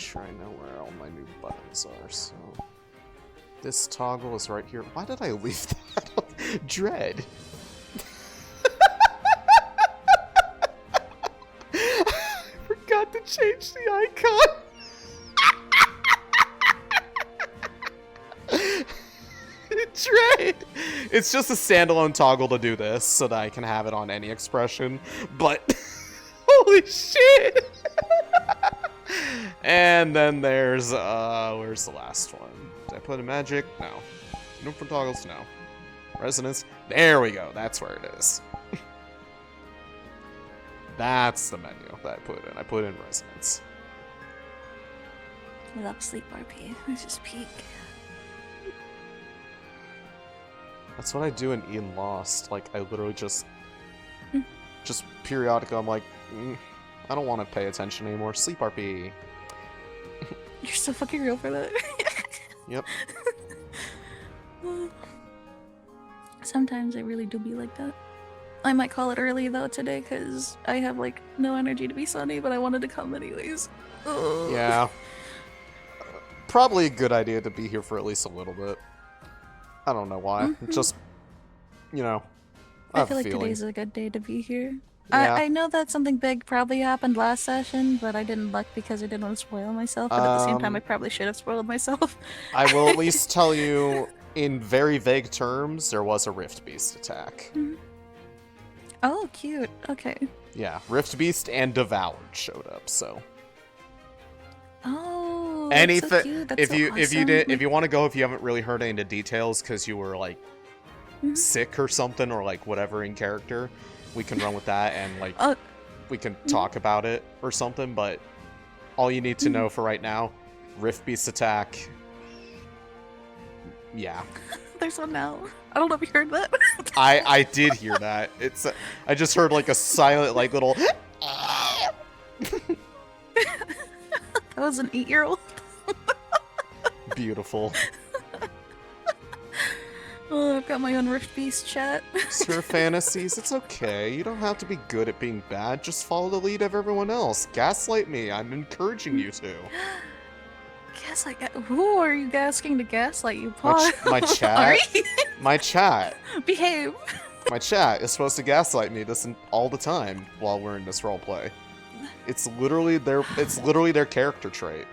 sure I know where all my new buttons are, so... This toggle is right here. Why did I leave that on? Dread. I forgot to change the icon. Dread. It's just a standalone toggle to do this, so that I can have it on any expression, but... Holy shit! And then there's, where's the last one? Did I put in magic? No. No for toggles? No. Resonance? There we go. That's where it is. That's the menu that I put in. I put in resonance. I love sleep RP. It's just peak. That's what I do in Ian Lost. Like, I literally just periodically, I'm like, I don't want to pay attention anymore. Sleep RP. You're so fucking real for that. Yep. Sometimes I really do be like that. I might call it early though today because I have like no energy to be sunny, but I wanted to come anyways. Ugh. Yeah. Probably a good idea to be here for at least a little bit. I don't know why. Just, you know, I feel like today's a good day to be here. Yeah. I know that something big probably happened last session, but I didn't luck because I didn't want to spoil myself. But at the same time, I probably should have spoiled myself. I will at least tell you, in very vague terms, there was a Rift Beast attack. Oh, cute. Okay. Yeah, Rift Beast and Devoured showed up. So. Oh. Anything. So cute. That's if you want to go, if you haven't really heard any of the details because you were like sick or something or like whatever in character. We can run with that and, like, we can talk about it or something, but all you need to know for right now, Rift Beast attack. Yeah. There's one now. I don't know if you heard that. I did hear that. It's I just heard, like, a silent, like, little... That was an 8-year-old. Beautiful. Oh, I've got my own Rift Beast chat. It's your fantasies. It's okay. You don't have to be good at being bad. Just follow the lead of everyone else. Gaslight me. I'm encouraging you to. Gaslight? Who are you asking to gaslight you, Paul? My chat. My chat. Behave. My chat is supposed to gaslight me all the time while we're in this roleplay. It's literally their character trait.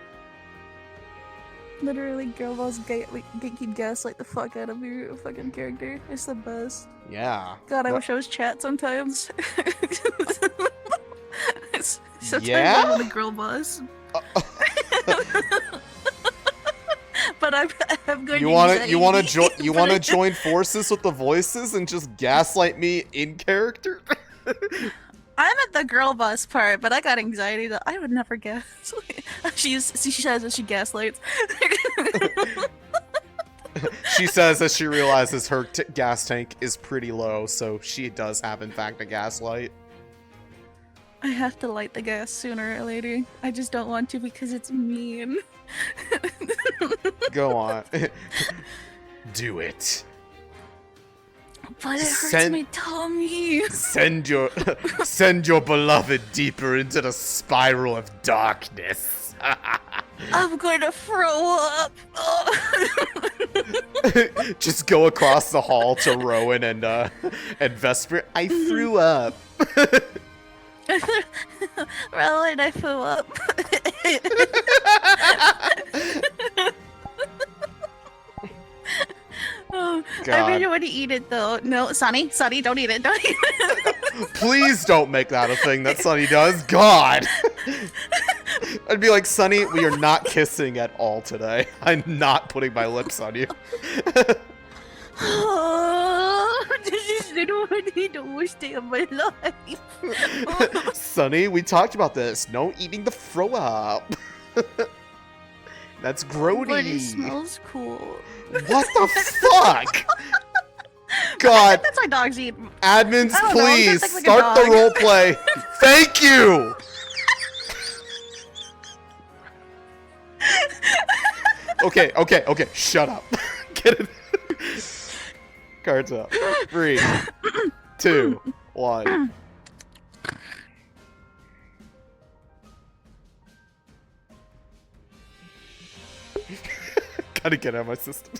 Literally, girl boss gatekeep gaslight the fuck out of your fucking character. It's the best. Yeah. God, I wish I was chat sometimes. Sometimes Yeah? I'm the girl boss. But I'm going to you want to join forces with the voices and just gaslight me in character? I'm at the girl boss part, but I got anxiety that I would never gaslight. She says that she gaslights. She says that she realizes her gas tank is pretty low, so she does have, in fact, a gaslight. I have to light the gas sooner or later. I just don't want to because it's mean. Go on. Do it. But it hurts my tummy. Send your beloved deeper into the spiral of darkness. I'm going to throw up. Just go across the hall to Rowan and Vesper. I threw up. Rowan, I threw up. Oh, I really want to eat it though. No, Sunny, don't eat it. Don't eat it. Please don't make that a thing that Sunny does. God. I'd be like, Sunny, we are not kissing at all today. I'm not putting my lips on you. This is literally the worst day of my life. Sunny, we talked about this. No eating the throw up. That's grody. But it smells cool. What the fuck? God. That's why dogs eat. Admins, please like start the roleplay. Thank you. Okay. Shut up. Get it. Cards up. 3, 2, 1. trying to get out of my system.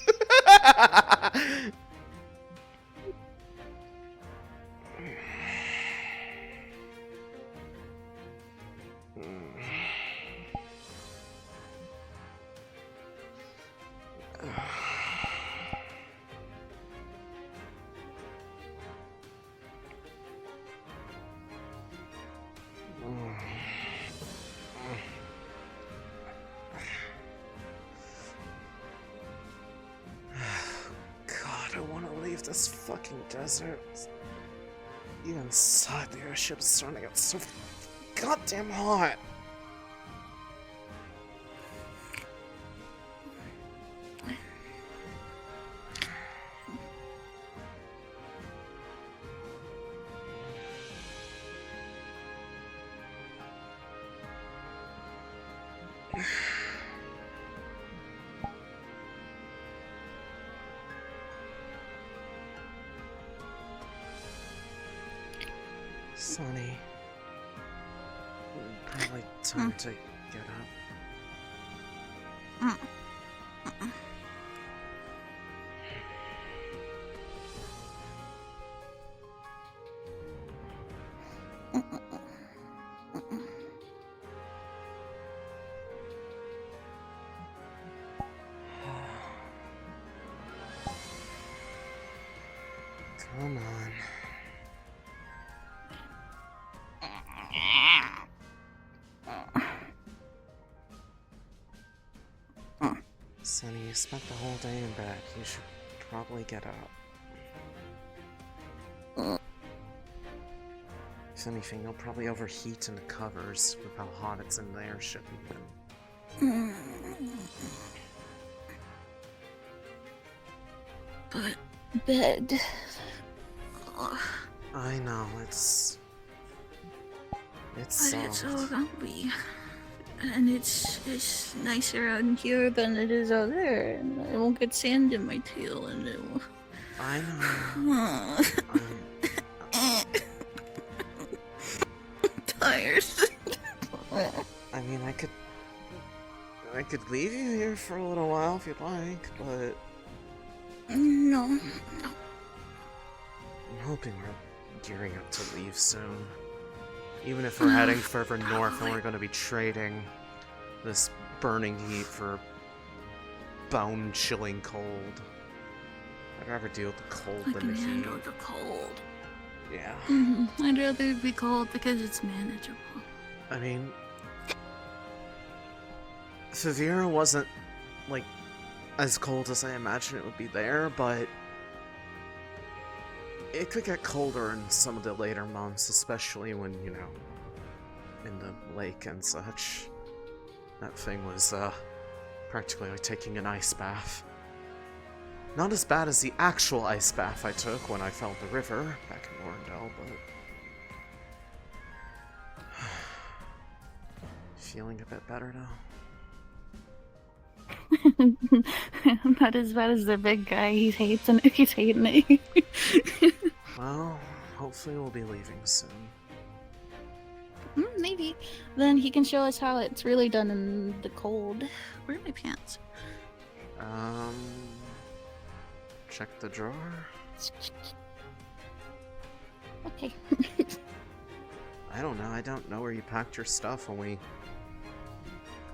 This fucking desert. Even inside the airship is starting to get so goddamn hot. Sonny, probably time to get up. Come on. Sonny, you spent the whole day in bed. You should probably get up. If anything, you'll probably overheat in the covers with how hot it's in the airship even. But bed. I know, it's But soft. it's so comfy. And it's nicer out here than it is out there. And I won't get sand in my tail and it will... I know. I'm tired. I mean, I could leave you here for a little while if you'd like, but... No. I'm hoping we're gearing up to leave soon. Even if we're heading further north and we're going to be trading this burning heat for bone-chilling cold. I'd rather deal with the cold than the heat. I can handle the cold. Yeah. I'd rather it be cold because it's manageable. I mean... Fevira wasn't, like, as cold as I imagined it would be there, but... It could get colder in some of the later months, especially when, you know, in the lake and such. That thing was, practically like taking an ice bath. Not as bad as the actual ice bath I took when I fell in the river back in Warrendale, but... Feeling a bit better now. Not as bad as the big guy. He hates and he's hating it. Well, hopefully we'll be leaving soon. Maybe. Then he can show us how it's really done in the cold. Where are my pants? Check the drawer. Okay. I don't know where you packed your stuff when we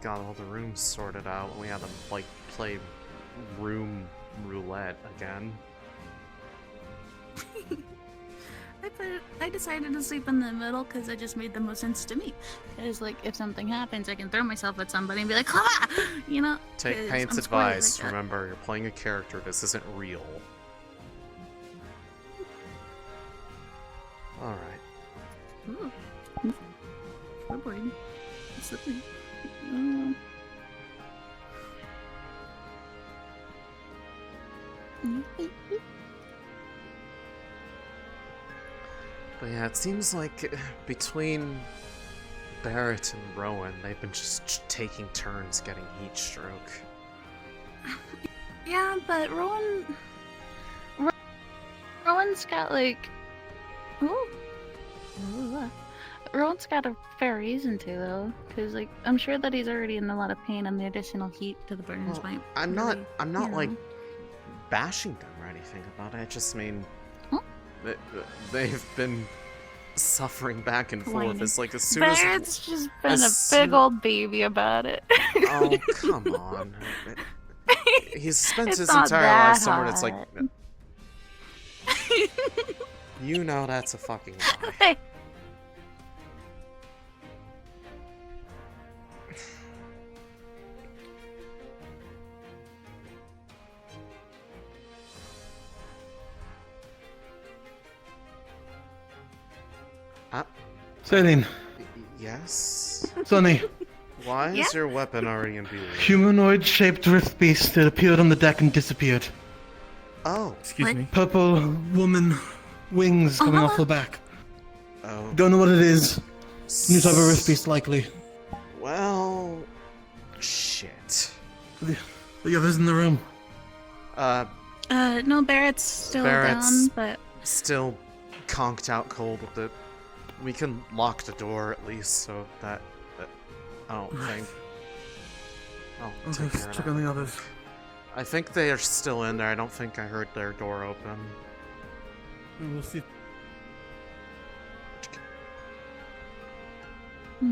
got all the rooms sorted out, when we had to, like, play room roulette again. I decided to sleep in the middle because it just made the most sense to me. Because, like, if something happens, I can throw myself at somebody and be like, ha! You know? Take Paint's advice. Like, remember, you're playing a character. This isn't real. Alright. Ooh. Floorboard. It's slippery. But yeah, it seems like between Barrett and Rowan, they've been just taking turns getting heat stroke. Yeah, but Rowan's got like... Ooh. Rowan's got a fair reason to, though, because like I'm sure that he's already in a lot of pain, and the additional heat to the burns might. I'm really, not like bashing them or anything about it. I just mean they've been suffering back and forth. It's like as soon as Barrett's just been a big old baby about it. Oh, come on. He's spent his entire life somewhere that's like... You know that's a fucking lie. Céline. Yes? Sonny. Why is your weapon already imbued? Humanoid-shaped rift beast that appeared on the deck and disappeared. Oh. Excuse me. Purple woman, wings coming off the back. Oh. Don't know what it is. New type of rift beast, likely. Well... Shit. The others in the room. No, Barrett's still down, but... Still conked out cold with it. We can lock the door at least, so that I don't think. Oh, take care of check on the others. I think they are still in there. I don't think I heard their door open. We'll see. I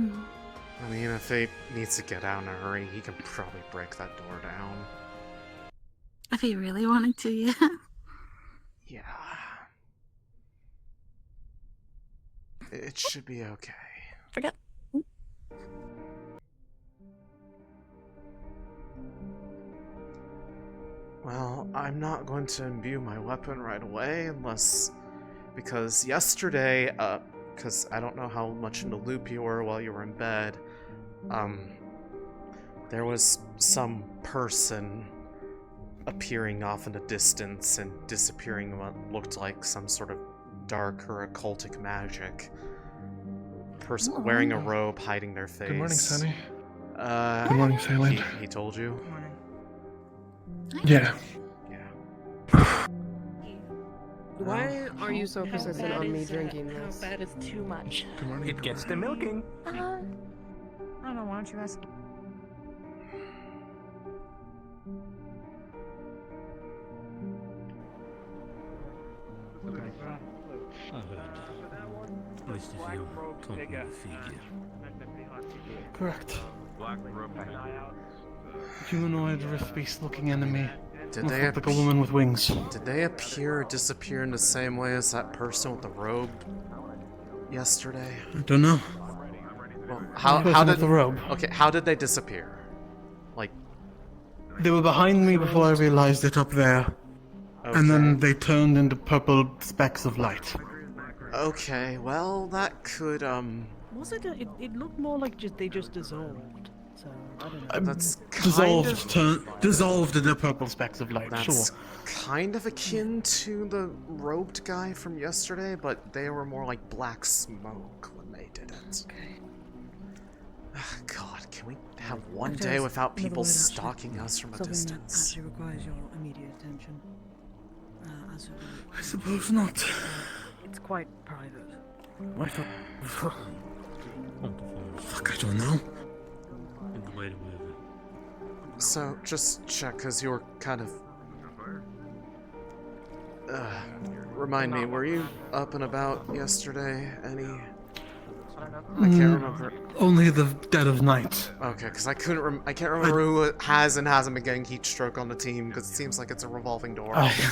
mean, if he needs to get out in a hurry, he can probably break that door down. If he really wanted to, yeah. Yeah. It should be okay. Forget. Well, I'm not going to imbue my weapon right away unless... Because yesterday, because I don't know how much in the loop you were while you were in bed, there was some person appearing off in the distance and disappearing in what looked like some sort of dark or occultic magic. Person wearing a robe, hiding their face. Good morning, Sonny. Good morning, Céline. He told you? Good morning. Yeah. Yeah. Why are you so persistent on me drinking this? How bad is too much? Good morning. It gets the milking. I don't know, why don't you ask? At least if you compliment the figure. Correct. Humanoid rift beast looking enemy. Did Must they look like a woman with wings. Did they appear or disappear in the same way as that person with the robe yesterday? I don't know. Well, The how person did with the robe? Okay, how did they disappear? Like, They were behind me before I realized it up there, okay. and then they turned into purple specks of light. Okay, well, that could, Was it? It looked more like they just dissolved. So I don't know. that's Dissolved into purple specks of light. That's Sure. kind of akin to the robed guy from yesterday, but they were more like black smoke when they did it. God, can we have one day without people stalking us from a distance? Actually requires your immediate attention. As of I suppose not. it's quite private. Fuck, I don't know. And the way to move it. So, just check, because you were kind of... remind me, were you up and about yesterday? Any... I can't remember. Only the dead of night. Okay, because I can't remember who has and hasn't been getting heat stroke on the team, because it seems like it's a revolving door. Yeah,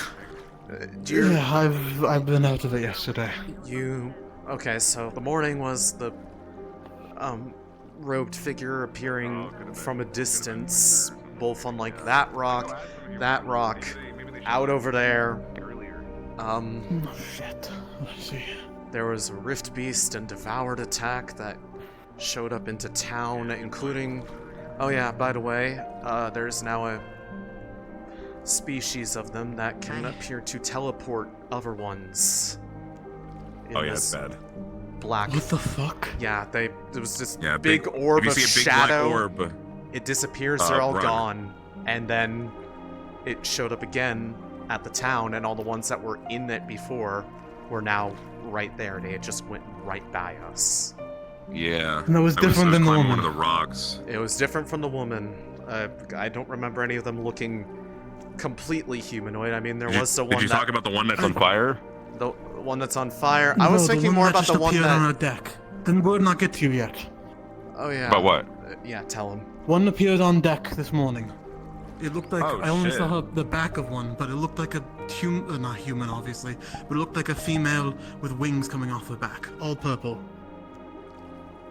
I've been out of it yesterday. Okay, so the morning was the robed figure appearing from a distance, both on like that rock, out over there. Oh, shit. Let's see. There was a rift beast and devoured attack that showed up into town, including... Oh yeah, by the way, there's now a species of them that can appear to teleport other ones. Oh yeah, it's bad. Black. What the fuck? Yeah, there was this Yeah, big orb if of you see a big shadow. black orb, It disappears, they're all run. gone. And then it showed up again at the town, and all the ones that were in it before were now right there. They had just went right by us. Yeah. And that was different than the climbing woman. one of the rocks. It was different from the woman. I don't remember any of them looking completely humanoid. I mean, there was the one Did you talk about the one that's on fire? The one that's on fire? I was No, thinking the more one about that the just one appeared on that... our deck. Didn't word not get to you yet. Oh, yeah. About what? Yeah, tell him. One appeared on deck this morning. It looked like Oh, I only shit. saw the back of one, but it looked like a not human, obviously, but it looked like a female with wings coming off her back, all purple.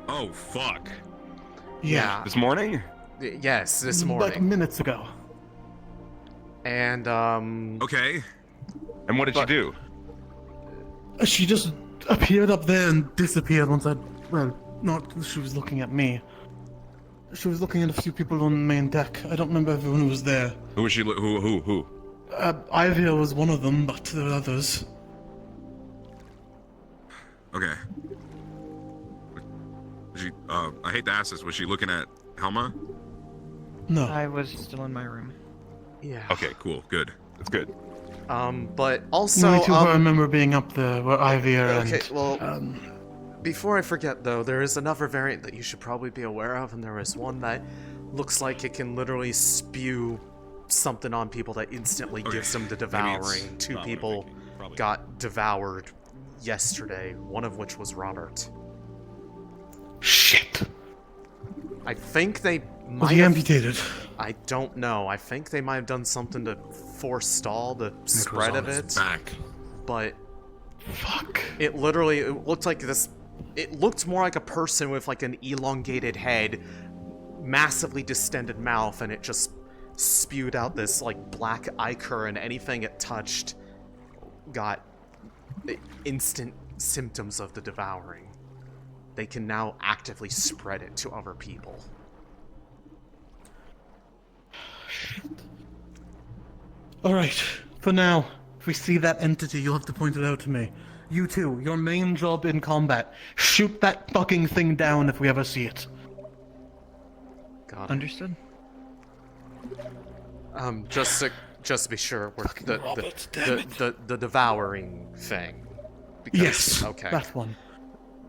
Oh, fuck. Yeah. This morning? Yes, this morning. Like minutes ago. And, Okay. And what did she do? She just appeared up there and disappeared once she was looking at me. She was looking at a few people on the main deck. I don't remember everyone who was there. Who was she? Who? Ivia was one of them, but there were others. Okay. Was she, I hate to ask this, was she looking at Helma? No. I was still in my room. yeah. Okay, cool, good. That's good. But The also, only two who I remember being up there were Ivia okay, and... well, before I forget, though, there is another variant that you should probably be aware of, and there is one that looks like it can literally spew something on people that instantly gives them the devouring. Two people got devoured yesterday, one of which was Robert. Shit. I think they Was might he have... amputated? I don't know. I think they might have done something to forestall the spread of it, Back. but Fuck. it looked like this... It looked more like a person with like an elongated head, massively distended mouth, and it just spewed out this like black ichor, and anything it touched got instant symptoms of the devouring. They can now actively spread it to other people. Alright, for now, if we see that entity, you'll have to point it out to me. You two, your main job in combat, shoot that fucking thing down if we ever see it. Got it. Understood. Just to be sure, we're the devouring thing. Because, Yes, okay. that one.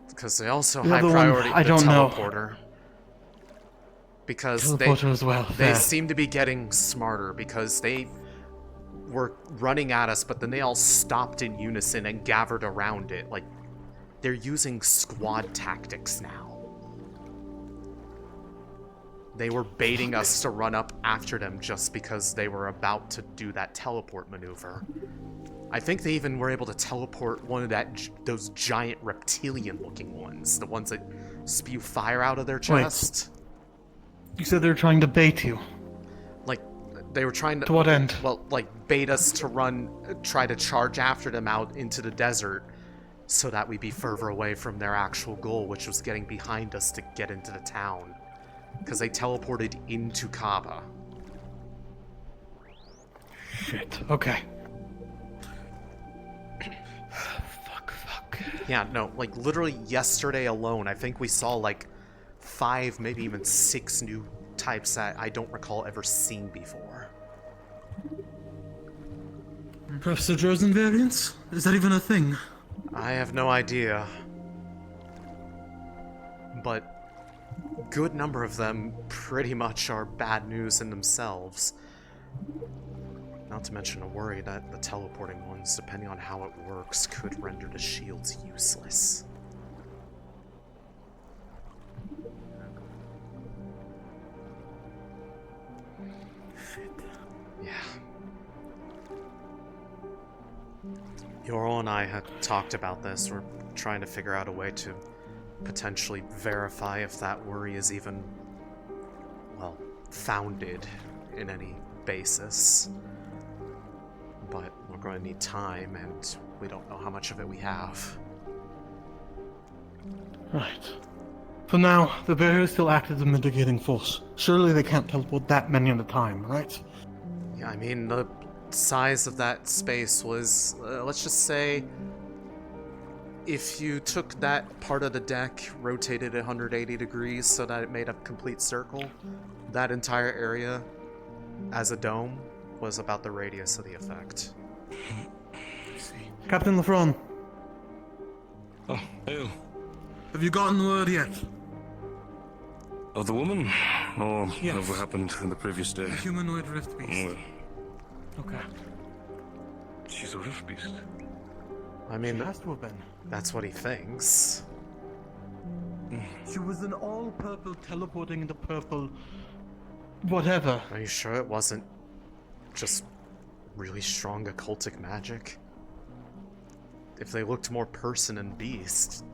Because they also The high other one, priority I the don't know. teleporter. Because Teleporter as well. they Fair. seem to be getting smarter, because they were running at us, but then they all stopped in unison and gathered around it. Like, they're using squad tactics now. They were baiting us to run up after them just because they were about to do that teleport maneuver. I think they even were able to teleport one of those giant reptilian-looking ones, the ones that spew fire out of their chest. You said they were trying to bait you. Like, they were trying to... To what end? Well, like, bait us to try to charge after them out into the desert so that we'd be further away from their actual goal, which was getting behind us to get into the town. Because they teleported into Kaba. Shit, okay. Fuck. Yeah, no, like, literally yesterday alone, I think we saw, like, 5, maybe even 6 new types that I don't recall ever seeing before. Professor Droza variants? Is that even a thing? I have no idea. But good number of them pretty much are bad news in themselves. Not to mention a worry that the teleporting ones, depending on how it works, could render the shields useless. Yeah. Yoral and I had talked about this. We're trying to figure out a way to potentially verify if that worry is even, well, founded in any basis. But we're going to need time, and we don't know how much of it we have. Right. For now, the barrier still acts as a mitigating force. Surely they can't teleport that many at a time, right? Yeah, I mean, the size of that space was, let's just say, if you took that part of the deck, rotated it 180 degrees so that it made a complete circle, that entire area, as a dome, was about the radius of the effect. Captain Lafron. Oh, Hail. Have you gotten word yet? Of the woman? Or Yes. of what happened in the previous day? The humanoid rift beast. Oh, Okay. she's a rift beast. I She mean, has to have been. that's what he thinks. She was an all-purple teleporting into purple... whatever. Are you sure it wasn't just really strong occultic magic? If they looked more person and beast,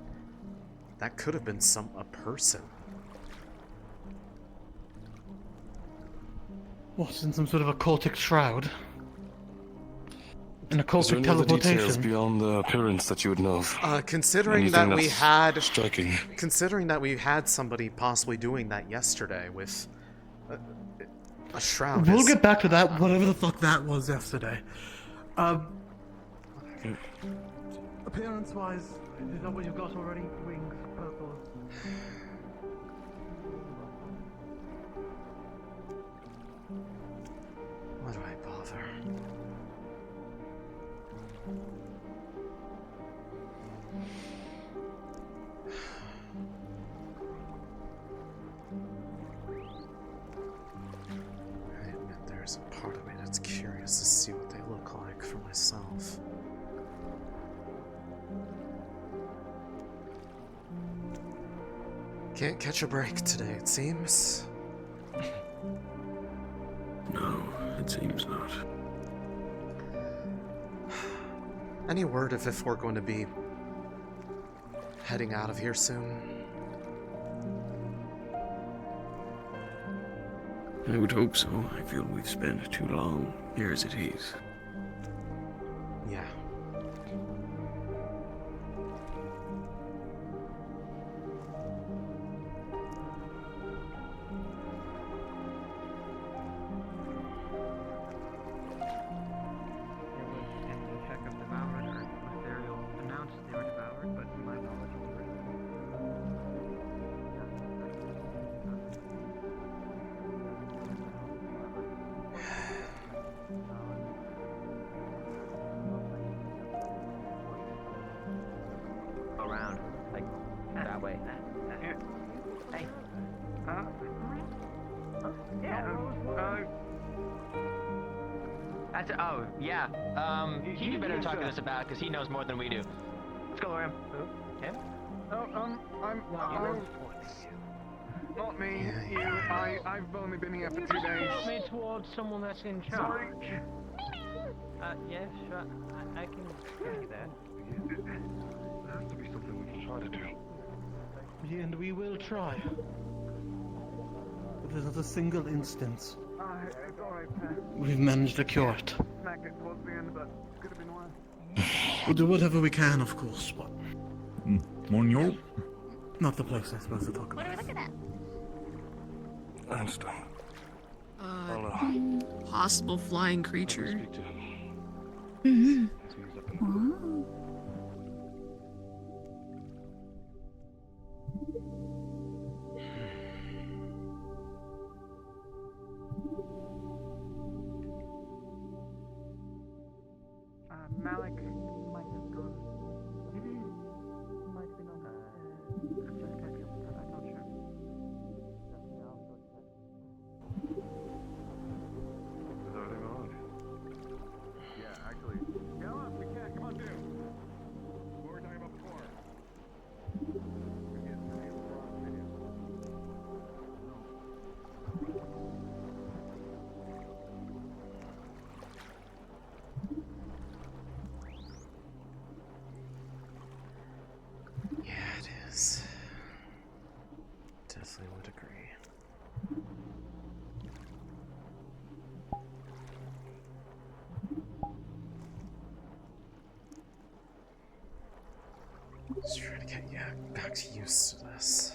that could have been a person. What, in some sort of occultic shroud? An Is there occultic any other details teleportation? beyond the appearance that you would know of? Considering Anything that we that's had... striking. Considering that we had somebody possibly doing that yesterday with a shroud. We'll get back to that, whatever the fuck that was yesterday. Appearance-wise, is that what you've got already? Wings, purple. Why do I bother? I admit there's a part of me that's curious to see what they look like for myself. Can't catch a break today, it seems. No, it seems not. Any word of if we're going to be heading out of here soon? I would hope so. I feel we've spent too long here as it is. Yeah. Check of devoured or ethereal announced they were devoured, but to my knowledge around, like that way. Hey. Yeah. That's oh yeah. He'd be better talking to us about because he knows more than we do. Let's go, Ram. Who? Him? Oh, I'm not me. Yeah, You. I've only been here for 2 days. Me towards someone that's in charge. Yeah, sure. I can give you that. There has to be something we can try to do. Yeah, and we will try. But there's not a single instance It's alright, Pat. we've managed to cure it. Smacked it towards the end, but could have been worse. We'll do whatever we can, of course, but Monyo? not the place I suppose to talk What about. are we looking at? I understand. Possible flying creature. Speak to him. Mm-hmm. See who's up in Malik might have gone. Might have been on. Just catching up with her. I'm not sure. Is everything alright? Yeah, actually. Come on, we can. Come on, dude. What were we talking about before? Yeah, it is. Definitely would agree. Just trying to get back to used to this.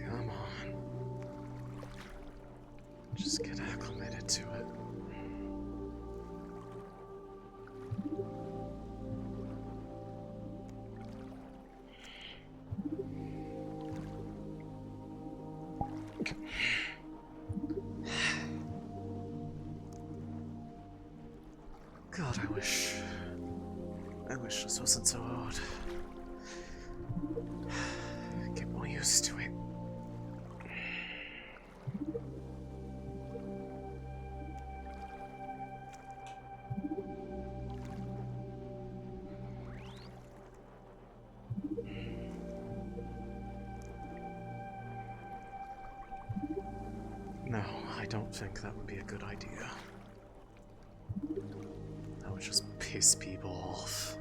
Come on. Just get acclimated to it. God, I wish this wasn't so hard. Get more used to it. No, I don't think that would be a good idea. That would just piss people off.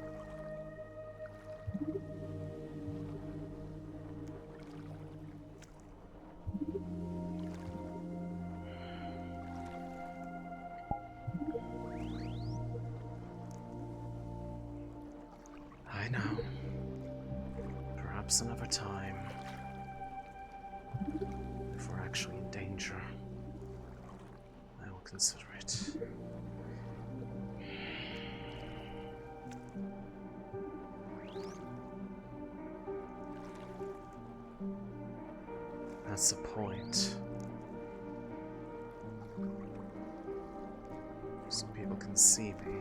I know. Perhaps another time. If we're actually in danger, I will consider it. That's the point. So people can see me.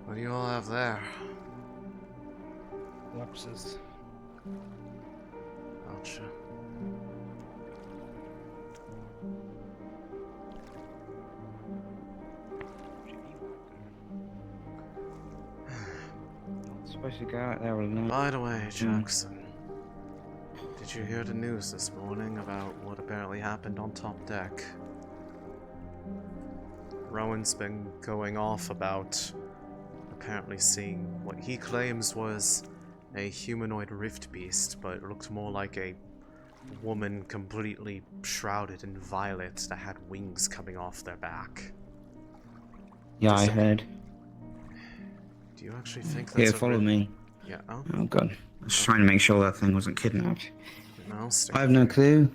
What do you all have there? Corpses. Gotcha. Supposed to go out there alone. By the way, Jackson, did you hear the news this morning about what apparently happened on top deck? Rowan's been going off about apparently seeing what he claims was a humanoid rift beast, but it looked more like a woman completely shrouded in violet that had wings coming off their back. Yeah, I heard. Do you actually think that's Here, follow me. Yeah. Oh. Oh god. I was trying to make sure that thing wasn't kidnapped. No, I have no clue.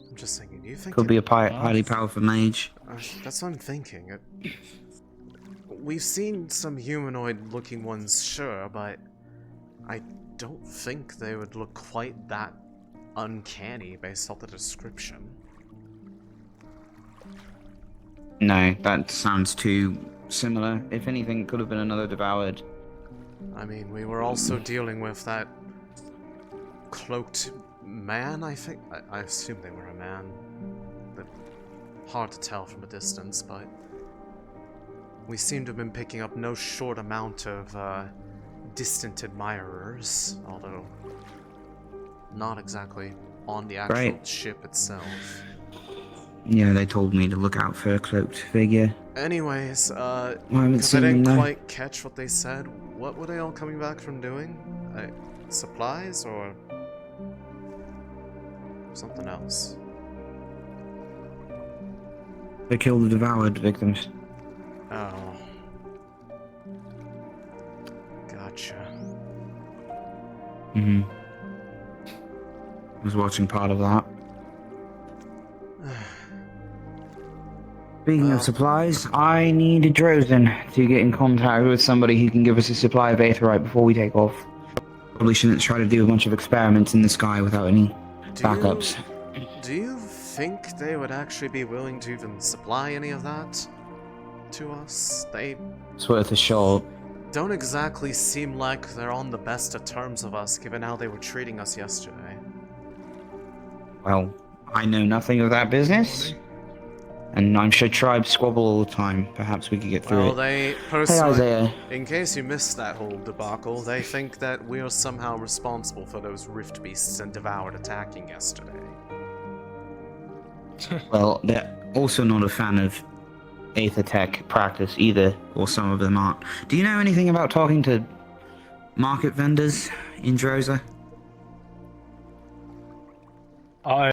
I'm just thinking, do you think Could be a highly powerful mage. That's what I'm thinking. We've seen some humanoid-looking ones, sure, but I don't think they would look quite that uncanny based off the description. No, that sounds too similar. If anything, it could have been another devoured. I mean, we were also dealing with that cloaked man, I think. I assume they were a man. But hard to tell from a distance, but we seem to have been picking up no short amount of distant admirers, although not exactly on the actual ship itself. Yeah, they told me to look out for a cloaked figure. Anyways, I because I didn't quite catch what they said, what were they all coming back from doing? Supplies or something else? They killed the devoured victims. Oh. Gotcha. I was watching part of that. Speaking of supplies, I need a Droza to get in contact with somebody who can give us a supply of aetherite before we take off. Probably shouldn't try to do a bunch of experiments in the sky without any backups. Do you think they would actually be willing to even supply any of that to us? It's worth a shot. Don't exactly seem like they're on the best of terms with us, given how they were treating us yesterday. Well, I know nothing of that business. And I'm sure tribes squabble all the time. Perhaps we could get through Well, it. they personally, hey, Isaiah. In case you missed that whole debacle, they think that we are somehow responsible for those rift beasts and devoured attacking yesterday. Well, they're also not a fan of Aether Tech practice either, or some of them aren't. Do you know anything about talking to market vendors in Droza? I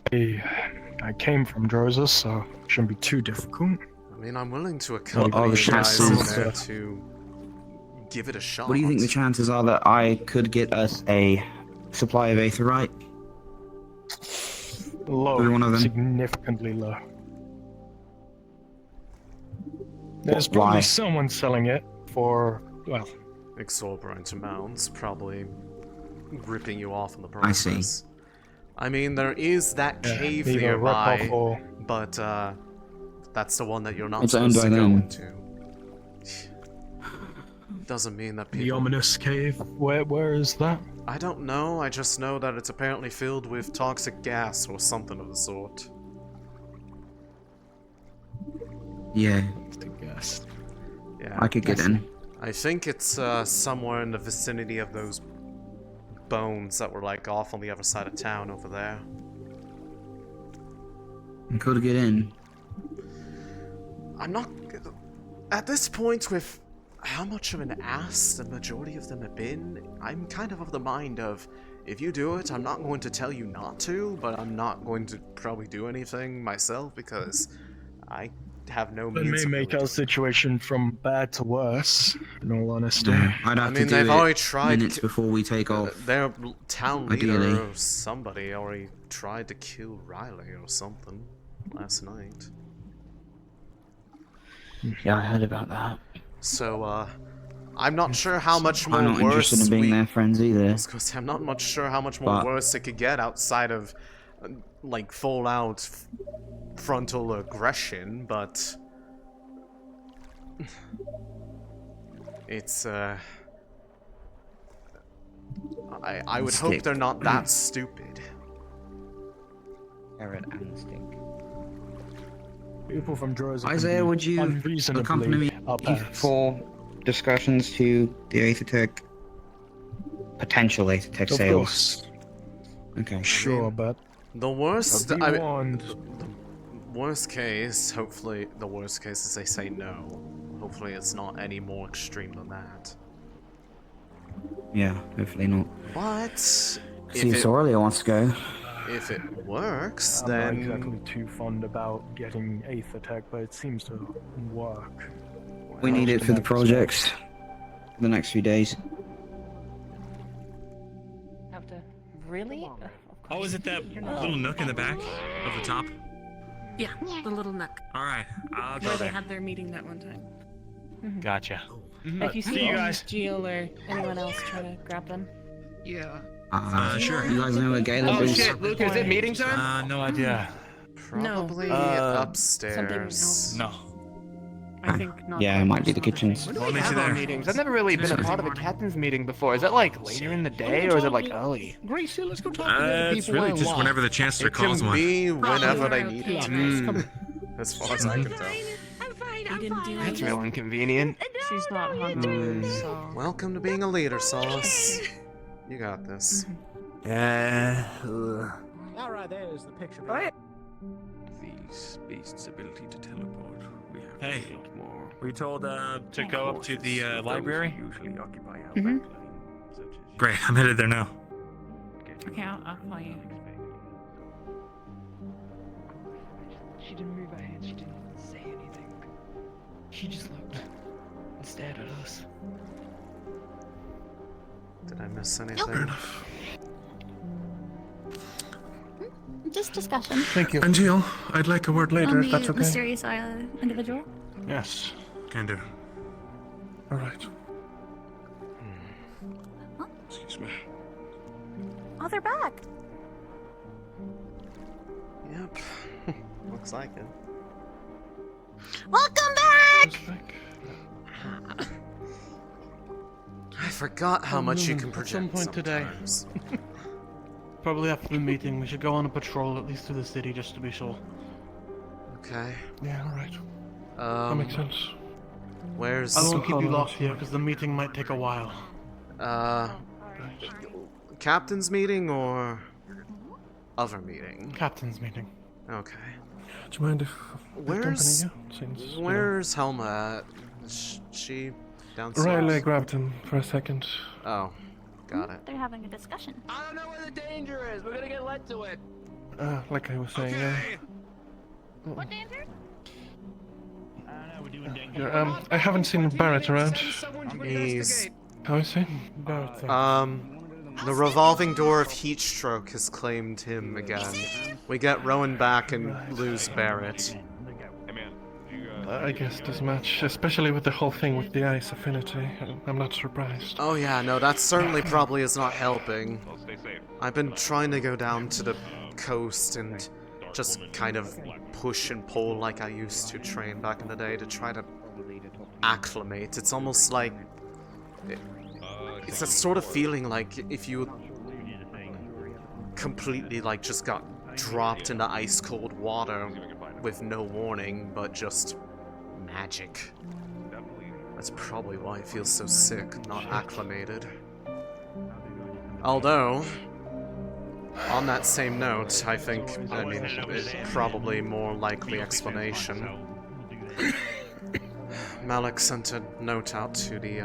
came from Droza, so it shouldn't be too difficult. mean, I'm willing to accompany are the you guys chances? there to give it a shot. What do you think the chances are that I could get us a supply of aetherite? Low. Every one of them? Significantly low. There's probably Why? someone selling it for, well... Exorbitant amounts, probably ripping you off in the I see. process. I mean, there is that cave either nearby, rip-off or- but that's the one that you're not It's supposed owned to by go them. into. Doesn't mean that people... The ominous cave, where is that? I don't know, I just know that it's apparently filled with toxic gas or something of the sort. Yeah, Yes. Yeah. I could get in. I think it's somewhere in the vicinity of those bones that were like off on the other side of town over there. I could get in. I'm not... At this point, with how much of an ass the majority of them have been, I'm kind of the mind of, if you do it, I'm not going to tell you not to, but I'm not going to probably do anything myself because I have no It means may of make really our situation from bad to worse, in all honesty. No, I'd have I mean, to do they've it already tried minutes before we take off. Their town leader Ideally. or somebody already tried to kill Riley or something last night. Yeah, I heard about that. So, I'm not sure how much more I'm not worse interested in being we... their friends either. I was gonna say, I'm not much sure how much more But- worse it could get outside of, like, full-out frontal aggression, but... It's, I would hope Stick. they're not that stupid. Carrot and stick. People from Droza can Isaiah, be would you unreasonably accompany me up-ass. for discussions to the Aethertech? Potential Aethertech Of sales. course. Okay. Sure, but The worst, be I mean, warned. the worst case, hopefully, the worst case is they say no. Hopefully it's not any more extreme than that. Yeah, hopefully not. But, See if if it, Aurelia wants to go. if it works, I'm then... not exactly too fond about getting Aethertech, but it seems to work. We need it for the project. The next few days. Have to really? Oh, is it that little nook in the back of the top? Yeah, the little nook. All right, I'll go Where they there. had their meeting that one time. Gotcha. If you See see you guys. Jill or anyone else try to grab them. Yeah. Sure. You guys know where Caleb Oh is? shit, Luke, is it meeting time? No idea. Probably No. upstairs. No. I think not. Yeah, it might be the kitchens. When do I'll we meet have you our there. meetings? I've never really been a part of a captain's meeting before. Is that like later in the day or is it like early? Gracie, let's go talk to the other It's people really I just love. whenever the chancellor It calls can one. be whenever they okay. need it to Yeah. be, as far as I can tell. I'm fine. He didn't do That's anything. real inconvenient. She's not hungry, so. Welcome to being a leader, Sauce. You got this. All right, there's the picture. These beasts' ability to teleport. We have Hey. a lot more. We told to go up to the Those library. who usually occupy our Mhm. backline, such as Great, I'm headed there now. Okay, I'll call you. She didn't move her hand, she didn't say anything. She just looked and stared at us. Did I miss anything? Just discussion. Thank you. And Jill, I'd like a word later, On if the that's okay. mysterious individual. Yes. Can do. All right. Excuse me. Oh, they're back. Yep. Looks like it. Welcome back. I forgot how much you can At project some point today. sometimes. Probably after the meeting, we should go on a patrol at least through the city just to be sure. Okay. Yeah, all right. That makes sense. Where's... I won't keep you locked here because the meeting might take a while. Captain's meeting or other meeting? Captain's meeting. Okay. Do you mind if Where's Since, Where's Helma at? Is she downstairs? Riley grabbed him for a second. Oh, got it. They're having a discussion. I don't know where the danger is. We're gonna get led to it. Like I was saying, What danger? Yeah, I haven't seen Barrett around. He's... How is he? The revolving door of Heatstroke has claimed him again. We get Rowan back and lose Barrett. I guess this match, especially with the whole thing with the ice affinity, I'm not surprised. Oh yeah, no, that certainly probably is not helping. I've been trying to go down to the coast and just kind of push and pull like I used to train back in the day to try to acclimate. It's almost like... It's a sort of feeling like if you completely like just got dropped into ice cold water with no warning, but just magic. That's probably why it feels so sick, not acclimated. Although, on that same note, I think, it's probably more likely explanation. Malik sent a note out to the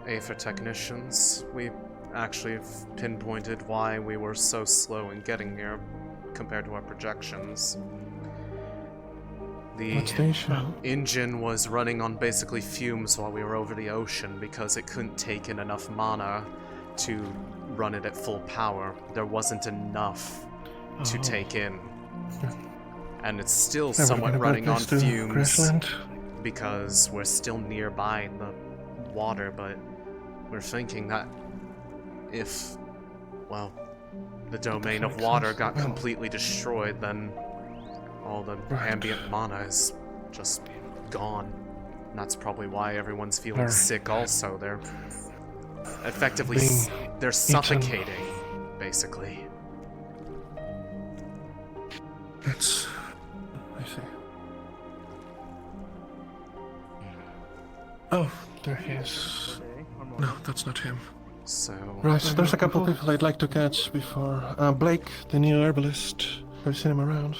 Aether technicians. We actually pinpointed why we were so slow in getting here compared to our projections. The engine was running on basically fumes while we were over the ocean because it couldn't take in enough mana to run it at full power. There wasn't enough to take in. And it's still somewhat running on fumes because we're still nearby the water, but we're thinking that if, well, the domain of water got completely destroyed, then all the ambient mana is just gone. And that's probably why everyone's feeling sick also. They're effectively, they're suffocating, basically. That's... I see. Oh, there he is. No, that's not him. So... Right, there's a couple people I'd like to catch before. Blake, the new herbalist. Have you seen him around?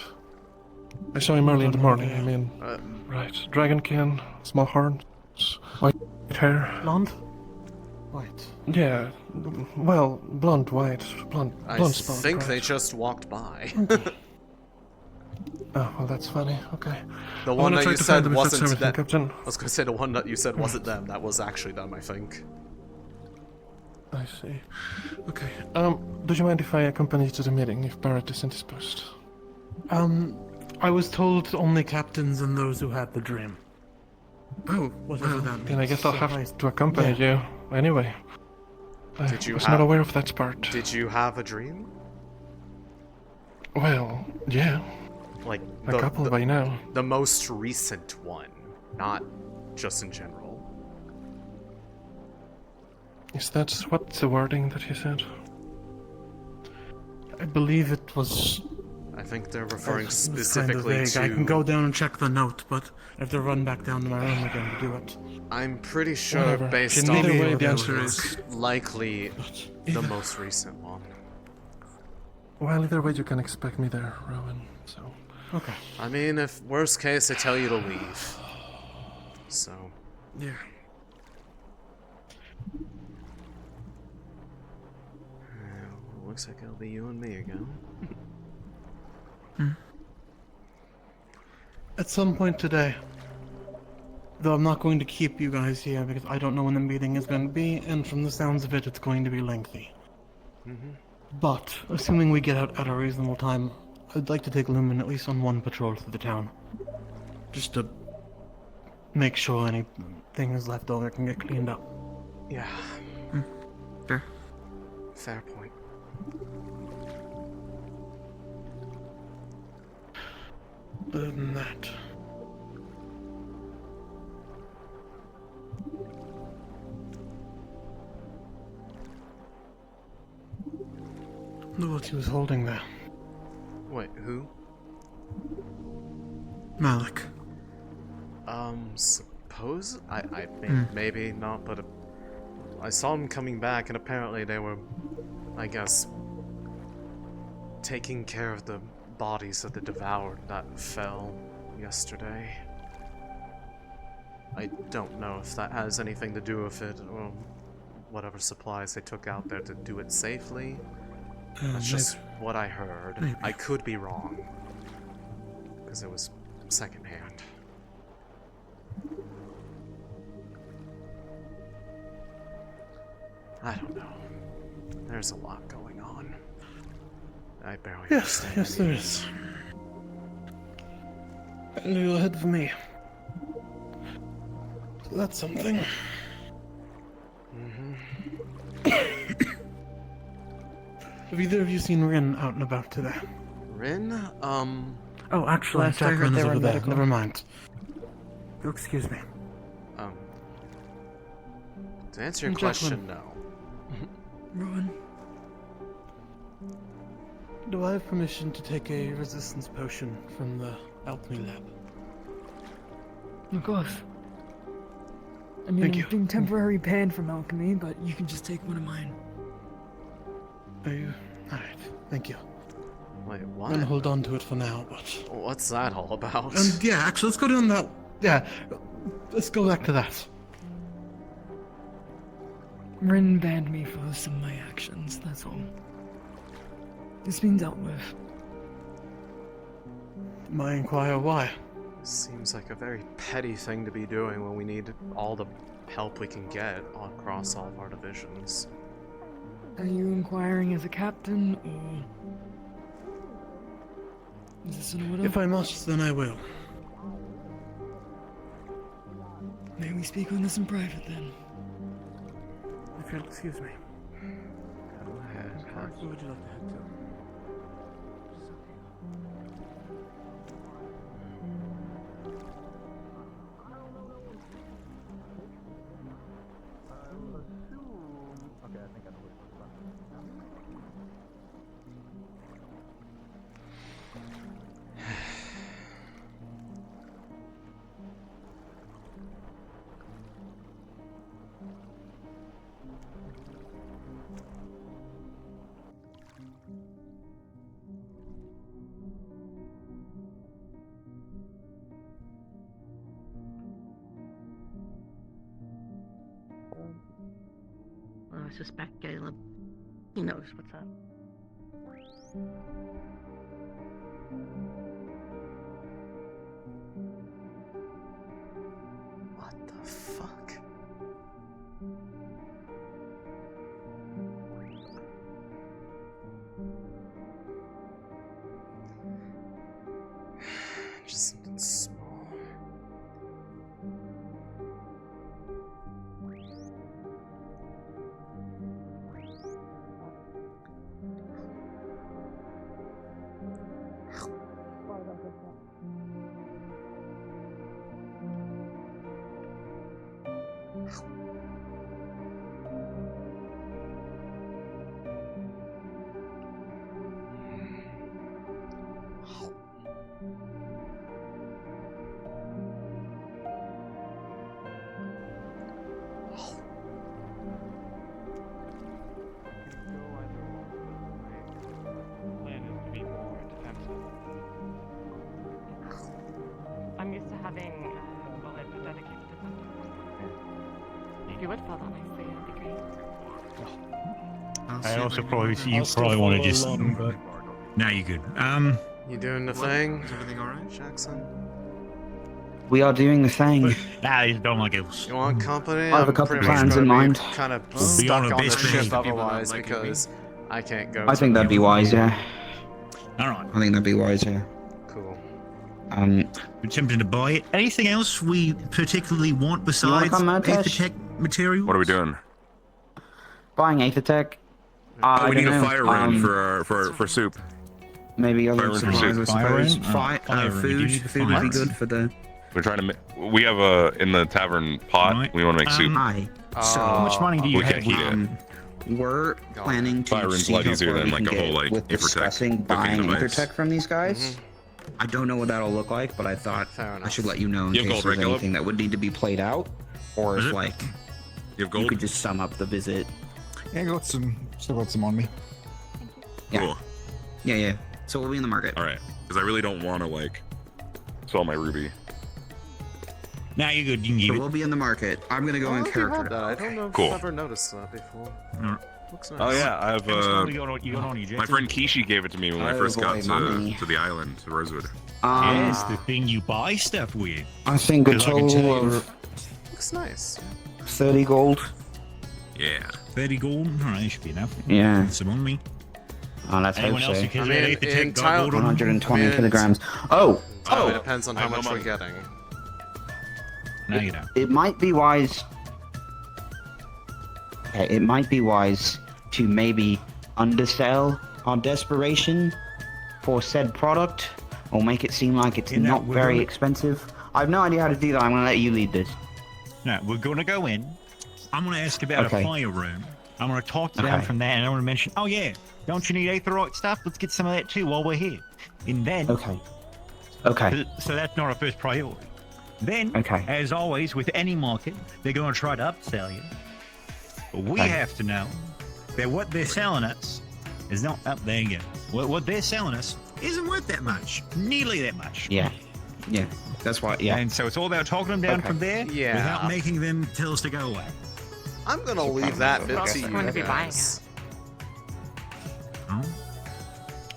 I saw him early in the morning, I mean... right, dragonkin, small horns, white hair. Blonde? White. Yeah, well, blonde, white, blonde spot. I think they just walked by. Oh, well, that's funny. Okay. The one that you said wasn't them. Captain. I was going to say the one that you said wasn't them. That was actually them, I think. I see. Okay. Do you mind if I accompany you to the meeting if Barrett is indisposed? I was told only captains and those who had the dream. Oh, whatever that means. Then I guess I'll have to accompany you anyway. I was not aware of that part. Did you have a dream? Well, yeah. Like a couple by now. The most recent one, not just in general. Is that what the wording that he said? I believe it was... I think they're referring specifically to... I can go down and check the note, but I have to run back down to my room again to do it. I'm pretty sure based on the answer is likely the most recent one. Well, either way you can expect me there, Rowan, so... Okay. I mean, if worst case, I tell you to leave. So... Yeah. Looks like it'll be you and me again. At some point today. Though I'm not going to keep you guys here because I don't know when the meeting is going to be, and from the sounds of it, it's going to be lengthy. But, assuming we get out at a reasonable time, I'd like to take Lumen at least on one patrol through the town. Just to make sure anything is left over can get cleaned up. Yeah. Sure. Fair point. Other than that... Look what he was holding there. Wait, who? Malik. Suppose? Maybe not, but I saw him coming back, and apparently they were, I guess, taking care of the bodies of the devoured that fell yesterday. I don't know if that has anything to do with it, or whatever supplies they took out there to do it safely. That's just what I heard. I could be wrong, because it was secondhand. I don't know. There's a lot going on. I barely Yes, understand. yes, there is. And you're ahead of me. So that's something. Have either of you seen Rin out and about today? Rin? Oh, actually, Last I heard Jacqueline's they were over in there. medical. Never mind. Oh, excuse me. To answer your Jacqueline. question, no. Rowan. Do I have permission to take a resistance potion from the alchemy lab? Of course. I mean, Thank I'm you. being temporarily banned from alchemy, but you can just take one of mine. Are you? Alright, thank you. Wait, I'm what? gonna hold on to it for now, but... What's that all about? Yeah, actually, let's go down that... Yeah, let's go back to that. Rin banned me for some of my actions, that's all. It's been dealt with. May I inquire why? Seems like a very petty thing to be doing when we need all the help we can get across all of our divisions. Are you inquiring as a captain, or... Is this an order? If I must, then I will. May we speak on this in private, then? If you'll excuse me. Go ahead. Where would you like to head to? Well, I suspect Caleb, he knows what's up. What the fuck? Just something small. I'm used to having bullet dedicated to something. If you would fill that nicely, that'd be great. I also probably you probably want to just. Now you're good. You doing the thing? Is everything alright? Jackson? We are doing the thing. Nah, you don't like it. You want company? I have a I'm couple pretty plans much in gonna be mind. kind of We'll be stuck on a on the base ship base. otherwise People not liking because I can't go. I think that'd be wise, yeah. Alright. I think that'd be wise, yeah. Cool. We're attempting to buy it. Anything else we particularly want besides come, Matesh? Aether-Tech materials? What are we doing? Buying Aether-Tech. Oh, we I need don't a know, fire room for soup. Maybe other Fire room for supplies, I soup. suppose. Fire room. Do you need the Food would fire be room? good for the... We're trying to. We have a in the tavern pot. Right. We want to make soup. Aye. So, How much money do you we have? can't heat it. we're planning to Fire room's see a lot how easier far than, we like, can a whole, get like, with Aether-Tech discussing cooking buying device. Aether-Tech from these guys. I don't know what that'll look like, but I thought Fair I enough. should let you know in You have case gold, there's right, Caleb? anything that would need to be played out, or Is if it? like You have you gold. could just sum up the visit. Yeah, still got some on me. Yeah. Cool. Yeah. So we'll be in the market. All right. Because I really don't want to like sell my ruby. Now you're good. You can So give we'll be in the market. I'm gonna go in character. I don't know if Cool. I've ever noticed that before. it. Looks nice. Oh yeah, I have. You got on your jet. My friend Kishi gave it to me when I Oh, first got boy, money. to the island, to Rosewood. Yes, the thing you buy stuff with. I think a 'Cause I can tell total you- of Looks nice. 30 gold. Yeah. 30 gold? Alright, should be enough. Yeah. Some on me. Oh, let's Anyone hope else so. who cares about Aether Tech got gold on them? 120 kilograms. Oh! Oh, it depends on how much we're getting. No, you don't. It might be wise. Okay, it might be wise to maybe undersell our desperation for said product, or make it seem like it's not very expensive. I have no idea how to do that. I'm gonna let you lead this. No, we're gonna go in. I'm gonna ask about a fire room. I'm gonna talk to them from there, and I'm gonna mention, oh yeah, don't you need aetherite stuff? Let's get some of that too while we're here. And then. Okay. So that's not our first priority. Then, as always, with any market, they're gonna try to upsell you. But we have to know that what they're selling us is not up there yet. What they're selling us isn't worth that much. Nearly that much. Yeah. That's why. Yeah. And so it's all about talking them down from there without making them tell us to go away. I'm gonna leave that bit to you going to be buying guys.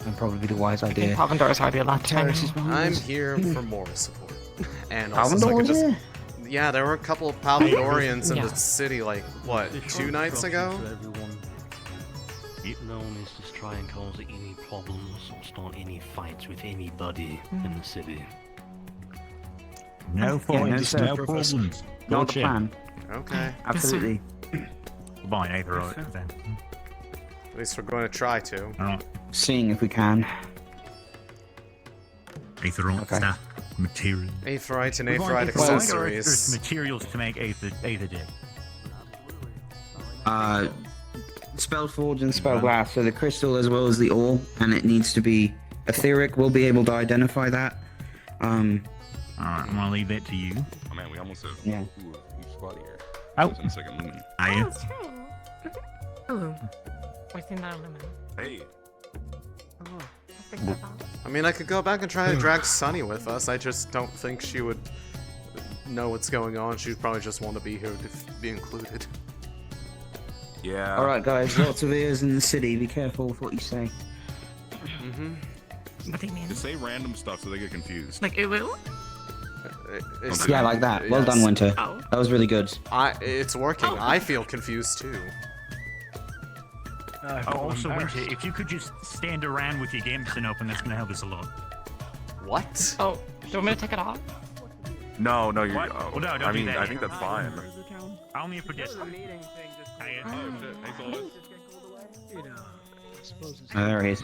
And probably the wise idea. Pavendor's already a lot too. I'm here for moral support. And Pavendor was there? Yeah, there were a couple of Pavendorians in the city, like, what, 2 nights ago? No one is just try and cause any problems or start any fights with anybody in the city. No fights, no problems. Not the plan. Okay. Absolutely. Buying aetherite then. At least we're going to try to. Alright. Seeing if we can. Aetherite stuff, material. Aetherite and aetherite accessories. There's materials to make aether deck. Spellforge and spellglass, so the crystal as well as the ore, and it needs to be etheric. We'll be able to identify that. Alright, I'm gonna leave that to you. Oh man, we almost have new squad here. Oh. In a second lumen. Hiya. Hello. We've seen that lumen. Hey. I mean, I could go back and try to drag Sunny with us. I just don't think she would know what's going on. She'd probably just want to be here to be included. Yeah. Alright guys, lots of ears in the city. Be careful with what you say. What do you mean? Just say random stuff so they get confused. Like it will? Yeah, like that. Well done, Winter. That was really good. It's working. I feel confused too. Also, Winter, if you could just stand around with your Gamson open, that's gonna help us a lot. What? Oh, do you want me to take it off? No, you're. Well, no, don't I do mean, that. I think that's fine. Only if we're desperate. Oh, there he is.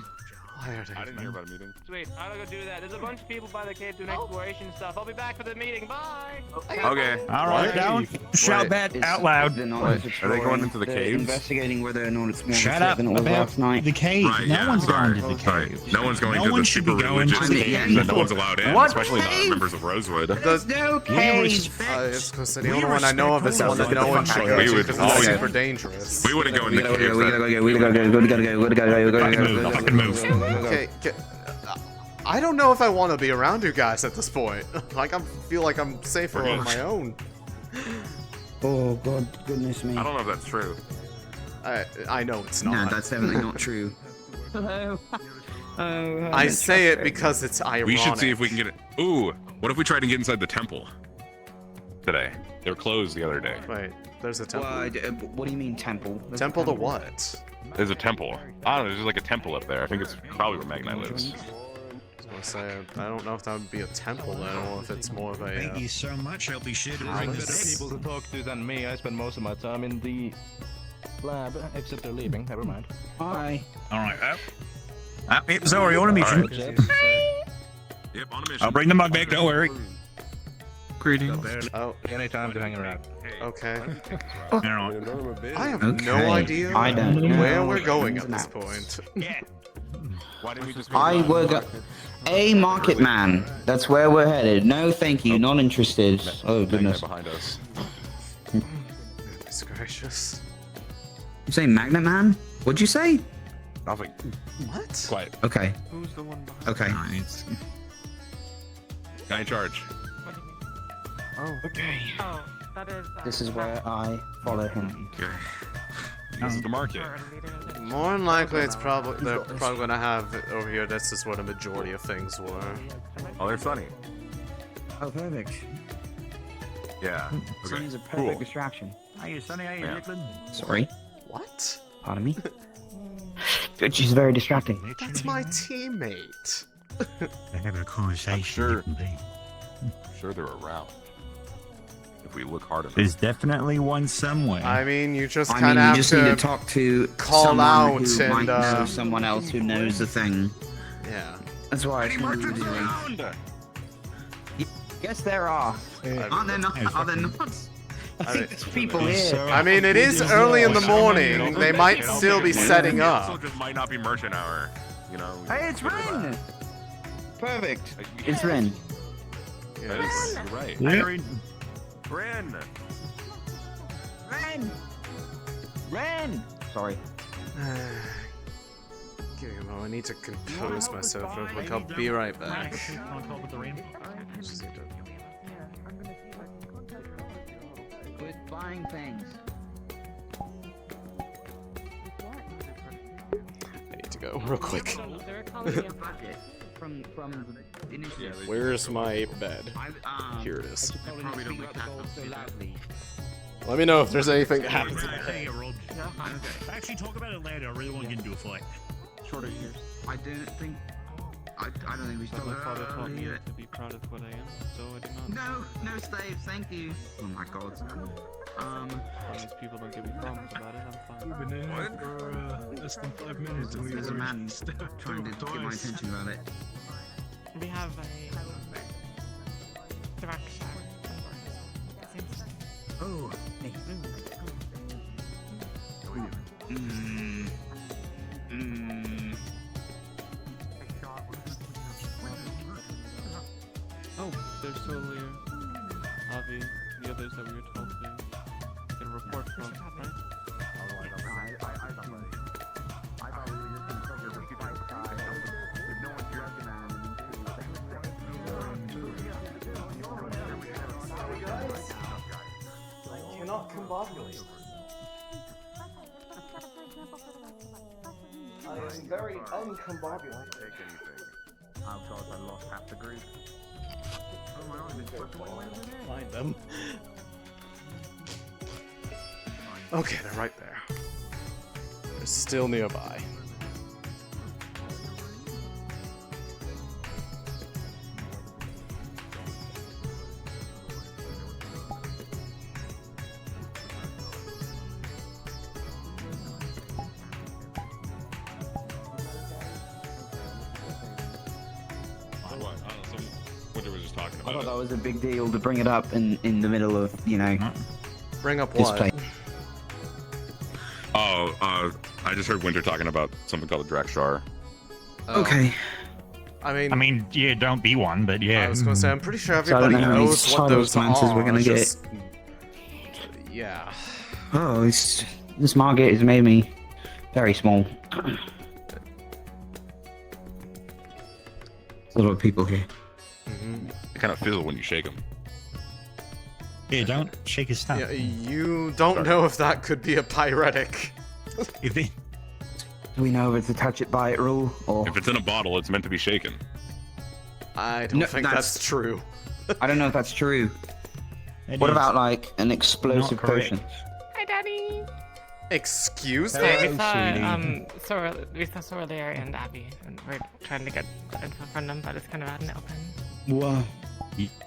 I didn't hear about a meeting. Sweet, I'm gonna go do that. There's a bunch of people by the cave doing exploration stuff. I'll be back for the meeting. Bye! Okay. Alright, don't shout that out loud. Are they going into the caves? Investigating whether or not it's more Shut up than it was about last night. the cave. Right, No yeah, one's sorry. going to the cave. No one's going No to one the should super be going religious to the cave cave. that no one's allowed in, What especially not cave? members of Rosewood. There's no We cave! respect. The only one I know of is the one that no one should go to because it's super dangerous. We wouldn't go in the cave. We gotta go. Fucking move. Okay, I don't know if I want to be around you guys at this point. Like, I feel like I'm safer on my own. Oh god, goodness me. I don't know if that's true. I know it's not. No, that's definitely not true. Hello. I say it because it's ironic. We should see if we can get it. Ooh, what if we tried to get inside the temple today? They were closed the other day. Wait, there's a temple. What do you mean temple? Temple to what? There's a temple. I don't know. There's like a temple up there. I think it's probably where Magnite lives. I was gonna say, I don't know if that would be a temple then, or if it's more of a. Thank you so much. I'll be sure to There's bring better this up. people to talk to than me. I spend most of my time in the lab, except they're leaving. Never mind. Hi. Alright, sorry, on a mission. Yep, on a mission. I'll bring the mug back, don't worry. Greetings. Oh, Any time to hang around. okay. Alright. I have no idea I don't know. where we're going at this point. Yeah. Why didn't we just I work a market man. That's where we're headed. No, thank you. Not interested. Oh goodness. behind us? Goodness gracious. You say magnet man? What'd you say? Nothing. What? Quiet. Okay. Who's the one behind? Okay. Alright. Guy in charge. Oh. Okay. Oh, that is. This is where I follow him. Okay. This is the market. More than likely, they're probably gonna have it over here. This is where the majority of things were. Oh, they're funny. Oh, perfect. Yeah. Okay. Sunny's a perfect Cool. distraction. Hey, Sonny, how you Yeah. Nicklin? Sorry. What? Pardon me? She's very distracting. That's my teammate. They're having a conversation. Sure they're around. If we look hard enough. There's definitely one somewhere. I mean, you just I kind mean, of you have just to need to talk to call someone out who and might know someone else who knows the thing. Yeah. That's why it's going to be doing. Yes, there are. Are there not? Are there not? I think there's people here. I mean, it is early in the morning. They might still be setting It up. also just might not be merchant hour. You know. Hey, it's Ren. Perfect. It's Ren. Yes, you're right. Yeah. Ren. Ren. Sorry. Give me a moment. I need to compose myself real quick. I'll be right back. Quit buying things. I need to go real quick. From the initiative. Where's my bed? Here it is. Probably don't make that so loudly. Let me know if there's anything that happens. Actually, talk about it later. I really want to get into a fight. Shorter years. I don't think. I don't think we should. My father taught me to be proud of what I am, so I do not. No, Stave, thank you. Oh my god. As long as people don't give me problems about it, I'm fine. We've been in for less than 5 minutes. And There's a man trying to get my attention about it. We have a direction. Oh. Oh, there's Solia, Avi, the others that we were told to get a report from, right? I cannot combobulate. I am very uncombobulated. Take anything. Oh god, I lost half the group. Oh my god, Find them. Okay, they're right there. They're still nearby. I thought that was a big deal to bring it up in the middle of, you know. Bring up this what? play. Oh, I just heard Winter talking about something called a Drakshar. Okay. I mean, yeah, don't be one, but yeah. I was gonna say, I'm pretty sure So I don't everybody know how many knows what those answers are. we're gonna it's get. just- Yeah. Oh, this market has made me very small. There's a lot of people here. They kind of fizzle when you shake them. Yeah, don't shake his stuff. Yeah, you don't know if that could be a pyretic. If it... Do we know if it's a touch it, buy it rule, or? If it's in a bottle, it's meant to be shaken. I don't think that's true. I don't know if that's true. What about like an explosive potion? Hi, Daddy. Excuse So me? we saw Soralia and Abby, and we're trying to get info from them, but it's kind of out in the open. Whoa.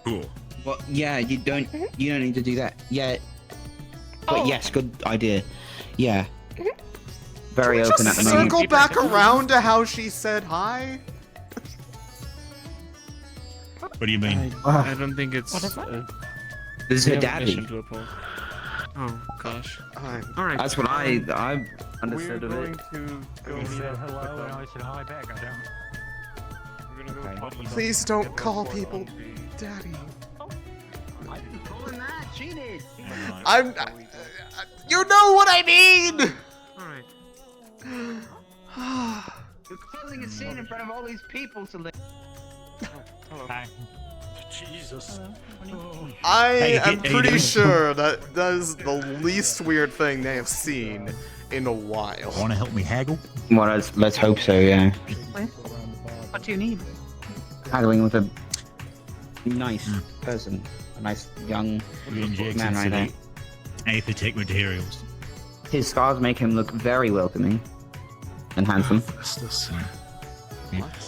Cool. Well, yeah, you don't need to do that. Yeah. But yes, good idea. Yeah. Very Can we open just at the moment. circle back around to how she said hi? What do you mean? I don't think it's. What is that? This is we her have a daddy. mission to uphold. Oh gosh. Alright. That's what I understood We're of going it. to go He meet said up with hello, and them. I said hi back. I don't. We're gonna go talk with them. Please don't Get call report people on the- daddy. I didn't call him that. She did. You know what I mean! Alright. You're causing a scene in front of all these people, Céline. Hi. Jesus. I Hey, am hey, pretty hey. sure that is the least weird thing they have seen in a while. Want to help me haggle? Well, let's hope so, yeah. What do you need? Haggling with a nice person. A nice young We inject man right there. aethertech materials. His scars make him look very welcoming and handsome.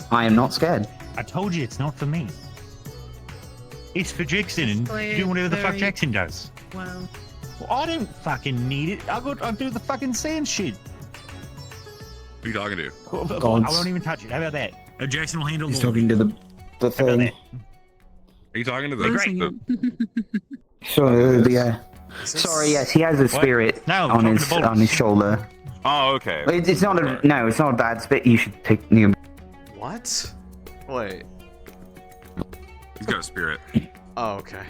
I am not scared. I told you it's not for me. It's for Jackson and do whatever the fuck Jackson does. Well, I don't fucking need it. I'll do the fucking sand shit. Who are you talking to? I won't even touch it. How about that? Jackson will handle. He's talking to the thing. Are you talking to the? Sure, yeah. Sorry, yes, he has a spirit on his shoulder. Oh, okay. It's not a bad spirit. You should take new. What? Wait. He's got a spirit. Oh, okay.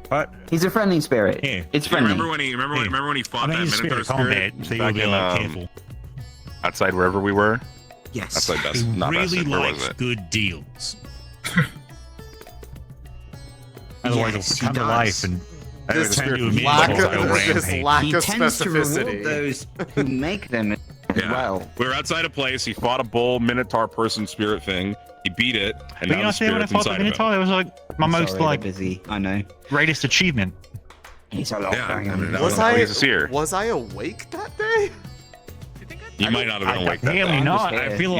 What? He's a friendly spirit. Yeah. It's friendly. Remember when he fought that Minotaur combat, spirit so you'll back be in careful. outside wherever we were? Yes. Outside Best, He not really Best. Where was likes it? good deals. Otherwise, Yes, it'll come he to does. life and This turn to a lack minotaur of, like a this rampage. lack He of tends to reward specificity. those who make them as well. We were outside a place. He fought a bull Minotaur person spirit thing. He beat it, and But now you know, the when I spirit's fought the inside of him. Minotaur, it was like my most like busy. I know. greatest achievement. He's a lot. Yeah, I mean, that Was he's a seer. was I awake that day? You might not have been awake that day. Apparently not. I feel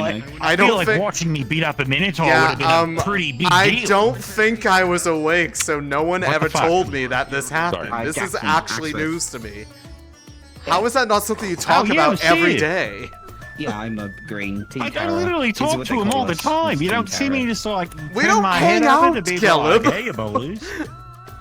like think- watching me beat up a Minotaur Yeah, would have been a pretty big I deal. don't think I was awake, so no one What the ever fuck? told me that this happened. Sorry. This is Jackson, actually access. news to me. How is that not something you talk yeah, about see every it. day? Yeah, I'm a green team. I literally talk to him all the time. You don't see me just like We turn don't my hang head over out, to be Caleb. like, hey, boys.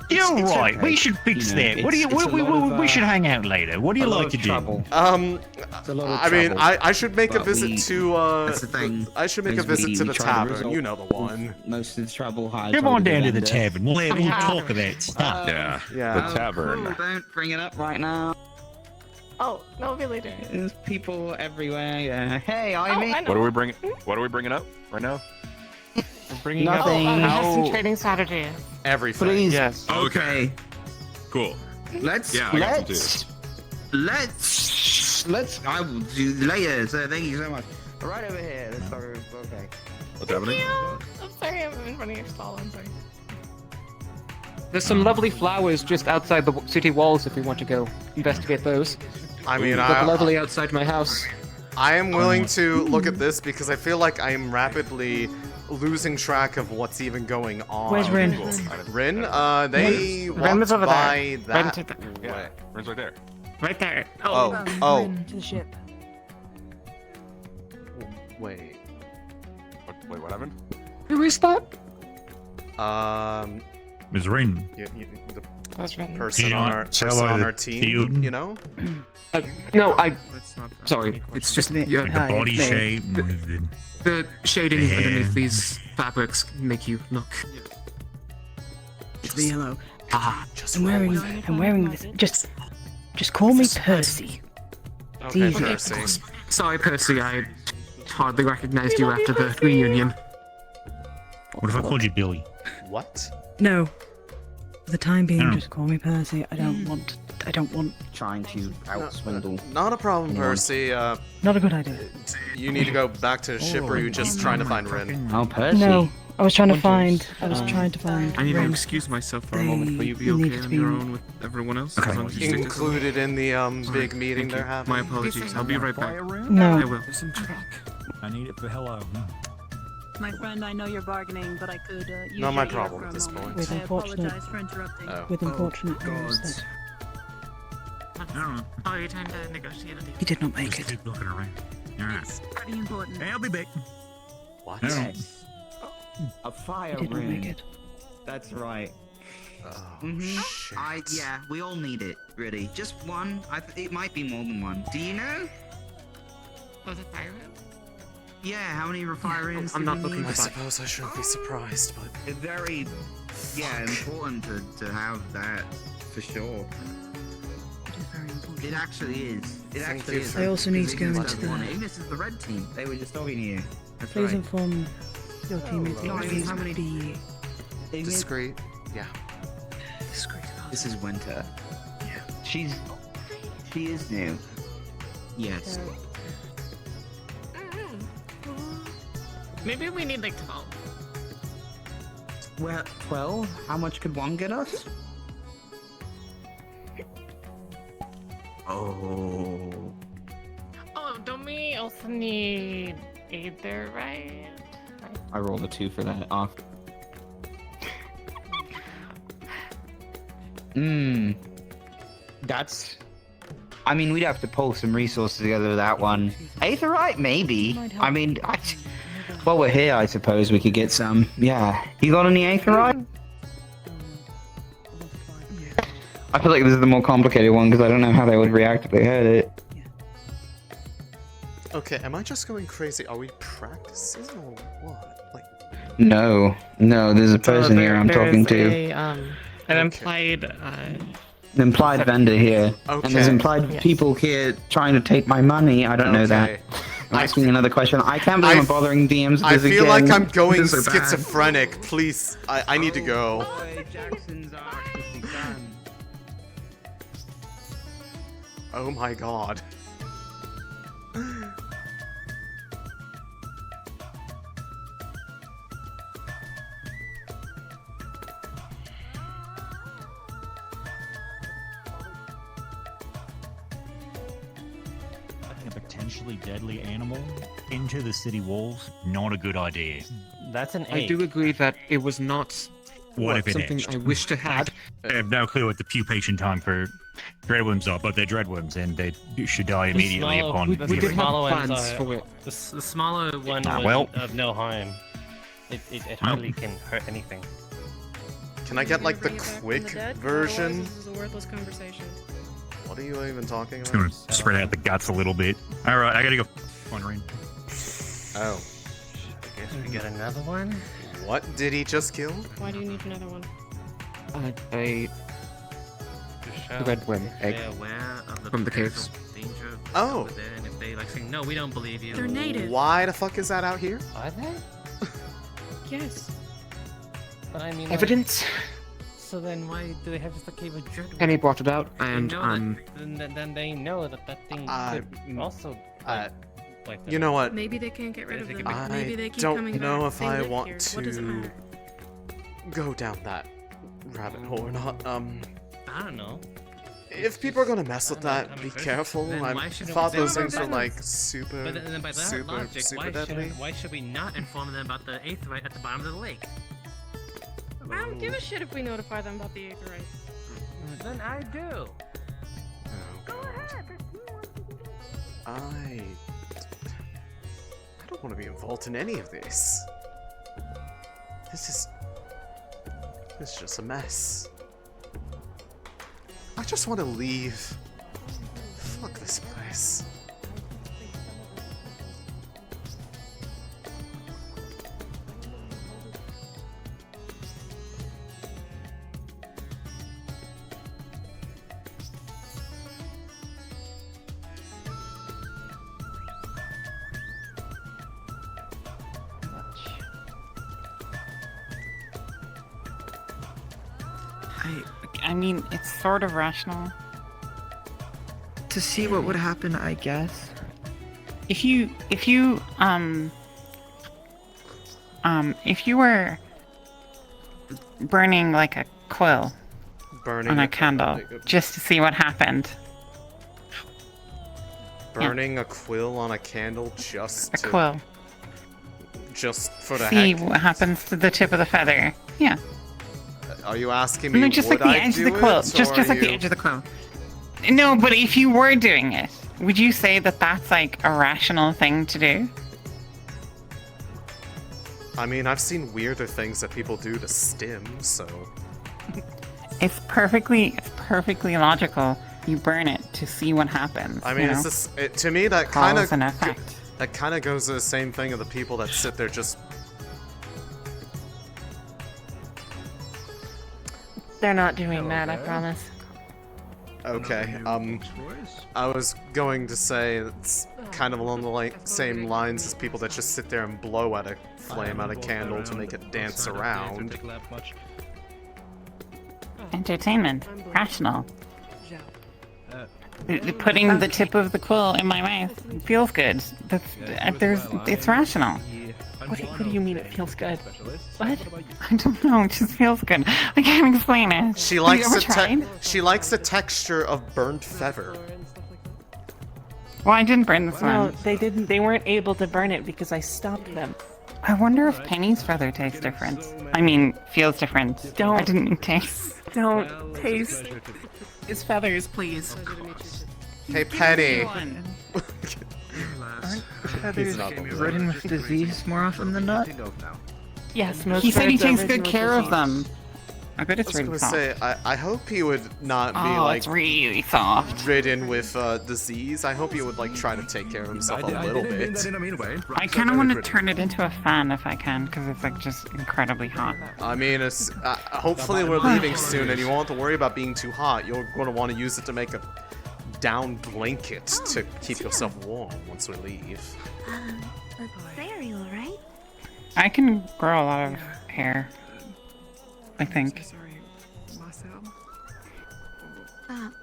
You're it's right. okay. We should fix You know, that. What do you? it's a lot of, We should hang out later. What do you a lot like of to do? trouble. I mean, trouble. I should make a But visit to That's the thing. I should make a is visit we to the try to tavern. resolve You know the one. Most of the trouble. Come on down to the tavern. We'll talk about stuff. Yeah, Yeah. the tavern. Cool, don't bring it up right now. Oh, no, it'll be later. There's people everywhere. Yeah. Hey, Oh, I mean. I know. What are we bringing up right now? Bringing Nothing. Oh, up some trading strategies. Everything. Please. Yes. Okay. Cool. Let's. Yeah, I got Let's. I will do later. So thank you so much. Right over here. Let's start. Okay. What's happening? I'm sorry, I'm in front of your stall. I'm sorry. There's some lovely flowers just outside the city walls if we want to go investigate those. I mean, Look lovely outside my house. I am willing to look at this because I feel like I am rapidly losing track of what's even going on. Where's Rin? Rin? They Rin walked was over by there. Rin that. to the, Yeah, Rin's right there. right there. Oh. To the ship. Wait. Wait, what happened? Who is that? Ms. Rin. The That's right. person You on know, our, tell person her on the our team, field. you know? No, sorry, it's just The body shape. the shading Yeah. underneath these fabrics make you look. It's me, hello. Just I'm wearing this. Just call me Percy. It's Okay, easy. Percy. Sorry, Percy, I hardly recognized you after the reunion. What if I called you Billy? What? No. For the time being, No. just call me Percy. I don't want. Trying to out-swindle. Not a problem, Anyone? Percy. Not a good idea. You need to go back to the ship, or are you just trying to find Rin? Oh, Percy. No, I was trying to find. I was trying to find. I need to Rin. excuse myself for a They moment. Will you be need okay to on be- your own with everyone else? Okay. As long as you stick to Included in the big Fine, meeting thank they're you. having. My apologies. I'll be right back. No. I will. I need it for hello. My friend, I know you're bargaining, but I could use Not my your ear problem for at a this moment. point. With I unfortunate- apologize for interrupting. With unfortunate news gods. that Oh, you're trying to negotiate a deal. he did not make Just it. keep looking around. Alright. It's pretty important. Hey, I'll be back. What? No. A fire He did not ring. make it. That's right. Oh, Mhm. shit. Yeah, we all need it, really. Just one. It might be more than one. Do you know? Was it fire room? Yeah, how many fire rings? I'm do not we looking need? I suppose I shouldn't be surprised, but It's very, important to have that for sure. It is very important. It actually is. It Thank actually you is. for- I also need to go Ignis into does one. the. Ignis is the red team. They were just talking to you. That's Please right. inform your teammates No, I that mean, please how many- be Ignis- discreet. Yeah. discreet. This is Winter. Yeah. She is new. Yes. Maybe we need like 12. Well, 12? How much could one get us? Oh. we also need either, right? I rolled a 2 for that off. That's... I mean, we'd have to pull some resources together with that one. Aetherite, maybe. I mean, while we're here, I suppose we could get some. Yeah. You got any aetherite? I feel like this is the more complicated one because I don't know how they would react if they heard it. Okay, am I just going crazy? Are we practicing or what? Like... No, there's a person here I'm talking to. An implied, An implied vendor here. Okay. And there's implied people here trying to take my money. I don't know that. I'm asking another question. I can't believe I'm bothering DMs with I this feel again. like I'm going This is so bad. schizophrenic. Please, I need to go. Oh my god. A potentially deadly animal into the city walls, not a good idea. That's an I do agree that it was not What if it something etched? I wish to have. I have no clue what the pupation time for dreadworms are, but they're dreadworms and they should die immediately upon. We did have smaller ones plans are- for it. The smaller one well. of no harm. It hardly can hurt anything. Can I get like the Bring it back from quick the dead? version? Otherwise, this is a worthless conversation. What are you even talking Just about? gonna spread out the guts a little bit. Alright, I gotta go. Wondering. Oh. I guess we get another one. What did he just kill? Why do you need another one? The red worm egg They're aware of the from the potential caves. danger of Oh. over there, and if they like say no, we don't believe you. They're native. Why the fuck is that out here? Are they? Yes. But I mean, Evidence. So then why do they have just a cave of dreadworms? Penny brought it out, and Then they know that thing could also. Like You know what? Maybe they can't get rid of them. I Maybe they keep don't coming know back. if They I live want here. to What does it matter? go down that rabbit hole or not. I don't know. If people are gonna mess with that, be careful. Then I why shouldn't thought we- those things were like super, But then by that super, logic, super deadly. why should we not inform them about the aetherite at the bottom of the lake? I don't give a shit if we notify them about the aetherite. Then I do. I don't want to be involved in any of this. This is just a mess. I just want to leave. Fuck this place. I mean, it's sort of rational. To see what would happen, I guess. If you were burning like a quill on a candle just to see what happened. Burning a quill on a candle just A quill. Just for the See heck. what happens to the tip of the feather. Yeah. Are you asking me No, just like would the I edge do of the quill. it, Just or like the you- edge of the quill. No, but if you were doing it, would you say that that's like a rational thing to do? I mean, I've seen weirder things that people do to stim, so... It's perfectly logical. You burn it to see what happens. I mean, you it's know? just, to me, that kind Cause of... and effect. That kind of goes to the same thing of the people that sit there just... They're not doing that, I promise. Okay, I was going to say it's kind of along the same lines as people that just sit there and blow at a flame out a candle to make it dance around. Entertainment. Rational. Putting the tip of the quill in my mouth feels good. It's rational. What do you mean it feels good? What? I don't know, it just feels good. I can't explain it. She likes Have you ever tried? she likes the texture of burnt feather. Well, I didn't burn this No, one. they didn't. They weren't able to burn it because I stopped them. I wonder if Penny's feather tastes different. I mean, feels different. I didn't taste. Don't taste his feathers, please. Hey, Penny. Aren't He's feathers not the ridden with disease more often than not? Yes, most He said he birds are takes ridden good with care of disease. them. I bet I it's was really gonna soft. say, I hope he would not be Oh, like it's really soft. ridden with disease. I hope he would like try to take care of himself a little bit. I kind of want to turn it into a fan if I can, because it's like just incredibly hot. I mean, it's hopefully we're leaving soon, and you won't have to worry about being too hot. You're going to want to use it to make a down blanket to keep yourself warm once we leave. Cereal, right? I can grow a lot of hair. I think.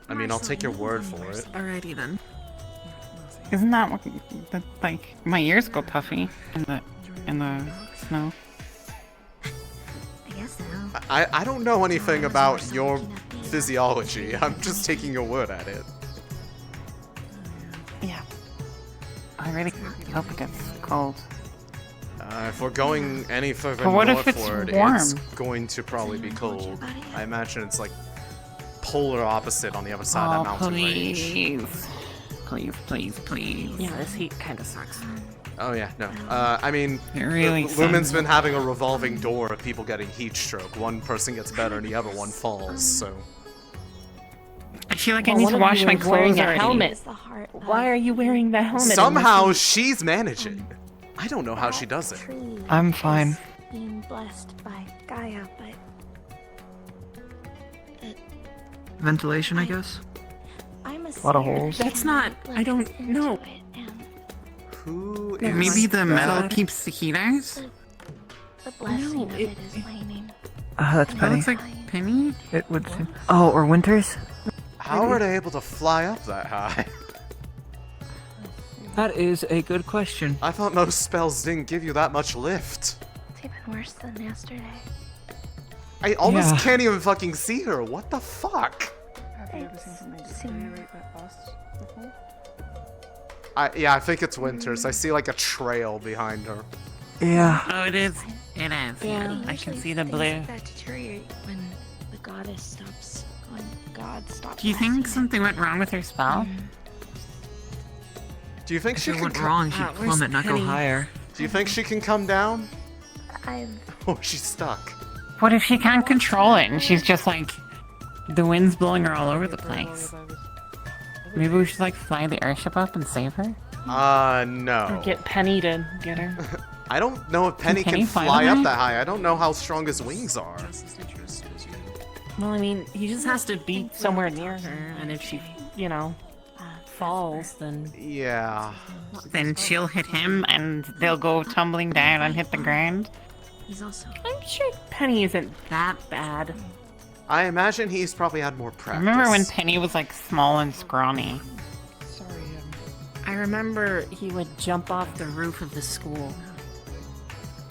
I mean, I'll take your word for it. Alrighty then. Isn't that what? That, like my ears go puffy in the snow. I guess so. I don't know anything about your physiology. I'm just taking your word at it. Yeah. I really hope it gets cold. If we're going any further But what if it's northward, warm? it's going to probably be cold. I imagine it's like polar opposite on the other side of that mountain range. Please. Yeah, this heat kind of sucks. Oh yeah, no. I mean, It really Lumen's sucks. been having a revolving door of people getting heat stroke. One person gets better and the other one falls, so... I feel like I need to wash my clothes wearing a already. helmet. Why are you wearing the helmet? Somehow she's managing. I don't know how she does it. I'm fine. Being blessed by Gaia, but Ventilation, I guess. I'm a lot of holes. That's not. I don't know. Who is Maybe the metal that? keeps the heat out? The blessing of it is waning. That's That Penny. looks like Penny. It would seem. Oh, or Winters? How are they able to fly up that high? That is a good question. I thought most spells didn't give you that much lift. It's even worse than yesterday. I almost Yeah. can't even fucking see her. What the fuck? Have you ever seen something deteriorate that fast before? Yeah, I think it's Winters. I see like a trail behind her. Yeah. Oh, it is. It is. Yeah, I can see the blue. That deteriorate when the goddess stops. When God stops. Do you think something went wrong with her spell? Do you think If she it can went co- wrong, she'd where's plummet, not go Penny? higher. Do you think she can come down? I've Oh, she's stuck. What if she can't control it and she's just like, the wind's blowing her all over the place? Maybe we should like fly the airship up and save her? No. Or get Penny to get her. I don't know if Penny Penny can fly fly that up high? that high. I don't know how strong his wings are. Well, I mean, he just has to be somewhere near her, and if she, falls, then Yeah. Then she'll hit him and they'll go tumbling down and hit the ground. He's also. I'm sure Penny isn't that bad. I imagine he's probably had more practice. Remember when Penny was like small and scrawny? I remember he would jump off the roof of the school.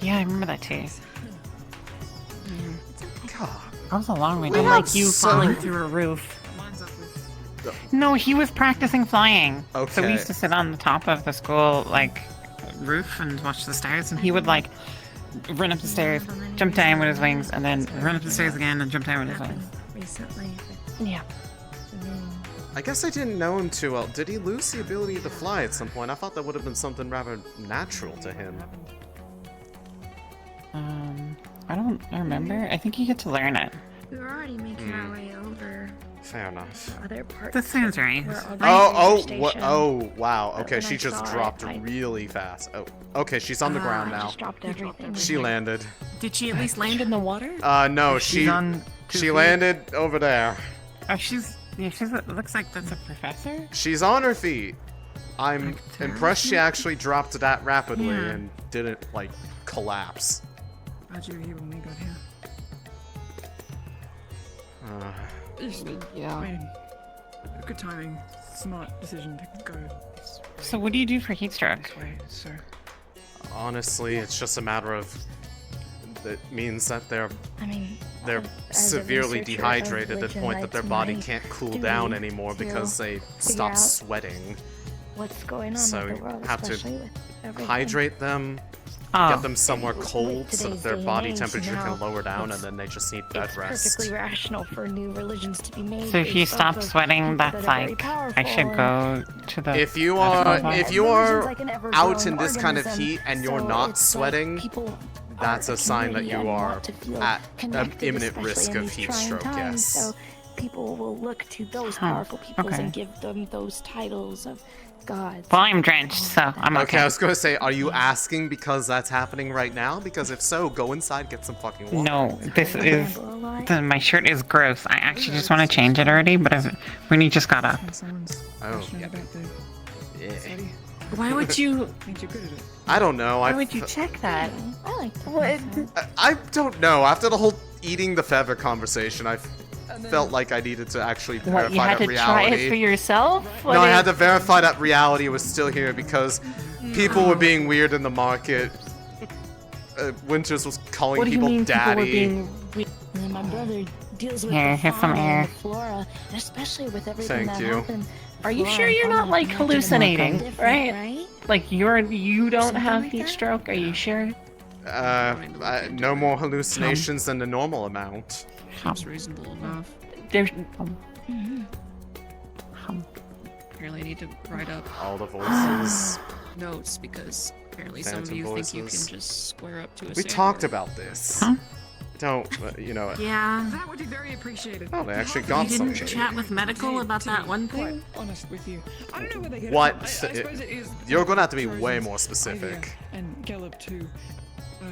Yeah, I remember that too. God. That was a long way Unlike down. you falling through a roof. No, he was practicing flying. So we Okay. used to sit on the top of the school like roof and watch the stars, and he would like run up the stairs, jump down with his wings, and then run up the stairs again and jump down with his wings. Recently. Yeah. I guess I didn't know him too well. Did he lose the ability to fly at some point? I thought that would have been something rather natural to him. I don't remember. I think you get to learn it. We were already making our way over Fair enough. other parts. That sounds right. Oh, wow. But Okay, when she I just saw it, dropped I- really fast. Oh, okay, she's on the ground I now. just dropped everything. She landed. Did she at least land in the water? No, She's on 2 she feet. landed over there. Oh, she's it looks like that's a professor. She's on her feet. I'm Like impressed she actually dropped that rapidly Yeah. and didn't, like, collapse. Glad you were here when we got here. Yeah. I mean, good timing, smart decision to go this So what do you do for heat stroke? way, so... Honestly, it's just a matter of... It means that they're I mean, they're as a severely researcher of dehydrated to the religion, point that their it's body my can't cool duty down anymore to because they figure stop out sweating. what's going on So with the you world, have especially to with everything. hydrate them, get them somewhere cold so that their body temperature can lower down, and then they just need bed It's rest. perfectly rational for new religions to be made. So if you based off stop of sweating, people that's that are very like powerful I should and- go to the. If you are out in this kind of heat and you're not sweating, that's a sign that you are at an imminent risk of heat stroke. Yes. So people will look to those powerful peoples okay. and give them those titles of gods. Well, I'm drenched, so I'm okay. Okay, I was gonna say, are you asking because that's happening right now? Because if so, go inside, get some fucking water. No, this is. My shirt is gross. I actually just want to change it already, but when you just got up. Oh. Yeah. Why would you? I don't know. Why would you check that? I like that. I don't know. After the whole eating the Fevira conversation, I felt like I needed to actually verify What, you had that to reality. try it for yourself? What No, I is- had to verify that reality was still here because people were being weird in the market. Winters was calling What do you people mean daddy. people were being weird? And my brother deals with Here, the here's some fauna air. and the flora, and especially with everything Thank that you. happened. Are you flora sure and you're fauna not like connected and hallucinating, different, right? Like you don't Something have like heat that? stroke? Are you sure? No more hallucinations than the normal amount. Seems reasonable enough. There's. Apparently, I need to write up all the voices. Notes because apparently some of Phantom you voices. think you can just square up to a. We sandwich. talked about this. Don't, you know. Yeah. That would be very appreciated. Oh, they actually got You didn't something. chat with medical about that one thing? Honest with you, I don't know where they get What? it from. I suppose it is. You're gonna have to be way more specific. And Gallop too.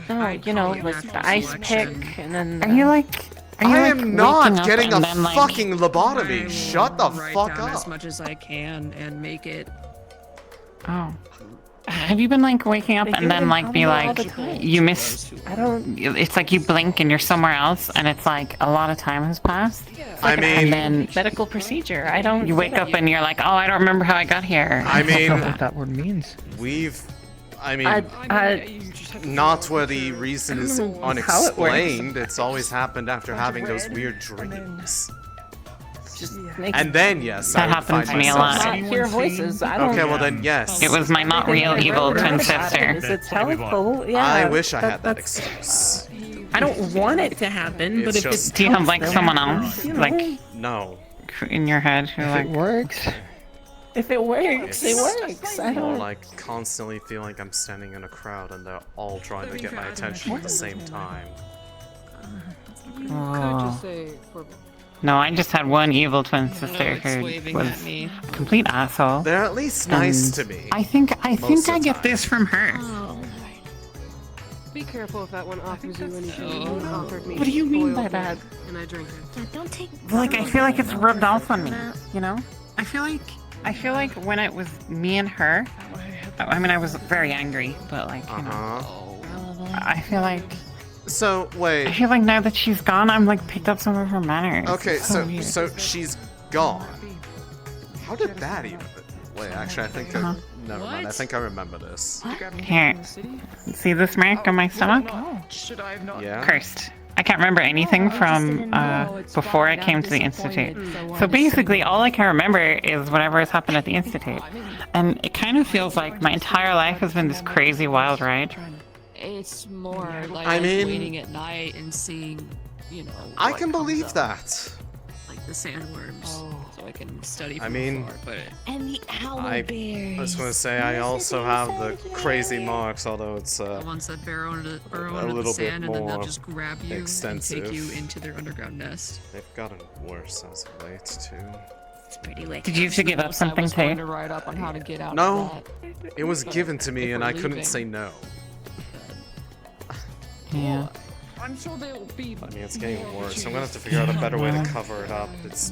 No, you know, like the ice pick, and then. Are you like? I like am not waking up getting a and then, like- fucking lobotomy. Shut the Write fuck down up. as much as I can and make it. Oh. Have you been like waking up They and do then them like be all like the time. you miss? I don't. It's like you blink and you're somewhere else, and it's like a lot of time has passed. I and mean, then medical procedure. I don't. you wake up and you're like, oh, I don't remember how I got here. I mean, that word means. I mean, not where the reason is unexplained. It's always happened after having those weird dreams. And then, yes, That I would happens find to me a myself lot. saying- Not hear voices. I don't. Okay, well then, yes. It was my not real evil twin sister. It's helpful. Yeah. I wish I had that excuse. I don't want it to happen, but It's if just- it Do you have like helps someone them, else you know, like No. in your head who like works? if it works, it works. I More don't. like constantly feel like I'm standing in a crowd and they're all trying to get my attention at the same time. You could Oh. just say for No, I just had one evil twin sister it's who waving was at me. a complete asshole. They're at least nice And to me. I think most I of the get time. this from her. Be careful if that one offers you anything. One offered me What do you mean by boiled that? egg, and I drink it. Don't take. Like I feel like it's rubbed off on me, you know? I feel like when it was me and her, I mean I was very angry, but like, you know. I feel like So wait. I feel like now that she's gone, I'm like picked up some of her manners. Okay, It's so weird. so she's gone. How did that even? Wait, actually, I think I, never mind. I think I remember this. Here, see this mark on my stomach? Should I have not? Yeah. Cursed. I can't remember anything from before I came to the institute. So basically, all I can remember is whatever has happened at the institute, and it kind of feels like my entire life has been this crazy wild ride. It's more like I mean- waiting at night and seeing, you know. I what can comes believe up, that. Like the sandworms, so I can study. I From mean, afar, but And the owl I bears. was going to say I also have the crazy marks, although it's the ones that burrow into a the little bit sand and then they'll more just grab you extensive. and take you into their underground nest. They've gotten worse as of late too. It's pretty wicked. Did you have to give up something I was going too? to write up on how to get out No, of that. it was given to me If and we're I couldn't leaving. say no. Yeah. I'm sure they'll be. I mean, it's getting worse. I'm gonna have to figure out a better way to cover it up. It's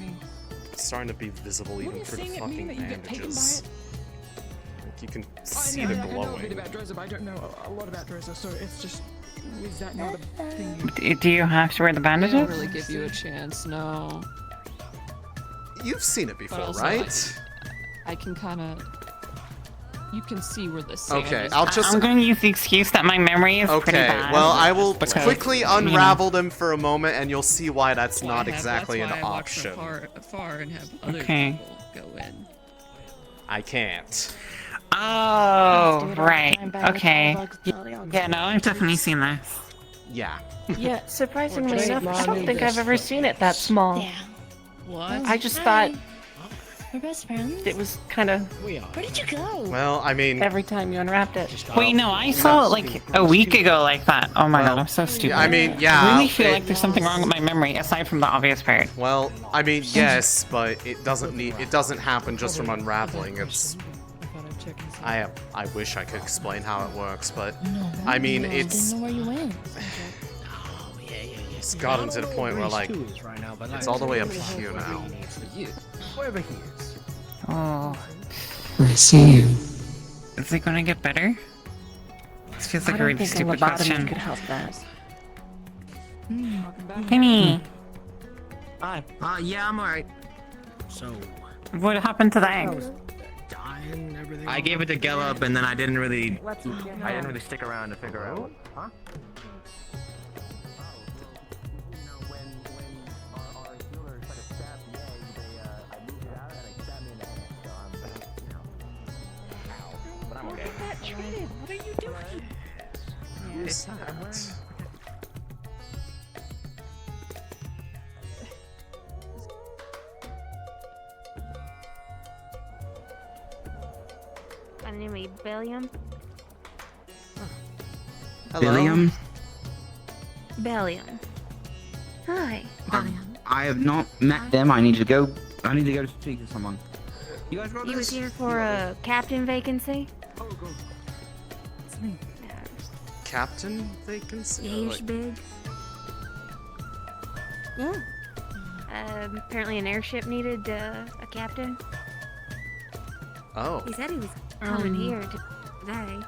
starting to be visible even through the fucking bandages. Like you can see the I know a bit glowing. about Droza, but I don't know a lot about Droza, so it's just. Is that not a thing? Do you have to wear the They bandages? don't really give you a chance, no. You've seen it But before, also, right? I can kind of. You can see where the sand Okay, is. I'll just. I'm going to use the excuse that my memory is pretty Okay, bad. well, I will because, quickly you know. unravel them for a moment, and you'll see why that's Well, not exactly an that's why I watch option. from afar and have other Okay. people go in. I can't. Oh, right. Okay. Yeah, no, I've definitely seen this. Yeah. Yeah, surprisingly enough, I don't think I've ever seen it that small. Yeah. What? I just thought We're best friends. it was kind of. Where did you go? Well, I mean... Every time you unwrapped it. Wait, no, I saw it like a week ago like that. Oh my god, I'm so stupid. I mean, yeah. I really feel like there's something wrong with my memory, aside from the obvious part. Well, I mean, yes, but it doesn't happen just from unraveling. It's... I wish I could explain how it works, but... I mean, it's... I didn't know where you went. It's gotten to the point where, like, it's all the way up here now. Wherever he is. Oh. I see you. Is it gonna get better? This feels like I a don't really think stupid lobotomy question. could help that. Penny, Hi. Yeah, I'm alright. So, what happened to the egg? dying, everything. I gave it to Gellup, and then I didn't really stick around to figure out. Huh? But I'm okay. What are you doing? Who's that? My name is Bellium. Billiam? Bellium. Hi. I have not met them. I need to go to speak to someone. You guys got You was this? here for a captain vacancy? Captain vacancy? Yeah, you're big. Yeah. Apparently an airship needed a captain. Oh. He said he was coming here today.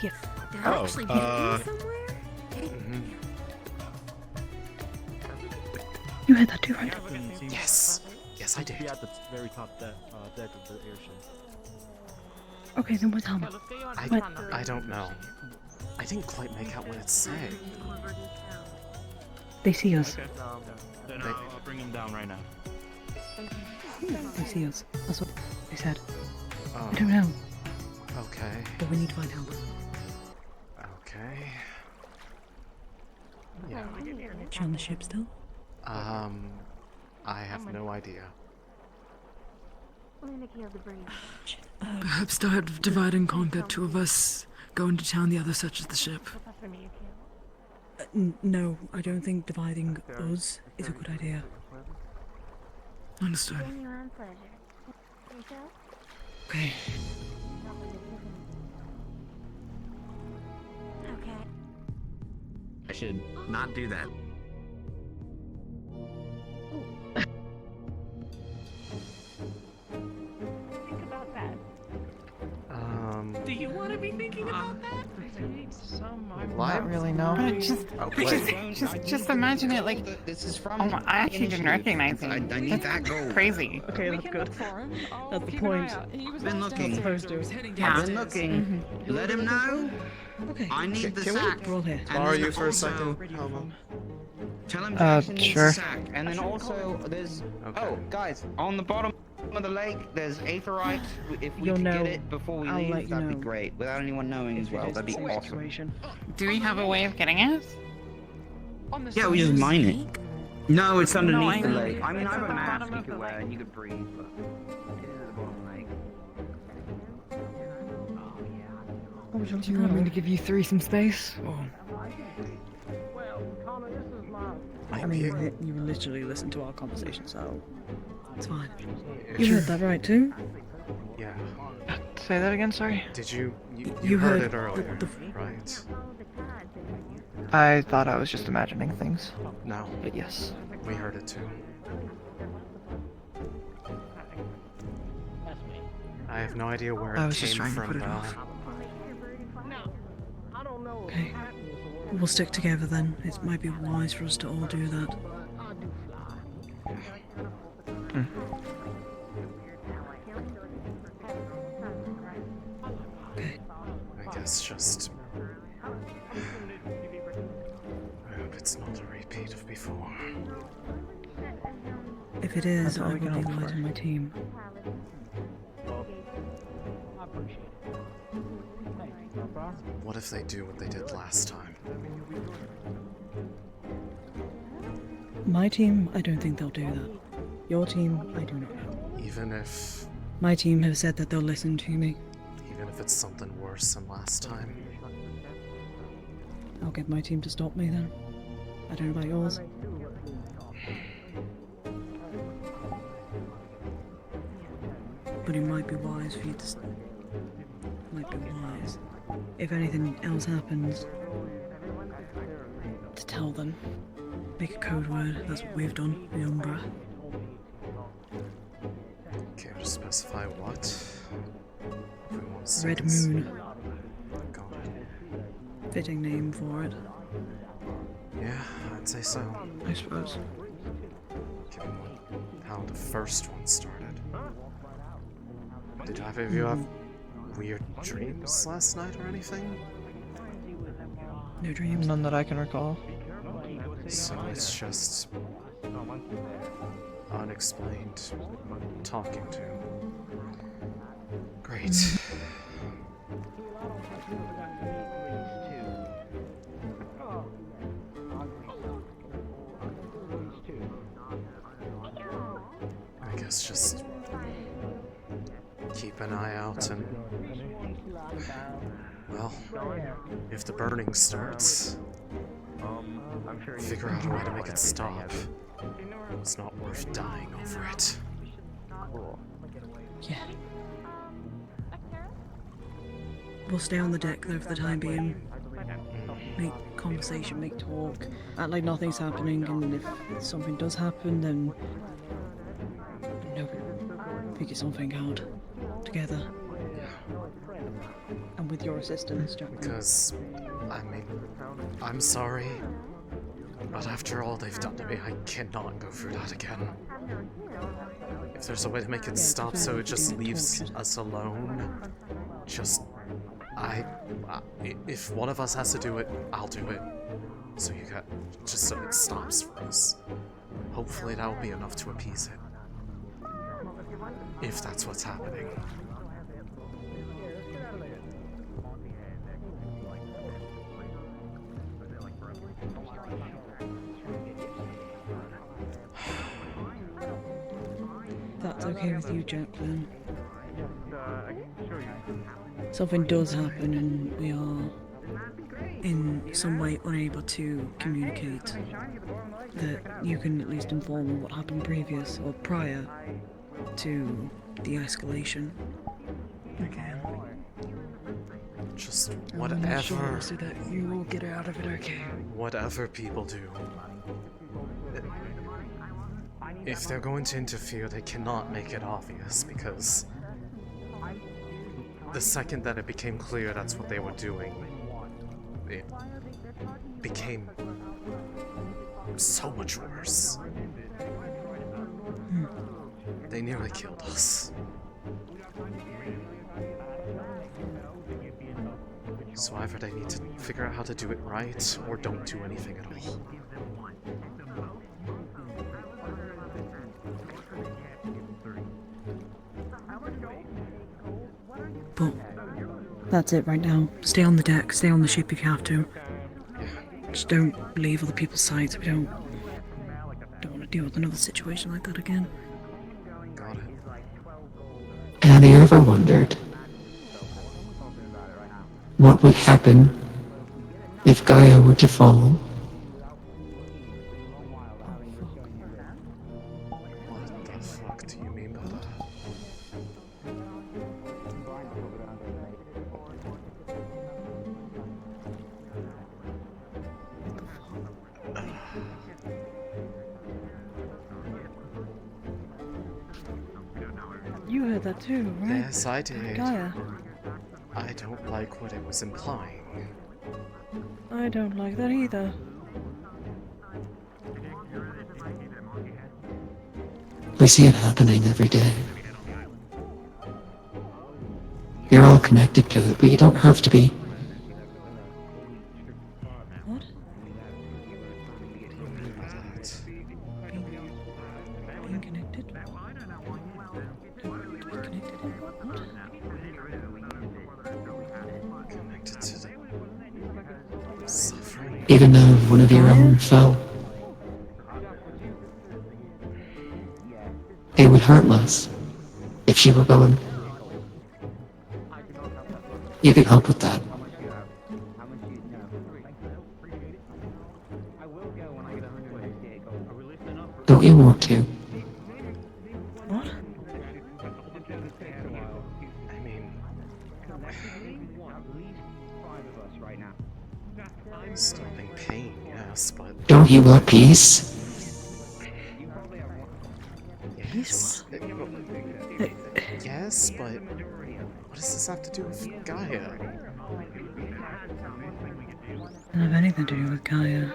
Yes. Did I actually meet him somewhere? You had that too, right? Yes. Yes, I did. At the very top deck of the airship. Okay, then what's happening? I don't know. I didn't quite make out what it's saying. They see us. Then I'll bring him down right now. They see us. That's what they said. Oh. I don't know. Okay. But we need to find help. Okay. Yeah. Is she on the ship still? I have no idea. Perhaps divide and conquer. Two of us go into town, the other searches the ship. No, I don't think dividing us is a good idea. Understood. Okay. I should not do that. Think about that. Do you want to be thinking about that? Not really, no. Just imagine it like. This is from. Oh, I actually didn't recognize him. I need That's that gold. crazy. Okay, that's good. That's the point. Been looking. Supposed to. Yeah. Been looking. Let him know. Okay. I need the Can sack. We're all here. Borrow you for a second, Homo? Tell him Jackson needs sure. the sack. And then also there's. Oh, guys, on the bottom of the lake, there's aetherite. If we You'll could know. get it before we I'll let leave, you that'd be know. great. Without anyone knowing as well, that'd be awesome. Situation. Do we have a way of getting it? Yeah, we just mine it. No, it's underneath the I mean, lake. I mean, I it's have at a the mask bottom you of could the wear lake. and you could breathe, but it is at the bottom of the lake. Do you want me to give you three some space? Or... I mean, you literally listened to our conversation, so it's fine. You heard that right too? Yeah. Say that again, sorry. Did you You heard heard it earlier, right? I thought I was just imagining things. No. But yes. We heard it too. I have no idea where I it was just came trying to from, put it though. off. Okay. We'll stick together then. It might be wise for us to all do that. Okay. I guess just... I hope it's not a repeat of before. If it is, That's all I we will can be hope for. lighting my team. What if they do what they did last time? My team, I don't think they'll do that. Your team, I do not know. Even if... My team have said that they'll listen to me. Even if it's something worse than last time? I'll get my team to stop me then. I don't know about yours. But it might be wise for you to... Might be wise. If anything else happens, to tell them. Make a code word, that's what we've done, the Umbra. Care to specify what? If we want Red seconds. Moon. Got it. Fitting name for it. Yeah, I'd say so. I suppose. Given how the first one started. Did either of you have weird dreams last night or anything? No dreams. None that I can recall. So it's just unexplained talking to. Great. I guess just keep an eye out and, well, if the burning starts, figure out a way to make it stop. It's not worth dying over it. Yeah. We'll stay on the deck though for the time being. Make conversation, make talk. Act like nothing's happening, and if something does happen, then figure something out together. And with your assistance, Jack. Because, I mean, I'm sorry, but after all they've done to me, I cannot go through that again. If there's a way to make it stop so it just leaves us alone, just... if one of us has to do it, I'll do it. So you got... just so it stops for us. Hopefully that'll be enough to appease it. If that's what's happening. That's okay with you, Jack, then. Something does happen and we are in some way unable to communicate, that you can at least inform me what happened previous or prior to the escalation. Just I'll whatever. make sure so that you will get out of it okay. Whatever people do. If they're going to interfere, they cannot make it obvious, because the second that it became clear that's what they were doing, it became so much worse. They nearly killed us. So either they need to figure out how to do it right, or don't do anything at all. But that's it right now. Stay on the deck, stay on the ship if you have to. Just don't leave other people's sides. We don't want to deal with another situation like that again. Got it. Have you ever wondered what would happen if Gaia were to fall? What the fuck do you mean by that? You heard that too, right? Yes, I did. Gaia. I don't like what it was implying. I don't like that either. We see it happening every day. You're all connected to it, but you don't have to be. What? Being connected? To be connected? What? even though one of your own fell. It would hurt less if she were gone. You can help with that. Don't you want to? What? I mean, stopping pain, yes, but Don't you want peace? yes. Yes, but what does this have to do with Gaia? Doesn't have anything to do with Gaia.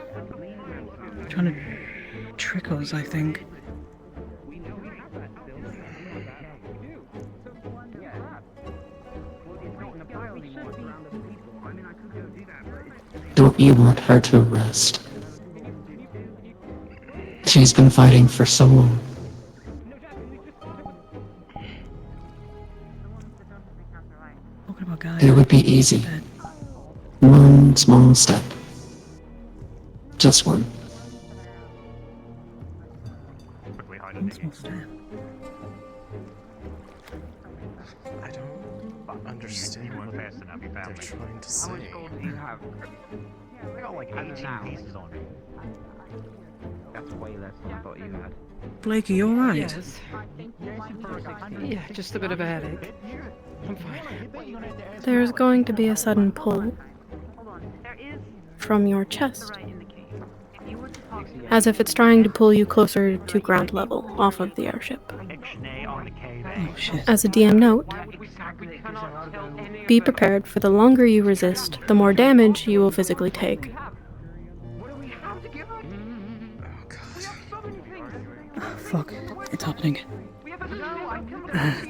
Trying to trick us, I think. Don't you want her to rest? She's been fighting for so long. Talking about Gaia. It would be easy. One small step. Just one. One small step. I don't understand what they're trying to say. I got like 18 pieces on me. That's way less than I thought you had. Blake, are you alright? Yes. Yeah, just a bit of a headache. I'm fine. There's going to be a sudden pull from your chest, as if it's trying to pull you closer to ground level off of the airship. Oh shit. As a DM note, be prepared for the longer you resist, the more damage you will physically take. Oh, fuck. It's happening.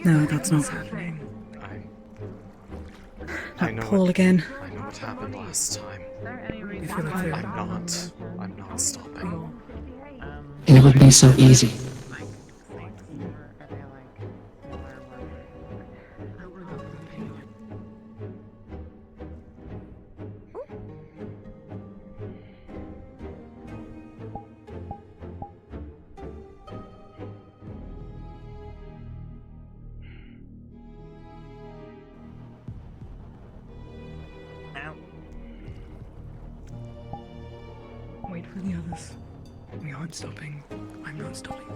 No, that's not happening. That pull again. I know what happened last time. You feel it I'm not stopping. It would be so easy. Wait for the others. We aren't stopping. I'm not stopping.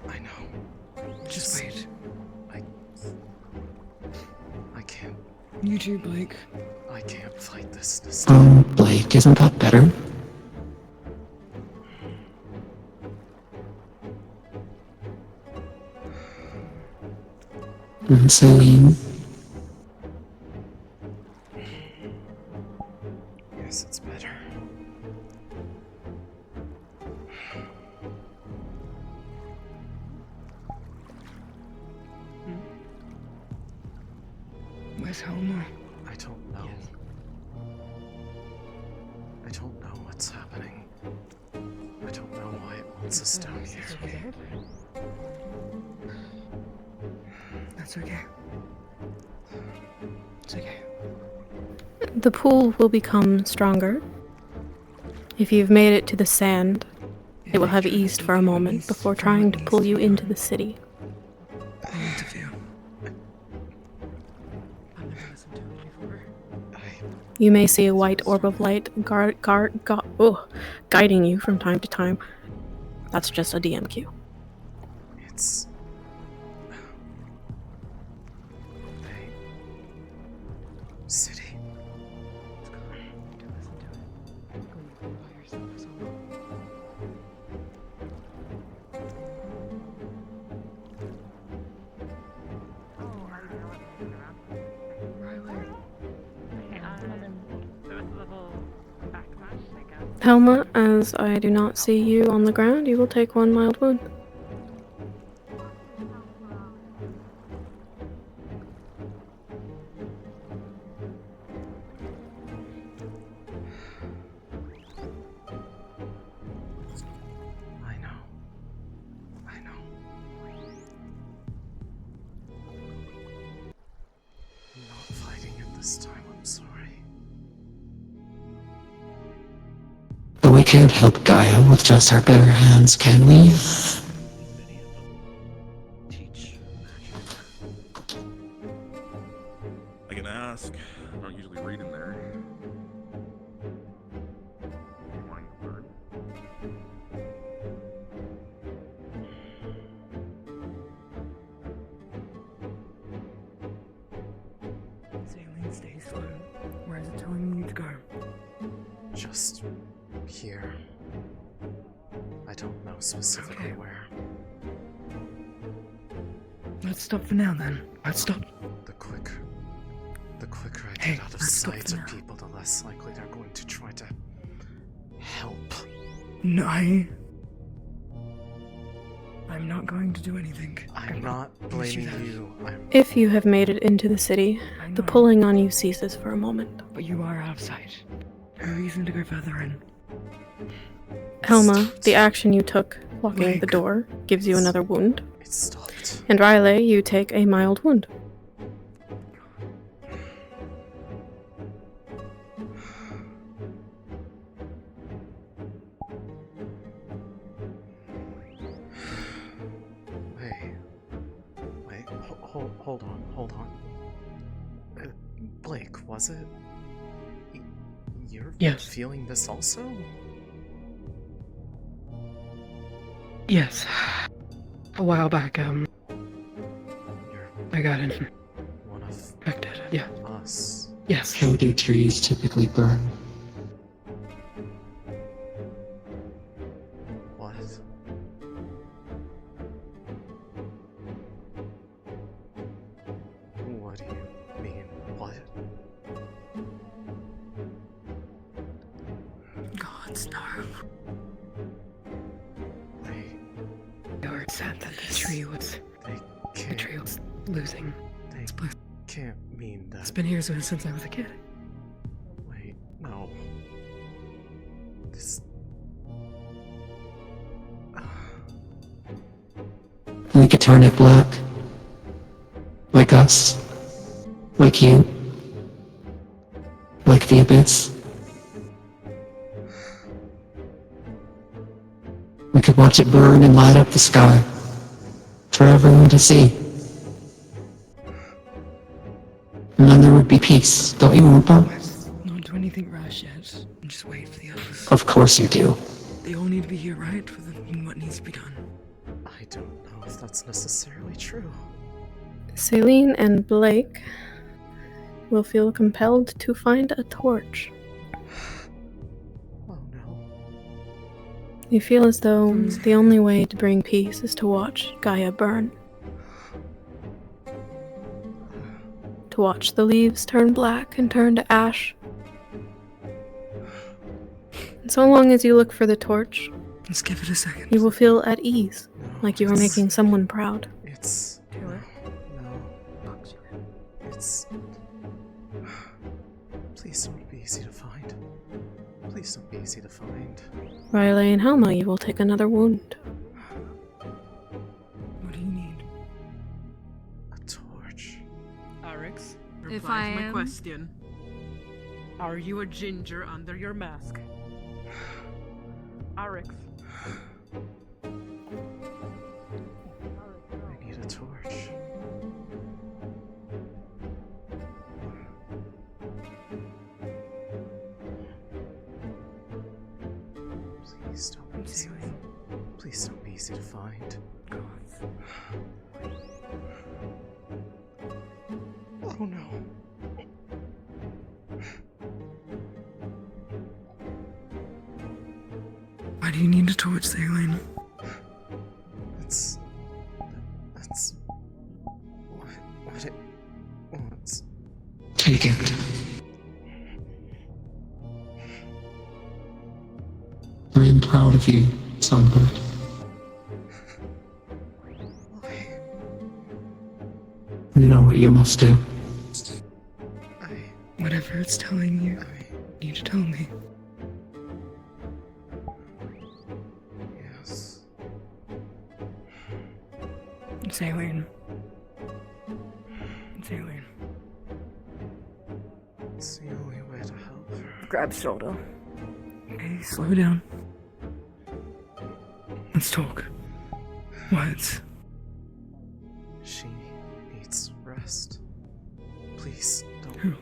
I know. Just wait. I can't. You too, Blake. I can't fight this time. Blake, isn't that better? And Céline. Yes, it's better. Where's Helma? I don't know. I don't know what's happening. I don't know why it wants us down here. That's okay. It's okay. The pool will become stronger. If you've made it to the sand, it will have eased for a moment before trying to pull you into the city. I need to feel. You may see a white orb of light guiding you from time to time. That's just a DM cue. It's... City. Helma, as I do not see you on the ground, you will take 1 mild wound. I know. I'm not fighting it this time, I'm sorry. can't help Gaia with just our bare hands, can we? I can ask. I don't usually read in there. Wanting to learn? Céline, stay slow. Where is it telling you to go? Just here. I don't know specifically where. Let's stop for now then. Let's stop. The quicker I Hey, get out of let's stop sight for of now. people, the less likely they're going to try to help. No, I'm not going to do anything. I'm not blaming you. If you have made it into the city, the pulling on you ceases for a moment. But you are out of sight. No reason to go further in. Helma, the action you took, locking the door, gives you another wound. It stopped. And Riley, you take a mild wound. Hold on. Blake, was it? You're Yes. feeling this also? Yes. A while back, I got infected. Yeah. Us. Yes. How do trees typically burn? What? What do you mean, what? Gods, no. They were sad that the tree was losing its bliss. Can't mean that. It's been here since I was a kid. Wait, no. This. We could turn it black. Like us. Like you. Like the abyss. We could watch it burn and light up the sky. For everyone to see. And then there would be peace, don't you want that? Not do anything rash yet. Just wait for the others. Of course you do. They all need to be here, right? For what needs to be done. I don't know if that's necessarily true. Céline and Blake will feel compelled to find a torch. Oh no. You feel as though the only way to bring peace is to watch Gaia burn. To watch the leaves turn black and turn to ash. And so long as you look for the torch, let's give it a second. You will feel at ease, like you are making someone proud. It's. It's. Please don't be easy to find. Please don't be easy to find. Riley and Helma, you will take another wound. What do you need? A torch. Arix, If reply I to my am- question. Are you a ginger under your mask? Arix. I need a torch. Please don't be easy. Please don't be easy to find. Oh no. Why do you need a torch, Céline? That's what it wants. Take it. I am proud of you, Songbird. You know what you must do. Whatever it's telling you, you need to tell me. Yes. Céline. Céline. It's the only way to help her. Grab shoulder. Okay, slow down. Let's talk. What? She needs rest. Please don't. Who?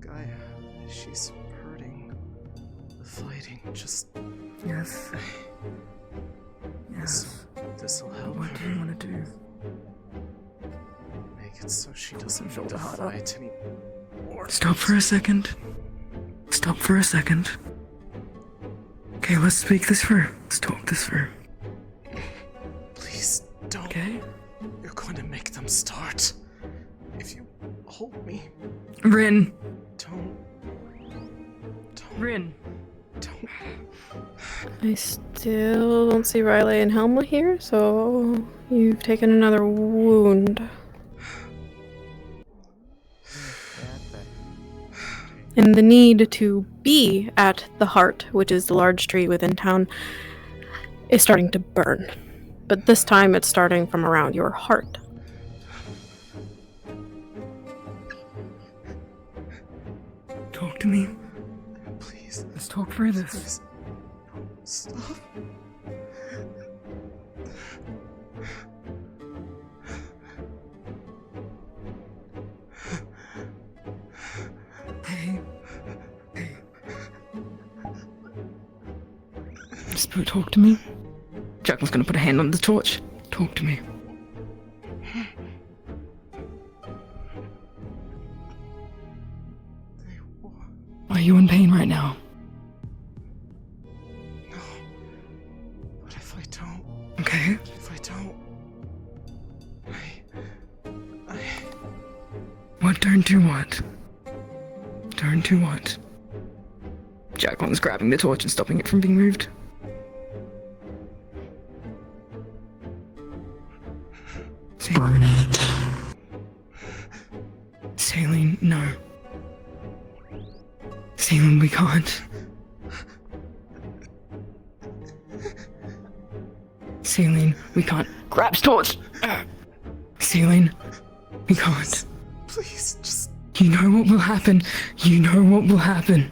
Gaia, she's hurting. The fighting just. Yes. Yes. This'll help. What do you want to do? Make it so she doesn't need to fight anymore. Stop for a second. Stop for a second. Okay, let's speak this through. Let's talk this through. Please don't. Okay? You're going to make them start. If you hold me. Rin! Don't. Rin! Don't. I still don't see Riley and Helma here, so you've taken another wound. And the need to be at the heart, which is the large tree within town, is starting to burn. But this time it's starting from around your heart. Talk to me. Please. Let's talk through this. Please. Stop. Hey. Just talk to me. Jacqueline's gonna put a hand on the torch. Talk to me. Are you in pain right now? No. But if I don't. Okay. If I don't. What? Don't do what? Don't do what? Jacqueline's grabbing the torch and stopping it from being moved. Burn it. Céline, no. Céline, we can't. Céline, we can't. Grab torch! Céline, we can't. Please, just. You know what will happen. You know what will happen.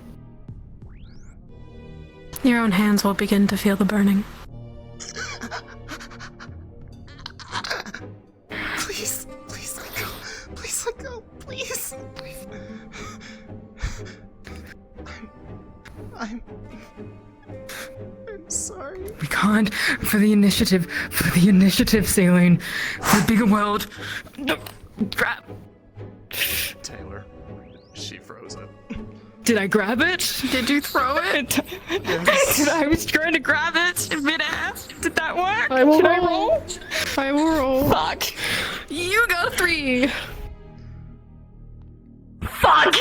Your own hands will begin to feel the burning. Please, please let go. Please let go. Please. I'm sorry. We can't. For the initiative, Céline. For the bigger world. Grab. Taylor, she froze it. Did I grab it? Did you throw it? Yes. I was trying to grab it in midair. Did that work? I will Can I roll. roll? I will roll. Fuck. You got 3. Fuck!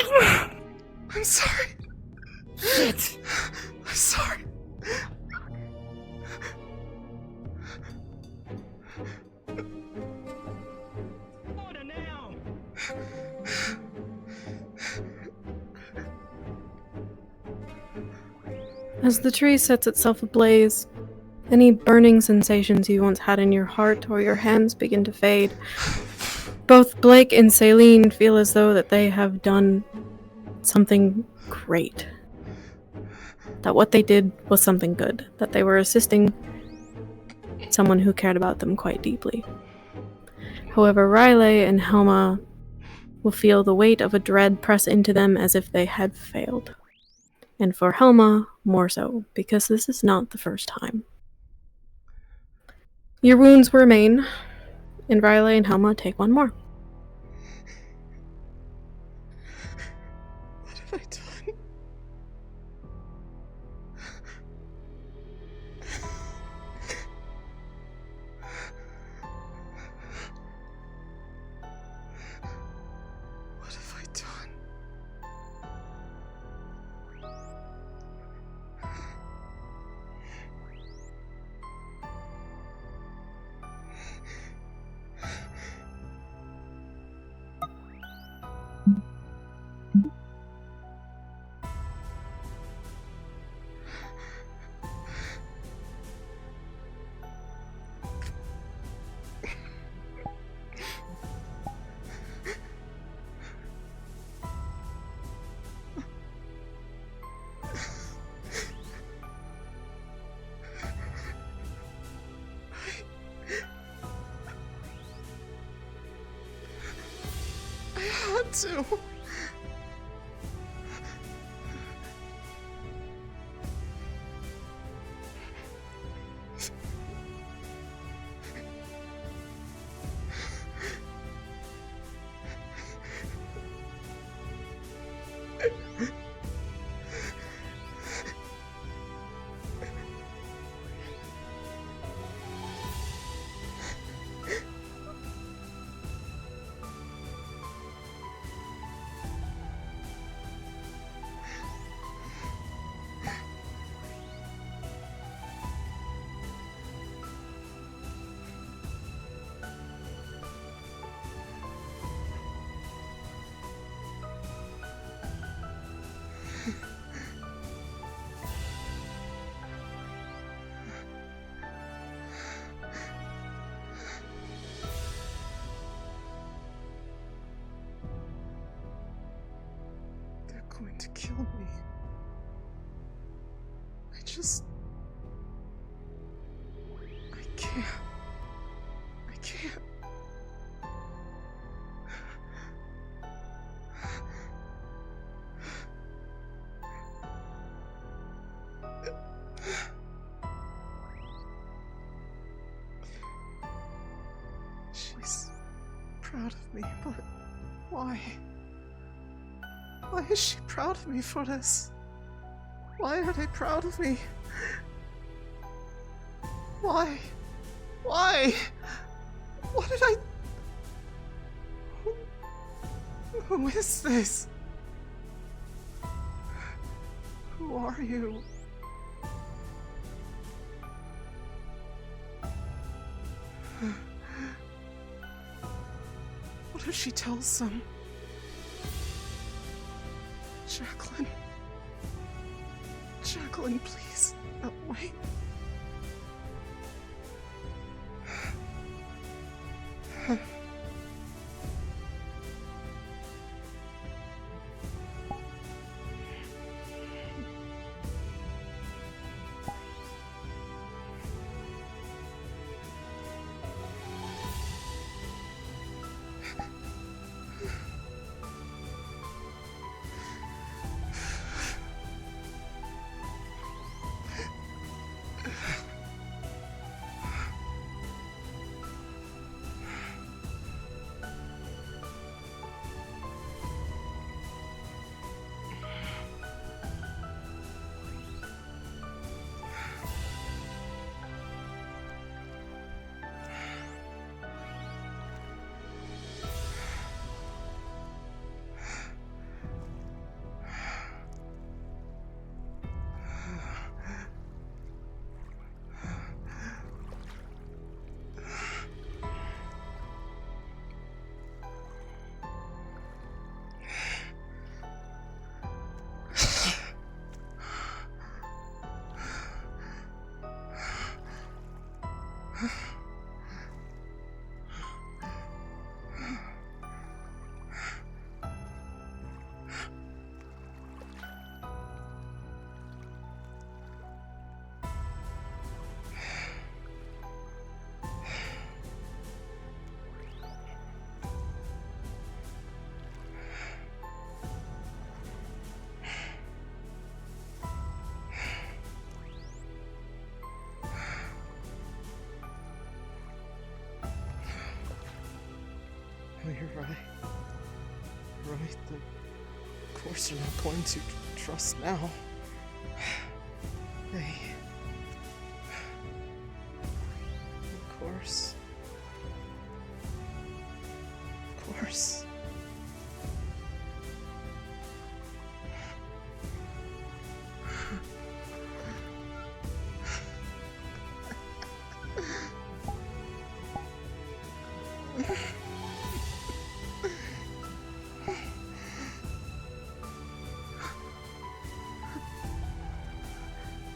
I'm sorry. Shit. I'm sorry. Order now! As the tree sets itself ablaze, any burning sensations you once had in your heart or your hands begin to fade. Both Blake and Céline feel as though that they have done something great. That what they did was something good. That they were assisting someone who cared about them quite deeply. However, Riley and Helma will feel the weight of a dread press into them as if they had failed. And for Helma, more so, because this is not the first time. Your wounds remain, and Riley and Helma take one more. What have I done? What have I done? had to. Going to kill me. I can't. I can't. She's proud of me, but why? Why is she proud of me for this? Why are they proud of me? Why? Why? What did I... Who is this? Who are you? What if she tells them? Jacqueline. Jacqueline, please. Oh, wait. Oh, you're right. You're right. Of course you're not going to trust now. Hey. Of course. Of course.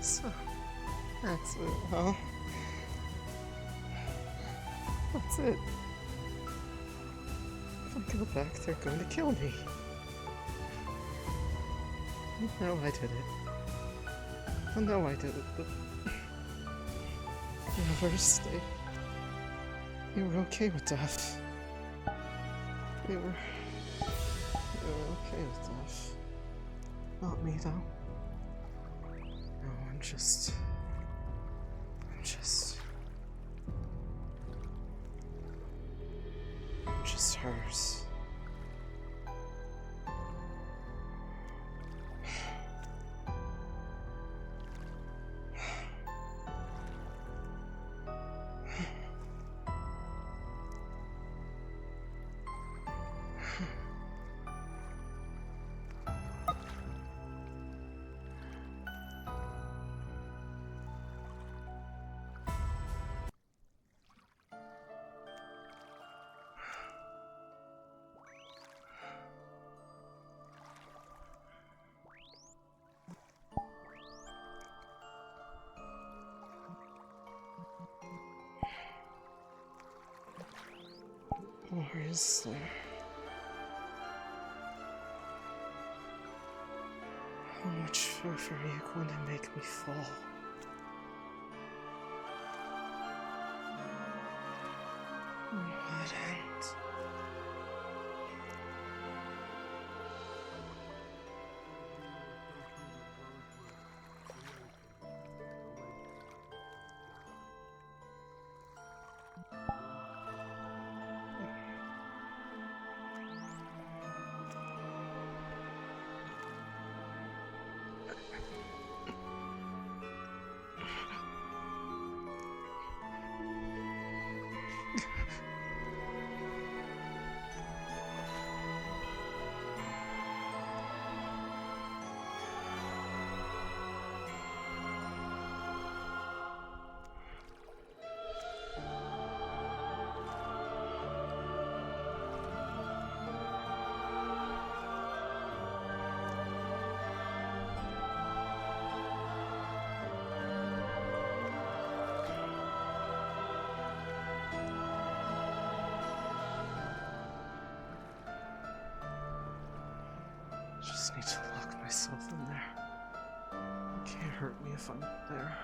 So, that's it, huh? That's it. If I go back, they're going to kill me. No, I did it. I know I did it, but... The others, they were okay with death. They were okay with this. Not me, though. No, I'm just hers. Or is there? How much further are you going to make me fall? What end? Just need to lock myself in there. It can't hurt me if I'm there.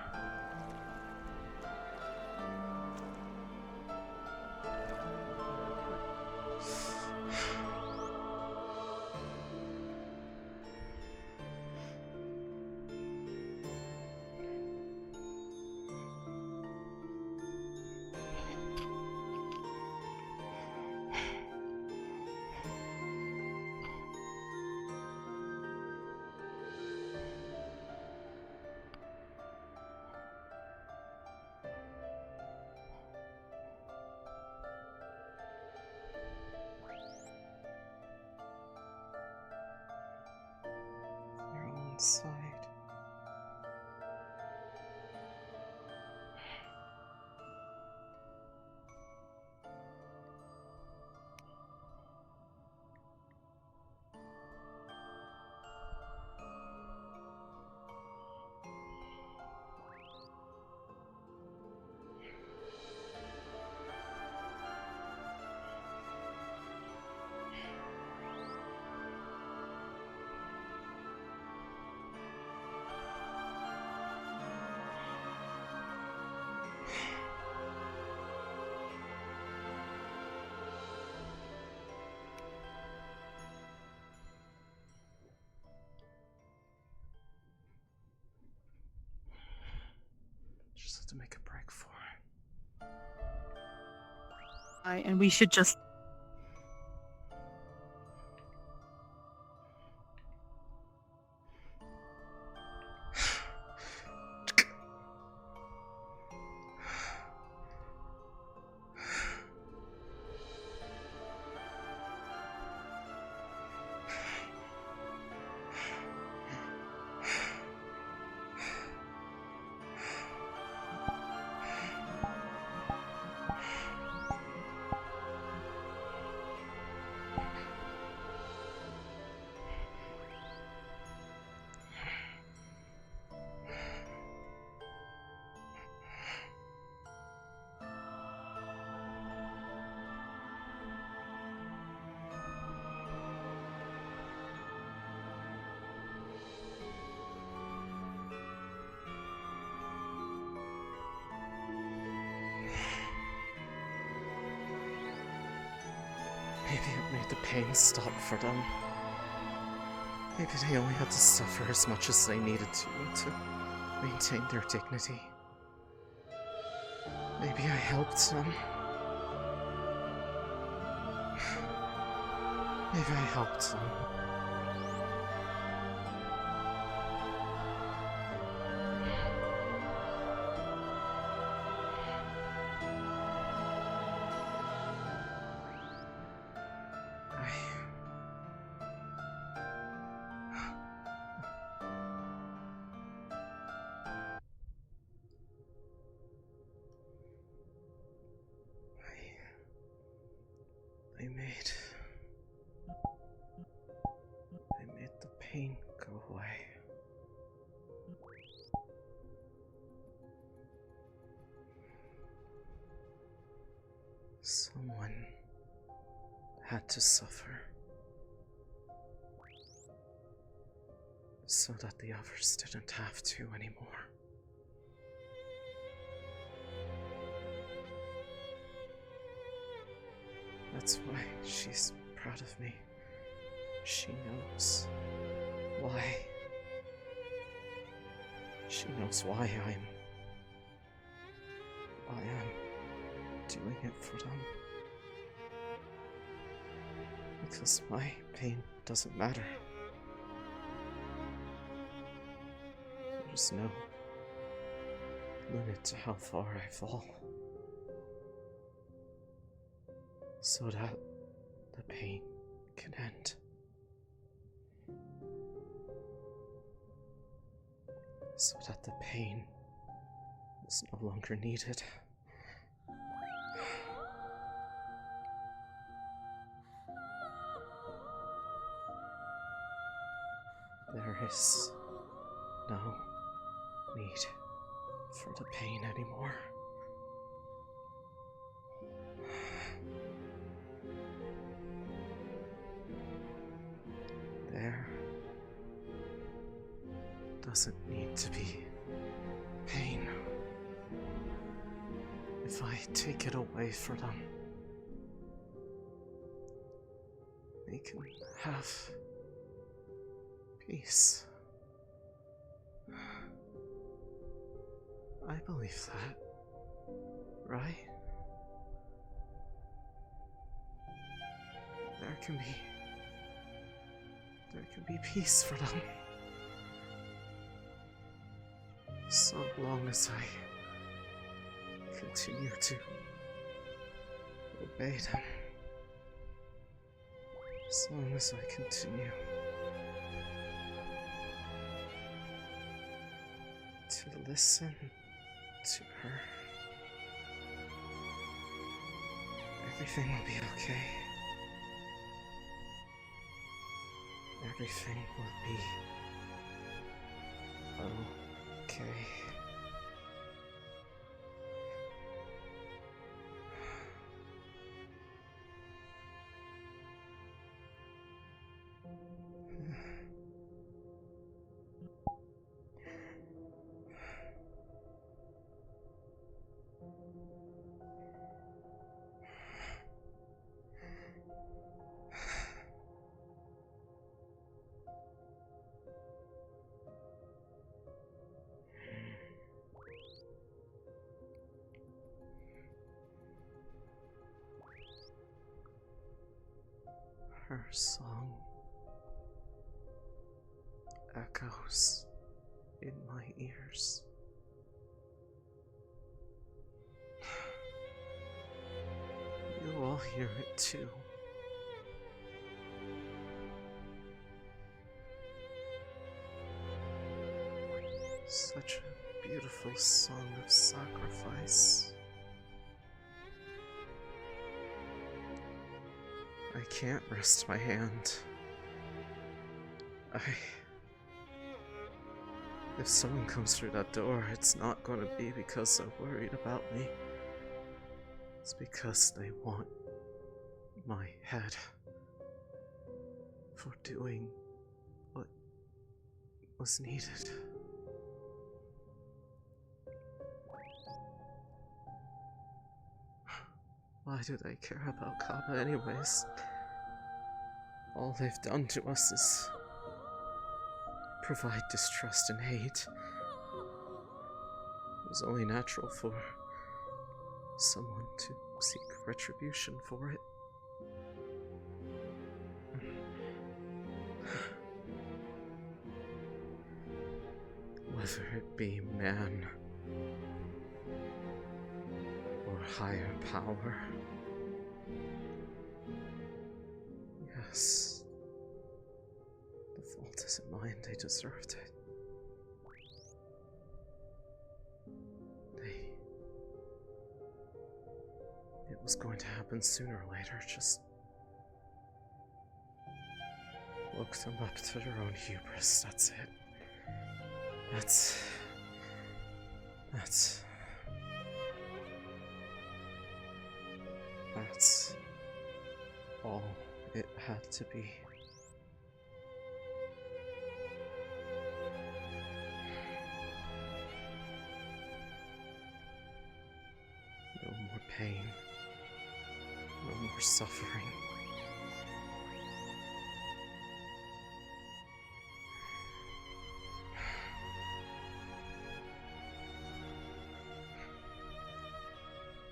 Side. Just have to make a break for it. And we should just. Maybe it made the pain stop for them. Maybe they only had to suffer as much as they needed to maintain their dignity. Maybe I helped them. Maybe I helped them. I made the pain go away. Someone had to suffer so that the others didn't have to anymore. That's why she's proud of me. She knows why. She knows why I'm doing it for them. Because my pain doesn't matter. There's no limit to how far I fall. So that the pain can end. So that the pain is no longer needed. There is no need for the pain anymore. There doesn't need to be pain. If I take it away from them, they can have peace. I believe that, right? There can be peace for them. So long as I continue to obey them. As long as I continue to listen to her, everything will be okay. Everything will be okay. Her song echoes in my ears. You all hear it too. Such a beautiful song of sacrifice. I can't rest my hand. If someone comes through that door, it's not gonna be because they're worried about me. It's because they want my head for doing what was needed. Why do they care about Kappa anyways? All they've done to us is provide distrust and hate. It was only natural for someone to seek retribution for it. Whether it be man or higher power. Yes. The fault isn't mine, they deserved it. It was going to happen sooner or later, just woke them up to their own hubris, that's it. That's all it had to be. No more pain. No more suffering.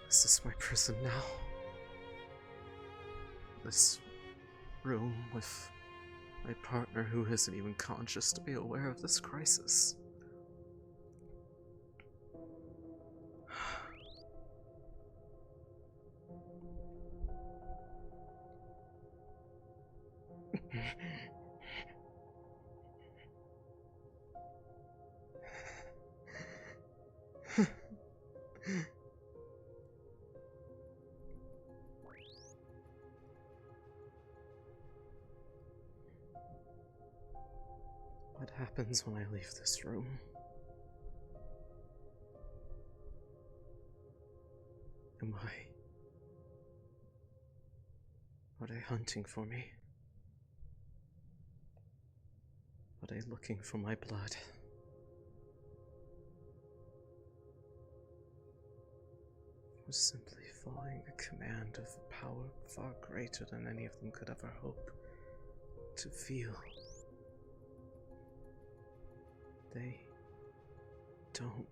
This is my prison now. This room with my partner who isn't even conscious to be aware of this crisis. What happens when I leave this room? Are they hunting for me? Are they looking for my blood? Or simply following a command of a power far greater than any of them could ever hope to feel? They don't.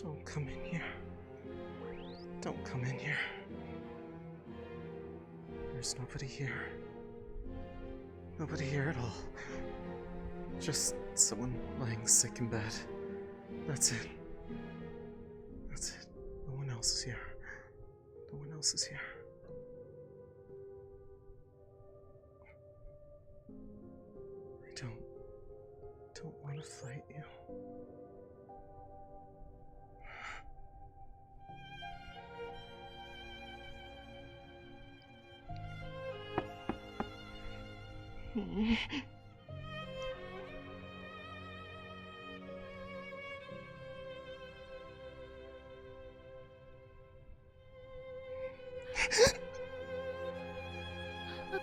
Don't come in here. Don't come in here. There's nobody here. Nobody here at all. Just someone lying sick in bed. That's it. That's it. No one else is here. No one else is here. I don't want to fight you.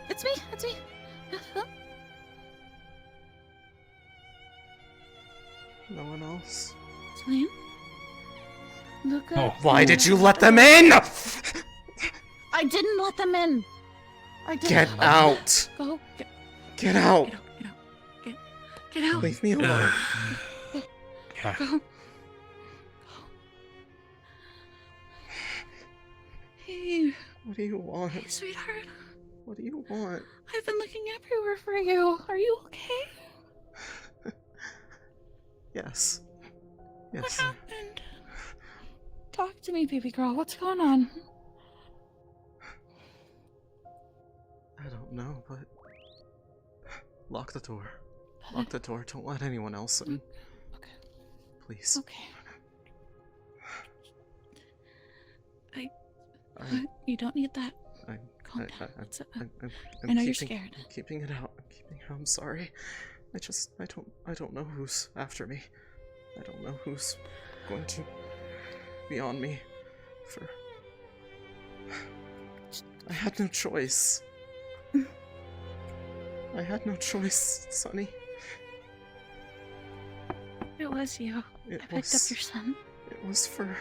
It's me. It's me. No one else. Céline? Look up. Oh, why did you let them in? I didn't let them in. I didn't. Get out. Go. Get out. Get out. Leave me alone. Yeah. Go. Hey. What do you want? Hey, sweetheart. What do you want? I've been looking everywhere for you. Are you okay? Yes. What Yes. happened? Talk to me, baby girl. What's going on? I don't know, but lock the door. Lock the door. Don't let anyone else in. Okay. Please. Okay. You don't need that. Calm down. I know you're scared. I'm keeping it out. I'm sorry. I don't know who's after me. I don't know who's going to be on me for... I had no choice. I had no choice, Sonny. It was you. I picked up your son. It was for...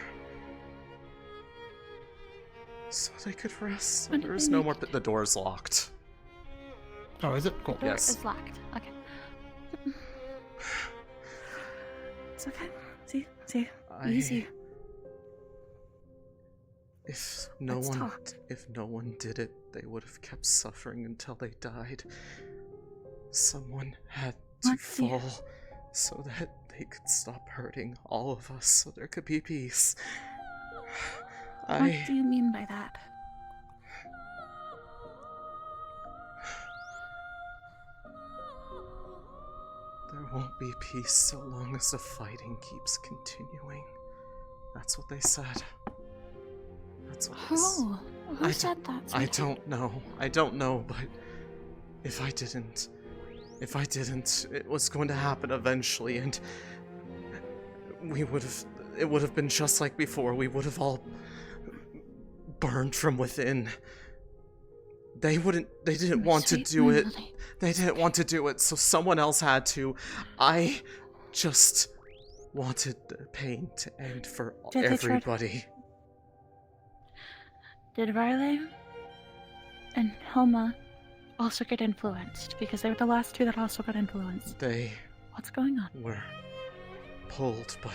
so they could rest. When There did is they no make more... The door is locked. Oh, is it? Cool. The door Yes. is locked. Okay. It's okay. See? Easy. If Let's no one did it, they would have kept suffering until they died. Someone had to fall so that they could stop hurting all of us, so there could be peace. What do you mean by that? There won't be peace so long as the fighting keeps continuing. That's what they said. That's what they said. Who said that? I don't know. I don't know, but if I didn't, it was going to happen eventually, and it would have been just like before. We would have all burned from within. They didn't want to do it. They didn't want to do it, so someone else had to. I just wanted the pain to end for everybody. Did Riley and Helma also get influenced? Because they were the last two that also got influenced. What's going on? Were pulled, but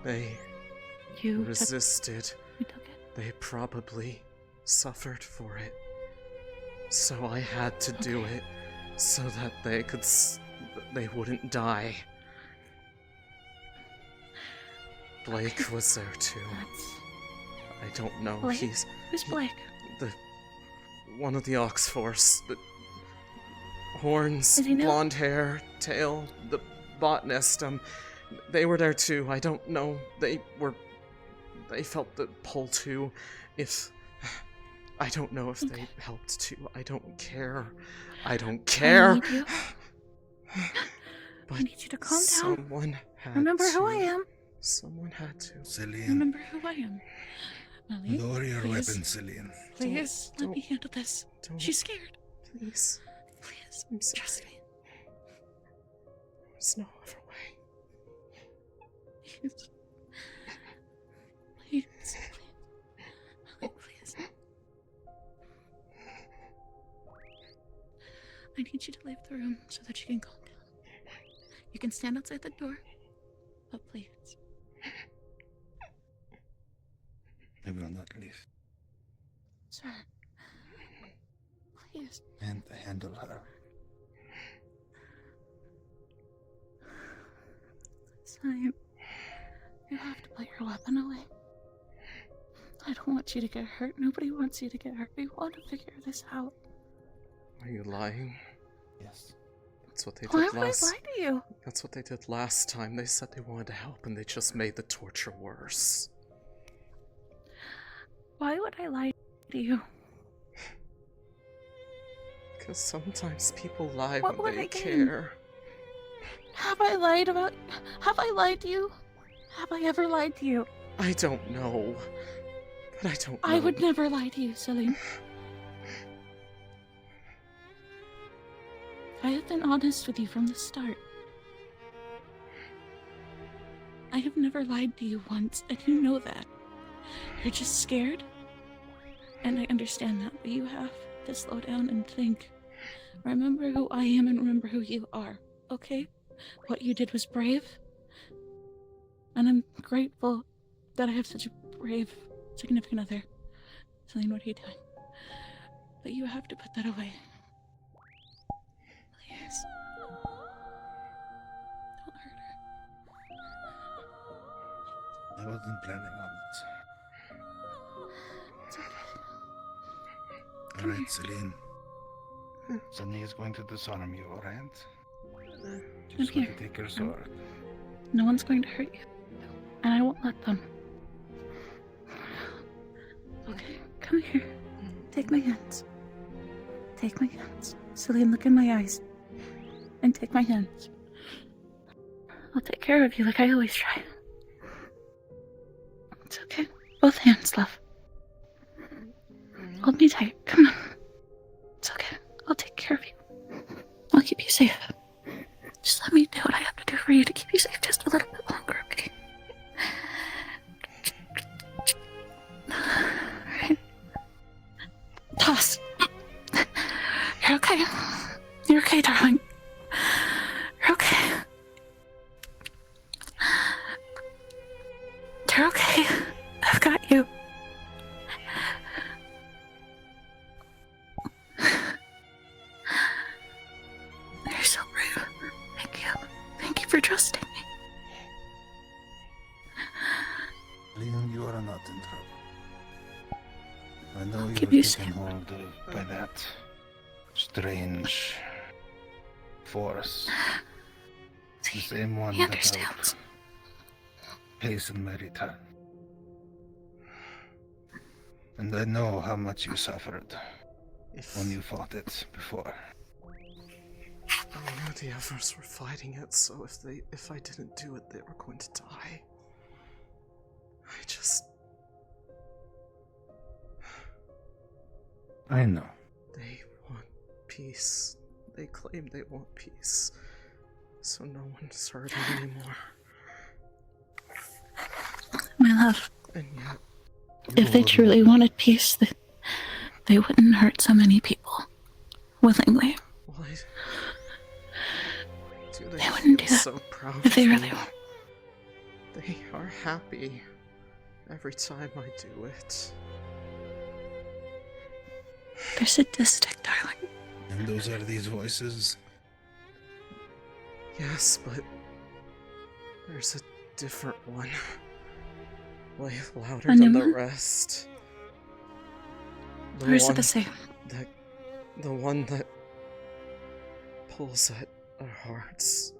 they resisted. You took it? They probably suffered for it. So I had to do it so that they wouldn't die. Blake was there too. I don't know. Blake? Who's Blake? One of the Ox Force. The horns, Is he new? blonde hair, tail, the botanist. They were there too. I don't know. They felt the pull too. I don't know if they helped too. I don't care. I don't care. I need you. But I need you to calm down. Someone had Remember to. who I am. Someone had to. Céline. Remember who I am. Ellie, Lower your please. weapon, Céline. Please, let me handle this. She's scared. Please. Please, I'm sorry. trust me. There's no other way. Please. Please. Please. I need you to leave the room so that you can calm down. You can stand outside the door, but please. I will not leave. Sir. Please. And handle her. Céline, you have to put your weapon away. I don't want you to get hurt. Nobody wants you to get hurt. We want to figure this out. Are you lying? Yes. That's what they Why did would I last. lie to you? That's what they did last time. They said they wanted to help, and they just made the torture worse. Why would I lie to you? Because sometimes people lie What when would they I gain? care. Have I lied to you? Have I ever lied to you? I don't know. But I don't know. I would never lie to you, Céline. I have been honest with you from the start. I have never lied to you once, and you know that. You're just scared. And I understand that, but you have to slow down and think. Remember who I am and remember who you are, okay? What you did was brave. And I'm grateful that I have such a brave significant other. Céline, what are you doing? But you have to put that away. Please. Don't hurt her. I wasn't planning on It's okay. it. Alright, Céline. Sunny is going to disarm you, alright? She's going to take your sword. No one's going to hurt you. And I won't let them. Okay, come here. Take my hands. Take my hands. Céline, look in my eyes. And take my hands. I'll take care of you like I always try. It's okay. Both hands, love. Hold me tight. Come on. It's okay. I'll take care of you. I'll keep you safe. Just let me do what I have to do for you to keep you safe just a little bit longer, okay? Alright. Toss. You're okay. You're okay, darling. You're okay. You're okay. I've got you. You're so brave. Thank you. Thank you for trusting me. Liam, you are not in trouble. I know you keep were you taken safe. hold of by that strange force. The same one He that understands. I'll hasten my return. And I know how much you suffered when you fought it before. I knew the others were fighting it, so if I didn't do it, they were going to die. I know. They want peace. They claim they want peace. So no one's hurting anymore. My love, And yet, if they truly wanted peace, they wouldn't hurt so many people. Willingly. why do they They wouldn't do feel that so proud if they of really me? want. They are happy every time I do it. They're sadistic, darling. And those are these voices? Yes, but there's a different one. Way louder A new than the one? rest. Or is it the same? The one that pulls at our hearts,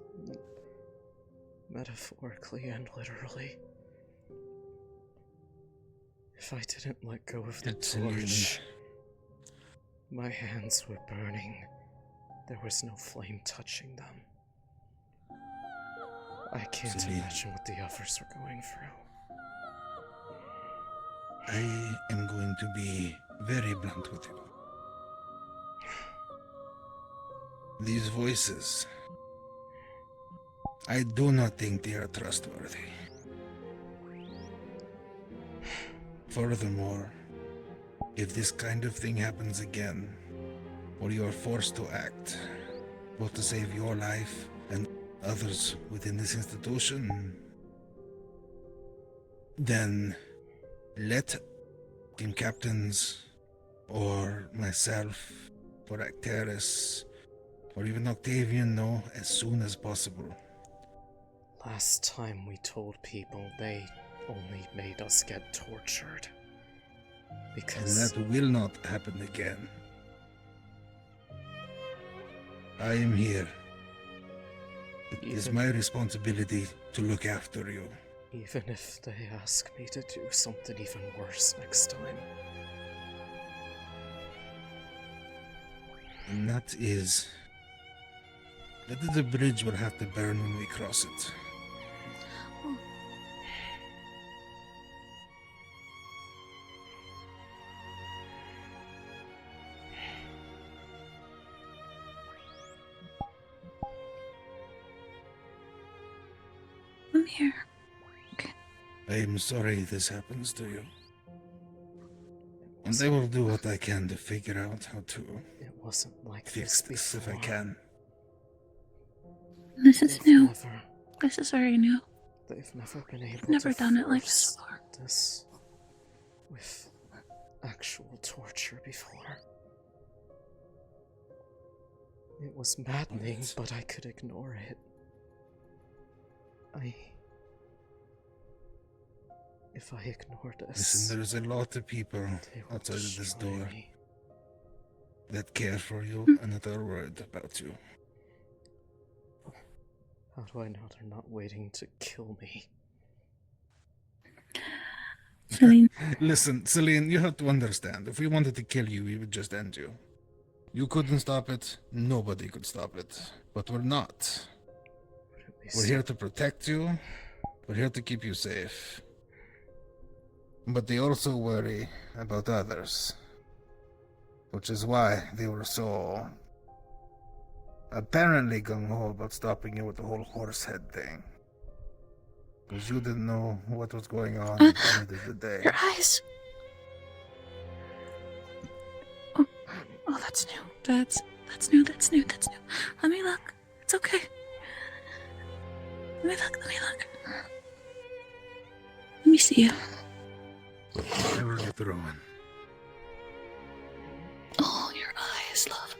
metaphorically and literally. If I didn't let go of the torch, my hands were burning. There was no flame touching them. I can't Céline. imagine what the others were going through. I am going to be very blunt with you. These voices, I do not think they are trustworthy. Furthermore, if this kind of thing happens again, or you are forced to act, both to save your life and others within this institution, then let team captains, or myself, or Acteris, or even Octavian know as soon as possible. Last time we told people, they only made us get tortured. Because... And that will not happen again. I am here. It is my responsibility to look after you. Even if they ask me to do something even worse next time. And that is the bridge will have to burn when we cross it. I'm here. I am sorry this happens to you. And I will do what I can to figure out how to It wasn't like fix this if I can. This is They've new. Never, This is very new. they've never been able I've never to done it like force this before. this with actual torture before. It was maddening, but I could ignore it. If I ignored this... Listen, there's a lot of people outside of this door that care for you and that are worried about you. How do I know they're not waiting to kill me? Céline. Listen, Céline, you have to understand. If we wanted to kill you, we would just end you. You couldn't stop it. Nobody could stop it. But we're not. We're here to protect you. We're here to keep you safe. But they also worry about others. Which is why they were so apparently gung-ho about stopping you with the whole horse head thing. Because you didn't know what was going on at the end of the day. Your eyes. Oh, that's new. That's new. That's new. Let me look. It's okay. Let me look. Let me see you. Never get thrown. Oh, your eyes, love.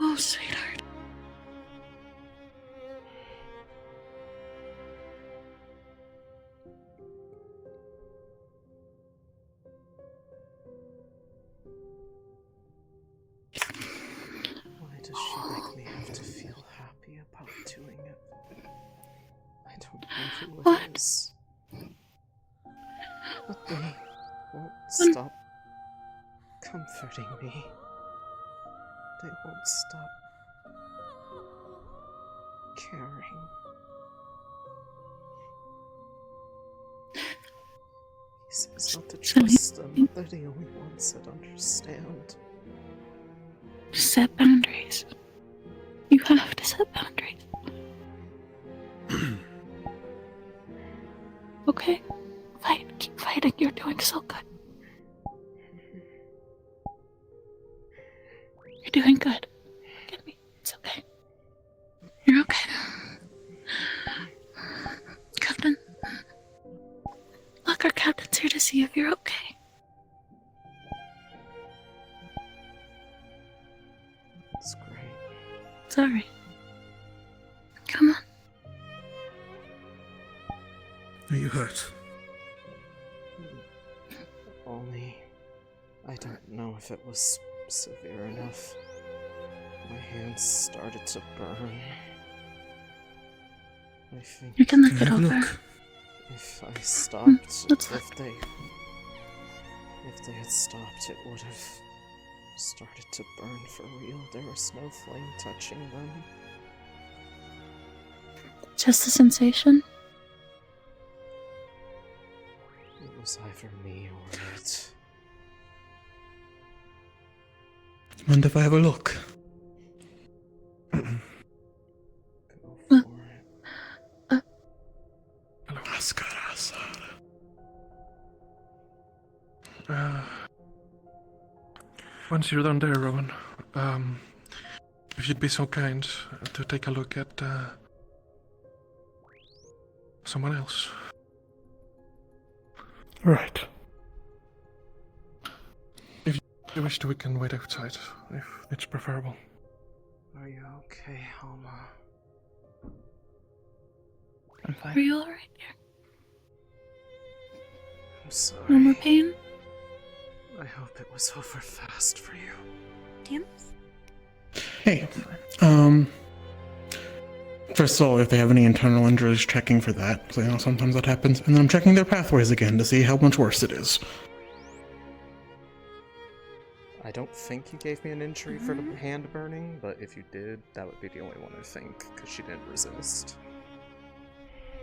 Oh, sweetheart. Why does she make me have to feel happy about doing it? I don't know who it is. But they won't stop comforting me. They won't stop caring. He says not to trust them, they're the only ones that understand. Set boundaries. You have to set boundaries. Okay? Fight. Keep fighting. You're doing so good. You're doing good. Get me. It's okay. You're okay. Captain. Look, our captain's here to see if you're okay. That's great. It's alright. Come on. Are you hurt? Only... I don't know if it was severe enough. My hands started to burn. I think... You can look it over. If I stopped, if they had stopped, it would have started to burn for real. There was no flame touching them. Just a sensation? It was either me or it. Mind if I have a look? Once you're done there, Rowan, if you'd be so kind to take a look at someone else. Right. If you wish to, we can wait outside, if it's preferable. Are you okay, Alma? I'm fine. Are you alright, dear? I'm sorry. No more pain? I hope it was over fast for you. Tim? Hey, first of all, if they have any internal injuries, checking for that, because I know sometimes that happens, and then I'm checking their pathways again to see how much worse it is. I don't think you gave me an injury for the hand burning, but if you did, that would be the only one I think, because she didn't resist.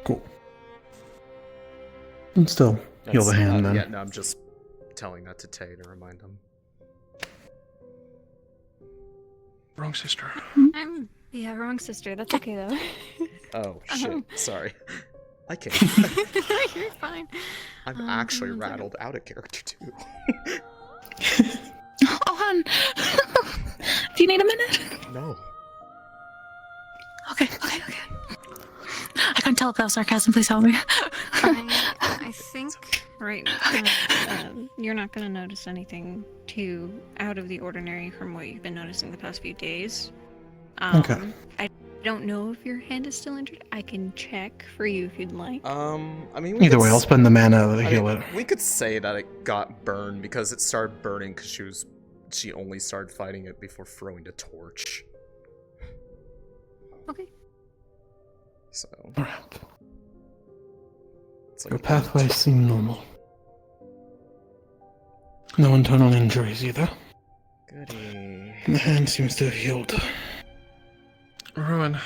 Cool. And still, heal the hand then. Yeah, no, I'm just telling that to Tay to remind him. Wrong sister. Yeah, wrong sister. That's okay though. Oh, shit. Sorry. I can't. You're fine. I'm actually rattled out of character, too. Oh, hon! Do you need a minute? No. Okay. I couldn't tell if that was sarcasm. Please help me. I think right now, you're not going to notice anything too out of the ordinary from what you've been noticing the past few days. Okay. I don't know if your hand is still injured. I can check for you if you'd like. I mean, we Either could way, I'll spend the mana to heal it. We could say that it got burned because it started burning because she only started fighting it before throwing the torch. Okay. So. Alright. Like Your pathways seem normal. No internal injuries either. Goody. And the hand seems to have healed. Rowan,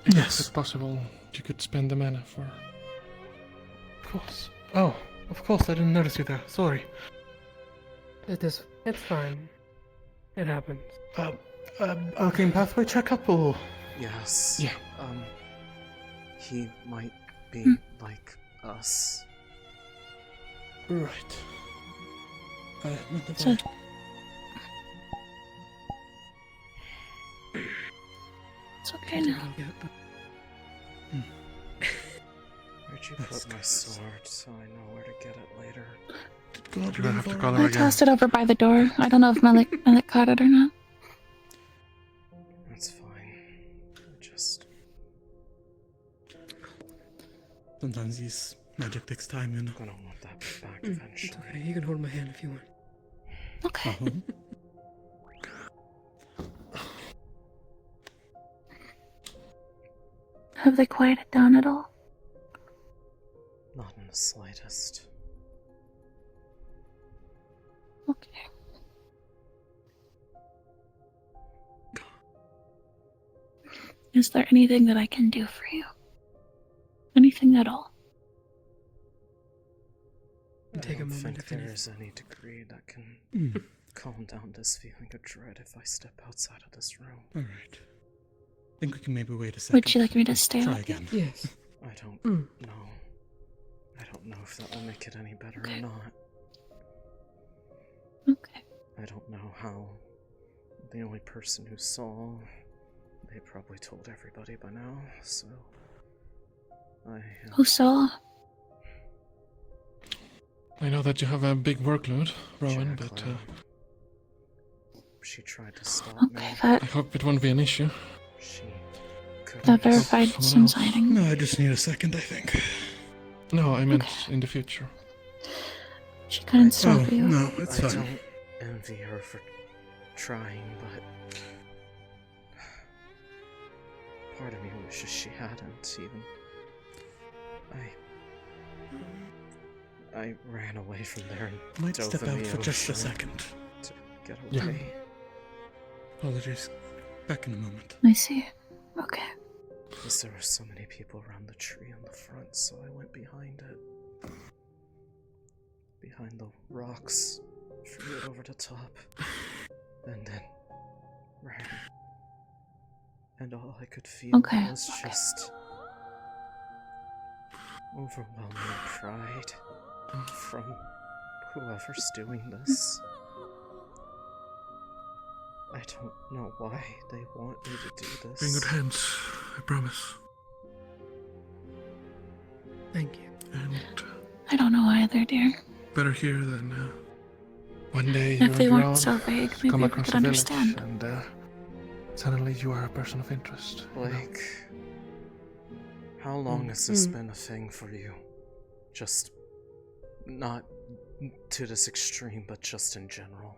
yes. If it's possible, you could spend the mana for. Of course. Oh, of course, I didn't notice you there. Sorry. It's fine. It happens. Arcane pathway checkup or? Yes. Yeah. He might be like us. Right. So, it's okay now. Where'd you put my sword so I know where to get it later? You don't have to call her I again. tossed it over by the door. I don't know if Malik caught it or not. That's fine. Just. Sometimes these magic takes time, you know. I'm gonna want that back eventually. It's okay. You can hold my hand if you want. Okay. Have they quieted down at all? Not in the slightest. Okay. Is there anything that I can do for you? Anything at all? I don't think there is any degree that can calm down this feeling of dread if I step outside of this room. Alright. I think we can maybe wait a second. Would you like me to stay Try with you? again. Yes. I don't know. I don't know if that will make it any better or not. Okay. I don't know how. The only person who saw, they probably told everybody by now, so. Who saw? I know that you have a big workload, Rowan, but she tried to stop me. I hope it won't be an issue. That verified some sighting. No, I just need a second, I think. No, I meant in the future. She couldn't stop you. No, it's I fine. don't envy her for trying, but part of me wishes she hadn't even. I ran away from there and Might dove step in out the for just a ocean second. to get Yeah. away. Apologies. Back in a moment. I see. Okay. Because there were so many people around the tree on the front, so I went behind it. Behind the rocks, threw it over the top, and then ran. And all I could feel was just overwhelming pride from whoever's doing this. I don't know why they want me to do this. You're in good hands, I promise. Thank you. And I don't know either, dear. better here than one day If you're they on your weren't own, so vague, maybe come we across could a village, understand. and suddenly you are a person of interest. you know? Like, how long has this been a thing for you? Just not to this extreme, but just in general.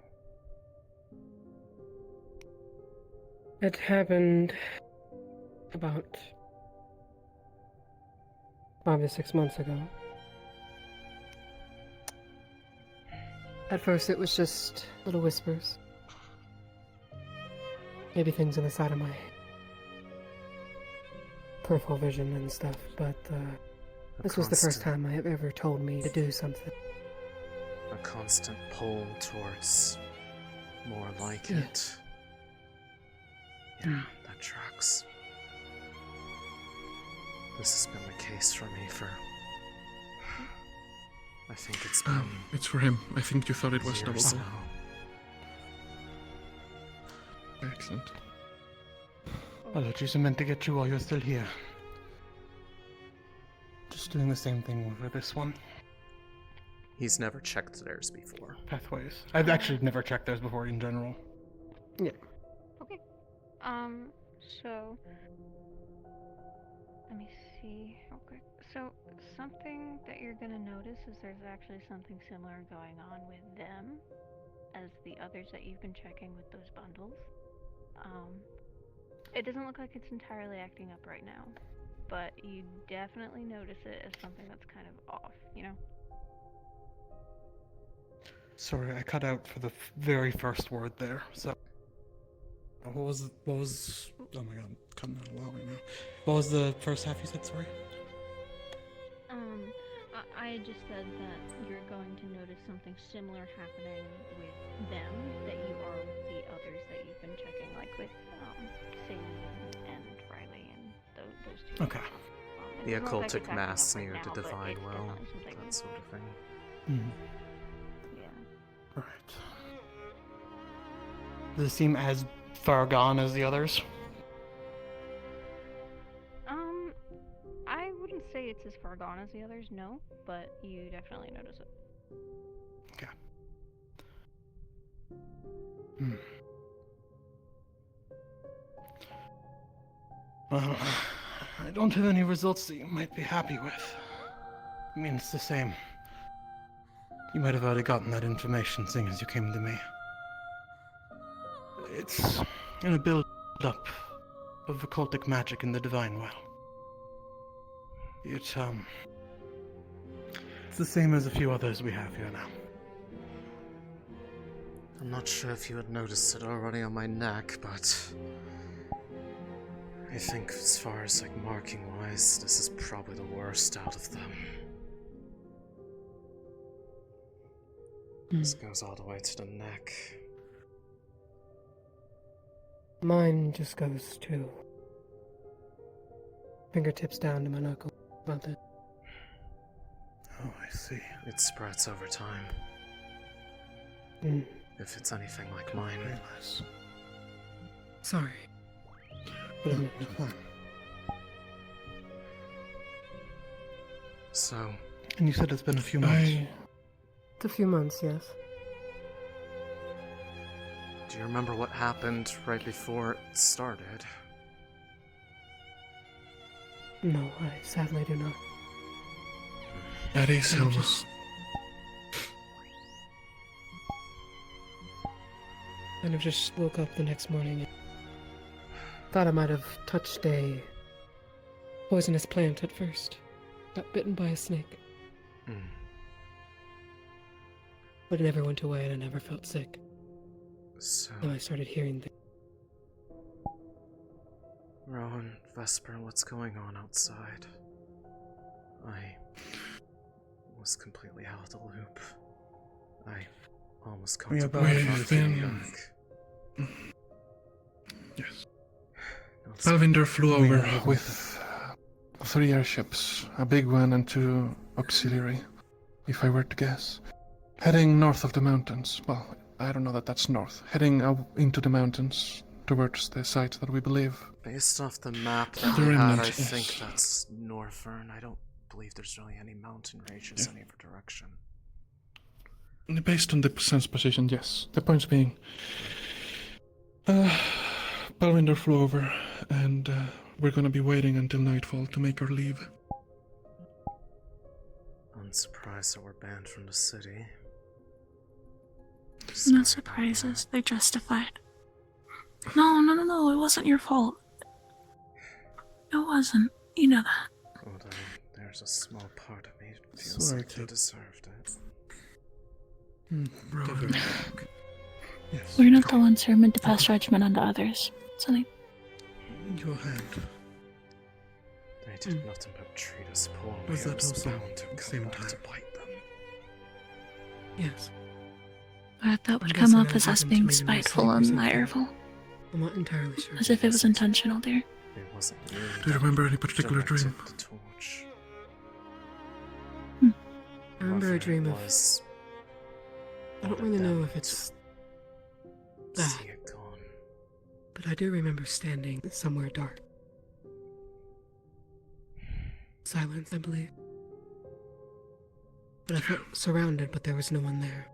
It happened about 5 to 6 months ago. At first it was just little whispers. Maybe things on the side of my peripheral vision and stuff, but this was the first time I have ever told me to do something. A constant pull towards more like Yeah. it. Yeah, that tracks. This has been the case for me for... I think it's been It's for him. I think you thought it was years double. now. Excellent. Apologies, I meant to get you while you're still here. Just doing the same thing for this one. He's never checked theirs before. Pathways. I've actually never checked theirs before in general. Yeah. Okay. So let me see real quick. So something that you're gonna notice is there's actually something similar going on with them as the others that you've been checking with those bundles. It doesn't look like it's entirely acting up right now, but you definitely notice it as something that's kind of off, you know? Sorry, I cut out for the very first word there. So, what was? Oh my god, cutting out a lot right now. What was the first half you said? Sorry. I just said that you're going to notice something similar happening with them that you are with the others that you've been checking, like with Céline and Riley and those two. Okay. The occultic mass near the divine well, that sort of thing. Mm-hmm. Yeah. Right. Does it seem as far gone as the others? I wouldn't say it's as far gone as the others, no, but you definitely notice it. Okay. Hmm. Well, I don't have any results that you might be happy with. I mean, it's the same. You might have already gotten that information seeing as you came to me. It's in a build-up of occultic magic in the divine well. It's the same as a few others we have here now. I'm not sure if you had noticed it already on my neck, but I think as far as like marking-wise, this is probably the worst out of them. This goes all the way to the neck. Mine just goes to fingertips down to my knuckle. About that. Oh, I see. It spreads over time. Mm. If it's anything like mine. Sorry. So. And you said it's been a few months. It's a few months, yes. Do you remember what happened right before it started? No, I sadly do not. That is helpless. Kind of just woke up the next morning and thought I might have touched a poisonous plant at first. Got bitten by a snake. But it never went away and I never felt sick. So. Then I started hearing things. Rowan, Vesper, what's going on outside? I was completely out of the loop. I almost contemplated back. Yes. Balvinder flew over with 3 airships, a big one and 2 auxiliary, if I were to guess. Heading north of the mountains. Well, I don't know that that's north. Heading out into the mountains towards the site that we believe. Based off the map that we had, I think that's northern. I don't believe there's really any mountain ranges in either direction. Based on the sense position, yes. The points being, Balvinder flew over, and we're gonna be waiting until nightfall to make our leave. Unsurprised that we're banned from the city. No surprises, they're justified. No, it wasn't your fault. It wasn't. You know that. Although, there's a small part of me that feels like you deserved it. Yes. We're not the ones who are meant to pass judgment on the others. Céline. Your hand. They did nothing but treat us poorly. Was that also bound to at the same come back to time? bite them. Yes. But that would I'm come guessing off that as us happened to being me in my spiteful sleep or and something. ireful. I'm not entirely sure. As if it was intentional, dear. It wasn't you. Do you remember any particular dream? The torch. I remember a dream of. Was I don't really know if it's that. see it gone. But I do remember standing somewhere dark. Silence, I believe. But I felt surrounded, but there was no one there.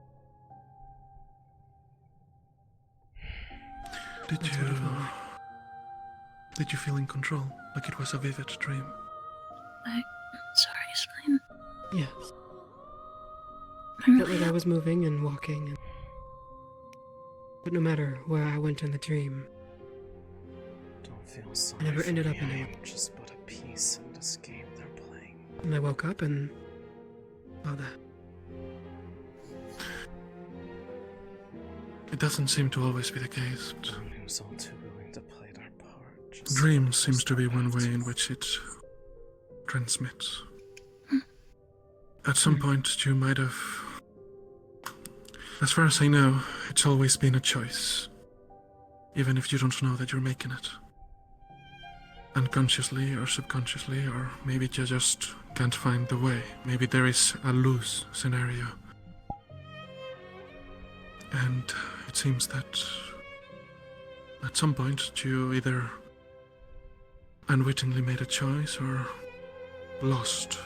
Did you feel in control? Like it was a vivid dream? I'm sorry, Céline. Yes. I felt like I was moving and walking, but no matter where I went in the dream, Don't feel sorry I never for ended up me. in I it. am just but a piece in this game they're playing. And I woke up and saw that. It doesn't seem to always be the case. Who's all too willing to play their part. Dream seems to be one way in which it transmits. At some point, you might have. As far as I know, it's always been a choice. Even if you don't know that you're making it. Unconsciously or subconsciously, or maybe you just can't find the way. Maybe there is a lose scenario. And it seems that at some point you either unwittingly made a choice or lost.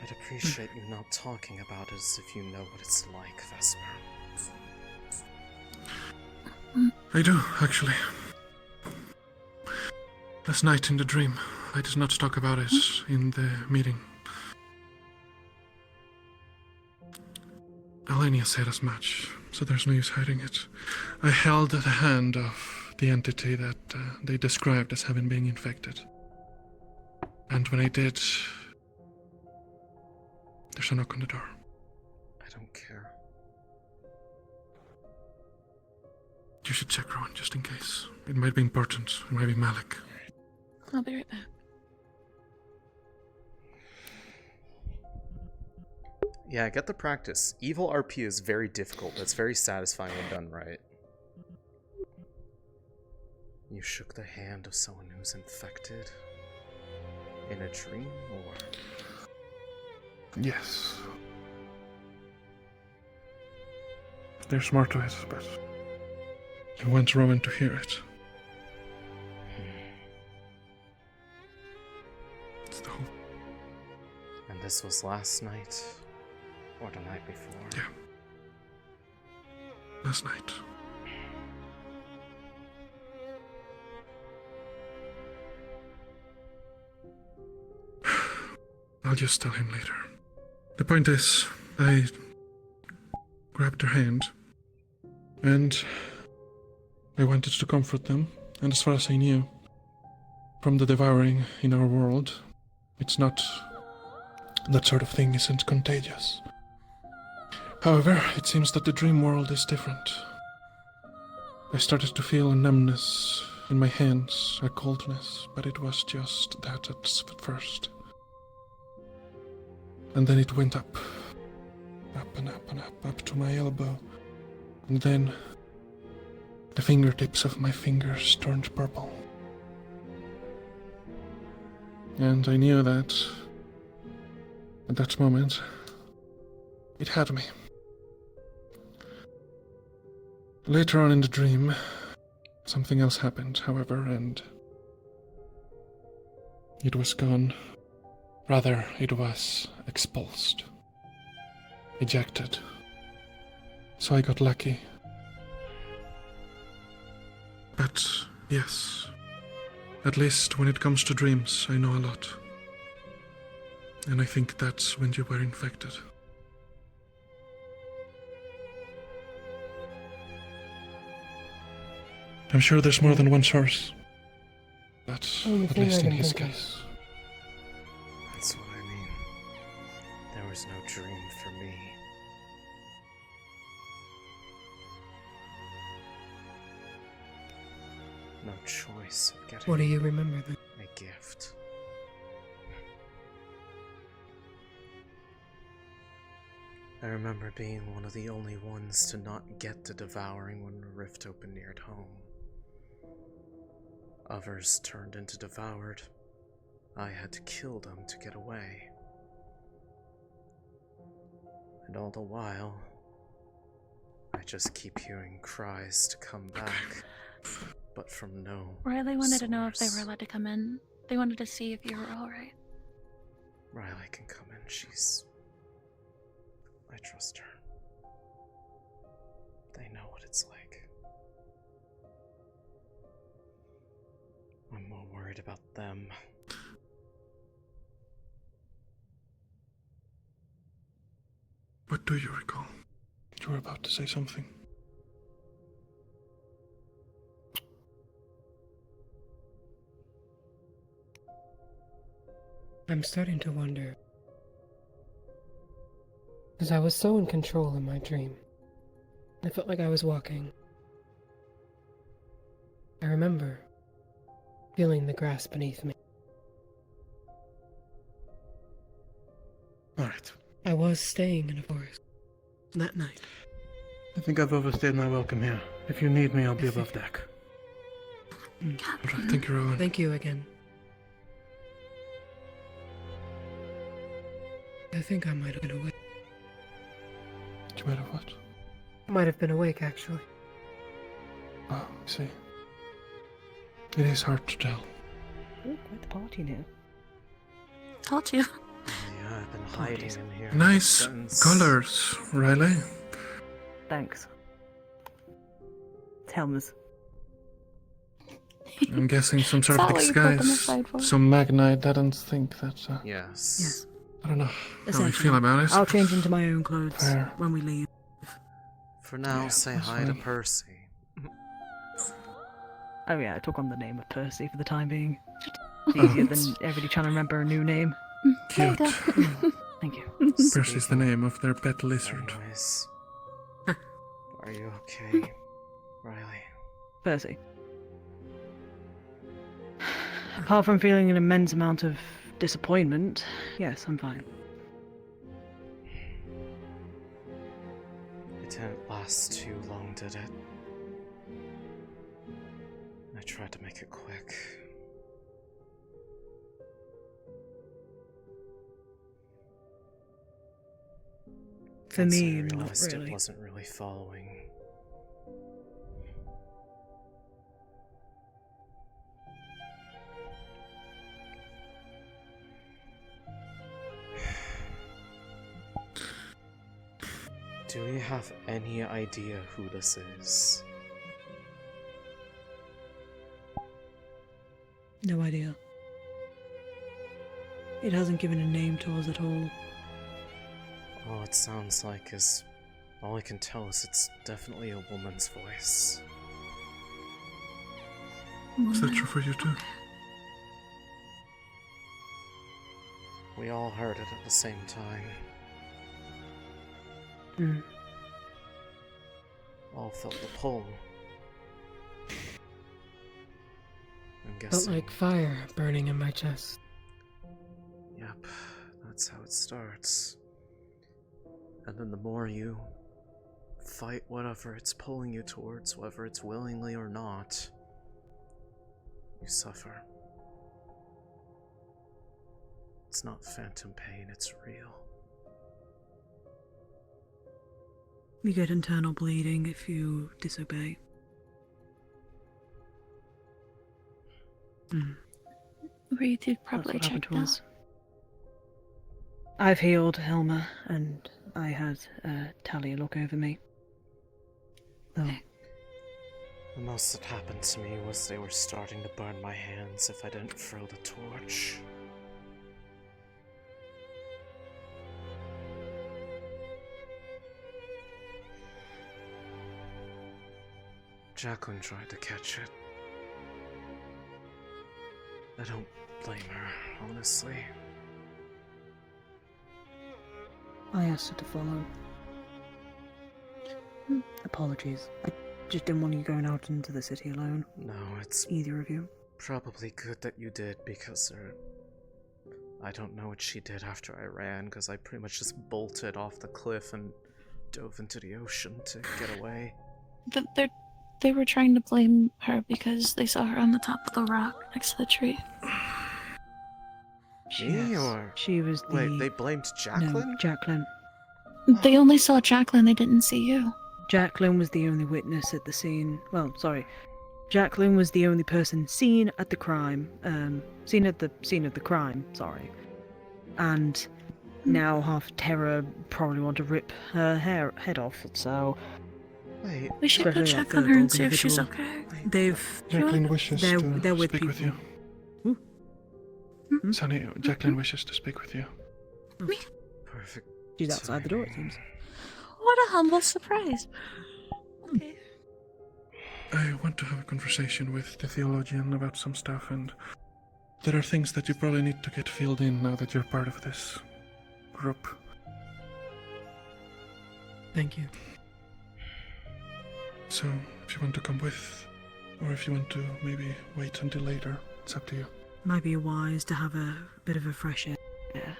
I'd appreciate you not talking about it as if you know what it's like, Vesper. I do, actually. Last night in the dream, I did not talk about it in the meeting. Alenia said as much, so there's no use hiding it. I held the hand of the entity that they described as having been infected. And when I did, there's a knock on the door. I don't care. You should check, Rowan, just in case. It might be important. It might be Malik. I'll be right back. Yeah, get the practice. Evil RP is very difficult, but it's very satisfying when done right. You shook the hand of someone who's infected? In a dream, or...? Yes. There's more to it, but I want Rowan to hear it. It's the hope. And this was last night? Or the night before? Yeah. Last night. I'll just tell him later. The point is, I grabbed her hand, and I wanted to comfort them, and as far as I knew, from the devouring in our world, it's not... that sort of thing isn't contagious. However, it seems that the dream world is different. I started to feel a numbness in my hands, a coldness, but it was just that at first. And then it went up and up and up to my elbow. And then the fingertips of my fingers turned purple. And I knew that at that moment, it had me. Later on in the dream, something else happened, however, and it was gone. Rather, it was expulsed. Ejected. So I got lucky. But, yes. At least when it comes to dreams, I know a lot. And I think that's when you were infected. I'm sure there's more than one source. But, at least in his case. That's what I mean. There was no dream for me. No choice of getting... What do you remember then? A gift. I remember being one of the only ones to not get the devouring when the rift opened near at home. Others turned into devoured. I had to kill them to get away. And all the while, I just keep hearing cries to come back, but from no Riley wanted to know if they source. were allowed to come in. They wanted to see if you were alright. Riley can come in, I trust her. They know what it's like. I'm more worried about them. What do you recall? You were about to say something. I'm starting to wonder. Because I was so in control in my dream. I felt like I was walking. I remember feeling the grass beneath me. Alright. I was staying in a forest that night. I think I've overstayed my welcome here. If you need me, I'll be above deck. Alright, thank you, Rowan. Thank you again. I think I might have been awake. You might have what? Might have been awake, actually. Oh, I see. It is hard to tell. Ooh, quite the party now. Told you. Yeah, I've been hiding in here. Nice colors, Riley. Thanks. Helmers. I'm guessing some sort of Is that what you put them disguise. aside for? So Magnite didn't think that. Yes. Yes. I don't know how you Essentially. feel about it. I'll change into my own clothes Fair. when we leave. For now, Yeah, say that's hi to fine. Percy. Oh yeah, I took on the name of Percy for the time being. Oh. Easier than everybody trying to remember a new name. Cute. Thank you. Percy's the name of their pet lizard. Anyways, are you okay, Riley? Percy. Apart from feeling an immense amount of disappointment, yes, I'm fine. It didn't last too long, did it? I tried to make it quick. For Once me, I not realized really. it wasn't really following. Do we have any idea who this is? No idea. It hasn't given a name to us at all. All it sounds like is... all I can tell is it's definitely a woman's voice. Is that true for you too? We all heard it at the same time. Hmm. All felt the pull. I'm Felt guessing... like fire burning in my chest. Yep, that's how it starts. And then the more you fight whatever it's pulling you towards, whether it's willingly or not, you suffer. It's not phantom pain, it's real. You get internal bleeding if you disobey. Were you two That's probably what happened checked to out? us. I've healed Helma, and I had Talia look over me. Though, The most that happened to me was they were starting to burn my hands if I didn't throw the torch. Jacqueline tried to catch it. I don't blame her, honestly. I asked her to follow. Apologies. I just didn't want you going out into the city alone. No, it's Either of you. probably good that you did because I don't know what she did after I ran because I pretty much just bolted off the cliff and dove into the ocean to get away. They were trying to blame her because they saw her on the top of the rock next to the tree. Me or? She was the... Wait, they blamed Jacqueline? No, Jacqueline. They only saw Jacqueline, they didn't see you. Jacqueline was the only witness at the scene. Well, sorry. Jacqueline was the only person seen at the crime. Seen at the scene of the crime, sorry. And now half terror probably want to rip her head off, so... Wait, we should go check on her and see if she's okay. Jacqueline wishes they're to with speak with you. Sonny, Jacqueline wishes to speak with you. Me? Perfect. She's outside the door, it seems. What a humble surprise. Okay. I want to have a conversation with the theologian about some stuff, and there are things that you probably need to get filled in now that you're part of this group. Thank you. So, if you want to come with, or if you want to maybe wait until later, it's up to you. Might be wise to have a bit of a fresh air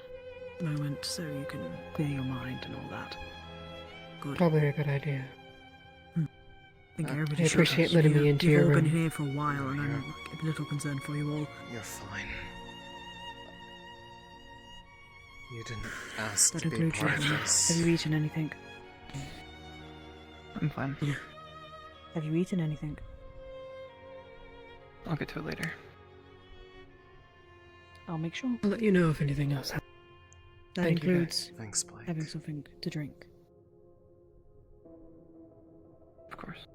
moment so you can clear your mind and all that. Good. Probably a good idea. I think everybody I should. appreciate letting me into your You've all room. been here for a while, and I'm a little concerned for you all. You're fine. You didn't ask That to be includes part of you. this. Have you eaten anything? I'm fine. Have you eaten anything? I'll get to it later. I'll make sure. I'll let you know if anything else happens. That Thank you, includes Thanks, Blake. having something to drink. Of course.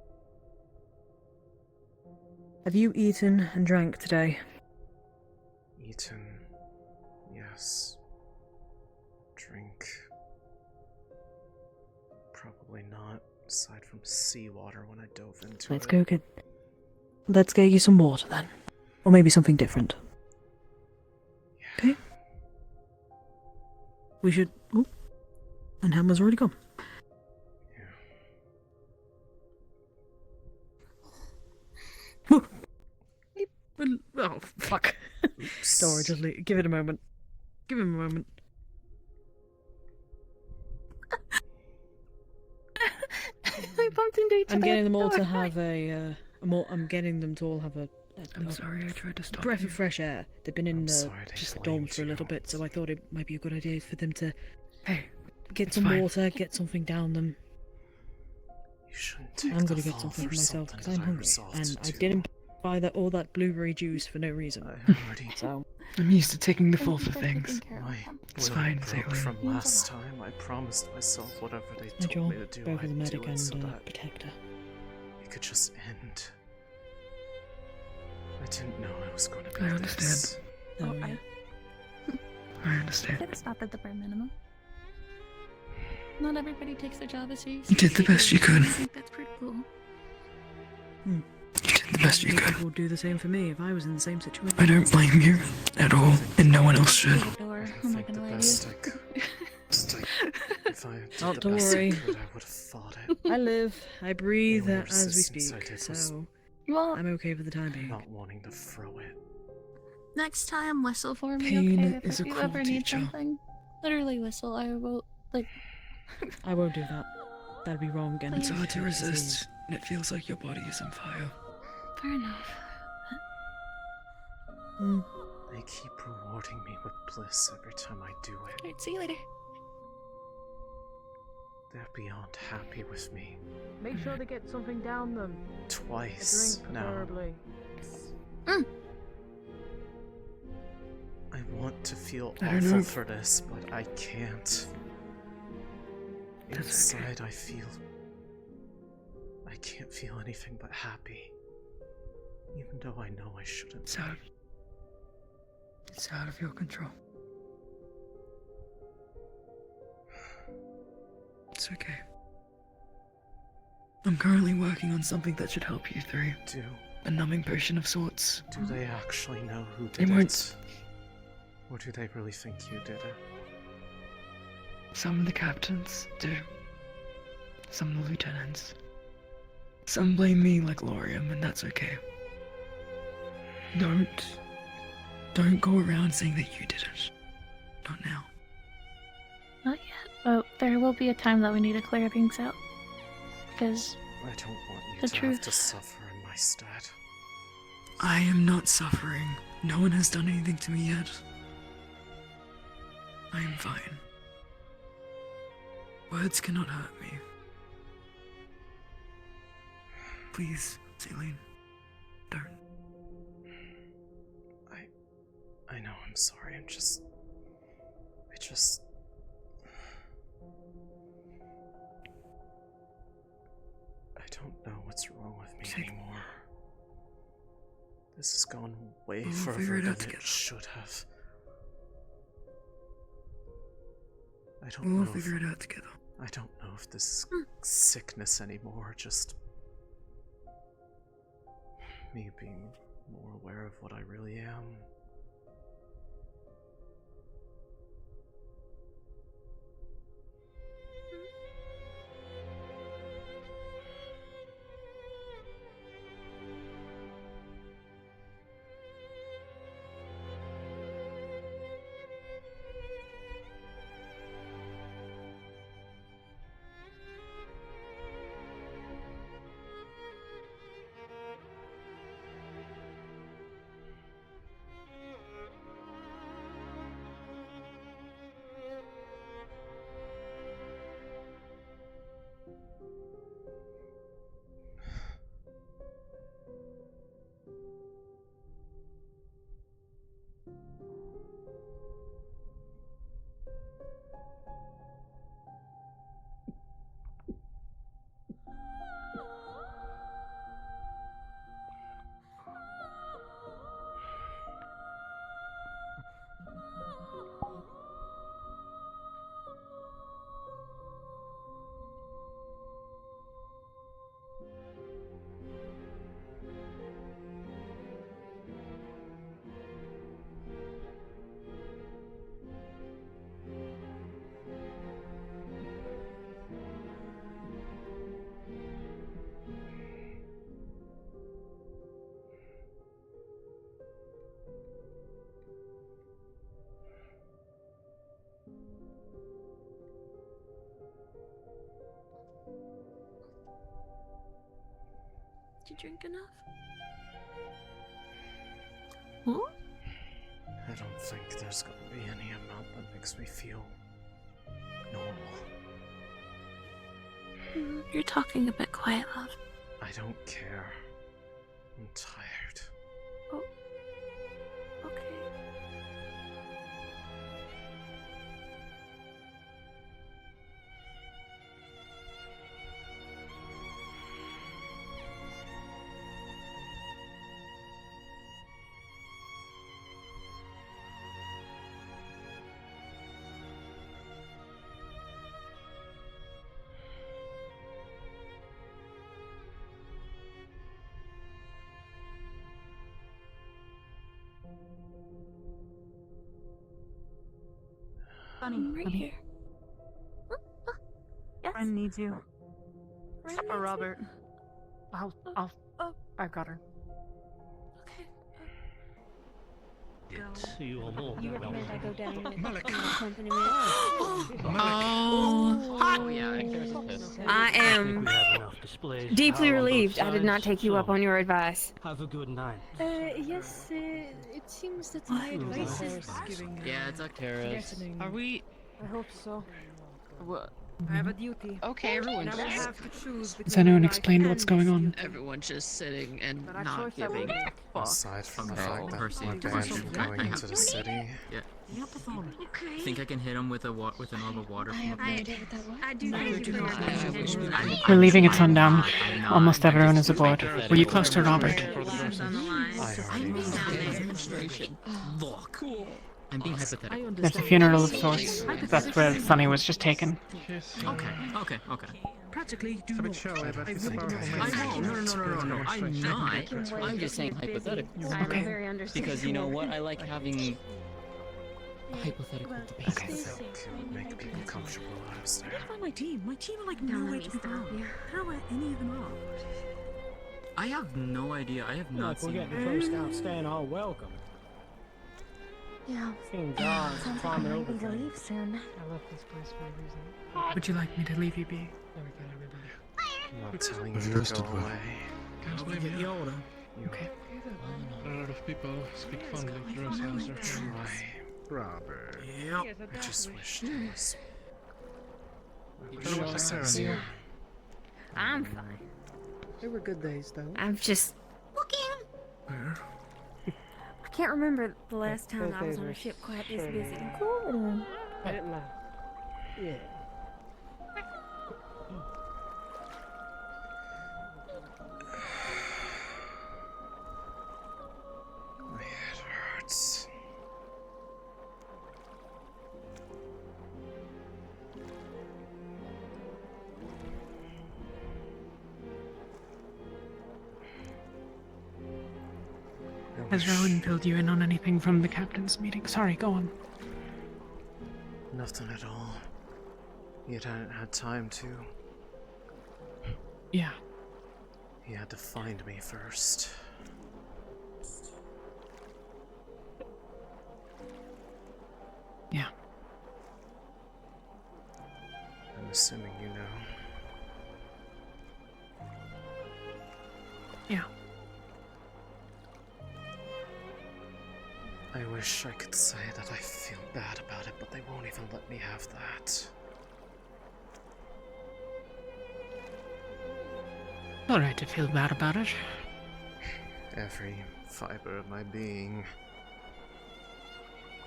Have you eaten and drank today? Eaten. Yes. Drink. Probably not, aside from seawater when I dove into Let's it. go get... Let's get you some water then. Or maybe something different. Okay? We should... Oh. And Hammer's already gone. Oh, fuck. Don't worry, just give it a moment. Give him a moment. We bumped into each other. I'm getting them all to door. have a I'm getting them to all have a I'm sorry, I tried to stop breath you. of fresh air. They've been in the sorry they just blamed dorm for a little bit, so I thought it might be a good idea for them to Hey, get it's some fine. water, get something down them. You shouldn't take I'm the gonna get fall something for for myself something because that I'm I hungry, resolved and to I do. didn't buy all that blueberry juice for no reason. I already So I'm used to taking the fall Thank you for taking things. care of My them. It's will fine, broke Céline. from Means a last lot. time. I promised myself whatever they Hi, told Joel. me to do, Both of the I'd medic do it so and that protector. it could just end. I didn't know I was going to be I this. understand. Oh, I I understand. gotta stop at the bare minimum. Not everybody takes their job as serious. You did the best you could. I think that's pretty cool. You did the best you could. People would do the same for me if I was in the same situation. I don't blame you at all, and no one else should. The door. I'm not gonna lie to you. If I did Oh, the don't best I worry. could, I would have thought it. I live, I breathe The only as we resistance I speak, did was so Well, I'm okay for the time being. Not wanting to throw it. next time whistle for me, Pain okay? is a If you cruel ever need teacher. something, literally whistle. I will, like, I won't do that. That'd be wrong, and It's hard to resist, and it feels like your body is on fire. fair enough. They keep rewarding me with bliss every time I do it. Alright, see you later. They're beyond happy with me. Make sure they get something down them. Twice now. preferably. I want to feel I don't awful know. for this, but I can't. That's okay. Inside, I can't feel anything but happy. Even though I know I shouldn't. It's out of your control. It's okay. I'm currently working on something that should help you through. A numbing potion of sorts. Do they actually know who They did won't. it? Or do they really think you did it? Some of the captains do. Some of the lieutenants. Some blame me like Lorium, and that's okay. Don't go around saying that you did it. Not now. Not yet, but there will be a time that we need to clear things out. Because I don't want you The to truth. have to suffer in my stead. I am not suffering. No one has done anything to me yet. I am fine. Words cannot hurt me. Please, Céline, don't. I know, I'm sorry, I don't know what's wrong with me anymore. This has gone way further than it should have. We'll figure it out together. I don't know if this is sickness anymore, or just me being more aware of what I really am. Did you drink enough? I don't think there's gonna be any amount that makes me feel normal. You're talking a bit quiet, love. I don't care. I'm tired. Oh. Okay. I'm right here. Yes. I need you. Right Or Robert. I've got her. You recommend I go down with Malik. accompaniment? Oh, yeah. I am deeply relieved I did not take you up on your advice. Have a good night. Yes, it seems that my advice is... Yeah, it's okay. Are we... I hope so. What? I have a duty. Okay, everyone Now we just... have to choose Has anyone between explained life what's and going on? duty. Everyone's just sitting and But a not choice I giving won't a fuck. Aside from the Okay. fact that Percy, my Percy, band's Percy, going into the city. Yeah. Okay. Think I can hit him with a with an orb of water from up there? I do thank you for your attention. We're leaving at sundown. Almost everyone is aboard. Were you close to Robert? Look. I'm being hypothetical. There's a funeral of sorts. That's where Sunny was just taken. Okay. Practically do It's a bit not. showy, but it's I about No. I'm not. I'm just saying hypothetical. I'm very understanding. Because you know what? I like having hypothetical debates. Make people comfortable, Astrea. What about my team? My team are like nowhere to be found. How are any of them up? I have no idea. I have not Look, we're seen getting close now, staying all welcome. Yeah. Seeing God, Sounds like climbing I'm over having to things. leave soon. I left this place for a reason. Would you like me to leave you be? There we go, everybody. I'm not telling Have you you to rested go well? away. Can't blame Get you. the order. Okay. A lot of people speak fondly of Droza as their friend. Robert. Yep. I just wished it was. I'm fine. They were good days, though. I'm just looking. Where? I can't remember the last time I was on a ship quite this busy. Cool. Yeah. My head hurts. Has Rowan filled you in on anything from the captain's meeting? Sorry, go on. Nothing at all. Yet I hadn't had time to. Yeah. He had to find me first. Yeah. I'm assuming you know. Yeah. I wish I could say that I feel bad about it, but they won't even let me have that. Alright to feel bad about it. Every fiber of my being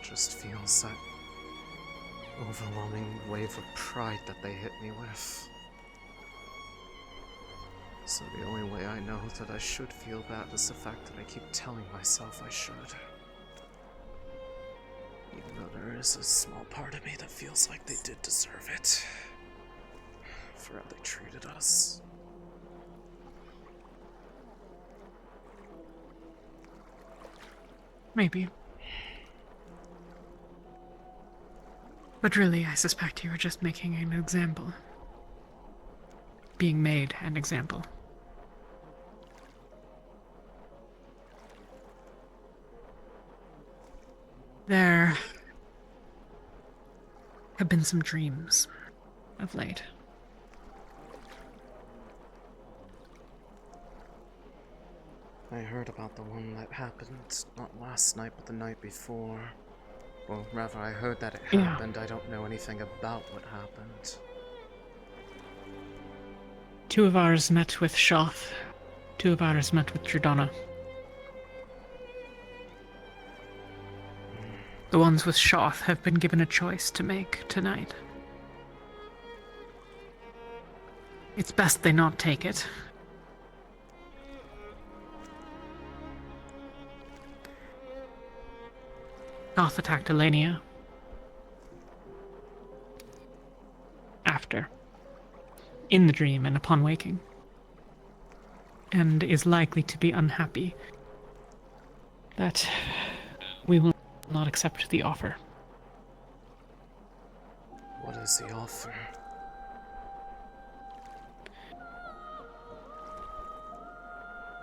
just feels that overwhelming wave of pride that they hit me with. So the only way I know that I should feel bad is the fact that I keep telling myself I should. Even though there is a small part of me that feels like they did deserve it. For how they treated us. Maybe. But really, I suspect you were just making an example. Being made an example. There have been some dreams of late. I heard about the one that happened not last night but the night before. Well, rather, I heard that it happened. I don't know anything about what happened. Two of ours met with Shoth. Two of ours met with Jordana. The ones with Shoth have been given a choice to make tonight. It's best they not take it. Shoth attacked Alea. After. In the dream and upon waking. And is likely to be unhappy that we will not accept the offer. What is the offer?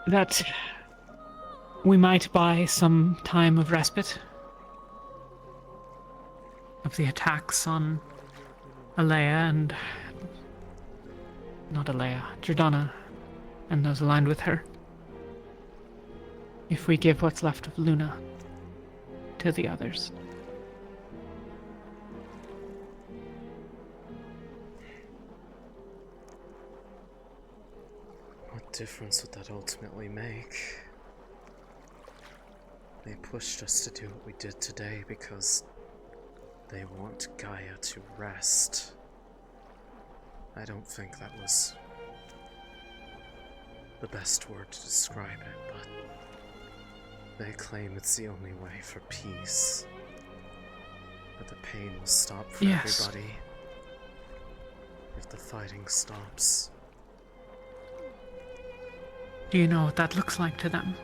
That we might buy some time of respite of the attacks on Alea and... not Alea, Jordana, and those aligned with her. If we give what's left of Luna to the others. What difference would that ultimately make? They pushed us to do what we did today because they want Gaia to rest. I don't think that was the best word to describe it, but they claim it's the only way for peace. That the pain will stop for everybody if the fighting stops. Do you know what that looks like to them?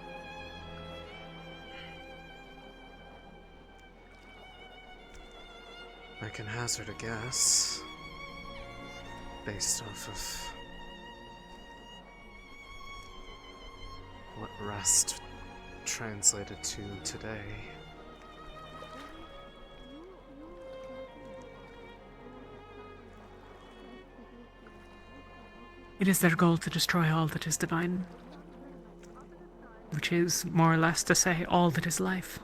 I can hazard a guess, based off of what rest translated to today. It is their goal to destroy all that is divine. Which is, more or less, to say all that is life.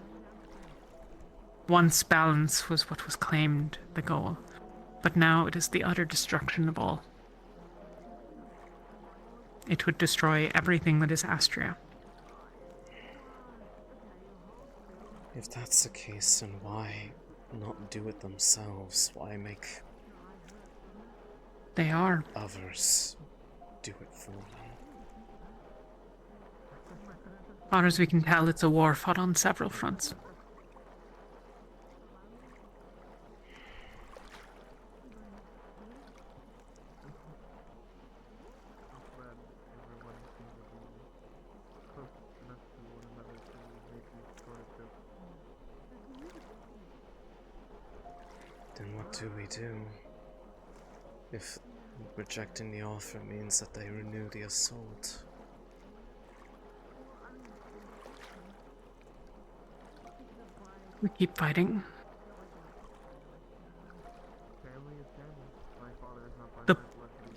Once balance was what was claimed the goal, but now it is the utter destruction of all. It would destroy everything that is Astrea. If that's the case, then why not do it themselves? Why make They are others do it for them? As far as we can tell, it's a war fought on several fronts. Then what do we do? If rejecting the offer means that they renew the assault. We keep fighting. The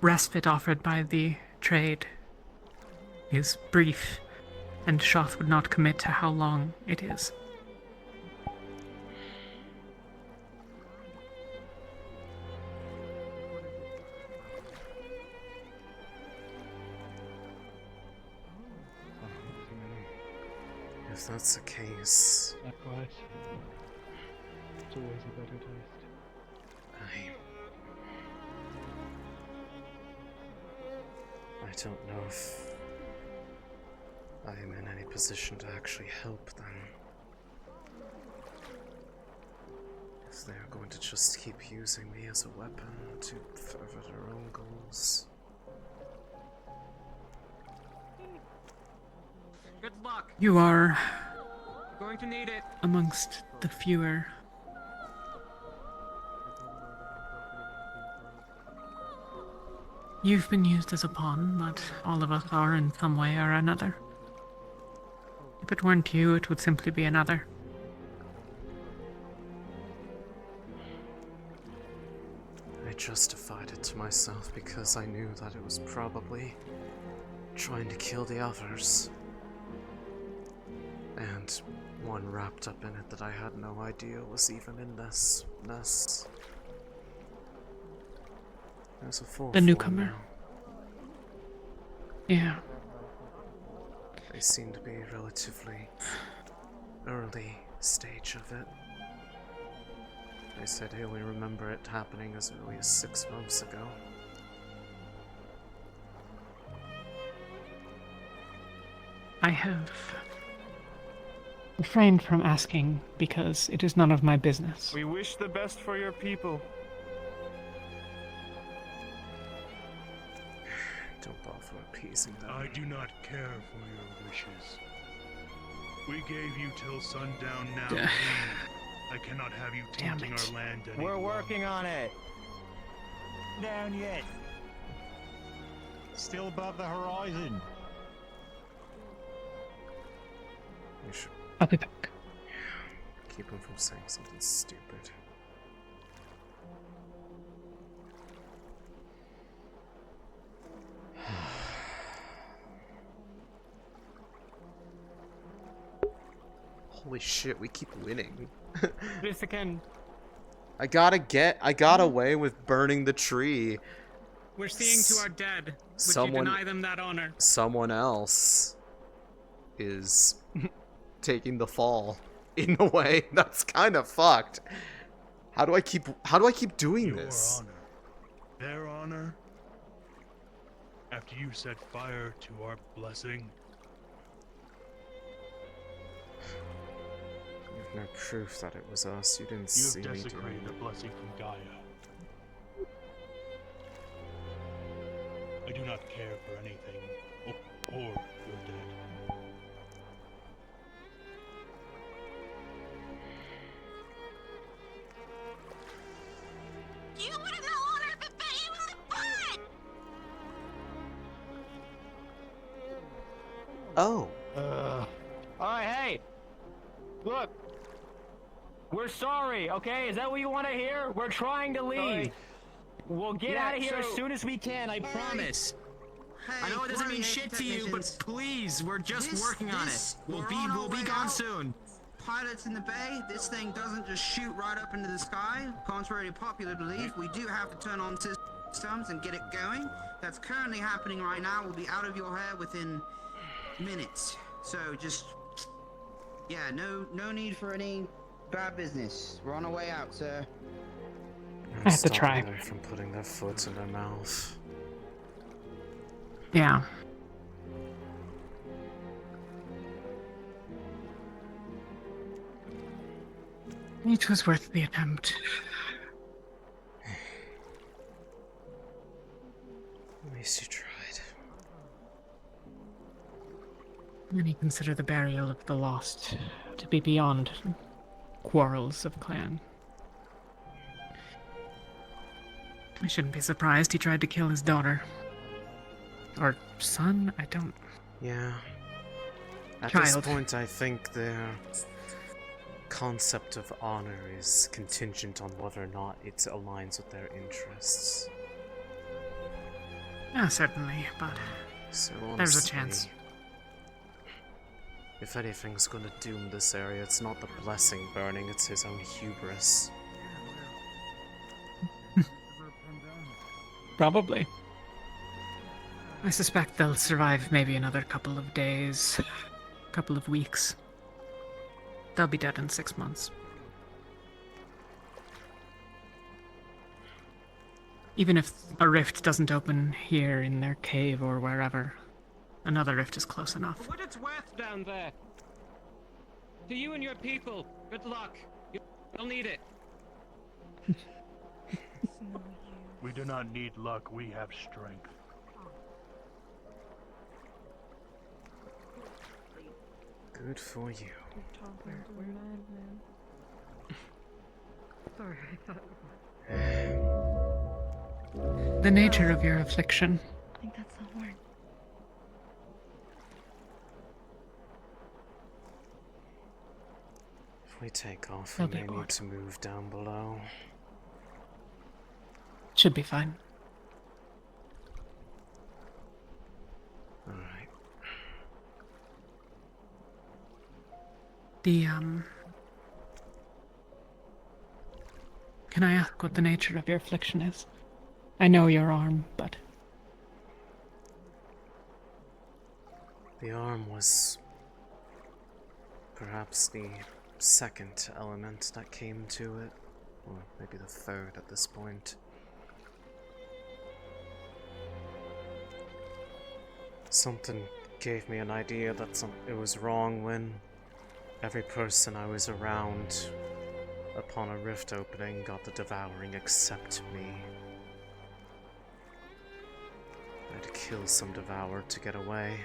respite offered by the trade is brief, and Shoth would not commit to how long it is. If that's the case, Likewise. It's always a better taste. I don't know if I am in any position to actually help them. If they're going to just keep using me as a weapon to further their own goals. Good luck. You are Going to need it. amongst the fewer. You've been used as a pawn, but all of us are in some way or another. If it weren't you, it would simply be another. I justified it to myself because I knew that it was probably trying to kill the others. And one wrapped up in it that I had no idea was even in this mess. There's a fourth The newcomer. one now. Yeah. They seem to be relatively early stage of it. They said they only remember it happening as early as 6 months ago. I have refrained from asking because it is none of my business. We wish the best for your people. Don't bother appeasing them. I do not care for your wishes. We gave you till sundown now. Leave. I cannot have you tainting our land anymore. We're working on it. Down yet. Still above the horizon. We should I'll be back. keep him from saying something stupid. Holy shit, we keep winning. This again. I got away with burning the tree. We're seeing to our dead. Would Someone- you deny them that honor? Someone else is taking the fall in a way that's kind of fucked. How do I keep doing this? Honor. Their honor? After you set fire to our blessing? You have no proof that it was us. You didn't You see have me desecrated doing the blessing from Gaia. I do not care for anything or your dead. You would have no honor if it bit you in the butt! Oh. Alright, hey! Look! We're sorry, okay? Is that what you want to hear? We're trying to leave. Sorry. We'll get Yeah, out of here as so- soon as we can, I promise. I know it doesn't mean shit to you, but please, we're just working on it. We'll be gone soon. pilots in the bay, this thing doesn't just shoot right up into the sky. Contrary to popular belief, we do have to turn on systems and get it going. That's currently happening right now. We'll be out of your hair within minutes. So just, yeah, no need for any bad business. We're on our way out, sir. I have to try. Them from putting their foot in their mouth. Yeah. It was worth the attempt. At least you tried. Many consider the burial of the lost to be beyond quarrels of clan. I shouldn't be surprised he tried to kill his daughter. Or son? I don't... Yeah. At Child. this point, I think their concept of honor is contingent on whether or not it aligns with their interests. Yeah, certainly, but So there's a honestly, chance. If anything's gonna doom this area, it's not the blessing burning, it's his own hubris. Probably. I suspect they'll survive maybe another couple of days, couple of weeks. They'll be dead in 6 months. Even if a rift doesn't open here in their cave or wherever, another rift is close enough. For what it's worth down there. To you and your people, good luck. You'll need it. We do not need luck, we have strength. Good for you. Sorry, I thought... The nature of your affliction. I think that's the horn. If we take off, They'll we be may bored. need to move down below. Should be fine. Alright. Can I ask what the nature of your affliction is? I know your arm, but... The arm was perhaps the second element that came to it, or maybe the third at this point. Something gave me an idea that it was wrong when every person I was around upon a rift opening got the devouring except me. I had to kill some devoured to get away.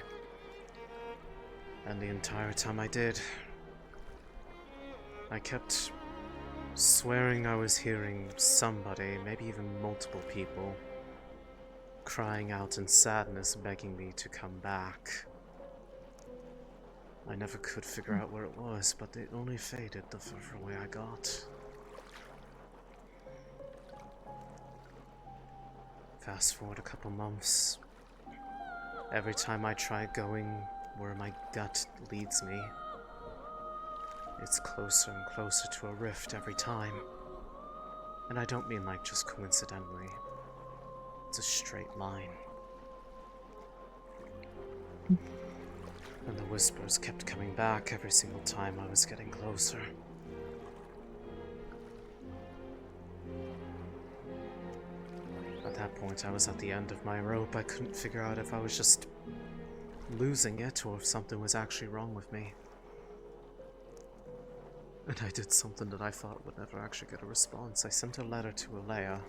And the entire time I did, I kept swearing I was hearing somebody, maybe even multiple people, crying out in sadness, begging me to come back. I never could figure out where it was, but it only faded the further away I got. Fast forward a couple months. Every time I try going where my gut leads me, it's closer and closer to a rift every time. And I don't mean like just coincidentally. It's a straight line. And the whispers kept coming back every single time I was getting closer. At that point, I was at the end of my rope. I couldn't figure out if I was just losing it or if something was actually wrong with me. And I did something that I thought would never actually get a response. I sent a letter to Alea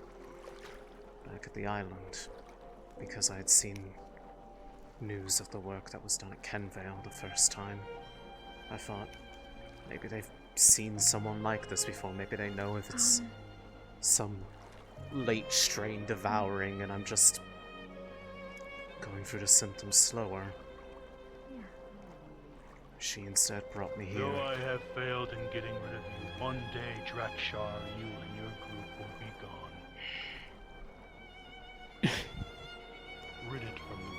back at the island because I had seen news of the work that was done at Kenvale the first time. I thought maybe they've seen someone like this before. Maybe they know if it's some late strain devouring and I'm just going through the symptoms slower. She instead brought me here. Though I have failed in getting rid of you, one day, Drakshar, you and your group will be gone. Rid it from the world.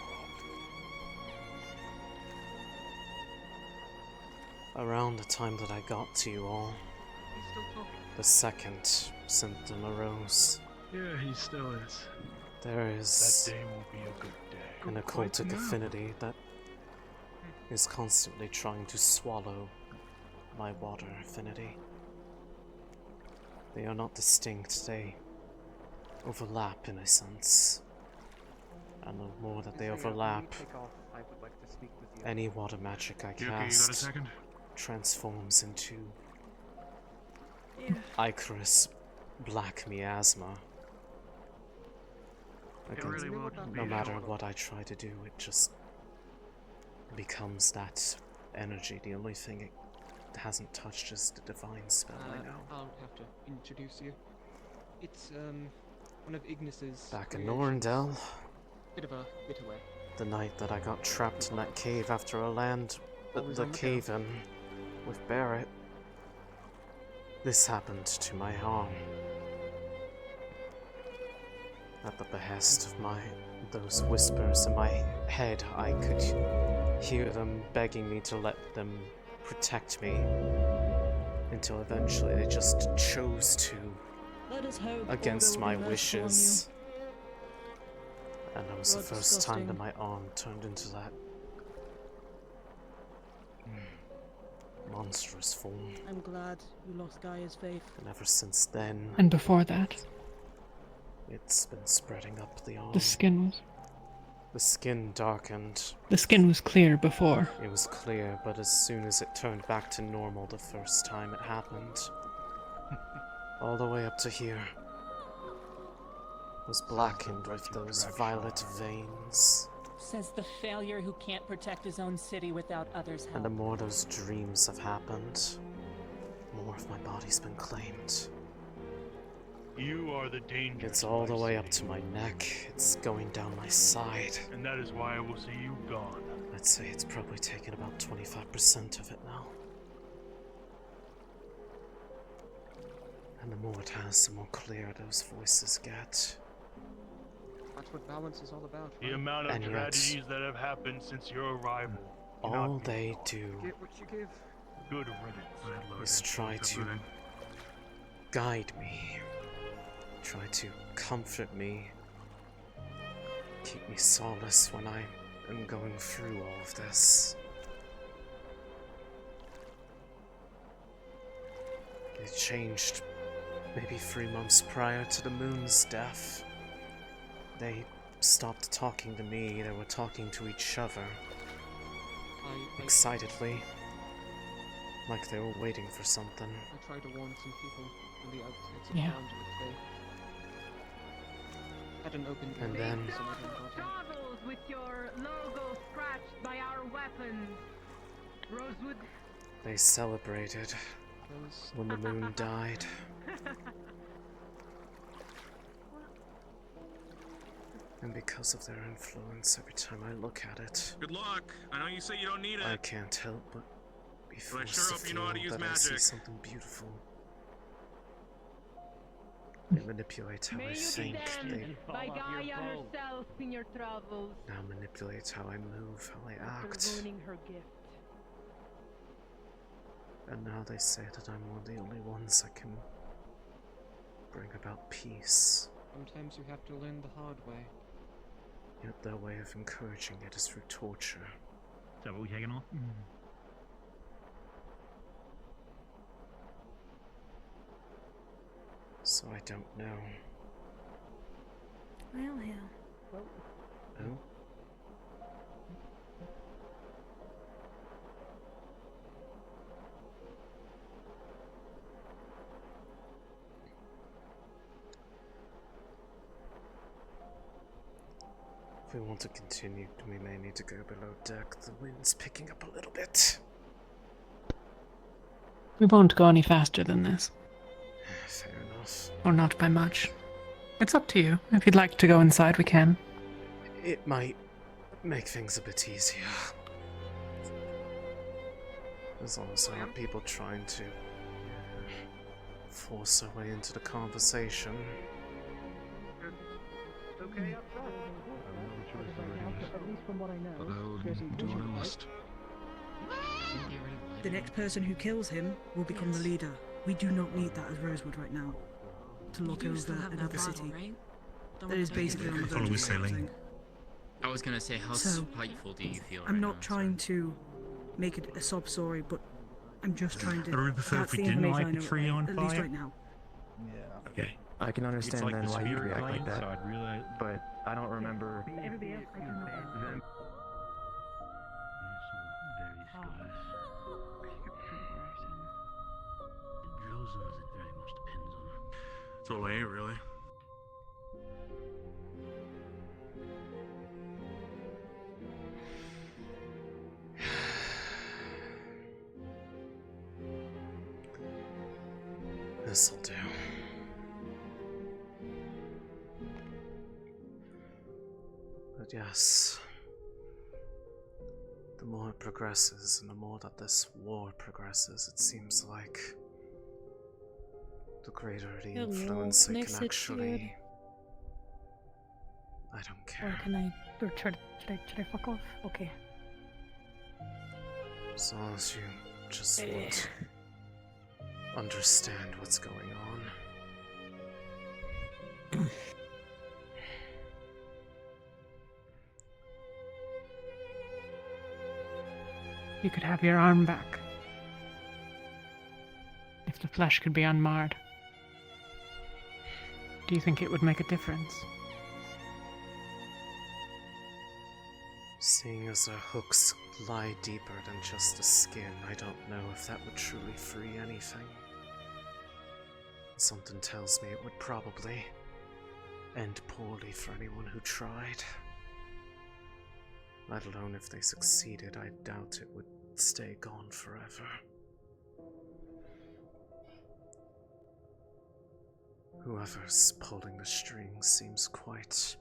Around the time that I got to you all, He's still talking. the second symptom arose. Yeah, he still is. There is That day will be a good day. an occultic affinity that is constantly trying to swallow my water affinity. They are not distinct, they overlap in a sense. And the more that they overlap, any water magic I cast transforms into ichorous black miasma. No matter what I try to do, it just becomes that energy. The only thing it hasn't touched is the divine spell I know. I'll have to introduce you. It's one of Ignis's. Back in Norndel, Bit away. the night that I got trapped in that cave after the cave-in with Barrett, this happened to my arm. At the behest of those whispers in my head, I could hear them begging me to let them protect me, until eventually they just chose to, against my wishes. And that was the first time that my arm turned into that monstrous form. I'm glad you lost Gaia's faith. And ever since then... And before that? It's been spreading up the arm. The skin was... The skin darkened. The skin was clear before. It was clear, but as soon as it turned back to normal the first time it happened, all the way up to here, was blackened with those violet veins. Says the failure who can't protect his own city without others' help. And the more those dreams have happened, more of my body's been claimed. You are the danger. It's all the way up to my neck. It's going down my side. And that is why I will see you gone. I'd say it's probably taken about 25% of it now. And the more it has, the more clear those voices get. That's what balance is all about. The amount of tragedies that have happened since your arrival. All they do Get what you give. Good riddance. is try to guide me, try to comfort me, keep me solace when I am going through all of this. It changed maybe 3 months prior to the moon's death. They stopped talking to me, they were talking to each other. Excitedly. Like they were waiting for something. I tried to warn some people on the outskirts of Yeah. town, but they had an open And then Toggles with your logo scratched by our weapons. Rosewood. they celebrated when the moon died. And because of their influence, every time I look at it, Good luck. I know you say you don't need it. I can't help but be But I forced sure to hope you know feel how to use that I see magic. something beautiful. They manipulate how I think, they By Gaia herself in your travels. now manipulate how I move, how I After act. ruining her gift. And now they say that I'm one of the only ones that can bring about peace. Sometimes you have to learn the hard way. Yet their way of encouraging it is through torture. Is that what we're taking off? So I don't know. Well, hell. Oh? If we want to continue, we may need to go below deck. The wind's picking up a little bit. We won't go any faster than this. Fair enough. Or not by much. It's up to you. If you'd like to go inside, we can. It might make things a bit easier. As long as there aren't people trying to force their way into the conversation. Okay, up front. At least from what I know, But I'll there's do what I vision, must. Didn't you already the next person who kills him will become the leader. We do not need that as Rosewood right now. To look over another city. Right? That is basically on the Follow verge of Céline. something. I was gonna say, how So, spiteful do you feel? I'm not trying to make it a sob story, but I'm just trying to. I would prefer that's if we the didn't information light I the know, tree on at least fire. right now. Okay. I can understand like then the why you'd spirit react like plane, that, so I'd really... but I don't remember them. Very scarce. Droza, it very much depends on. It's Alea, really. This'll do. But yes, the more it progresses and the more that this war progresses, it seems like the greater the Hello, influence can I it can sit actually... here? I don't Or care. can I... Or should I fuck off? Okay. As long as you just would understand what's going on. You could have your arm back. If the flesh could be unmarred. Do you think it would make a difference? Seeing as our hooks lie deeper than just the skin, I don't know if that would truly free anything. Something tells me it would probably end poorly for anyone who tried. Let alone if they succeeded, I doubt it would stay gone forever. Whoever's pulling the strings seems quite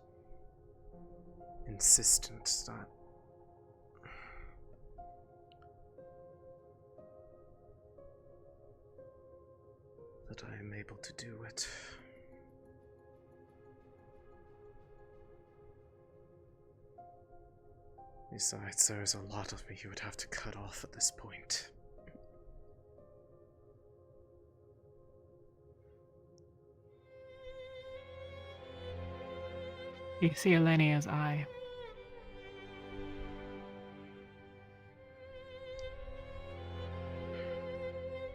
insistent that I am able to do it. Besides, there's a lot of me you would have to cut off at this point. You see Elenia's eye.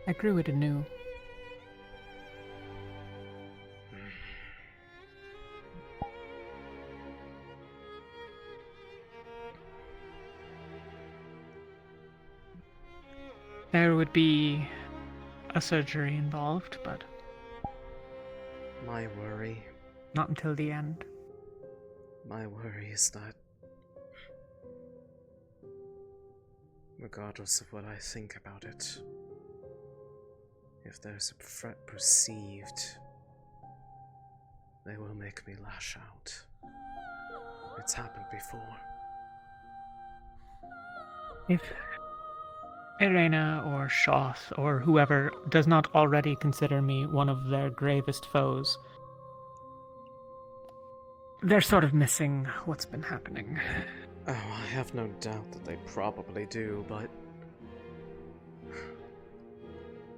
I grew it anew. There would be a surgery involved, but My worry not until the end. My worry is that, regardless of what I think about it, if there's a threat perceived, they will make me lash out. It's happened before. If Irena or Shoth or whoever does not already consider me one of their gravest foes, they're sort of missing what's been happening. Oh, I have no doubt that they probably do, but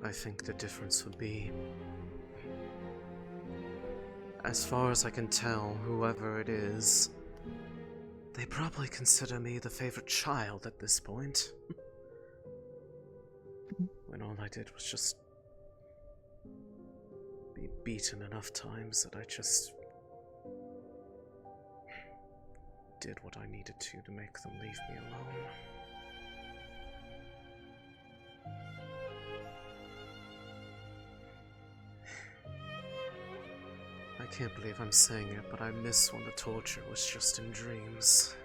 I think the difference would be, as far as I can tell, whoever it is, they probably consider me the favorite child at this point. When all I did was just be beaten enough times that I just did what I needed to make them leave me alone. I can't believe I'm saying it, but I miss when the torture was just in dreams.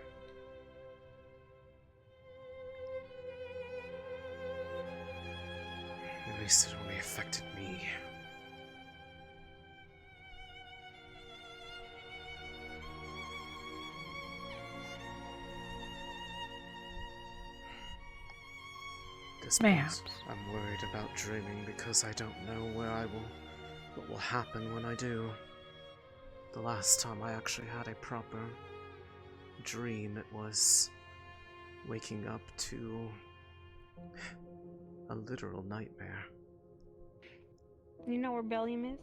At least it only affected me. This point, I'm worried about dreaming because I don't know what will happen when I do. The last time I actually had a proper dream, it was waking up to A literal nightmare. You know where Bellium is?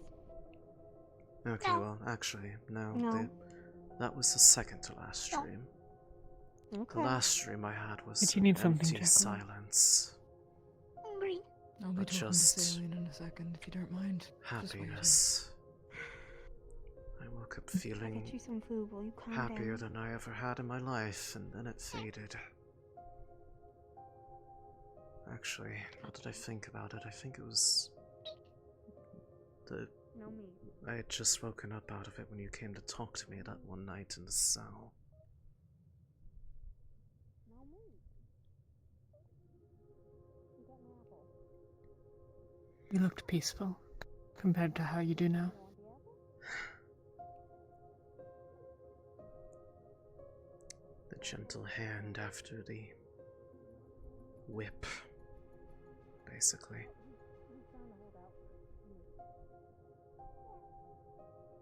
Okay, well, actually, no. That was the second to last stream. Okay. The last stream I had was But you need something, empty Jacqueline. silence. I'll be But talking just to Céline in a second, if you don't mind. Just waiting. happiness. I woke up I'll get feeling you some food. Will you calm happier down? than I ever had in my life, and then it faded. Actually, now that I think about it, I think it was I had just woken up out of it when you came to talk to me that one night in the cell. You looked peaceful compared to how you do now. The gentle hand after the whip, basically.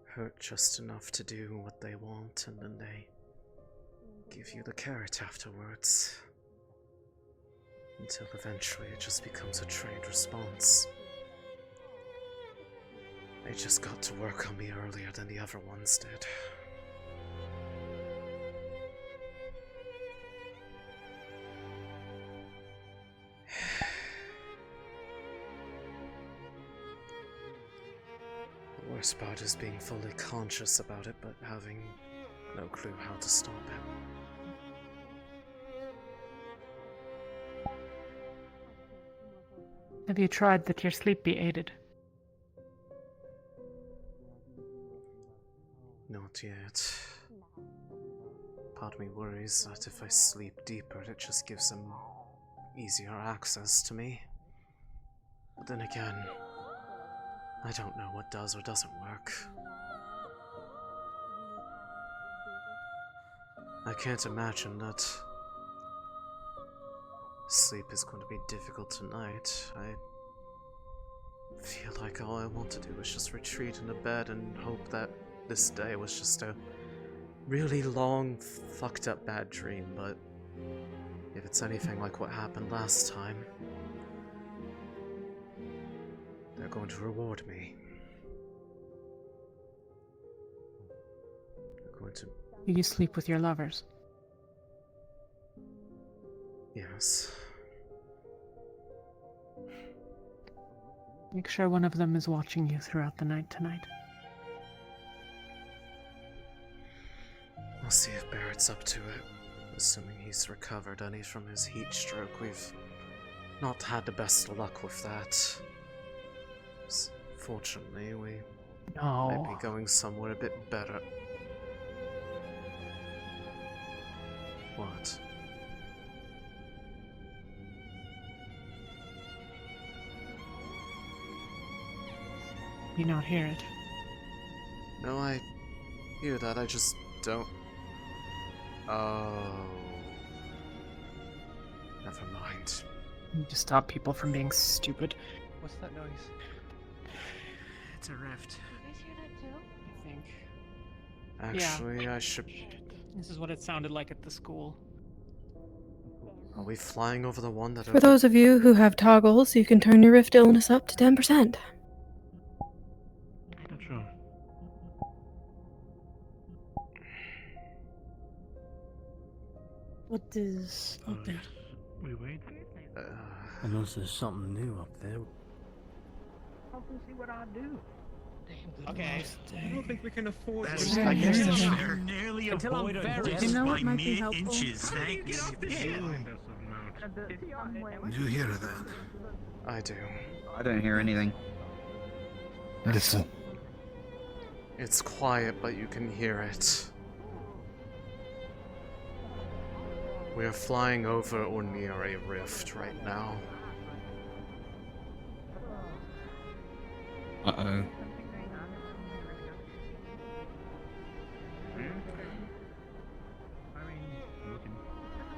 Hurt just enough to do what they want, and then they give you the carrot afterwards. Until eventually it just becomes a trained response. They just got to work on me earlier than the other ones did. The worst part is being fully conscious about it, but having no clue how to stop it. Have you tried that your sleep be aided? Not yet. Part of me worries that if I sleep deeper, it just gives them easier access to me. But then again, I don't know what does or doesn't work. I can't imagine that sleep is going to be difficult tonight. I feel like all I want to do is just retreat into bed and hope that this day was just a really long, fucked up bad dream, but if it's anything like what happened last time, they're going to reward me. They're going to... You sleep with your lovers? Yes. Make sure one of them is watching you throughout the night tonight. I'll see if Barrett's up to it. Assuming he's recovered any from his heat stroke, we've not had the best of luck with that. Fortunately, we might be going somewhere a bit better. What? You not hear it? No, I hear that, I just don't... Oh... Never mind. You need to stop people from being stupid. What's that noise? It's a rift. You guys hear that too? I think. Actually, I should... This is what it sounded like at the school. Are we flying over the one that... For those of you who have toggles, you can turn your rift illness up to 10%. Sure. What is up there? We wait. Unless there's something new up there. Help and see what I do. Okay, I don't think we can afford That's to... I guess that's Yeah. fair. Nearly Until I'm avoid very- death You know what by might be mere helpful? inches. Thanks. Did you hear that? I do. I don't hear anything. Listen. It's quiet, but you can hear it. We are flying over or near a rift right now. Uh-oh.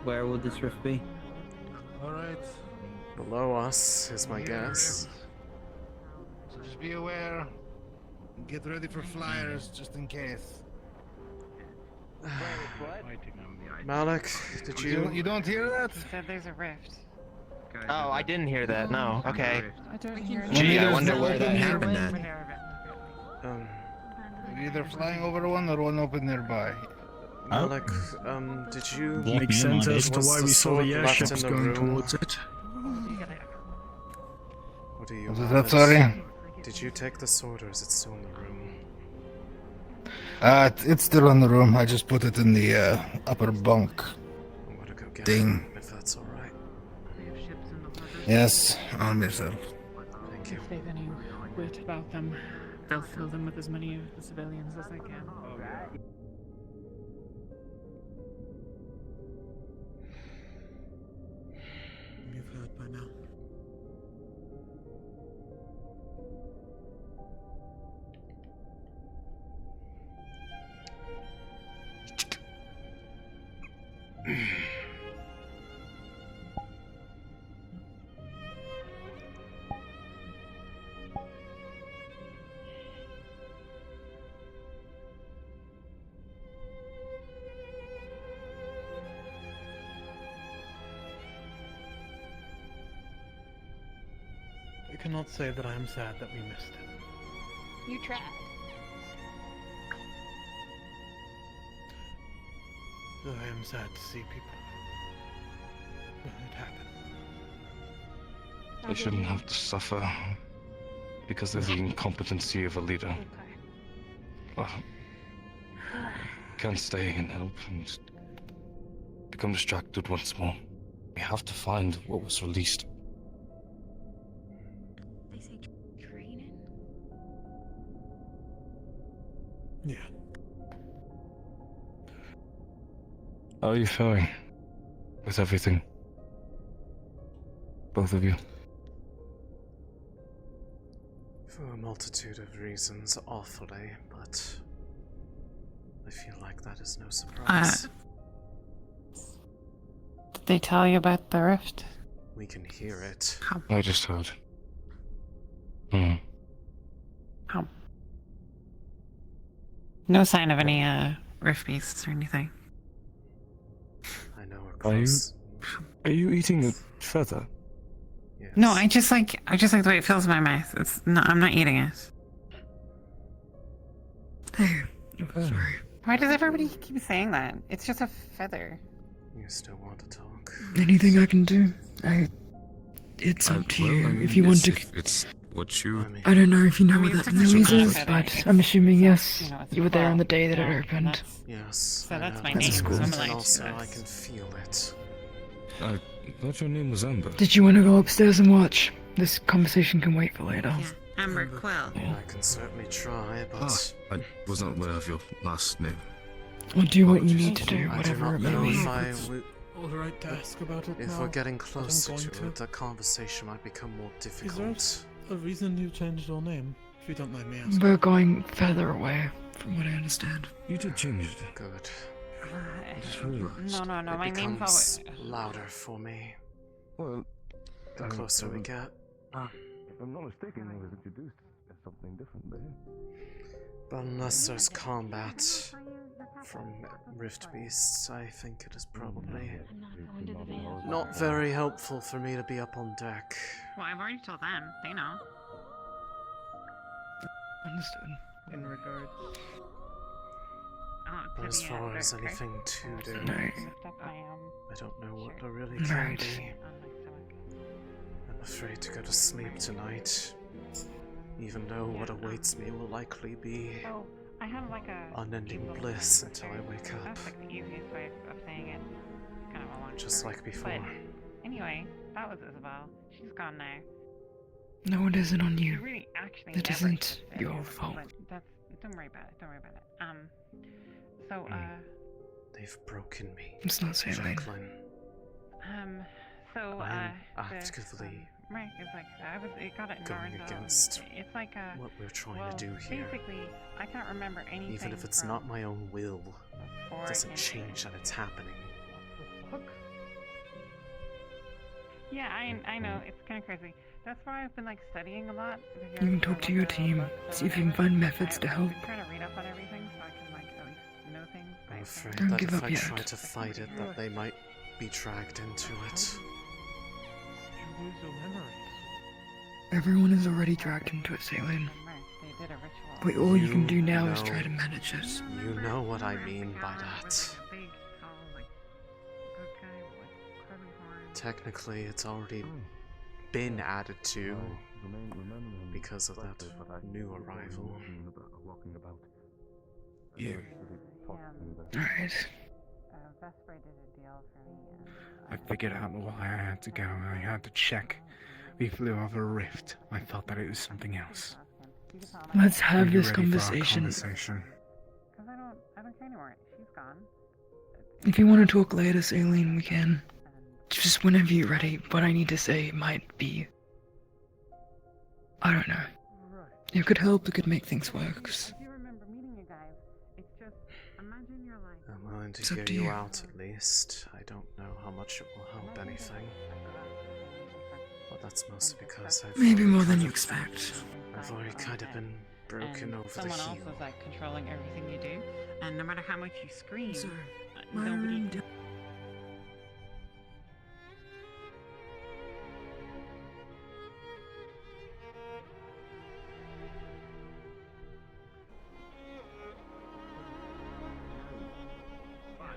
Where would this rift be? Alright. Below us is my guess. So just be aware. And get ready for flyers just in case. Malik, did you... You don't hear that? He said there's a rift. Oh, I didn't hear that. No. Okay. I don't hear Gee, I Well, wonder there's where that one happened nearby. at. Either flying over one or one open nearby. Alec, did you... Makes sense as to Was why the we saw the sword left in airships the going room? towards it. What do you Was it have that it? sorry? Did you take the sword or is it still in the room? It's still in the room. I just put it in the upper bunk I'm gonna go get thing. it, if that's alright. Yes, on myself. Thank you. If they've any wit about them, they'll fill them with as many of the civilians as they can. You've heard by now. I cannot say that I am sad that we missed it. You tried. Though I am sad to see people. Well, it happened. They shouldn't have to suffer because of the incompetency of a leader. Can't stay and help and become distracted once more. We have to find what was released. They say training? Yeah. How are you faring with everything? Both of you. For a multitude of reasons, awfully, but I feel like that is no surprise. Did they tell you about the rift? We can hear it. I just heard. No sign of any rift beasts or anything. I know we're close. Are you eating a feather? No, I just like the way it fills my mouth. It's not. I'm not eating it. Sorry. Why does everybody keep saying that? It's just a feather. You still want to talk? Anything I can do? It's up to you. If you want to. It's what you. I don't know if you know what that noise is, feather. but I'm assuming yes. It's You were there on the day that it yeah, opened. Yes. So that's I my know. name, so I'm And also, I can feel it. I thought your name was Amber. Did you want to go upstairs and watch? This conversation can wait for later. Amber Quill. I can certainly try, but I was not aware of your last name. Or do what you need to do, I do whatever not it may know be. if I would. Alright to ask about it If now, we're getting but I'm closer going to it, the conversation might become more Is difficult. there a reason you changed your name? If you don't mind me asking. We're going further away, from what I understand. You did change it. Good. No, It my name's becomes always. louder for me. Well, The closer we get. if I'm not mistaken, I was introduced as something different there. But unless there's combat from Rift Beasts, I think it is probably not very helpful for me to be up on deck. Well, I've already told them. They know. Understood. In regards. But as far as anything to do, Right. I don't know what I really can Right. be. I'm afraid to go to sleep tonight, even though what awaits me will likely be So I have like a unending bliss until I wake up, That's like the easiest way of saying it. Kind of a long just story. like before. But anyway, that was Isabel. She's gone now. No, it isn't on She you. really actually It never isn't should say your it, fault. but don't worry about it. Don't worry about it. So They've broken me, It's not Céline. Jacqueline. so I am the, actively right, it's like it got it going narrowed against down. It's like what we're trying well, to do here. Basically, I can't remember anything. Even if it's from not my own will, before it doesn't it change that it's happening. Yeah, I know, it's kind of crazy. That's why I've been like studying a lot. You can talk to your team, see if you can find methods to help. I've been trying to read up on everything so I can like at least know things. I'm afraid Don't that give if up I yet. try to fight it, that they might be dragged into it. lose your memories. Everyone is already dragged into it, Céline. But all you can do now is try to manage this. You know what I mean by that. Technically, it's already been added to because of that new arrival. Yeah. Alright. I figured out why I had to go. I had to check. We flew over a rift. I thought that it was something else. Let's have Are you this ready for our conversation. I don't care anymore. She's gone. If you want to talk later, Céline, we can. Just whenever you're ready. What I need to say might be... I don't know. It could help, it could make things work. I'm willing It's to up hear to you you. out at least. I don't know how much it will help anything. But that's mostly because Maybe more than you expect. I've already kind of been broken over the someone else heel. is like controlling everything you do, and no matter how much you scream, Sir, nobody.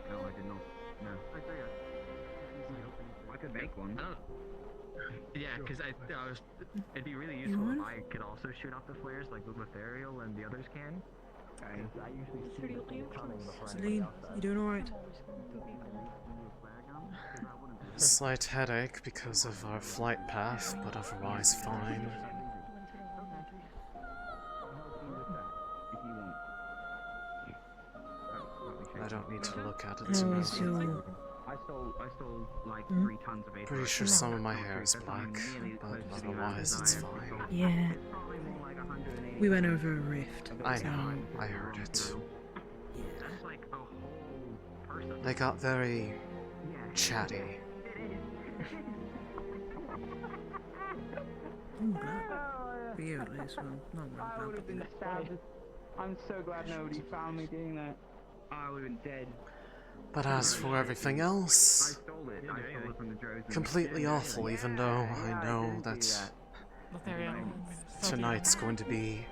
No, I did not. No. I could make one. Yeah, because it'd be really useful if I could also shoot off the flares like Ethereal and the others can. I usually see them coming before Céline, you doing alright? A slight headache because of our flight path, but otherwise fine. I don't need to look at it to know. I stole like 3 tons of it. Pretty sure some of my hair is black, but otherwise it's fine. Yeah. We went over a rift. I know, I heard it. They got very chatty. I'm glad. For you at least, well, not really I would have been stabbed. I'm so glad nobody found me doing that. I would have been dead. But as for everything else, completely awful, even though I know that tonight's going to be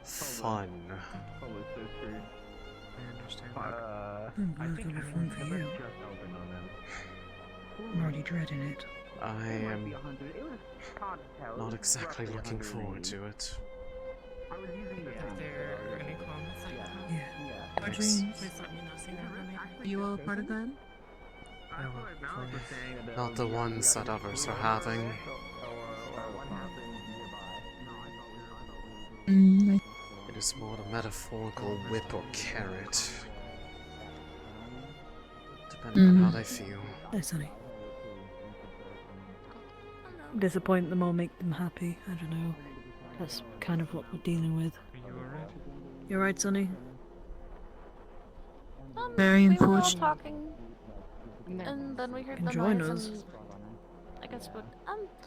fun. I'm glad it'll be fun for you. I'm already dreading it. I am not exactly looking forward to it. Yeah. Thanks. Are you all part of that? Not the ones that others are having. It is more the metaphorical whip or carrot. Depending on how they feel. Yes, honey. Disappoint them or make them happy. I don't know. That's kind of what we're dealing with. You alright, Sonny? Very We were all unfortunate. talking, and then we heard the Join noise, us. and I guess what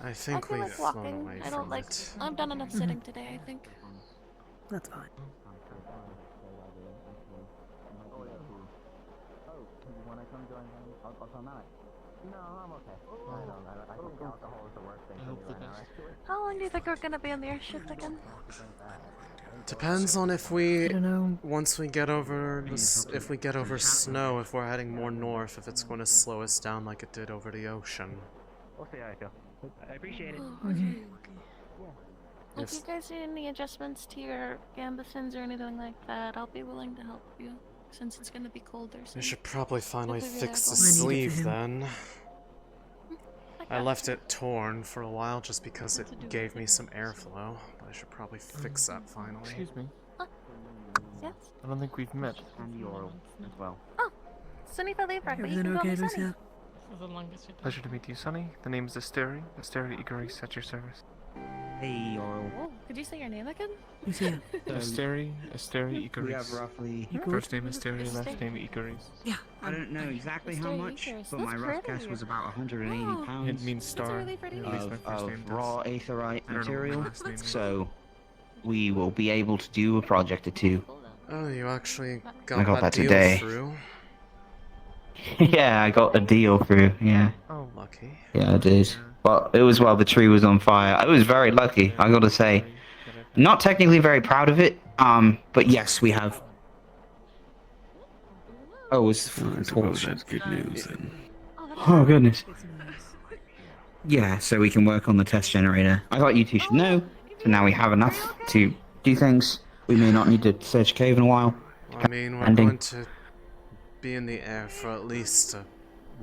I think I feel we've like flown walking. away I don't from like. it. I've done enough sitting today. I think. That's fine. When I come join him, I'll come out. No, I'm okay. I think alcohol is the worst thing for me right now. How long do you think we're gonna be on the airship again? Depends on if we, once we get over if we get over snow, if we're heading more north, if it's going to slow us down like it did over the ocean. We'll see how I feel. I appreciate it. If you guys need any adjustments to your gambesons or anything like that, I'll be willing to help you, since it's gonna be colder. We should probably finally Figure fix out the what- sleeve then. I left it torn for a while just because it gave me some airflow, but I should probably fix that finally. Excuse me. Yes? I don't think we've met. And Yorl as well. Oh, Sunny Fevira, but you Everything can call okay, me Sunny. Lucia? Pleasure to meet you, Sonny. The name is Astrea. Astrea Icaris at your service. Hey, Yorl. Whoa, could you say your name again? Lucia. Astrea Icaris. We have roughly... First name Astrea, last name Icaris. Yeah. I don't know exactly how Astrea much, Icaris. but That's my rough pretty. guess was about 180 Oh. pounds. It means star. really pretty At least my first name Of does. raw aetherite I don't know what my material, last name is. so we will be able to do a project or two. Oh, you actually I got got that that deal today. through? Yeah, I got a deal through, yeah. Oh, lucky. Yeah, I did. But it was while the tree was on fire. I was very lucky, I gotta say. Not technically very proud of it, but yes, we have. Oh, it's I suppose that's good news then. Oh, goodness. Yeah, so we can work on the test generator. I thought you two should know, so now we have enough to do things. We may not need to search a cave in a while. I mean, we're going to be in the air for at least a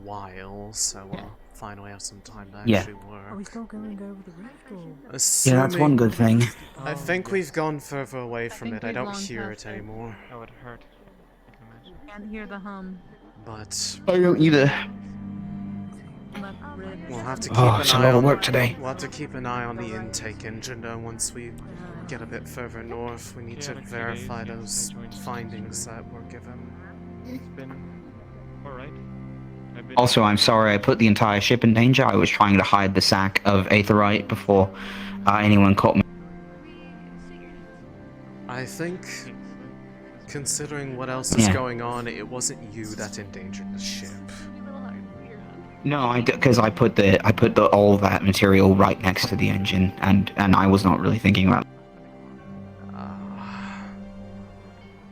while, so we'll finally have some time to actually work. Are we still going over the rift or? Yeah, that's one good thing. I think we've gone further away from it. I don't hear it long anymore. That would hurt. Can't hear the hum. But I don't either. we'll have to keep Oh, an it's a eye lot of on. work today. We'll have to keep an eye on the intake engine. Once we get a bit further north, we need to verify those findings that were given. It's been alright. Also, I'm sorry I put the entire ship in danger. I was trying to hide the sack of aetherite before anyone caught me. I think, considering what else is going on, it wasn't you that endangered the ship. No, because I put all that material right next to the engine, and I was not really thinking about.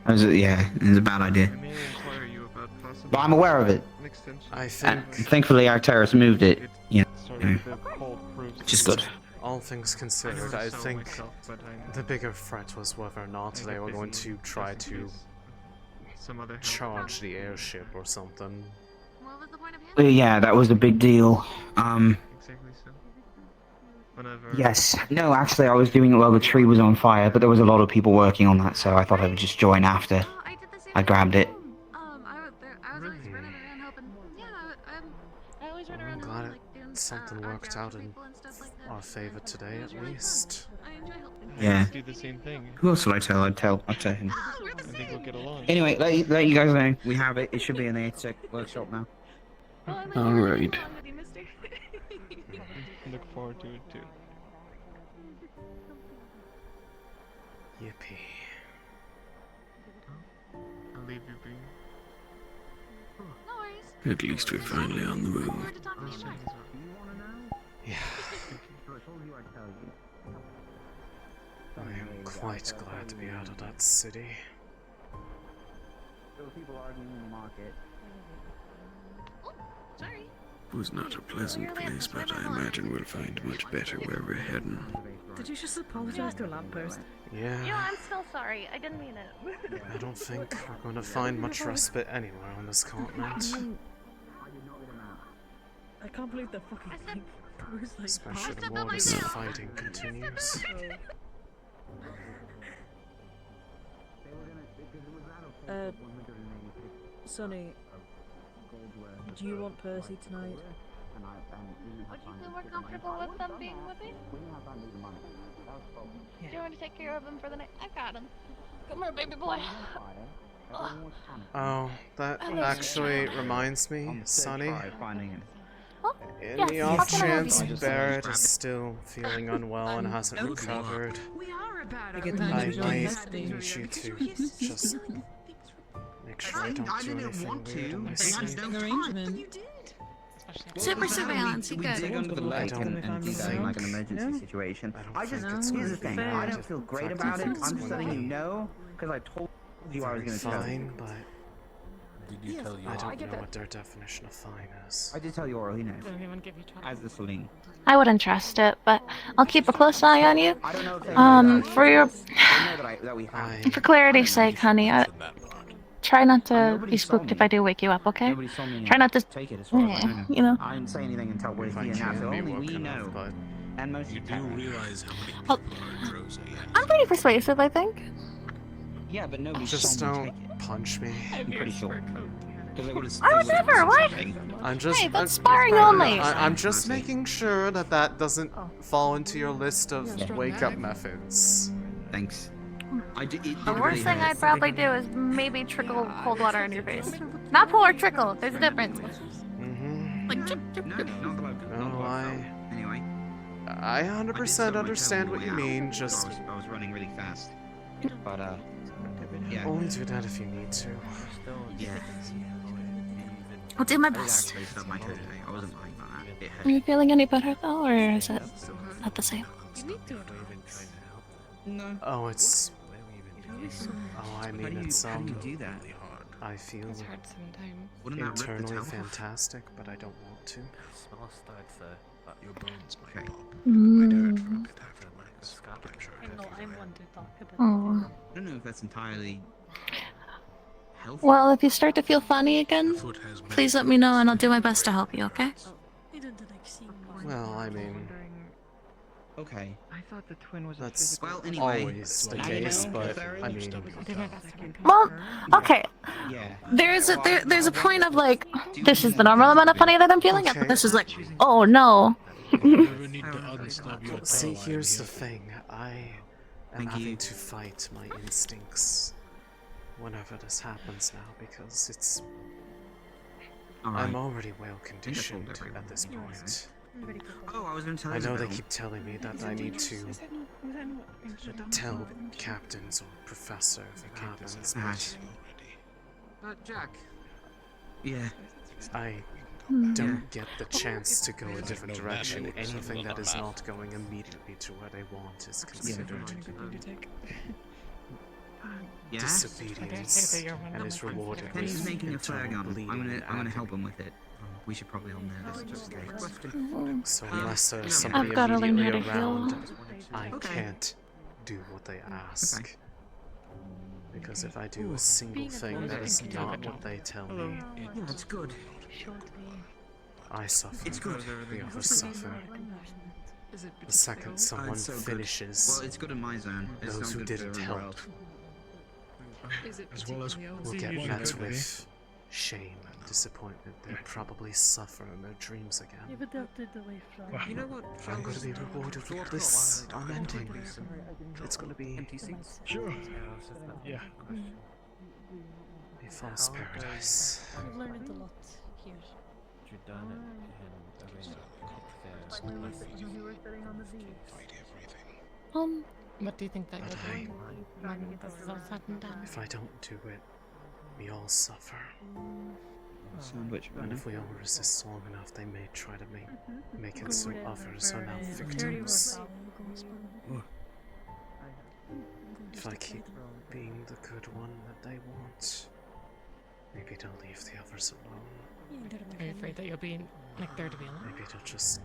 It was a bad idea. But I'm aware of it. I think. And thankfully, our terrorists moved it. You know, which is good. All things considered, I think the bigger threat was whether or not they were going to try to charge the airship or something. Yeah, that was a big deal. Yes. No, actually, I was doing it while the tree was on fire, but there was a lot of people working on that, so I thought I would just join after. I grabbed it. I'm glad something worked out in our favor today, at least. Yeah. Do the same thing. Who else would I tell? I'd tell him. I think we'll get along. Anyway, let you guys know. We have it. It should be in the Asix workshop now. Alright. Look forward to it too. Yippee. I'll leave you be. At least we're finally on the move. Yeah. I am quite glad to be out of that city. It was not a pleasant place, but I imagine we'll find much better where we're heading. Did you just apologize to a lamppost? Yeah. Yeah, I'm still sorry. I didn't mean it. I don't think we're going to find much respite anywhere on this continent. I can't believe the fucking thing. Especially the more this fighting continues. Sonny, do you want Percy tonight? Would you feel more comfortable with them being with me? Do you want me to take care of him for the night? I got him. Come here, baby boy. Oh, that actually reminds me, Sonny. In yes, the off chance Barrett is still feeling unwell and hasn't recovered, I might need you to just make sure I don't do anything weird in my sleep. Super surveillance, you Take good. under the lake and do that in like an emergency situation. Here's the thing, I don't feel great about it. I'm just letting you know, because I told you I was going to tell you. Fine, but Did you tell you? I don't know what their definition of fine is. I did tell you Oral, he knows. As the Céline. I wouldn't trust it, but I'll keep a close eye on you. For your... For clarity's sake, honey, try not to be spooked if I do wake you up, okay? Try not to... you know. I didn't say anything until we're here now, so only we know. And most you do realize how many Oh, people are in Droza yet? I'm pretty persuasive, I think. Yeah, but nobody just don't punch me. I'm pretty sure. I would never, what? I'm just... Hey, that's sparring only. I'm just making sure that that doesn't fall into your list of wake-up methods. Thanks. The worst thing I'd probably do is maybe trickle cold water in your face. Not pour, trickle. There's a difference. Like, drip, drip, drip. No, I 100% understand what you mean, just... I was running really fast. But, yeah. Only do that if you need to. Yeah. I'll do my best. Actually, it's not my turn today. I wasn't lying about that. Are you feeling any better though, or is it not the same? No. Oh, it's. Oh, I mean, it's How do you do that? I feel Wouldn't that rip the internally towel off? fantastic, but I don't want to. Your bones might pop. Mm. Oh. I don't know if that's entirely healthy. Well, if you start to feel funny again, please let me know and I'll do my best to help you, okay? Well, I mean, Okay. I thought the twin was that's Well, anyway, always the case, but I mean, Well, okay. Yeah. There's a point of like, this is the normal amount of funny that I'm feeling, and this is like, oh no. see, here's the thing. I am having to fight my instincts whenever this happens now because it's. I'm already well conditioned at this point. Oh, I was going to tell you. I know they about- keep telling me that I need to tell captains or professor if it happens, but Jack. Yeah. I don't get the chance to go a different direction. Anything that is not going immediately to where they want is considered disobedience and is rewarded Penny's with making a flare internal gun. bleeding. I'm gonna help him with it. We should probably all know this just in case. So unless there's somebody I've gotta learn how immediately to heal. around, I can't do what they ask. Because if I do a single thing that is not what they tell me, Yeah, that's good. I suffer. It's good. The others suffer. The second someone It's so good. finishes, Well, it's good in my zone. It's those not who good for didn't the help world. As well as will get met with shame and disappointment. They'll probably suffer in their dreams again. You know what? I'm going to be rewarded with bliss unending. It's going to be Sure. Yeah. a false paradise. I've learned a lot here. What do you think that But you'll do when this is all said and done? if I don't do it, we all suffer. And if we all resist long enough, they may try to make it so others are now victims. If I keep being the good one that they want, maybe they'll leave the others alone. Are you afraid that you'll be like there to be alone? Maybe they'll just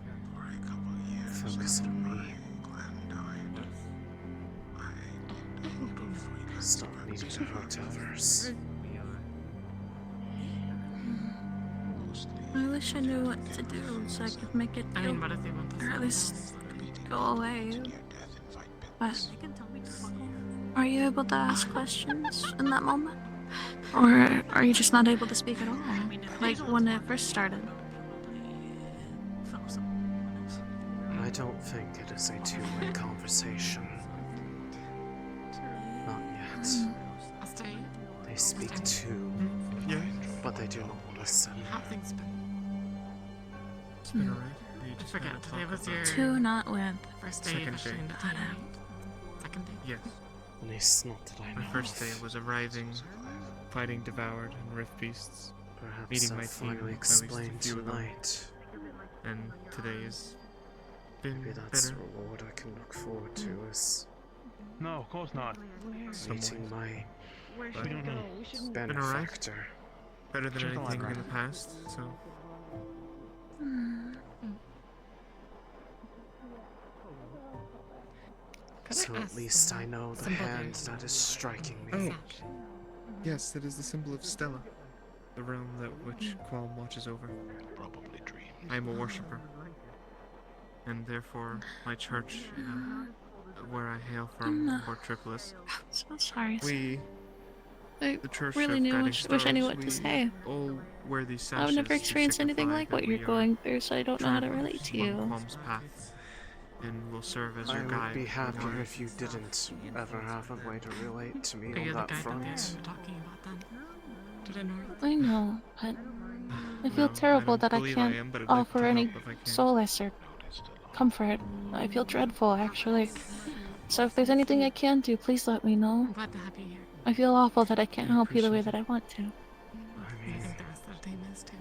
focus on me. Stop needing to hurt others. I wish I knew what to do so I could make it I go, mean, what if they want to or at least go away. But are you able to ask questions in that moment? Or are you just not able to speak at all? Like when it first started? I don't think it is a two-way conversation. Not yet. They speak too, but they do not listen. How things been? It's been alright. I forget, today was your Two not with. first day Second officially day. in the team, right? Second day? Yes. And it's not that I know My first day of. was arriving, fighting devoured and rift beasts, Perhaps meeting I'll my team, finally at least explain a few of them. tonight. And today has been Maybe that's better. the reward I can look forward to is No, of course not. meeting my We don't know. Been alright. benefactor. Better than She's alive, anything in right? the past, so So at least I know the hand that is striking me. Oh. Yes, that is the symbol of Stella, the realm that which Qualm watches over. Probably dream. I am a worshipper, and therefore my church, where I hail from, Port Tripolis, So sorry. we, I the church really of knew Guiding wish I knew Stars, what to we say. all wear these sashes I've never to experienced anything signify like that what you're we are going through, so I don't know how to travelers relate to on you. Qualm's path, and will serve as I your would guide. be happier for if you didn't ever have a way to relate to me Are you on the that guy that front. they're talking about then? Did I know? I know, but I feel No, terrible don't that I believe can't am, but I'd like offer to any help if I can. solace or comfort. I feel dreadful, actually. So if there's anything I can do, please let me know. I'm glad to have you here. I feel awful that I can't help you the way that I want to. I think the rest of the team is too.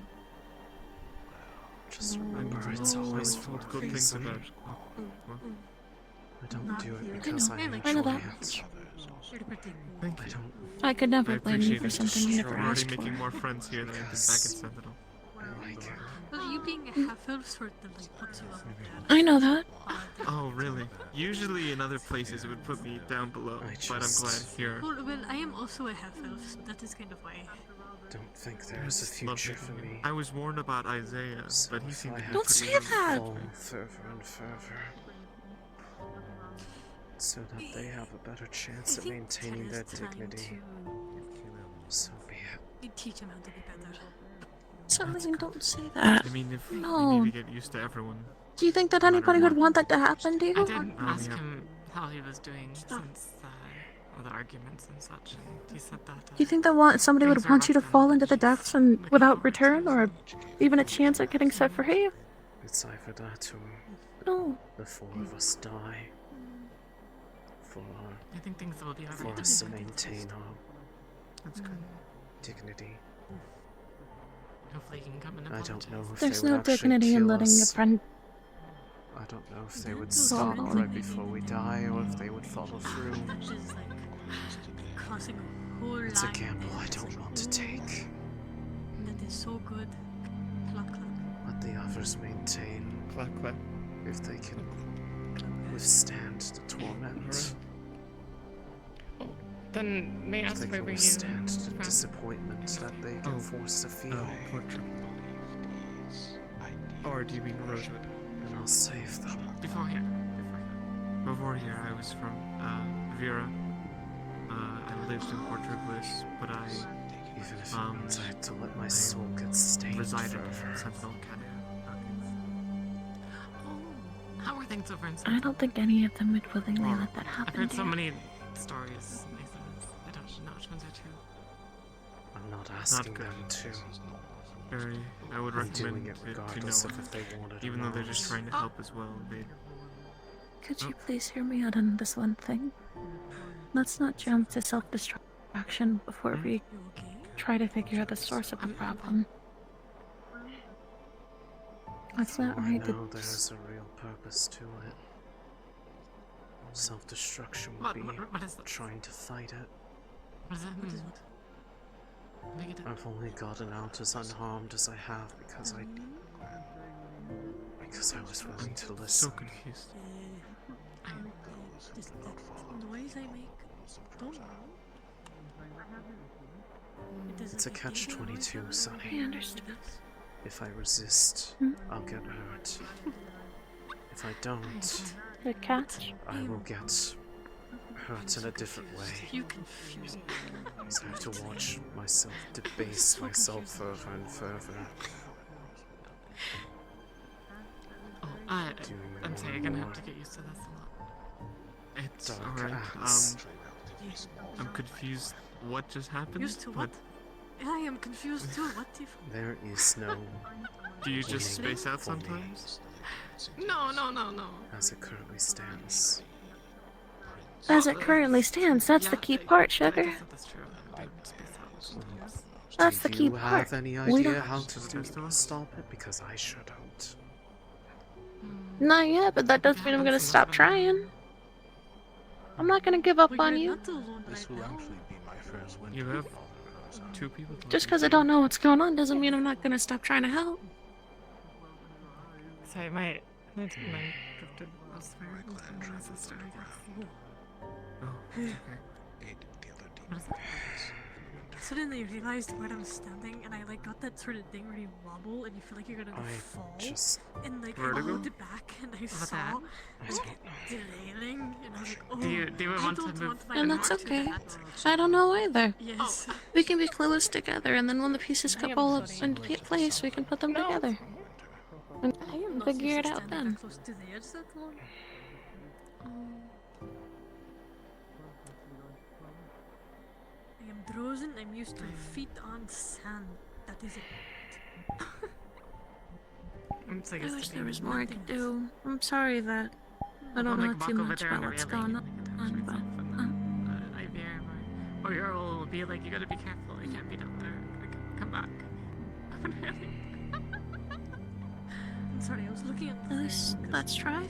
Just remember, it's It's always I for told a good things reason. about. Well, I don't do it because I enjoy I know that. it. thank you. I could never I blame you appreciate for it. something you never We're already asked for. making more friends here than I did back in Sentinel. I like it. Well, you being a half-elf sort of like puts you up there. I know that. Oh, really? Usually in other places it would put me down below, but I'm glad here. Well, I am also a half-elf, so that is kind of why. Don't think there is a future for me. I was warned about Isaiah, but he seemed to be Don't pretty say that! Fall further and further. So that they have a better chance at maintaining their dignity. So be it. You teach him how to be better. Céline, don't say that. I mean, if No. we need to get used to everyone. Do you think that anybody would want that to happen to you? I did ask him how he was doing since all the arguments and such, and he said that. Do you think that somebody would want you to fall into the depths and without return, or even a chance at getting set free? It's either that or No. the four of us die. I think things will be For alright. us to maintain our That's good. dignity. Hopefully he can come and I apologize. don't know if There's they would no actually dignity in kill letting a us. friend. I don't know if they would That's stop all. right before we die or if they would follow through. Which is like crossing a whole It's a line. gamble I don't want to take. That is so good. Cluck cluck. Let the others maintain. Clap, clap. If they can withstand the torment. Then may I If ask they where can were you withstand the from? disappointment that they get forced to feel. Poor Triple. Or do you mean Rosewood? And I'll save them. Before here. Before here, I was from Fevira. I lived in Port Tripolis, but I Even if it means I have to let my soul get stained resided forever. in Sentinel Canada. How were things over in I Central? don't think any of them would willingly let that I've happen heard to so you. many stories. I don't know which ones are true. I'm not asking good. them to. I would I'm doing recommend it it to regardless no of one. if they want it Even or though they're not. just trying to help as well. Could you please hear me out on this one thing? Let's not jump to self-destruction before we try to figure out the source of the problem. It's not I right to know there's a real purpose to it. Self-destruction would be What is that? trying to fight it. What does that mean? I've only gotten out as unharmed as I have because I was willing to So listen. confused. This noise I make. Don't know. It's a catch-22, I Sonny. understand. If I resist, I'll get hurt. If I don't, The catch? I will get hurt in a different way. You confuse me. So I have to watch myself debase myself further and further. Oh, I'm sorry, you're gonna have to get used to this a lot. It's Dark alright. acts. I'm confused. What just happened? Used to what? I am confused too. What if? There is no Do you just winning space out for me sometimes? No. as it currently stands. As it currently stands, that's the key part, sugar. That's true. That's the Do key you part. have any We idea don't- how to stop it? Because I sure don't. Not yet, but that doesn't mean I'm gonna stop trying. I'm not gonna give up on you. This will actually be my first winter. You have two people. Just because I don't know what's going on doesn't mean I'm not gonna stop trying to help. Sorry, my drifted elsewhere. My sister, I guess. What is it? Suddenly I realized where I'm standing, and I like got that sort of thing where you wobble and you feel like you're gonna fall. just- And like I Vertigo? looked back and I What's saw that? like derailing, and I was like, oh, Do you I want to don't move- want my And that's heart to okay. that. I don't know either. Yes. We can be clueless together, and then when the pieces fall up into place, we can put them together. And I am not figure used it to out standing then. that close to the edge that long. I am Drozen. I'm used to feet on sand. That is it. I'm so I used wish to there being was more I could do. I'm sorry that I don't know too much about what's going on, but Or your role will be like, you gotta be careful, you can't be down there. Come back. Sorry, I was looking at the Let's try.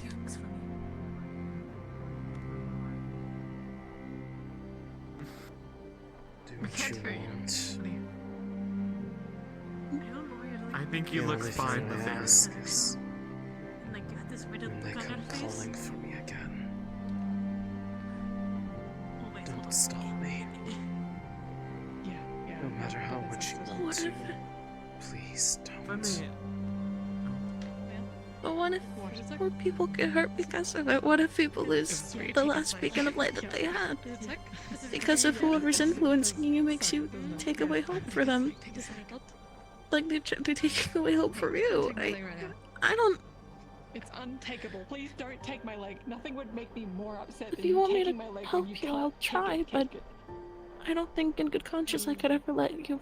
Do what you want. I think you look fine, but ask is And like got this weird when they look on come her face. calling for me again. Don't stop me. No matter how much you want to. Please don't. But what if more people get hurt because of it? What if people lose the last beacon of light that they had? Because of whoever's influencing you makes you take away hope for them. Like they're taking away hope from you. I don't. It's untakeable. Please don't take my leg. Nothing would make me more upset If than you want me taking to my leg help when you you, can't I'll take try, it, but take it. I don't think in good conscience I could ever let you.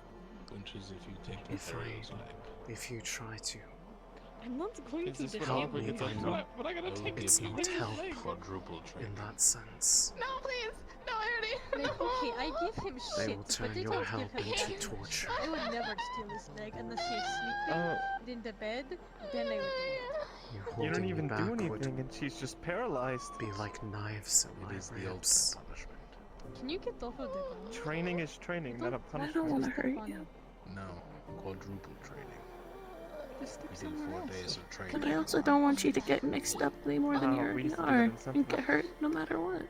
If you try to. I'm not going to Help me, but I'm gonna take it's it. not help Quadruple in that sense. No, please! No, I already. Okay, I give him They shit, will but turn they your don't help give him into shit. torture. I would never steal his leg unless he's sleeping in the bed, then I would do it. You don't even do anything, and she's just paralyzed. Be like knives in my ribs. Can you get off of the ground? Training is training, not a I punishment. don't want to hurt you. No, quadruple training. Just stick Within somewhere 4 else. days of training. But I also don't want you to get mixed up way more than you we already used to do that are in and Central. get hurt no matter what.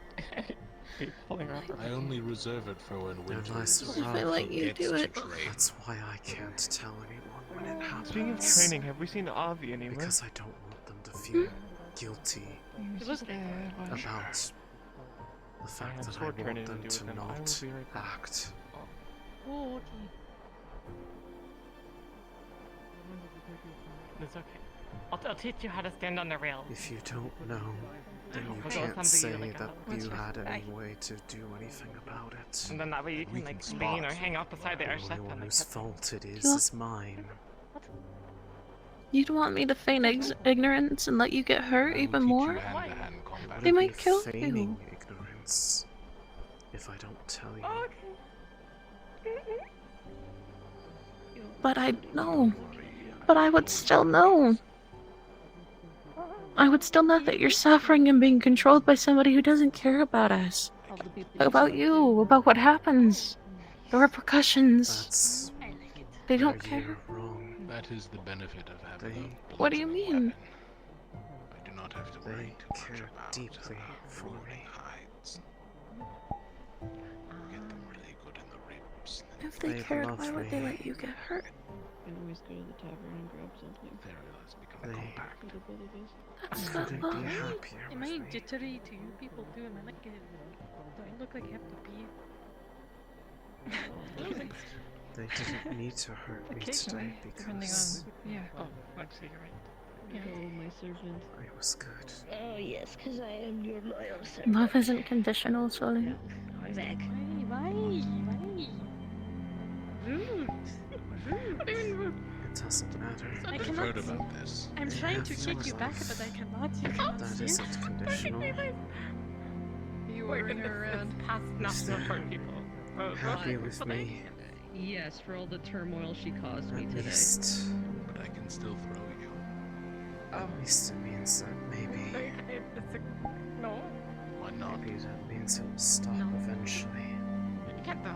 Pulling her up. I only reserve it for when winter nice is If I let you gets do to it. train. That's why I can't tell anyone when it happens. Speaking of training, have we seen Avi anywhere? Because I don't want them to feel guilty about the fact that I want them to not act. Oh, okay. It's okay. I'll teach you how to stand on the rail. If you don't know, then you I'll go can't something say like that a- you had any way to do anything about it. And then that way you can like lean or hang out beside the airship The only one and like whose catch fault it is Yeah. is mine. You'd want me to feign ignorance and let you get hurt even more? They Would might be kill feigning you. ignorance if I don't tell you. But I'd know. But I would still know. I would still know that you're suffering and being controlled by somebody who doesn't care about us. About you, about what happens. The repercussions. They don't care. That is the benefit of having a What do you mean? I do not have to worry too much about deeply for me. Hides. Get them really good in the ribs. If they cared, why would they let you get hurt? can always go to the tavern and grab something. There it is, become compact. For the both of us. That's not fun. Am I jittery to you people too? Am I like do I look like I have to pee? They didn't need to hurt me Occasionally, today depending because on yeah. Oh, actually, you're right. Oh, my servant. it was good. Oh yes, because I am your loyal servant. Love isn't conditional, Céline. Exactly. Why? Rude. It doesn't matter. I I've cannot. heard about this. I'm trying to kick you back, but I cannot. You cannot That see. isn't conditional. You ordering her around? Past not to hurt people. Happy with me. Yes, for all the turmoil she caused me At today. least, But I can still throw you. at least it means that maybe, No. Why not? maybe that means it will stop eventually. You can't though.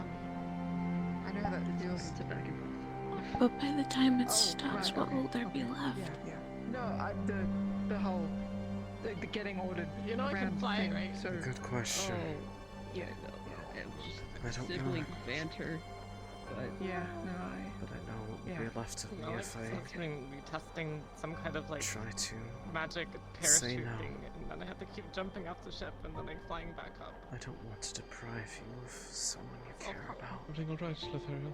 I know that it feels to back and forth. But by the time it stops, what will there be left? Yeah. No, the whole the getting ordered. You know I can around fly, thing, right? So Good question. Oh, yeah, no, it was I just don't sibling know. banter, but yeah, no, But I know what will be left of You me know, like if I someone's gonna be testing some kind of like try to magic say parachute no. thing, and then I have to keep jumping off the ship and then like flying back up. I don't want to deprive you of someone you care about. Everything alright, Slitheriel?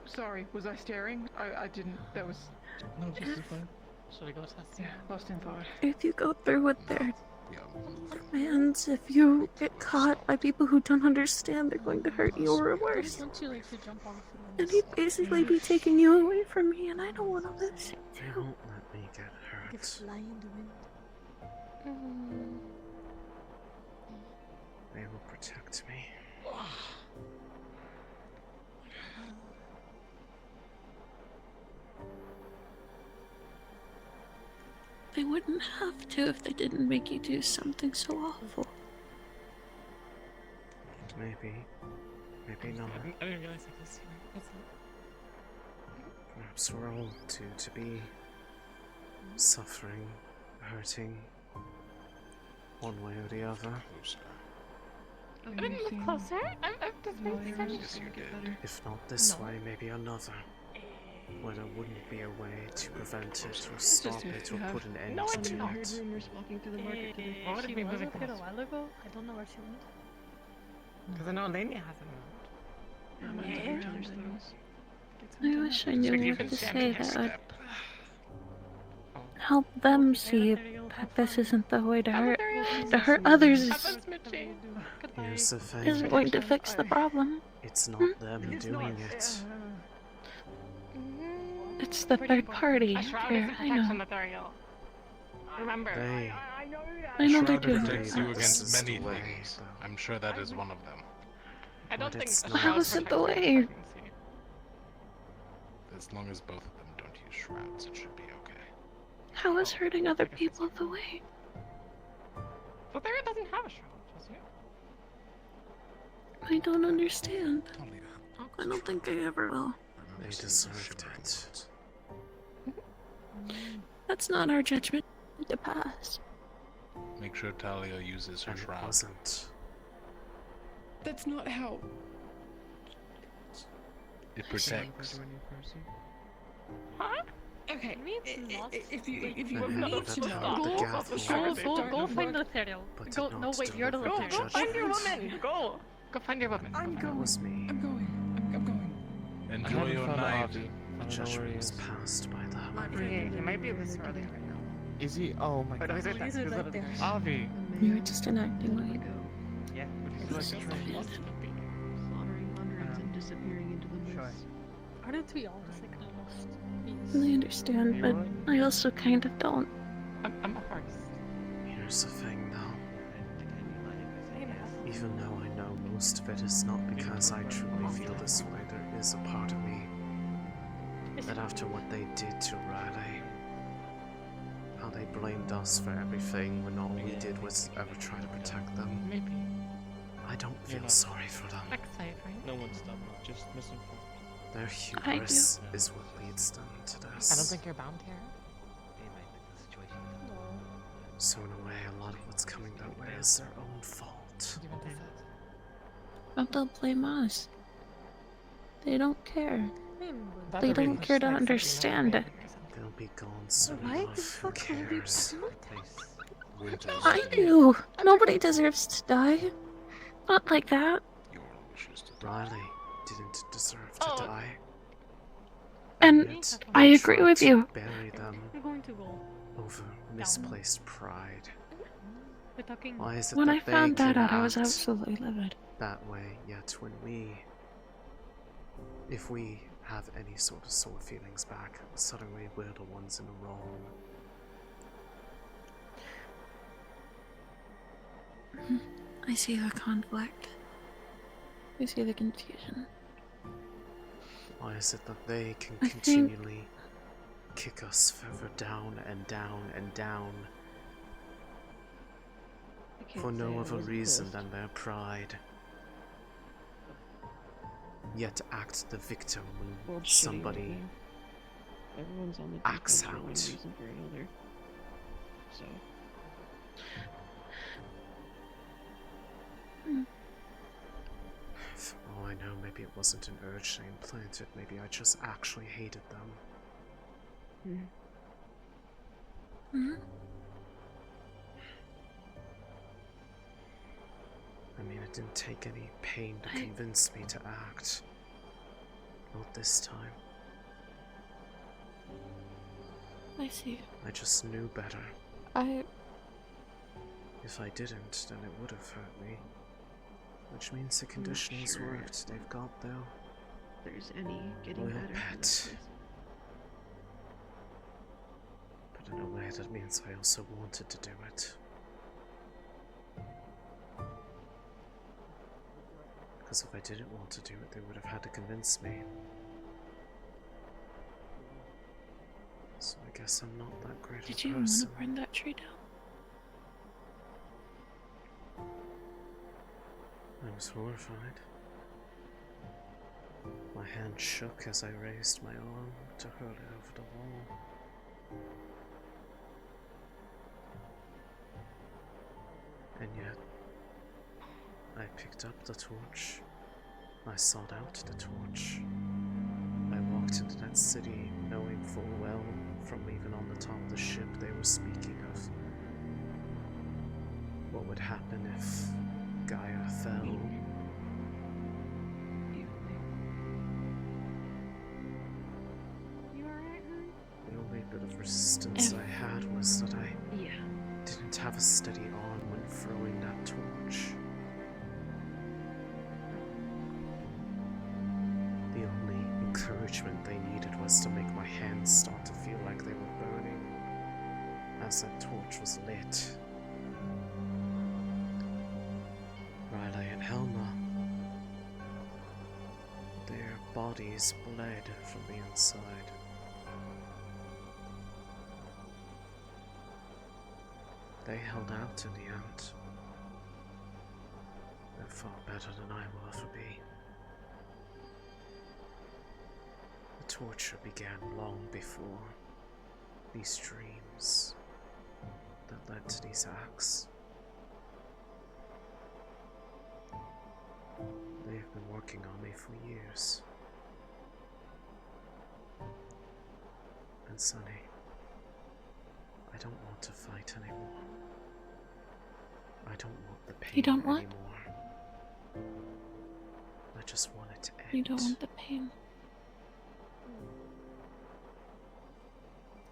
sorry, was I staring? I didn't. That was No, this is fine. Should I go test? yeah, lost in thought. If you go through with their demands, if you get caught by people who don't understand, they're going to hurt you or worse. Don't you like to jump off And he'd basically be taking you away from me, and I don't want to lose you They too. won't let me get You hurt. fly in the wind. They will protect me. they wouldn't have to if they didn't make you do something so awful. Maybe. Maybe not. I didn't realize it was here. What's that? Perhaps we're all due to be suffering, hurting, one way or the other. I didn't look closer. I'm just making sense. If not this way, maybe another. Where there wouldn't be a way to prevent it or stop it or put an end to it. Walking through the market today. Why would it She be was moving up here a closer? while ago. I don't know where she went. Because I know Lania hasn't moved. I wish I So knew you what can to stand say to that would step. help them see that this isn't the way to hurt others Here's the thing. isn't going to fix the problem. It's not them doing it. It's the third party. A shroud Here, is a I protection know. material. Remember. They I know they Shroud do. protects you This against is the many way, things. I'm sure that is one of them. I don't But think it's a not. How shroud is it the protects way? against pregnancy. As long as both of them don't use shrouds, it should be okay. How is hurting other people the way? But Fevira doesn't have a shroud, does it? I don't understand. I don't think I ever will. They deserved it. That's not our judgment to pass. Make sure Talia uses her And it shroud. wasn't. That's not how. It protects. Huh? Okay, if you And need that to held the know, gavel. Go find the material. But did Go, not no wait, you're the deliver Go, material. go find your woman. Go. Go find your woman. That was me. I'm going. Enjoy your night. The judgment was passed by them. He might be this early right now. Is he? Oh my But god. he's right He's right there. Avi. You were just enacting like Yeah, but he's like Slaughtering hundreds and disappearing into the mist. Aren't we all just like lost? I understand, but I also kind of don't. I'm a horse. Here's the thing, though. Even though I know most of it is not because I truly feel this way, there is a part of me that after what they did to Riley, how they blamed us for everything when all we did was ever try to protect them, Maybe. I don't feel sorry for them. Like slavery. No one's done that, just misinformed. Their hubris is what leads them to this. I don't think you're bound here. So in a way, a lot of what's coming their way is their own fault. But they'll blame us. They don't care. That They would be don't care to nice, understand it. They'll be gone soon Why the enough. Who fuck would you cares? I do. Nobody deserves to die. Not like that. Riley didn't deserve to die. And Yet I we agree tried with to you. Bury them I'm going to go. over misplaced pride. We're talking. Why is it When that I they found that can out, I was act absolutely livid. that way, yet when if we have any sort of sore feelings back, suddenly we're the ones in the wrong. I see the conflict. I see the confusion. Why is it that they can I think- continually kick us further down and down and down for no other reason than their pride, yet act the victim when somebody Everyone's on the acts defense for one out? reason or another. So. For all I know, maybe it wasn't an urge they implanted, maybe I just actually hated them. Hmm? I mean, it didn't take any pain to convince me to act. Not this time. I see. I just knew better. If I didn't, then it would have hurt me. Which means the conditions sure worked. They've got their There's any getting loyal better. in pet. this place. But in a way, that means I also wanted to do it. Because if I didn't want to do it, they would have had to convince me. So I guess I'm not that great of a Did you want to person. burn that tree down? I was horrified. My hand shook as I raised my arm to hurl it over the wall. And yet, I picked up the torch. I sought out the torch. I walked into that city knowing full well, from even on the top of the ship they were speaking of, what would happen if Gaia fell. The only bit of resistance I had was that I didn't have a steady arm when throwing that torch. The only encouragement they needed was to make my hands start to feel like they were burning as that torch was lit. Riley and Helma, their bodies bled from the inside. They held out in the end. They're far better than I will ever be. The torture began long before these dreams that led to these acts. They've been working on me for years. And Sonny, I don't want to fight anymore. I don't want the pain You don't what? anymore. I just want it to end. You don't want the pain.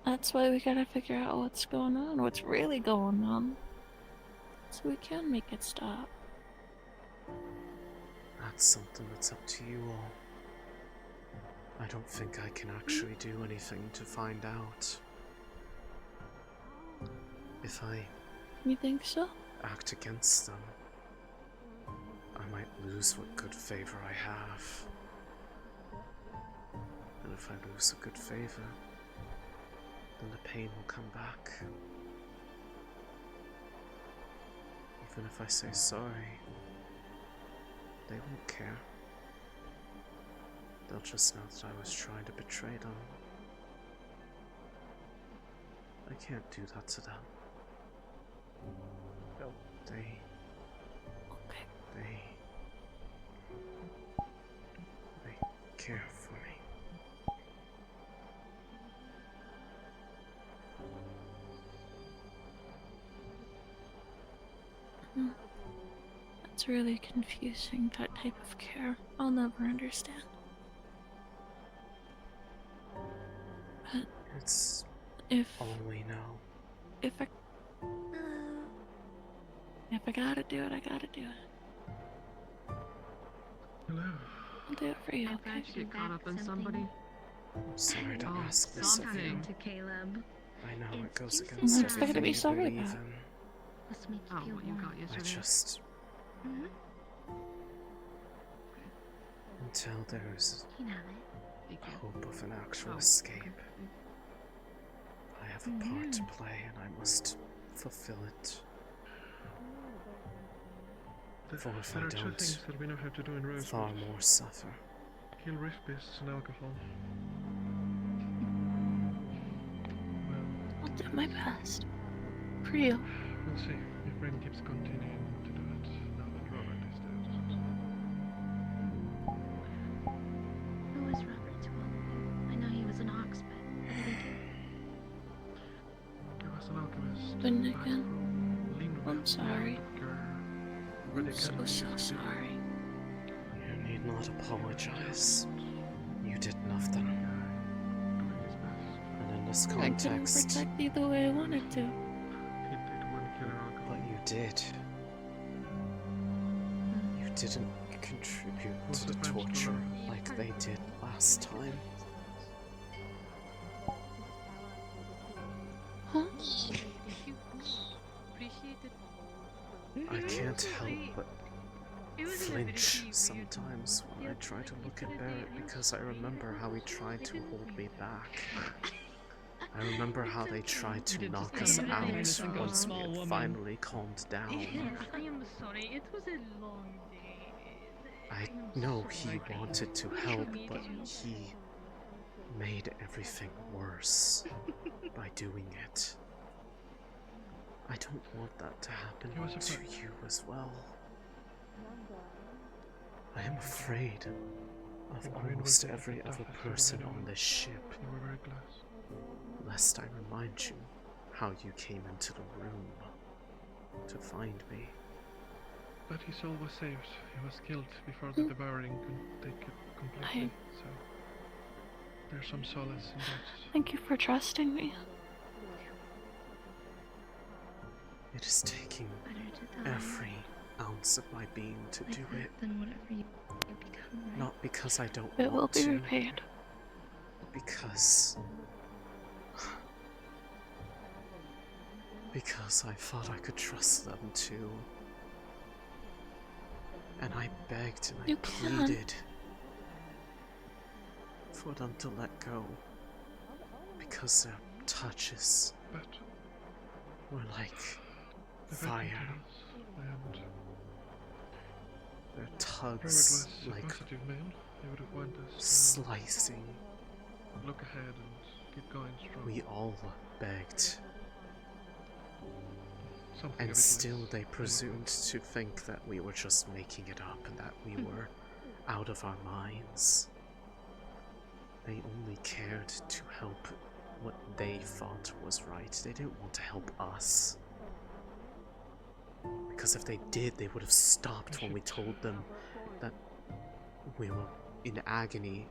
That's why we gotta figure out what's going on, what's really going on, so we can make it stop. That's something that's up to you all. I don't think I can actually do anything to find out. If I You think so? act against them, I might lose what good favor I have. And if I lose a good favor, then the pain will come back. Even if I say sorry, they won't care. They'll just know that I was trying to betray them. I can't do that to them. They care for me. That's really confusing, that type of care. I'll never understand. But It's if all we know. If I gotta do it, I gotta do it. Hello. I'll do it for you, okay? Did you get caught up in somebody? I'm sorry to ask this of you. To Caleb. I know it goes against What's there to everything be you sorry believe about? in. What you got yesterday? I just... Until there's a hope of an actual escape, I have a part to play and I must fulfill it. For if I There are two don't, things that we know how to do in Rosewood. far more suffer. Kill rift beasts and alcohol. I'll do my best. For you. We'll see if Ren keeps continuing to do it now that Robert is dead. Who was Robert to all of you? I know he was an ox, but what did he do? He was an alchemist. Didn't again? I'm sorry. I'm so sorry. You need not apologize. You did nothing. And in this I couldn't context, protect you the way I wanted to. but you did. You didn't contribute to the torture like they did last time. Huh? I can't help but flinch sometimes when I try to look at Barrett because I remember how he tried to hold me back. I remember how they tried to knock us out once we had finally calmed down. I am sorry, it was a long day. I know he wanted to help, but he made everything worse by doing it. I don't want that to happen to you as well. I am afraid of almost every other person on this ship. Lest I remind you how you came into the room to find me. But his soul was saved. He was killed before the devouring could take it completely. So there's some solace in that. Thank you for trusting me. It is taking every ounce of my being to do it. Then whatever you become, right? Not because I don't It will want be to. repaid. Because I thought I could trust them too. And I begged and I pleaded for them to let go. Because their touches were like fire. Their tugs like slicing. Look ahead and keep going strong. We all begged. Something And still they presumed to think that we were just making it up and that we were out of our minds. They only cared to help what they thought was right. They didn't want to help us. Because if they did, they would have stopped when we told them that we were in agony.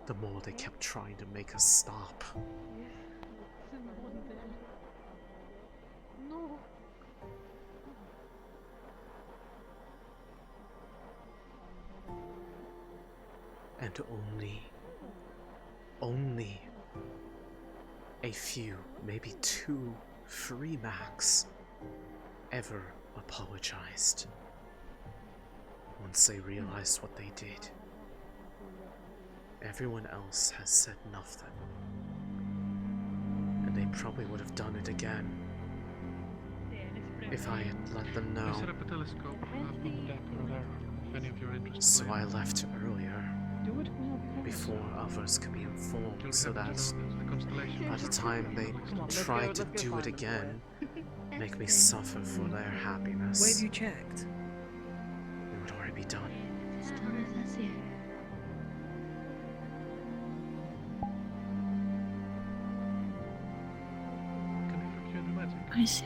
The more they kept trying to make us stop. No. And only a few, maybe 2, 3 max, ever apologized once they realized what they did. Everyone else has said nothing, and they probably would have done it again if I had let them know. I set up a telescope up on the deck over there, if any of you are interested. So I left earlier, before others could be informed, so that by the time they tried to do it again, make me suffer for their happiness, Where have you checked? it would already be done. I see.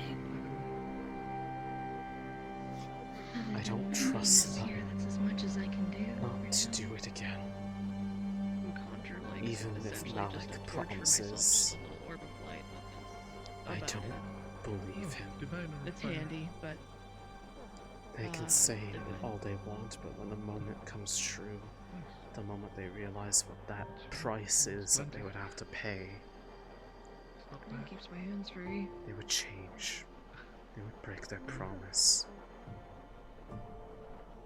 I don't trust them That's as much as I can do. not to do it again. Even if Malik promises, I don't believe him. It's handy, but They can say all they want, but when the moment comes true, the moment they realize what that price is that they would have to pay, it keeps my hands free. they would change. They would break their promise.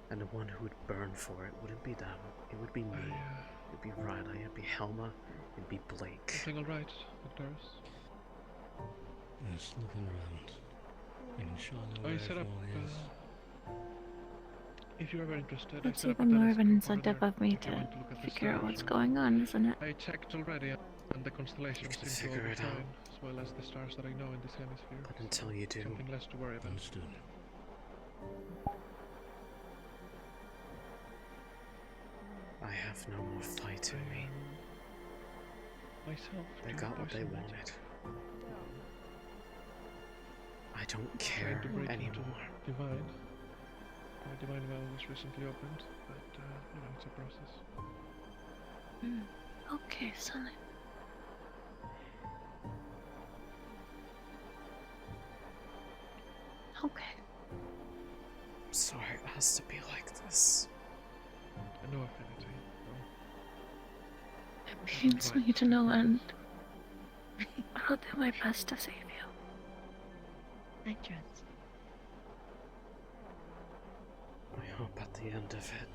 And the one who would burn for it wouldn't be them, it would be me. It would be Riley, it'd be Helma, it'd be Blake. Everything alright, Victoris? Just looking around. Making sure I know I where set up, everyone is. if you're ever interested, That's I set up a even more of an telescope incentive over of me there if you to want look at the figure out stars. what's going on, isn't it? I checked already, and the constellations seem to all figure be it out. fine, as well as the stars that I know in this hemisphere. But until you do, something less to worry about. Understood. I have no more fight in me. Myself, They to got what they personally. wanted. I don't Tried care to break into anymore. the divine. My divine well was recently opened, but you know, it's a process. Okay, Céline. Okay. I'm sorry it has to be like this. No affinity, no. It pains me to no end. I'll do my best to save you. I trust. I hope at the end of it,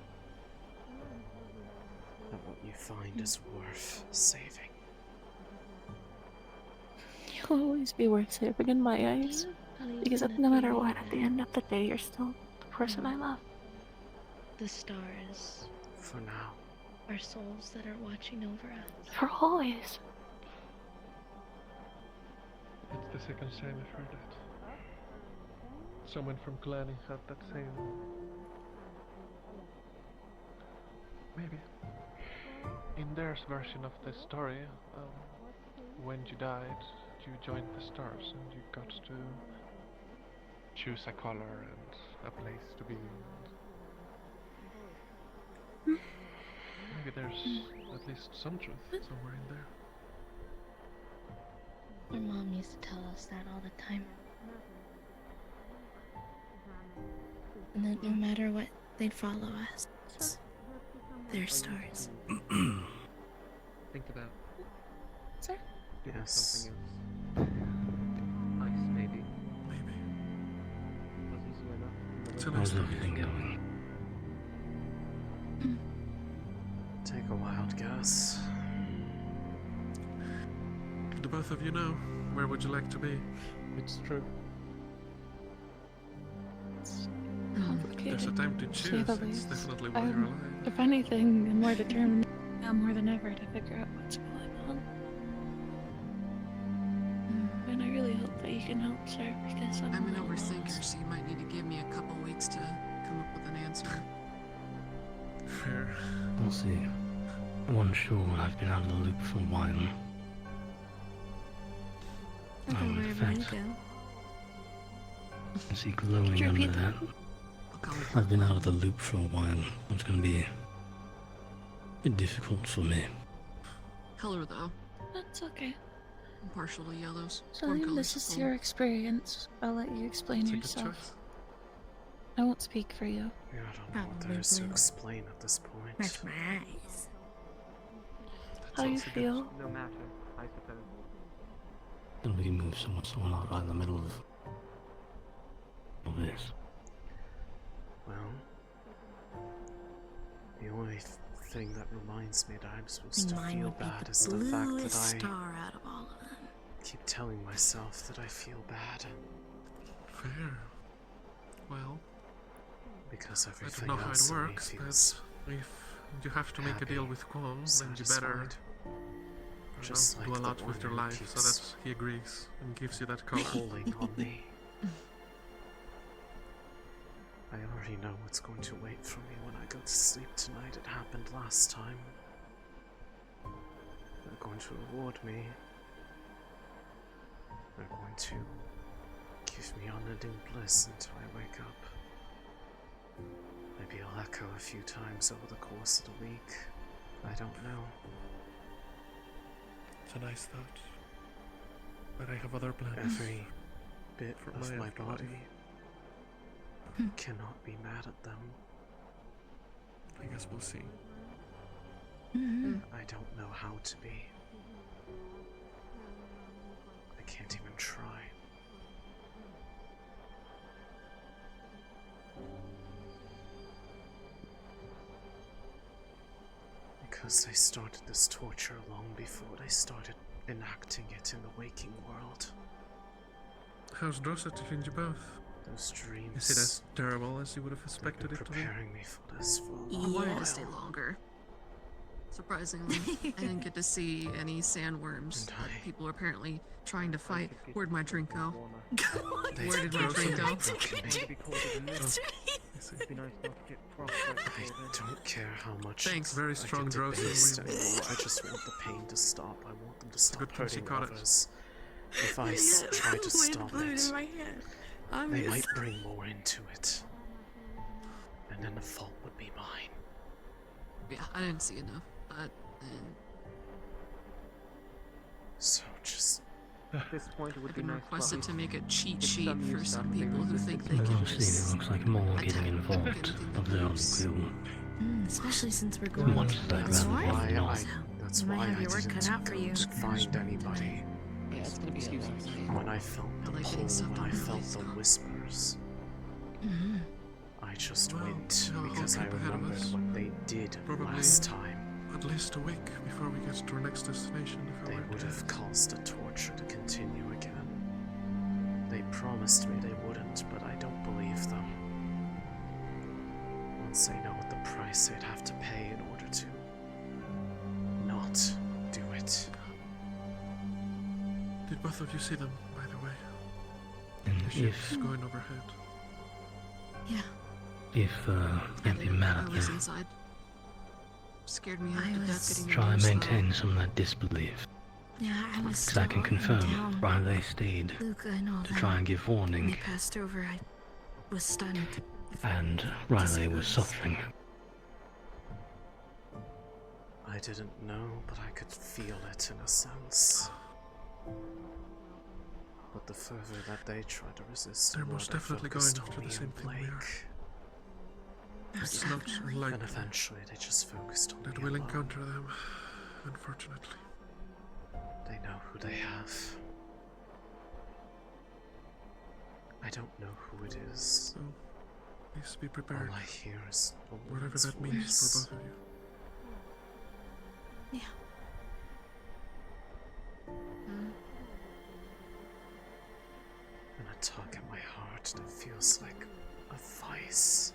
that what you find is worth saving. You'll always be worth saving in my eyes. Because no matter what, at the end of the day, you're still the person I love. The stars For now. are souls that are watching over us. For always. It's the second time I've heard that. Someone from Glenny had that same... Maybe. In their version of the story, when you died, you joined the stars and you got to choose a color and a place to be. Maybe there's at least some truth somewhere in there. My mom used to tell us that all the time. And that no matter what, they'd follow us. They're stars. Think about Sir? Yes. something else. Ice, maybe. Maybe. Was easy enough. Till How's next everything going? Take a wild guess. Do both of you know? Where would you like to be? It's true. There's a time to choose. It's definitely while you're alive. If anything, I'm more determined now more than ever to figure out what's going on. And I really hope that you can help, sir, because I'm an really overthinker, lost. so you might need to give me a couple weeks to come up with an answer. Fair. We'll see. One sure, I've been out of the loop for a while. I'll go Oh, in wherever you fact, go. I see glowing Could you under repeat that. that? I've been out of the loop for a while. It's going to be a bit difficult for me. Color, though. That's okay. I'm partial to yellows. So Warm this colors is cool. your experience. I'll let you explain It's a good yourself. choice. I won't speak for you. Yeah, I don't know what there is to explain at this point. That's my eyes. How you also good. feel? No matter, I suppose. Then we can move somewhere out right in the middle of this. Well, the only thing that reminds me that I'm supposed to Mine feel would be bad the is the fact that bluest I star out of all of them. keep telling myself that I feel bad Fair. Well, because I everything don't know how else it in me works, feels but if you have to make a deal with Quo, then you better satisfied. Just do like a the lot with your one who life so keeps that he agrees and gives you that color. pulling on me. I already know what's going to wait for me when I go to sleep tonight. It happened last time. They're going to reward me. They're going to give me unending bliss until I wake up. Maybe I'll echo a few times over the course of the week. I don't know. It's a nice thought. But I have other plans. Every bit for of my afterlife. body cannot be mad at them. I guess we'll see. I don't know how to be. I can't even try. Because I started this torture long before I started enacting it in the waking world. How's Droza treating you both? Those dreams. Is it as terrible as you would have expected it to be? Preparing me for this for a I long wanted while. to stay longer. Surprisingly, I didn't get to see any sandworms that people are apparently trying to fight. Where'd my drink go? Where did my drink go? I don't care how much Thanks. Very strong I get Droza. debased anymore. I just want the pain to stop. I want them to stop good thing she hurting caught it. others. If I try to stop it, they might bring more into it. And then the fault would be mine. Yeah, I didn't see enough. But So just... At this point, it would I've be been nice requested to make a cheat Get sheet some for use some out of people who things. think they Well, can see, it just looks like more getting attack involved. anything Observe you. Especially since we're going Much to as the I'd That's rather north. why not. that's You might why have I your work didn't cut out for you. find anybody. Yeah, it's gonna be When I felt the like pull, getting sucked when I on felt really the slow. whispers, I just Well, went yeah, because I I'll keep ahead of remembered us. what they did Probably last time. at least a week before we get to our next destination. If They would have caused a torture to continue again. They promised me they wouldn't, but I don't believe them. Once they know what the price they'd have to pay in order to not do it. Did both of you see them, by the way? And The ships going overhead. Yeah. if can't be mad I at was them, inside. Scared me half to death getting try and news, maintain some of that disbelief. Yeah, I was Because I can confirm down. Riley stayed Luca and all to that. try and give When warning, they passed over, I was stunned. and Riley was suffering. I didn't know, but I could feel it in a sense. But the further that they try to resist, They're the more most they definitely focused going on after the me same and thing we are. Blake. It's not unlikely And eventually they just focused on that me we'll alone. encounter them, unfortunately. They know who they have. I don't know who it is. So, please be prepared. All I hear is a Whatever woman's that means voice. for both of you. Yeah. And a tug at my heart that feels like a vice.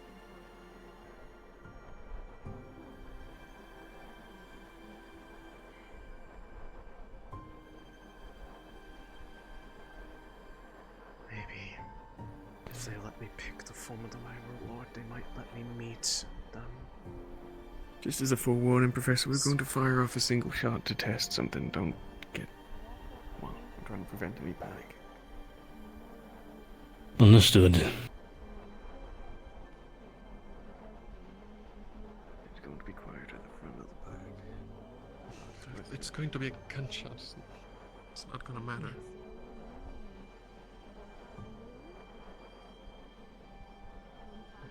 Maybe if they let me pick the form of my reward, they might let me meet them. Just as a forewarning, Professor, we're going to fire off a single shot to test something. Don't get... Well, I'm trying to prevent any panic. Understood. It's going to be quiet at the front of the bag. It's going to be a gunshot. It's not gonna matter.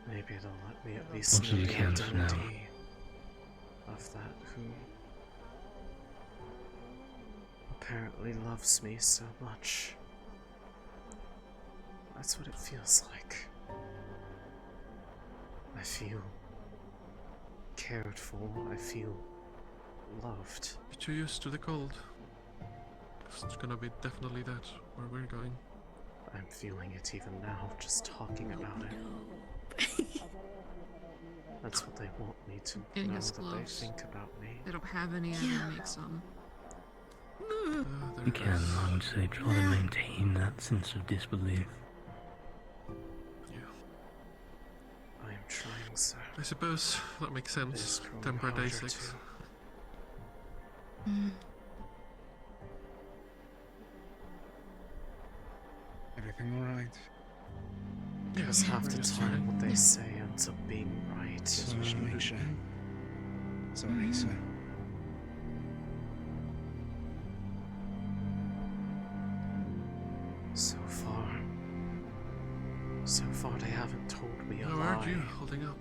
Maybe they'll let me at least Much know as you the can for now. identity of that who apparently loves me so much. That's what it feels like. I feel cared for, I feel loved. Get you used to the cold. It's gonna be definitely that where we're going. I'm feeling it even now, just talking about it. That's what they want me to Getting know, us that they gloves. think about me. They don't have any, I'm gonna make some. You can, I would say, try to maintain that sense of disbelief. I am trying, sir. I suppose that makes sense. Temper day 6. Everything alright? Because half the time what they say ends up being right. Just wish to make sure. Sorry, sir. So far they haven't told me a How lie. are you holding up?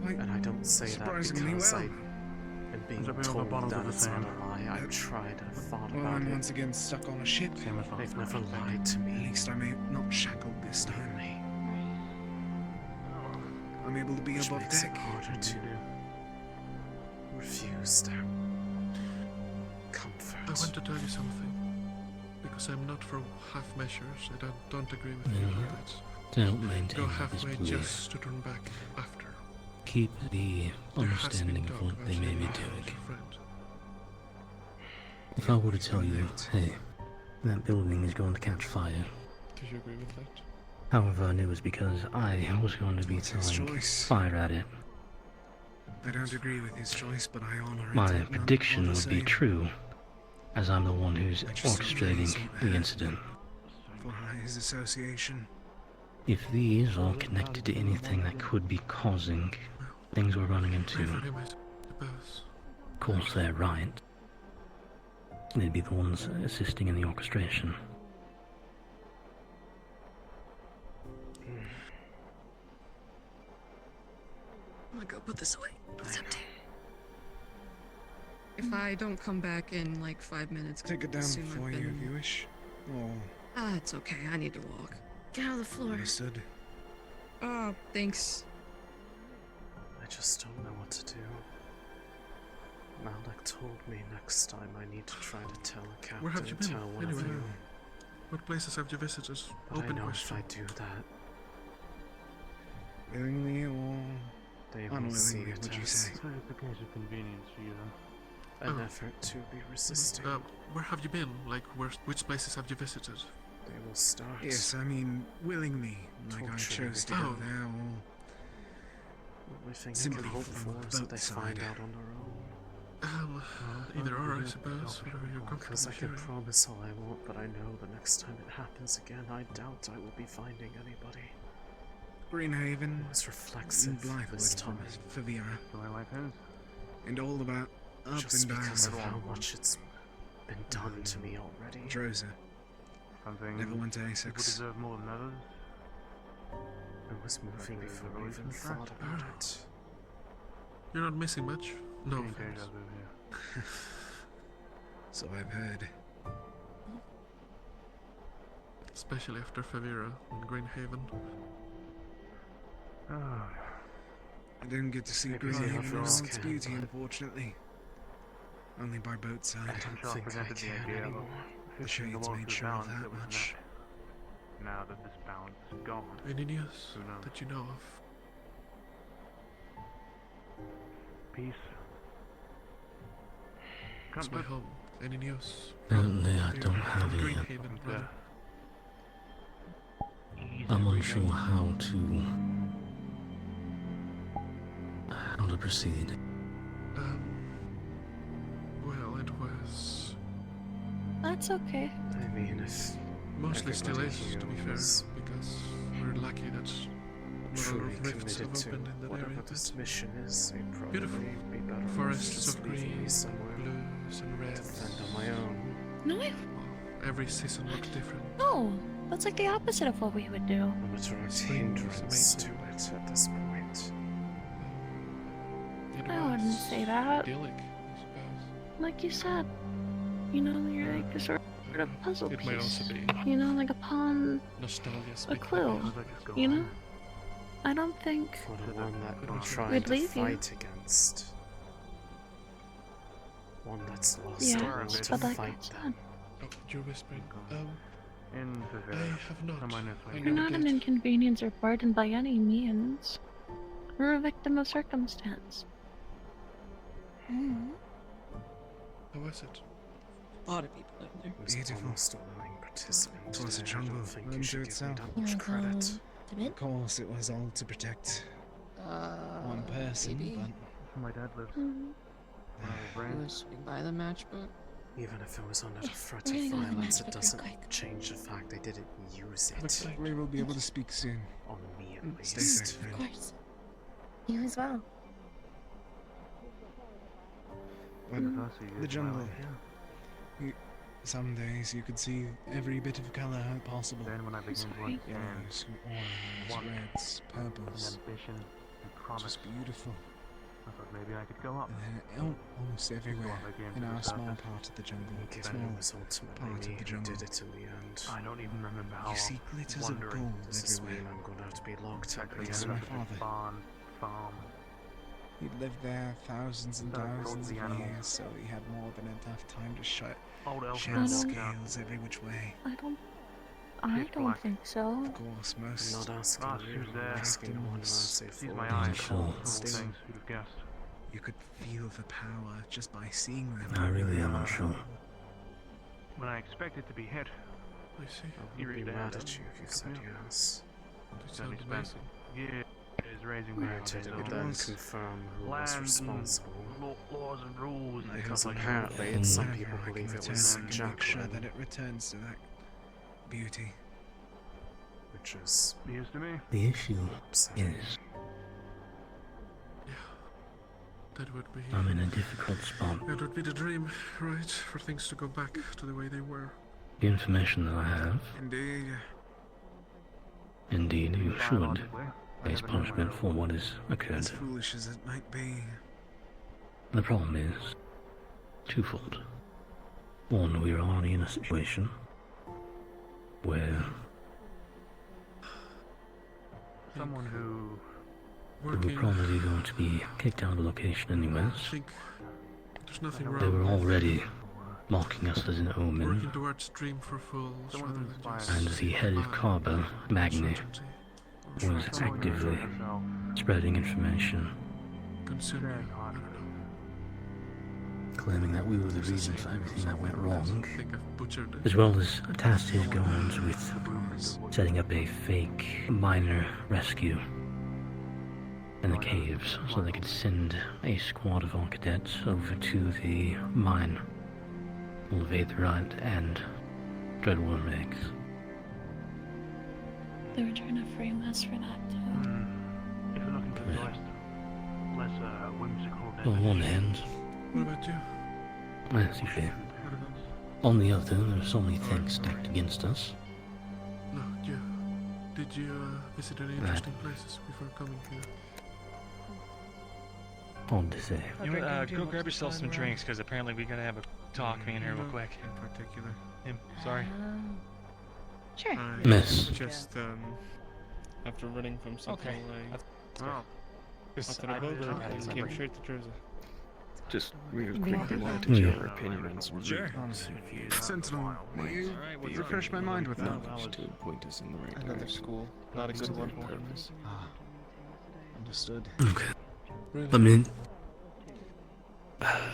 And I don't say that Surprisingly because well. I am being There's a bit of a told bottle that to it's the not same. a lie. I've tried, I've thought Well, about I'm it. once again stuck on a ship. They've never lied to At me. least I'm not shackled this time. I'm able to be Which above makes deck. it harder to refuse their comfort. I want to tell you something. Because I'm not for half measures. I don't agree with you on that. Don't maintain Go that halfway disbelief. just to turn back after. Keep the There has to be understanding of talk what about they may be you doing. as a friend. If I were to tell you, hey, that building is going to catch fire. Do you agree with that? However, it was because I was going to be It's his throwing choice. fire at it. I don't agree with his choice, but I honor it. My None prediction are the would be same. true, as I'm the one who's I just orchestrating suppose the incident. For his association. If these are connected to anything that could be causing things we're running into, of course they're right. They'd be the ones assisting in the orchestration. I'm gonna go put this away. It's empty. If I don't come back in like 5 minutes, Take it down assume I've for you been- if you wish. Oh, Ah, it's okay. I need to walk. Get on the floor. understood. Oh, thanks. I just don't know what to do. Malik told me next time I need to try to tell a captain. Where have you been, tell one of anyway? you. What places have you visited? But Open I know question. if I do that, Willingly or they will see unwillingly, it would you as say? It's a case of convenience for you then. an effort to be resisting. Where have you been? Like, which places have you visited? They will start. Yes, I mean, willingly. Like I Torturing chose to me. go there, or The only thing I simply can hope from for the is that boat they side. find out on their own. Either or, I suppose. Whatever you're comfortable Because I can sharing. promise all I want, but I know the next time it happens again, I doubt I will be finding anybody. Greenhaven, It was reflexive this Blythewood, time. Fevira, The way life is. and all about up Just and down. because of how much it's been done to me already. Droza. Something Never went to people Asix. deserve more than others. I was moving before I even thought about it. You're not missing much? No Getting offense. deja vu here. So I've heard. Especially after Fevira and Greenhaven. I didn't get to see Maybe the Greenhaven in all others its can, beauty, but unfortunately. Only by boatside. I don't think I can anymore. The shades made sure of that much. Now that this balance is gone, Any news who knows? that you know of? Peace. It's my home. Any news? Apparently I From don't have it yet. Greenhaven, rather. I'm unsure how to proceed. Well, it was That's okay. I mean, if mostly still everybody is, here to be fair, was because we're lucky that not a lot truly of rifts have committed to opened in that whatever area. this mission is, I'd probably Beautiful be better off forests just of leaving green, me somewhere blues, and to reds. defend on my own. No, Every season looks different. no, that's like the opposite of what we would do. I'm a direct hindrance to it at this point. I wouldn't say that. Idyllic, I suppose. Like you said, you know, you're like a sort of puzzle It piece. might also be You know, like a pawn, nostalgia a speaking. clue. You know, I don't think For the one that we're trying we'd to leave you. fight against. One that's lost Yeah, all to but like I fight said, them. Oh, you're whispering. In I have not. I you're not never an did. inconvenience or burden by any means. We're a victim of circumstance. How was it? A lot of people live there. I was Beautiful. almost a willing participant. It was a today. I jungle don't think you unto should give me itself. that much credit. Of course, it was all to protect one person, maybe. but my dad lives. You would swing by the matchbook. Even if it was under the threat we're of gonna go to the violence, it matchbook real doesn't quick. change the fact I didn't use it. Looks like we will be able to speak soon. On me at Stay least. safe, friend. Of course. You as well. But the jungle. Some days you could see every bit of color possible. Then when I begin to understand Yellows, orange, reds, purples. ambition and promise, Just beautiful. I thought maybe I could go up. And then almost everywhere in our small part of the jungle. Given Small it was ultimately part me of the who jungle. did it in the end. I don't even remember how. You see glitters of wondering. gold Does this everywhere. mean I'm going to have to be locked up Actually, Yes, again? my ended up at this father. farm. He'd lived there thousands and So I told thousands the of animals. years, so he had more than enough time to Old elf shed man walked out. scales every which way. I Pitch don't black. think so. Of course, I'm most not asking Last you, she was I'm there. asking the one who Sees has a Sees full my body eyes. Sure. All Still. things who'd have guessed. you could feel the power just by seeing them. I really am unsure. When I expected to be hit, I see. I wouldn't be mad at you if you said yes. They then sound he spent amazing. years raising me on his Granted, it would own. then confirm who was Land responsible. and laws and rules and Because stuff like apparently that. some Whenever people I can believe it return was and make sure Jacqueline, that it returns to that beauty. which is News to me. The issue upsetting. is That would be. I'm in a difficult spot. That would be the dream, right? For things to go back to the way they were. The information that I have, Indeed, indeed, you should face punishment for what has occurred. as foolish as it might be. The problem is twofold. One, we are already in a situation where Someone who We were probably going to be kicked out of the location anyways. There's nothing wrong. They were already mocking us as an omen. Working towards dream for fools rather than just And the head of Carver, Magni, was actively spreading information, claiming that we were the reason for everything that went wrong, as well as tasked his guards with setting up a fake miner rescue in the caves so they could send a squad of our cadets over to the mine full of aetherite and dreadworm eggs. They were trying to frame us for that too. If you're looking for the less whimsical than On one hand, What about you? as you say, on the other, there are so many things stacked against us. No, you. Did you visit any interesting places before coming here? Hard to say. You go grab yourself some drinks, because apparently we gotta have a talk, me and her, real quick. In particular. Him, sorry. Sure. Miss. Just, after running from something Oh. after the boulder, and came straight to Droza. Just real quickly quickly wanted wanted to to get get your your opinion on some Sure. Sentinel, will you refresh my mind with that? to point us in the right Another direction. school, Not a good one. purpose. Understood. Okay. Let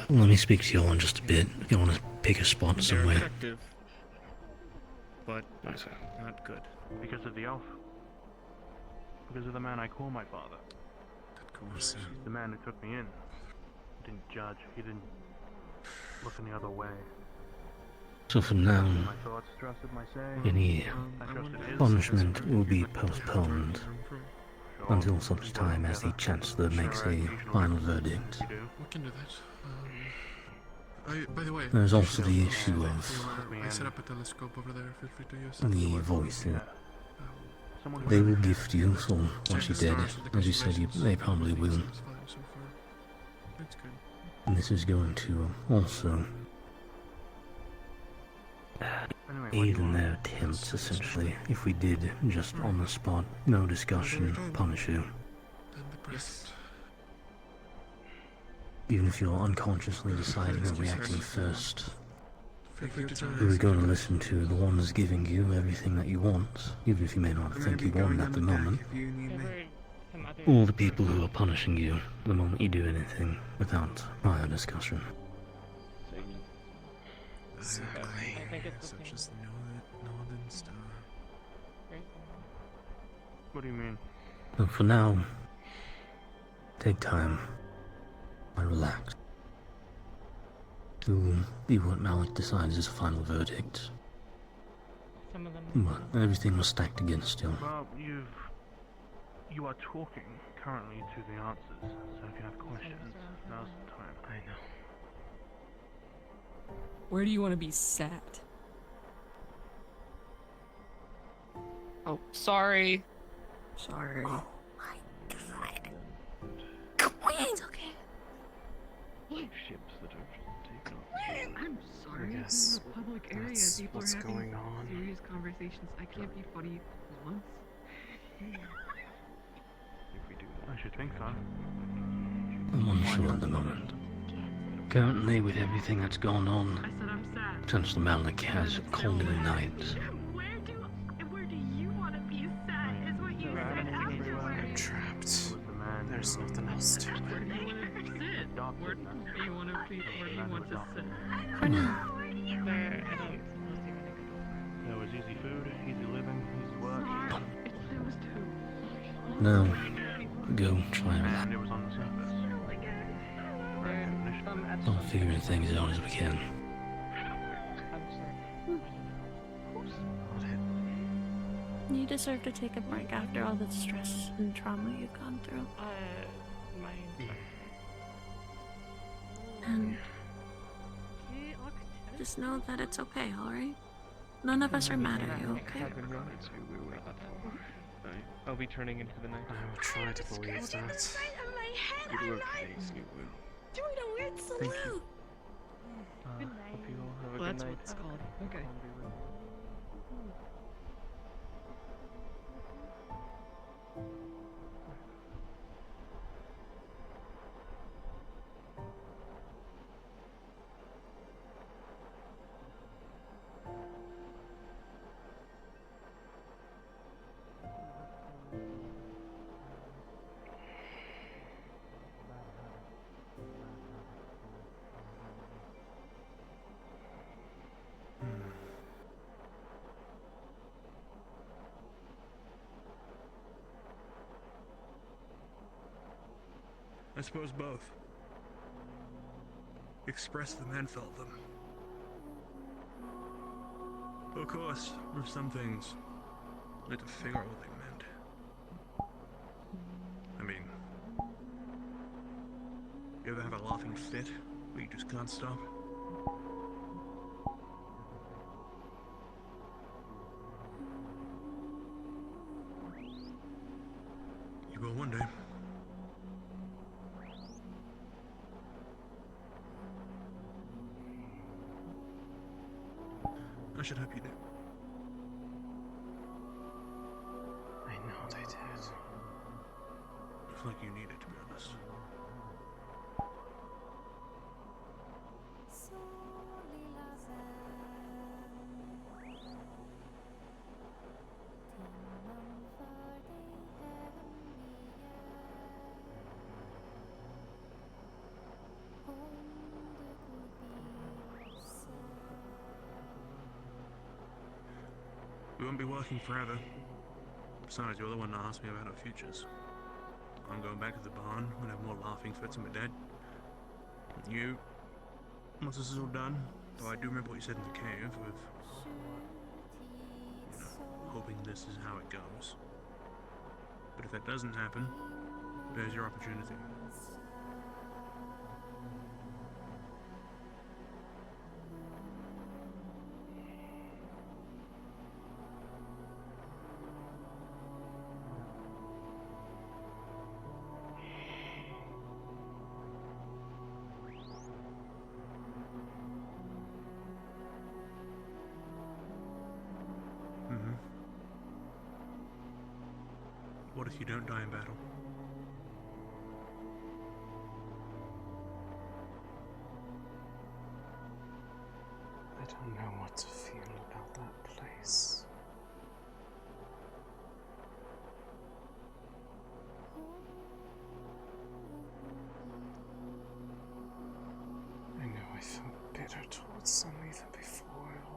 me speak to you on just a bit. If you want to pick a spot They're somewhere. effective, but not good. Because of the elf. Because of the man I call my father. Of course. The man who took me in. He didn't judge. He didn't look any other way. So for now, My thoughts trusted my say. any I trusted his. punishment will be postponed until such time as the Chancellor makes a final verdict. We can do that. By the way, There's also the issue of I set up a telescope over there. Feel free to use the it. voices. They will gift you, so once you're dead, as you said, they probably will. That's good. And this is going to also aid in their attempts, essentially, if we did, just on the spot, no discussion, punish you. Even if you're unconsciously deciding and reacting first, we were going to listen to the ones giving you everything that you want, even if you may not think you want at the moment, or the people who are punishing you the moment you do anything without prior discussion. Exactly. Such as Northern Star. What do you mean? And for now, take time and relax. To be what Malik decides is a final verdict. But everything was stacked against you. Well, you are talking currently to the answers. So if you have questions, now's the time. I know. Where do you want to be sat? Oh, sorry. Sorry. Oh my god. Queen! Okay. Ships that are taken off. I'm sorry. I This is guess a public area. that's People what's are having going on. serious conversations. I can't be funny once. I should think so. I'm unsure at the moment. Currently, with everything that's gone on, Chancellor Malik has called it a night. I'm trapped. There's nothing else to Where do you want to sit? Where do you want to be? Where do you want to sit? There was easy food, easy living, easy work. It was too. Now, go try and And it was on the surface. start figuring things out as we can. You deserve to take a break after all the stress and trauma you've gone through. And just know that it's okay, alright? None of us are mad at you, okay? I'll be turning into the night. I will try to believe that. Good work, Asix. You will. Doing a weird salute! Hope you all have a Well, good that's night. what it's called. Okay. suppose both. Expressed them and felt them. Of course, with some things, I had to figure out what they meant. I mean, you ever have a laughing fit where you just can't stop? You will one day. I should hope you do. I know they did. I feel like you need it, to be honest. We won't be working forever. Besides, you're the one that asked me about our futures. I'm going back to the barn and have more laughing fits than my dad. You, once this is all done, though I do remember what you said in the cave with, you know, hoping this is how it goes. But if that doesn't happen, there's your opportunity. What if you don't die in battle? I don't know what to feel about that place. I know I felt bitter towards some even before it all.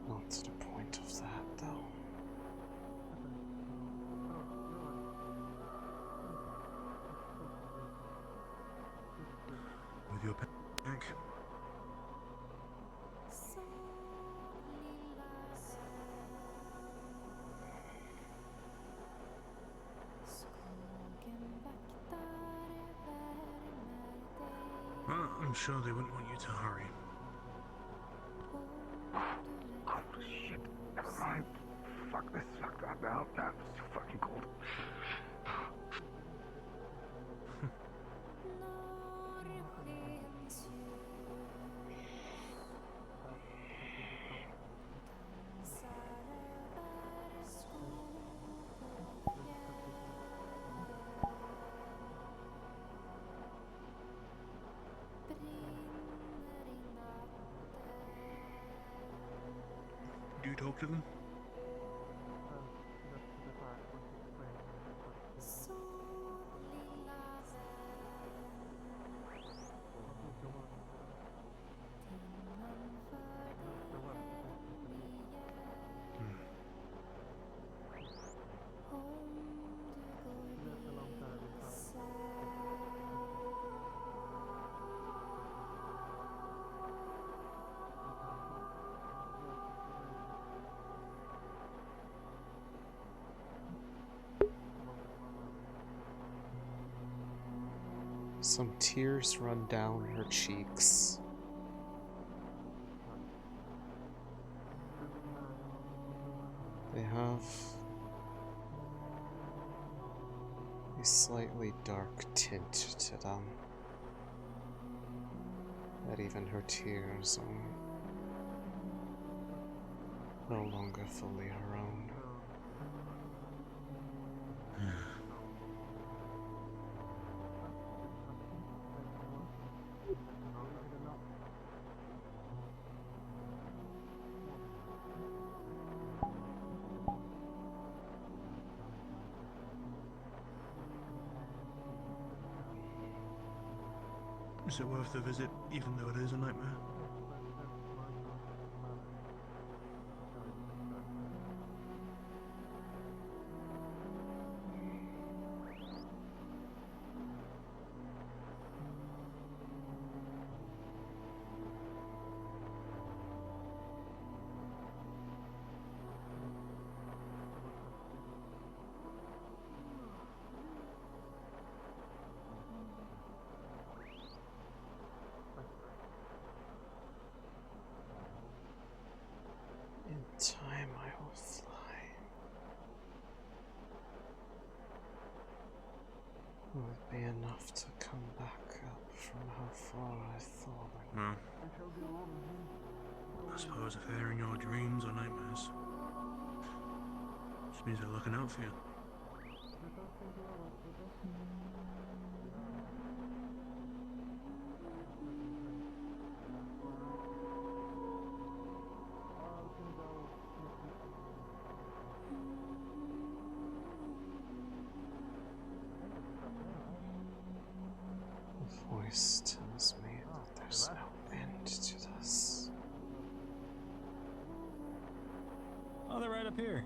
Not to the point of that, though. With your back. Well, I'm sure they wouldn't want you to hurry. Oh shit, never mind. Fuck this, fuck that now. Nah, it's too fucking cold. Do you talk to them? Some tears run down her cheeks. They have a slightly dark tint to them, that even her tears are no longer fully her own. Is it worth the visit, even though it is a nightmare? In time I will fly. Will it be enough to come back up from how far I've fallen? Well, I suppose if they're in your dreams or nightmares, just means they're looking out for you. The voice tells me that there's no end to this. Oh, they're right up here.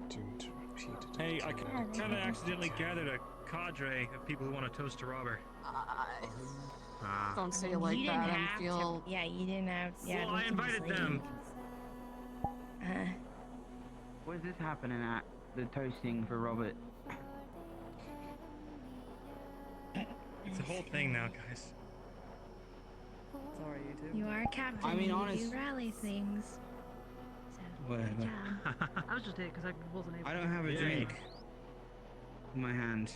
Doomed to repeat it. Hey, I again. kind of accidentally gathered a cadre of people who want to toast to Robert. Don't say it like You that. didn't I have feel. to. Yeah, you didn't have. Yeah, Well, I invited them. Where's this happening at? The toasting for Robert. It's a whole thing now, guys. Sorry, you too. You are a captain. I mean, and honest- you do rally things. So, Whatever. good job. I was just here because I wasn't able. I don't have a Yeah. drink in my hand.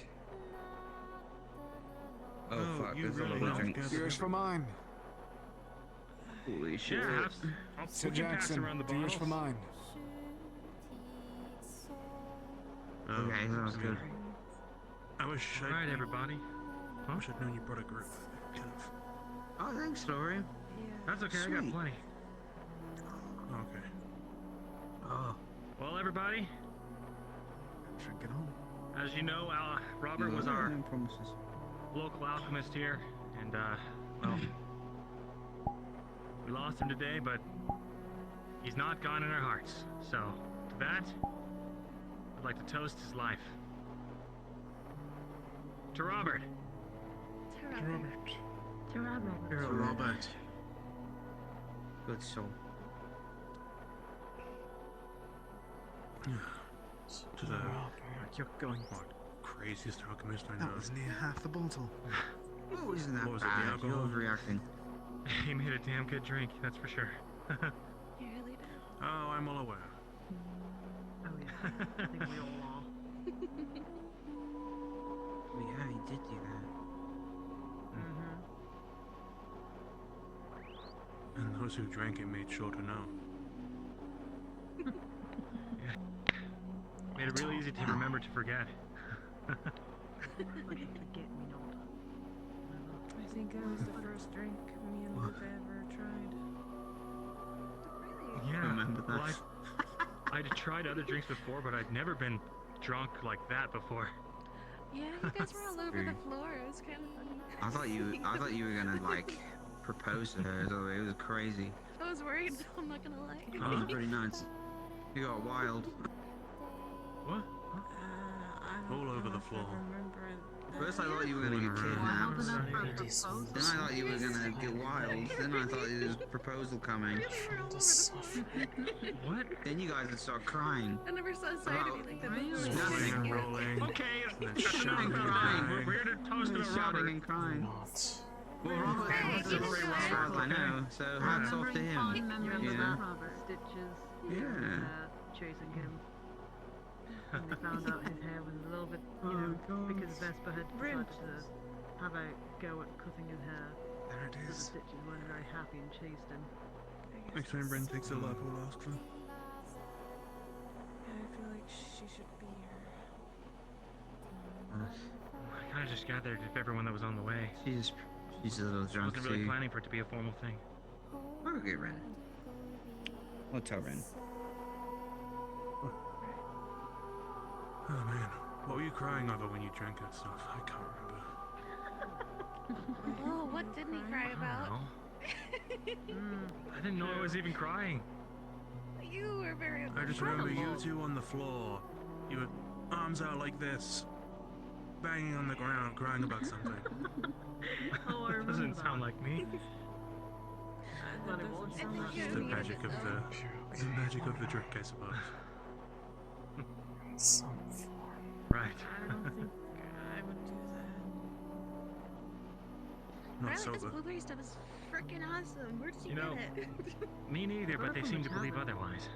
Oh, Oh, fuck, you there's a really lot of love drinks. gathering. Here's for mine. Holy shit. Yeah, I'll Sir we can pass Jackson, around the here's bottles. for mine. Oh, Okay, that was good. I wish All right, everybody. I wish I'd known you brought a group. Kind of. Oh, thanks, Lori. That's okay. I got Sweet. plenty. Okay. Oh. Well, everybody, Should get home. as you know, Robert was No our promises. local alchemist here, and well, we lost him today, but he's not gone in our hearts. So, to that, I'd like to toast his life. To Robert. To Robert. To Robert. Robert. Good soul. To the You're going. craziest alchemist I know. That was near half the bottle. Oh, isn't that What was it, the bad? You're alcohol? overreacting. He made a damn good drink, that's for sure. You really do. Oh, I'm well aware. Oh yeah, I think we all are. Oh, yeah, he did do that. And those who drank it made sure to know. Made it really easy to remember to forget. Like forget me not. I think that was the first drink me and Luke ever tried. Yeah, Remember that. well, I'd tried other drinks before, but I'd never been drunk like that before. Yeah, you guys were all over the floor. It was kind of funny. I thought you were gonna like propose to her. So it was crazy. I was worried. I'm not gonna lie. It was pretty nuts. You got wild. What? All over the floor. First I thought you were gonna get kidnapped. Then I thought you were gonna get wild. Then I thought there was a proposal coming. What? Then you guys would start crying. I never saw a side of you like that before. Nothing. And rolling. Okay, And shouting shouting and and crying. crying. We're here to toast to Shouting Robert. and crying. Not. Well, Robert, I know. So hats off to him. Yeah. Stitches. Yeah. Chasing him. And they found out his hair was a little bit, because Vespa had decided to have a go at cutting his hair. There it So the is. Stitches weren't very happy and chased him. Next time Bren takes a lap, we'll ask for. Yeah, I feel like she should be here. I kind of just gathered if everyone that was on the way. She's a little I drunk wasn't really too. planning for it to be a formal thing. I'll go get Ren. I'll tell Ren. Oh man, what were you crying over when you drank that stuff? I can't remember. Oh, what didn't he cry about? I didn't know I was even crying. You were very I just remember you two on the floor. You were arms out like this, banging on the ground, crying about something. Oh, I That doesn't remember sound that. like me. But it was It's the magic of the drink, I suppose. Right. I don't think I would do that. Not Riley, this sober. blueberry stuff is freaking awesome. Where did you You know, get it? Me neither, but they From seem the to believe tavern. otherwise.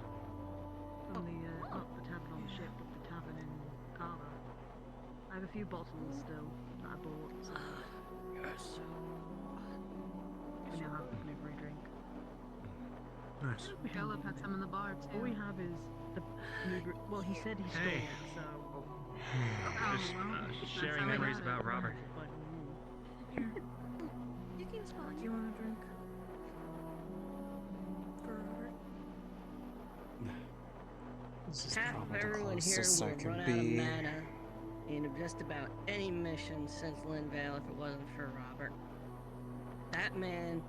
From the, not the tavern on the ship, but the tavern in Carver. I have a few bottles still that I bought, so... Yes. We now have the blueberry drink. Nice. Caleb had some in the bar too. All we have is the blueberry... Well, he said he stole Hey. it, so... Just sharing memories about Robert. Here. You can smell it. Do you want a drink? For Robert? This is Half of probably the everyone here closest I would can run out of be. mana in just about any mission since Linvale if it wasn't for Robert. That man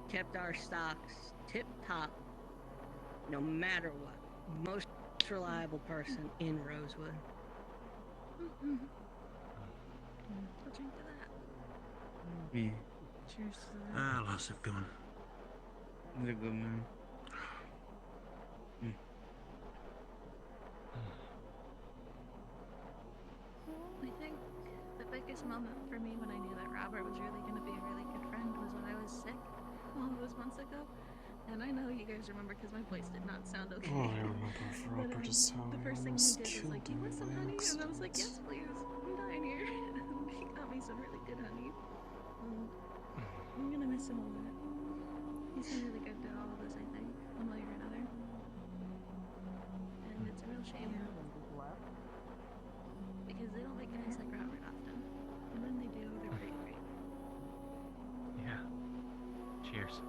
kept our stocks tip-top, no matter what. Most reliable person in Rosewood. I'll drink to that. Yeah. Cheers to that. Ah, lots of gone. It's a good man. I think the biggest moment for me when I knew that Robert was really going to be a really good friend was when I was sick all those months ago. And I know you guys remember because my voice did not sound okay. Oh, I remember Robert is how The he first thing he almost did was killed like, "Do you want some him honey?" by And I was like, accident. "Yes, please. I'm dying here." He got me some really good honey. I'm gonna miss him a lot. He's been really good to all of us, I think, one way or another. And it's a real shame. Because they don't make guys like Robert often. And when they do, they're pretty great. Yeah. Cheers.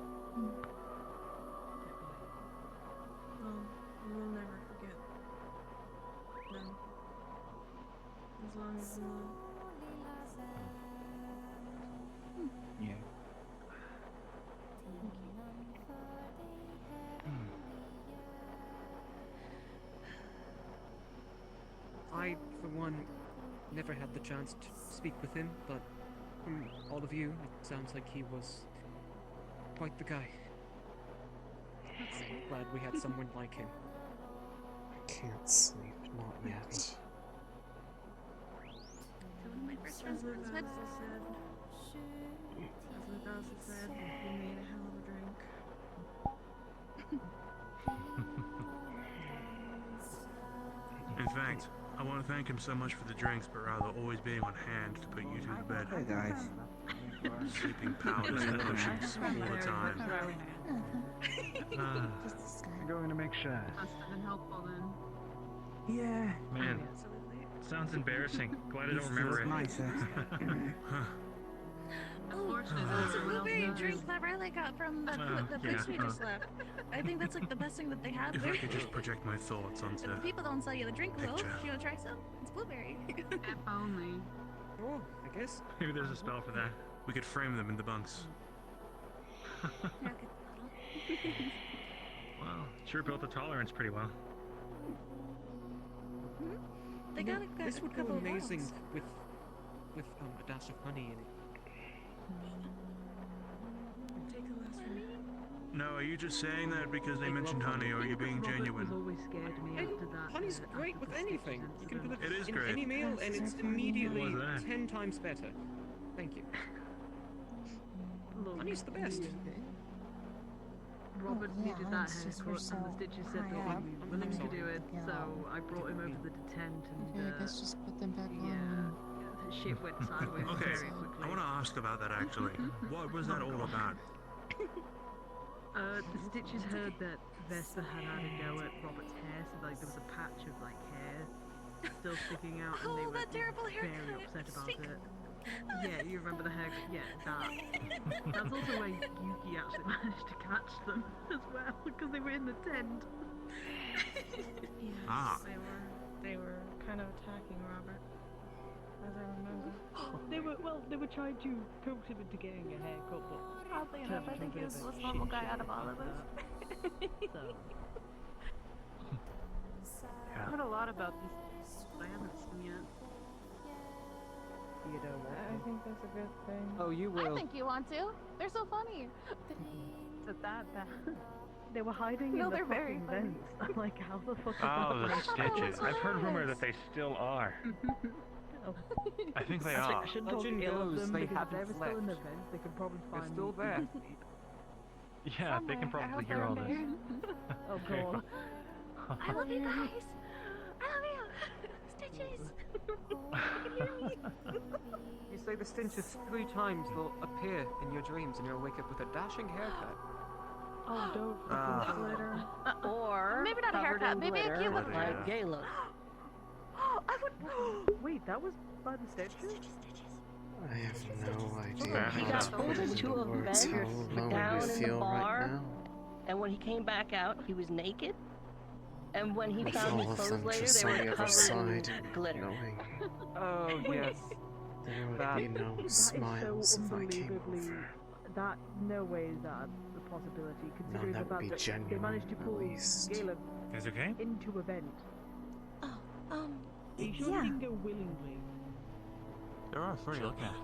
Well, we'll never forget them. As long as we live. Yeah. I, for one, never had the chance to speak with him, but from all of you, it sounds like he was quite the guy. Glad we had someone like him. I can't sleep, not yet. So one of my first friends was As Lucaza said, he made a hell of a drink. In fact, I want to thank him so much for the drinks, but rather always being on hand to put you two to bed. Hey guys. Sleeping powders and potions all the time. I'm going to make sure. Must have been helpful then. Yeah. Man, sounds embarrassing. Glad I don't remember it. Oh, it's a blueberry drink that Riley got from the place we just left. I think that's like the best thing that they have If there. I could just project my thoughts onto... If people don't sell you the drink though, Picture. you wanna try some? It's blueberry. If only. Oh, I guess. Maybe there's a spell for that. We could frame them in the bunks. Wow, sure built the tolerance pretty well. They got a This would go couple of amazing bottles. with a dash of honey in it. Take the last one. No, are you just saying that because they mentioned honey, or are you being Robert genuine? was always scared me after that. Honey's great with anything. You can put it, It is in great. any meal, and it's immediately What was that? 10 times better. Thank you. Honey's the best. Robert Oh, yeah, needed that it's just haircut, we're so and the stitches said high that up. we willing to sorry. do it, so I brought him over to the tent, and Okay, I guess just put them back yeah, on. the shit went sideways Okay, very quickly. I want to ask about that actually. What was that all about? The stitches heard that Vesper had had a go at Robert's hair, so like there was a patch of like hair still sticking out, and they Oh, were that terrible very haircut. upset about Sick. it. Yeah, you remember the haircut? Yeah, that. That's also where Yuki actually managed to catch them as well, because they were in the tent. Yes, Ah. they were kind of attacking Robert. as I remember. They were trying to coax him into getting a haircut, but Oddly enough, I think he was the most normal guy out of all of us. I've heard a lot about this. I haven't seen yet. You don't want I think that's a good thing. Oh, you will. I think you want to. They're so funny. That they were hiding No, in the they're very fucking funny. vents. Like, how the fuck? Oh, the stitches. I've heard rumor that they still are. I think they are. I shouldn't talk Legend ill of goes them they because if they were haven't still in the left. vents, they could probably They're find still me. there. Yeah, they can probably hear all this. Oh Okay. god. I love you guys. I love you. Stitches. You can hear me. You say the stitches 3 times, they'll appear in your dreams, and you'll wake up with a dashing haircut. Oh, don't Ah. fucking glitter. Or Maybe not a covered haircut, in maybe a glitter cute little like dress. gay looks. I would. Wait, that was by the stitches? I have no idea Look, he how got to pulled put it into into a words vent how lonely down we in the feel bar, right now. and when he came back out, he was naked. And when he With found his all of clothes them later, just they on were the other covered side, in glitter. knowing Oh, yes. there would That- be no That is smiles so if I came unbelievably. over. That no way is that a possibility. Considering that the would be fact that they genuine, managed to at pull least. Galen Guys okay? into a vent. Oh, Are you sure yeah. he didn't go willingly? There are 3 of them.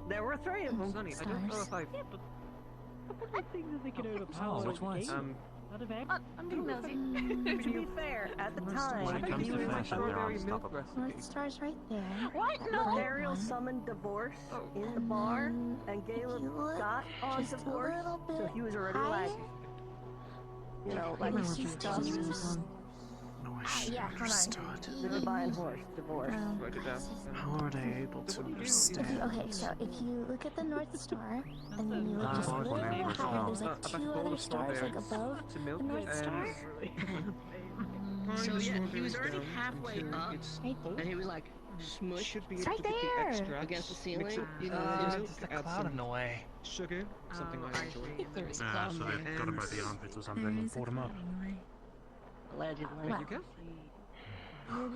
There were 3 of them. Sonny, I don't know if I've... Yeah, but I think that they can overpower which ones? Galen. Out of egg? I'm being nosy. To be fair, at the When time, it comes he to was fashion, they're strawberry milk unstoppable. recipe. North Star's right there. What? The No. bright Ariel one. summoned divorce in the And bar, then and if Galen you look got on just a divorce, little so bit he was already higher, like, you know, like Maybe she's stuff. just- No, I yeah, should hold on. understood. The divine horse, divorce. Write it down. How are they able to understand? Okay, so if you look at the North Star, and then you look just a Ah, little bit okay. higher, there's like About a 2 bowl other of stars like strawberries, above some milk, the North Star. So yeah, he was already down halfway until up, it's Right full. and he was like smushed Should be It's able right to get the there. extracts, against the mix ceiling. it in Uh, milk, It's the add cloud in some the way. sugar, something I enjoy. There is Ah, so clown they've got him by the armpits or something and pulled him up. allegedly. Well, You go?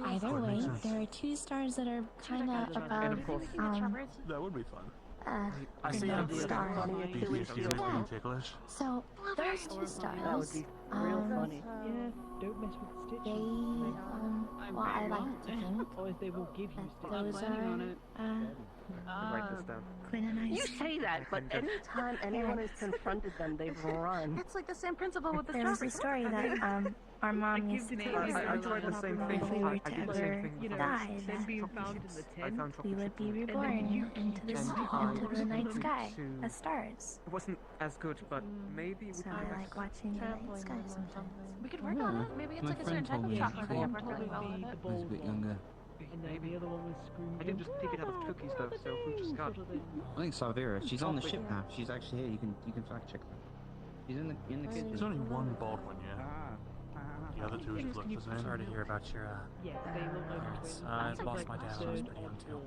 either way, there are 2 stars that are kind of above That would be fun. the North Star. Yeah. ticklish. So those 2 That would stars, be real funny. Yeah, don't mess with the stitches. they, well, I like to think Or if they will give you that stitches. those are, Write this down. Quinn and I. You say that, but anytime anyone has confronted them, they've run. It's like the same principle with the There was a story that our mom used to tell us I that tried the same thing. if we were I to did the same ever thing. die, Then that being found in the I tent. found we would be chocolate reborn into the And into the night I sky to- as stars. It wasn't as good, but maybe we So could I have like watching the night sky sometimes. We could work on it. Maybe it's like a certain type of chocolate that would work really well with it. When I was a bit younger. And then the other one was screwed. I didn't just pick it out of cookies though, so who just got I think Fevira. She's on the ship now. She's actually here. You can fact check her. She's in the kitchen. There's only one Baldwin, yeah. The other two just look the same. Sorry to hear about your Yeah, they look like parents. twins. I It's lost like my dad when I was third pretty young too.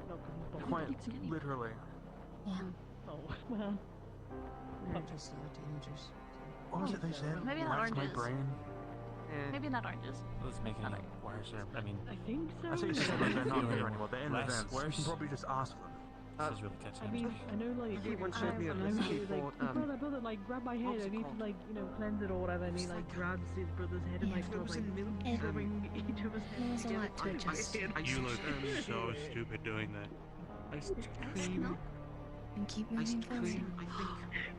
or not because Quite literally. Yeah. Oh, well. What was it they said? Maybe not Wax my oranges. brain. Maybe not oranges. Let's make it worse. I mean, I think so. I say you said they're not here anymore. They're in the Less vents. You worse. can probably just ask them. this is really catching I up mean, to me. I know, like, He once showed me a I know, recipe like, for, brother, like, grab my head. I need to, like, you know, cleanse it or whatever. And he, like, grabs his brother's head and, like, starts, like, rubbing each of us There's a lot to adjust. You look so stupid doing that. Iced cream. And keep moving closer.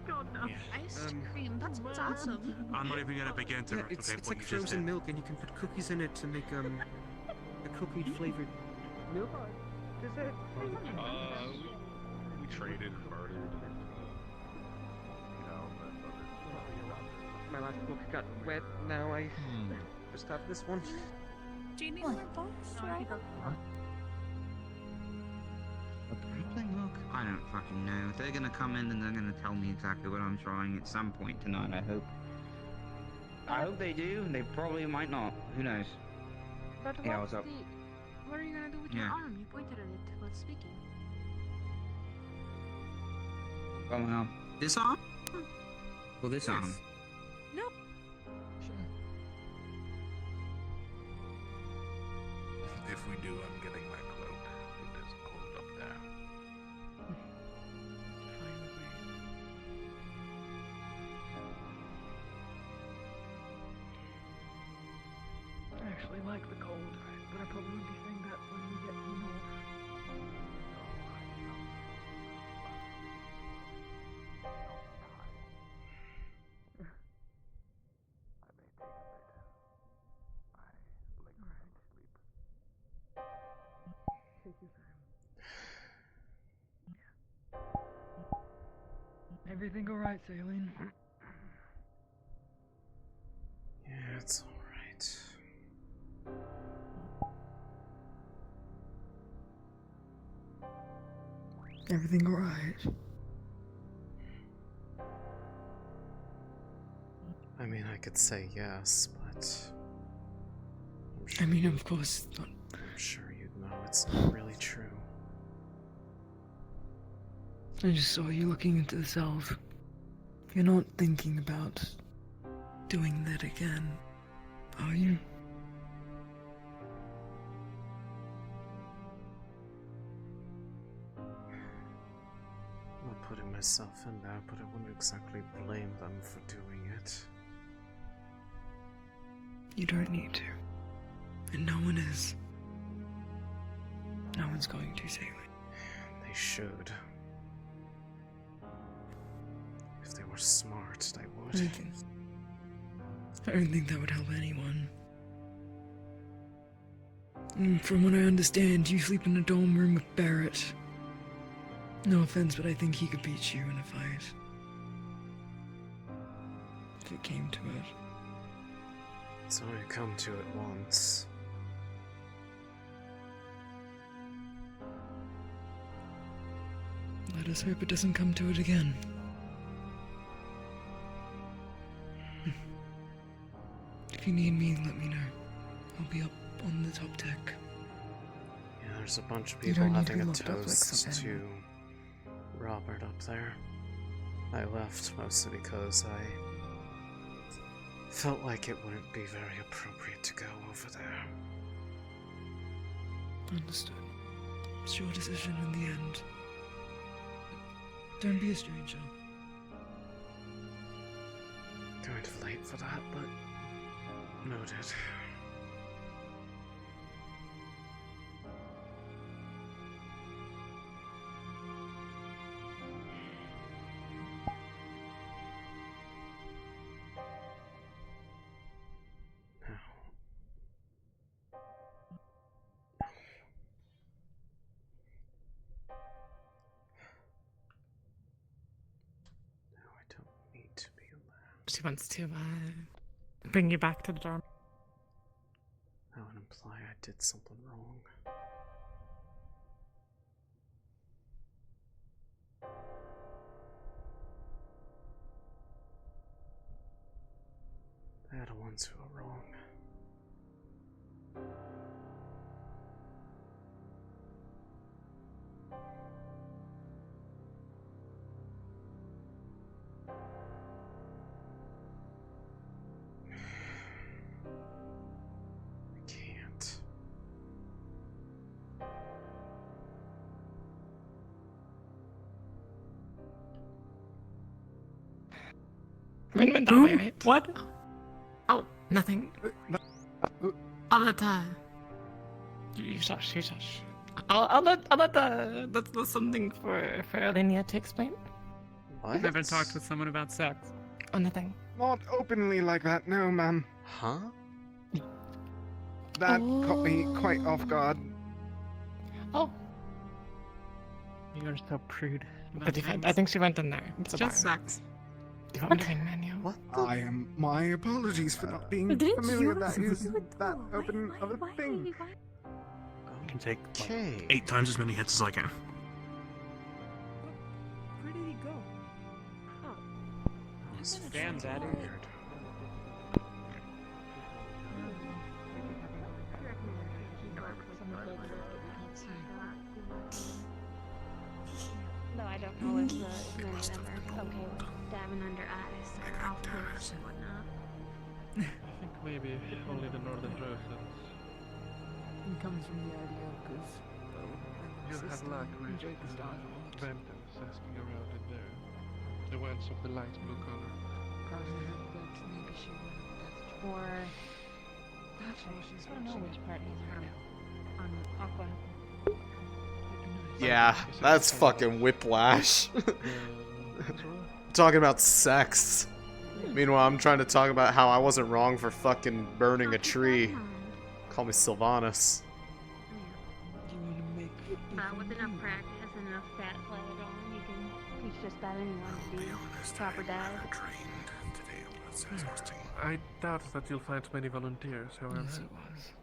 God, no. Iced cream. That sounds awesome. I'm not even gonna begin to Yeah, replicate it's what like you just frozen did. milk, and you can put cookies in it to make a cookie flavored milk. Dessert. We traded and bartered. My last book got wet. Now I just have this one. Do you need more books? A grappling hook? I don't fucking know. They're gonna come in and they're gonna tell me exactly what I'm trying at some point tonight, I hope. I hope they do. They probably might not. Who knows? But Yeah, what's what's up? what are you gonna do with Yeah. your arm? You pointed at it while speaking. Oh, my arm. This arm? Well, this arm. Nope. If we do, I'm gonna actually like the cold, but I probably won't be saying that when we get to the north. Take your time. Yeah. Everything alright, Céline? Yeah, it's alright. Everything alright? I mean, I could say yes, but... I mean, of course not. I'm sure you'd know it's not really true. I just saw you looking into the south. You're not thinking about doing that again, are you? I'm not putting myself in there, but I wouldn't exactly blame them for doing it. You don't need to. And no one is. No one's going to, Céline. They should. If they were smart, they would. I don't think that would help anyone. From what I understand, you sleep in a dorm room with Barrett. No offense, but I think he could beat you in a fight. If it came to it. It's only come to it once. Let us hope it doesn't come to it again. If you need me, let me know. I'll be up on the top deck. Yeah, there's a bunch of people having a toast to Robert up there. I left mostly because I felt like it wouldn't be very appropriate to go over there. Understood. It's your decision in the end. Don't be a stranger. Kind of late for that, but noted. She wants to bring you back to the dorm. That would imply I did something wrong. They're the ones who are wrong. Went that way, right? What? Oh, nothing. I'll let you shush. I'll let that's something for Alenia to explain. What? Never talked with someone about sex. Oh, nothing. Not openly like that, no, ma'am. Huh? That caught me quite off guard. Oh. You're so prude. But I think she went in there. It's just sex. Do you want me to menu? What? My apologies for not being familiar that is that open of a thing. I can take like 8 times as many hits as I can. Where did he go? That's Damn, Daddy. weird. No, I don't know if none of them are okay with dabbing under ice or off cliffs and whatnot. I think maybe only the northern Rosas. It comes from the idea of because You had luck with the Vampins asking around in there. The ones of the light blue color. Probably heard that maybe she went that. Or I don't know which part he's from. On Aqua. Yeah, that's fucking whiplash. Talking about sex. Meanwhile, I'm trying to talk about how I wasn't wrong for fucking burning a tree. Call me Sylvanas. With enough practice and enough fat slathered on, you can teach just about anyone to be proper dive. I doubt that you'll find many volunteers, however. Yes, it was.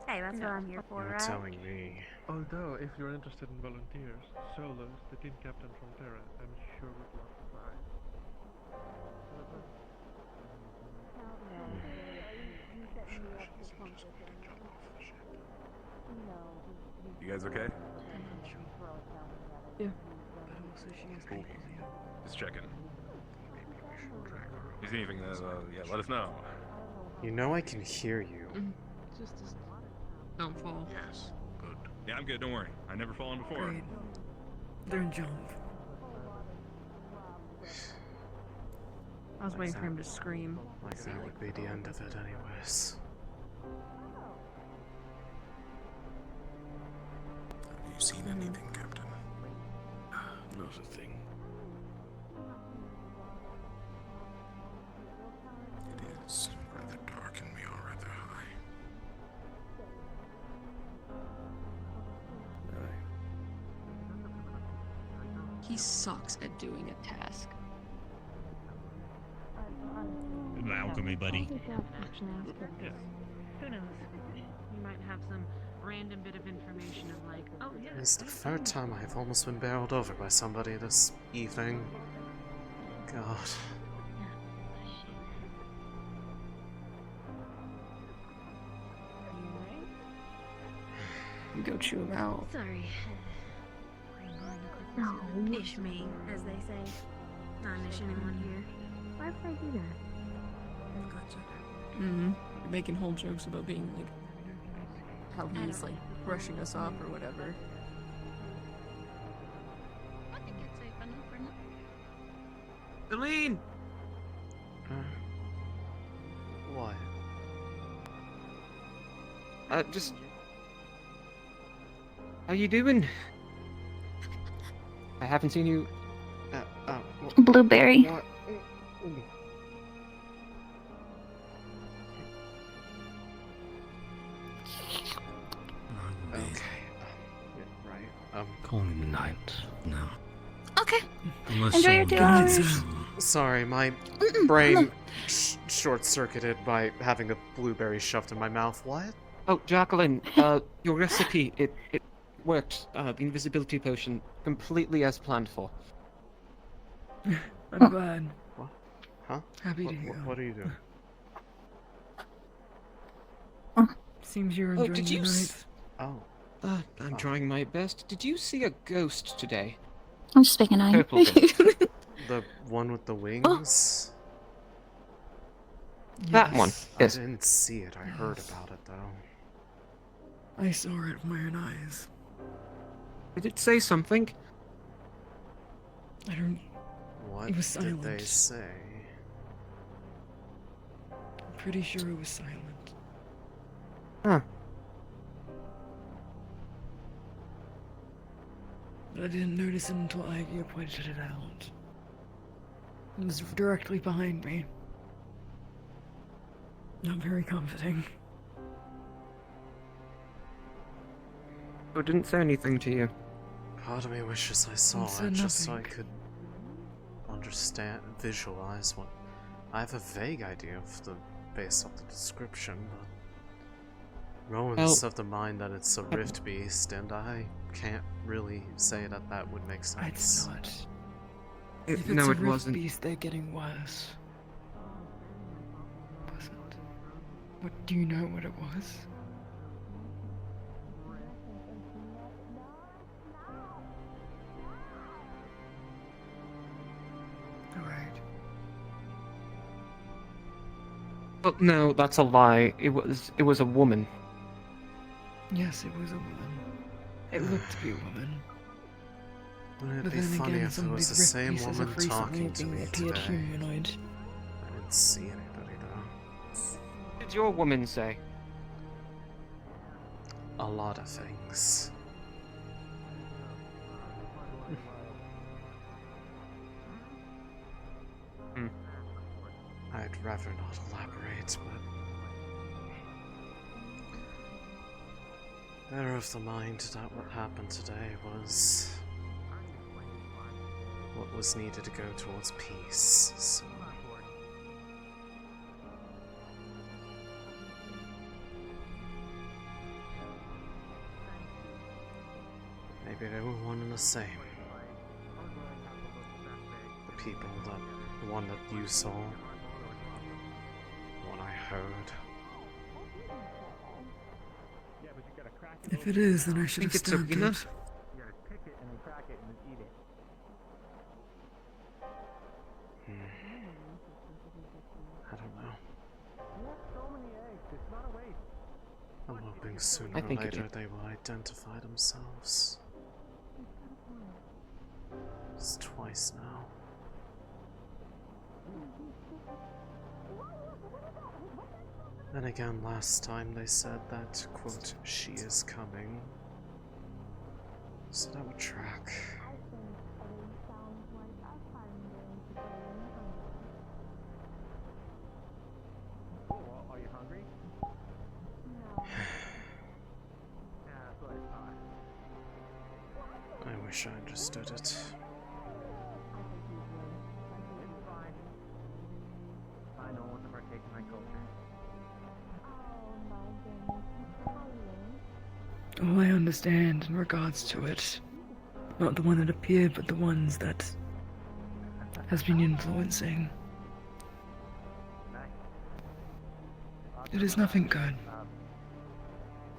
Hey, that's what I'm here for, You're right? telling me. Although, if you're interested in volunteers, Solos, the team captain from Terra, I'm sure would love to try. You guys okay? Yeah. Cool. Just checking. If there's anything, yeah, let us know. You know I can hear you. Just don't fall. Yes. Good. Yeah, I'm good. Don't worry. I've never fallen before. Great. Don't jump. I was waiting for him to scream. Like that would be the end of it anyways. Have you seen anything, Captain? Not a thing. It is rather dark and we are rather high. He sucks at doing a task. Alchemy, buddy. Yeah. Who knows? You might have some random bit of information of like, oh yeah. It's the third time I've almost been barreled over by somebody this evening. God. You go chew him out. Sorry. No. Ish me, as they say. Not ish anyone here. Why would I do that? You're making whole jokes about being like how he's like brushing us off or whatever. I think it's safe enough for now. Céline! What? Just how you doing? I haven't seen you. Blueberry. What? Okay. Yeah, right. Calling in the night now. Okay. Unless Enjoy your 2 hours. Sorry, my brain short-circuited by having a blueberry shoved in my mouth. What? Oh, Jacqueline, your recipe, it worked. The invisibility potion, completely as planned for. I'm glad. What? Huh? Happy to hear. What are you doing? Seems you're enjoying did the you night. I'm trying my best. Did you see a ghost today? I'm just making eye. Purple ghost. The one with the wings? That one. Yes. I didn't see it. I heard about it, though. I saw it with my own eyes. Did it say something? I don't... What It was did they silent. say? I'm pretty sure it was silent. Huh. But I didn't notice it until Ivy pointed it out. It was directly behind me. Not very comforting. It didn't say anything to you. Part of me wishes I saw said it just so I nothing. could understand, visualize what. I have a vague idea of the based off the description, but Rowan's of the mind that it's a rift beast, and I can't really say that that would make sense. It's not. If If it's it's a a rift rift beast, they're getting worse. Wasn't. What do you know what it was? Alright. But no, that's a lie. It was a woman. Yes, it was a woman. It looked to be a woman. Wouldn't it But be then funny again, if some it of was the these same rift pieces woman have recently talking to me appeared today? humanoid. I didn't see anybody though. What did your woman say? a lot of things. I'd rather not elaborate, but they're of the mind that what happened today was what was needed to go towards peace, so maybe they were one and the same. The people that the one that you saw, the one I heard. If it is, then I should have stabbed it. I don't know. I'm hoping sooner or later they will identify themselves. It's twice now. Then again, last time they said that, quote, she is coming. So that would track. Are you hungry? No. Yeah, that's what I thought. I wish I understood it. It's fine. I don't want them taking my culture. All I understand in regards to it, not the one that appeared, but the ones that has been influencing. It is nothing good.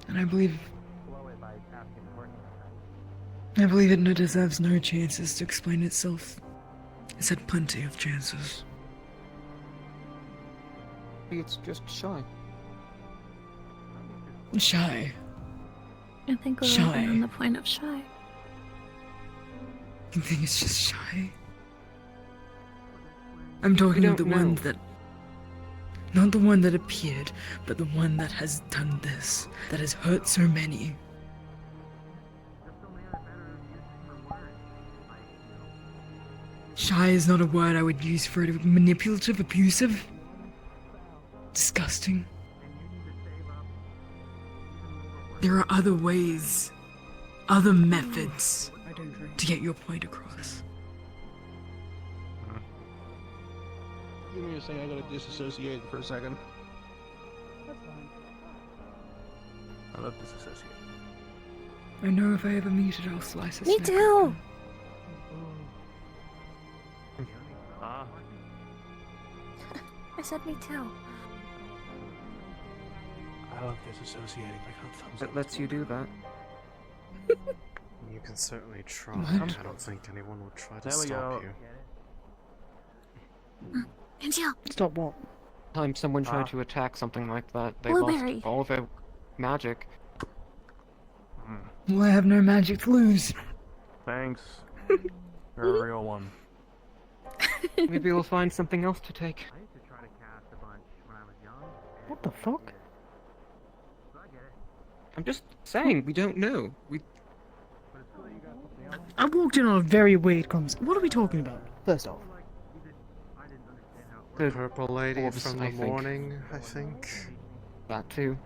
And I believe it deserves no chances to explain itself. It's had plenty of chances. It's just shy. Shy. I think we're all on the point of shy. You think it's just shy? I'm talking about the one that... Not the one that appeared, but the one that has done this, that has hurt so many. Shy is not a word I would use for it. Manipulative, abusive, disgusting. There are other ways, other methods to get your point across. Give me a second, I gotta disassociate for a second. That's fine. I love disassociate. I know if I ever meet it, I'll slice it. Me too! I said me too. I love disassociating. I got thumbs It up. lets you do that. You can certainly try. What? I don't think anyone will try to There we stop go. you. Angel! Stop what? Time someone tried to attack something like that, they Blueberry. lost all their magic. Well, I have no magic to lose. Thanks. You're a real one. Maybe we'll find something else to take. I used to try to cast a bunch when I was young. What the fuck? So I get it. I'm just saying, we don't know. But it's cool you got something else. I walked in on a very weird conversation. What are we talking about? First off. I didn't understand how it The worked. purple lady orbs, from I the think. morning, I think. That too.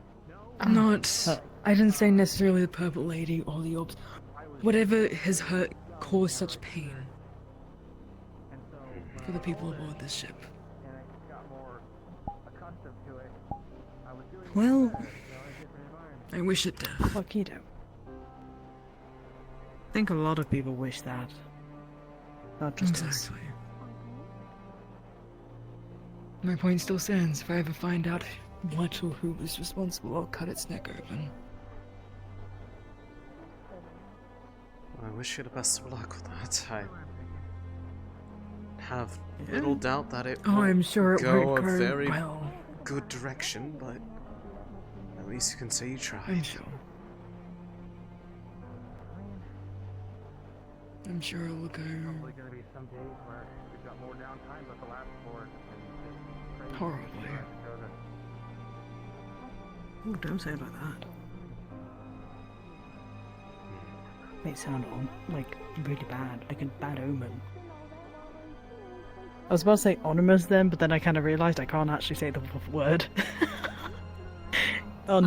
Not. I didn't say necessarily the purple lady or the orbs. Whatever has hurt, caused such pain And so for the people aboard this ship. and I got more accustomed to it. I was doing Well, better, a different environment. I wish it death. Fuck you do. I think a lot of people wish that. Not just exactly. My point still stands. If I ever find out what or who was responsible, I'll cut its neck open. I wish you the best of luck with that. I have little doubt that it Oh, will I'm sure it go won't a go very well. good direction, but at least you can say you tried. I'm sure. I'm sure it will go Probably gonna be some days where we've got more downtime, but the last four have been just crazy. horribly. Oh, don't say about that. may sound like really bad, like a bad omen. I was about to say ominous then, but then I kind of realised I can't actually say the word. But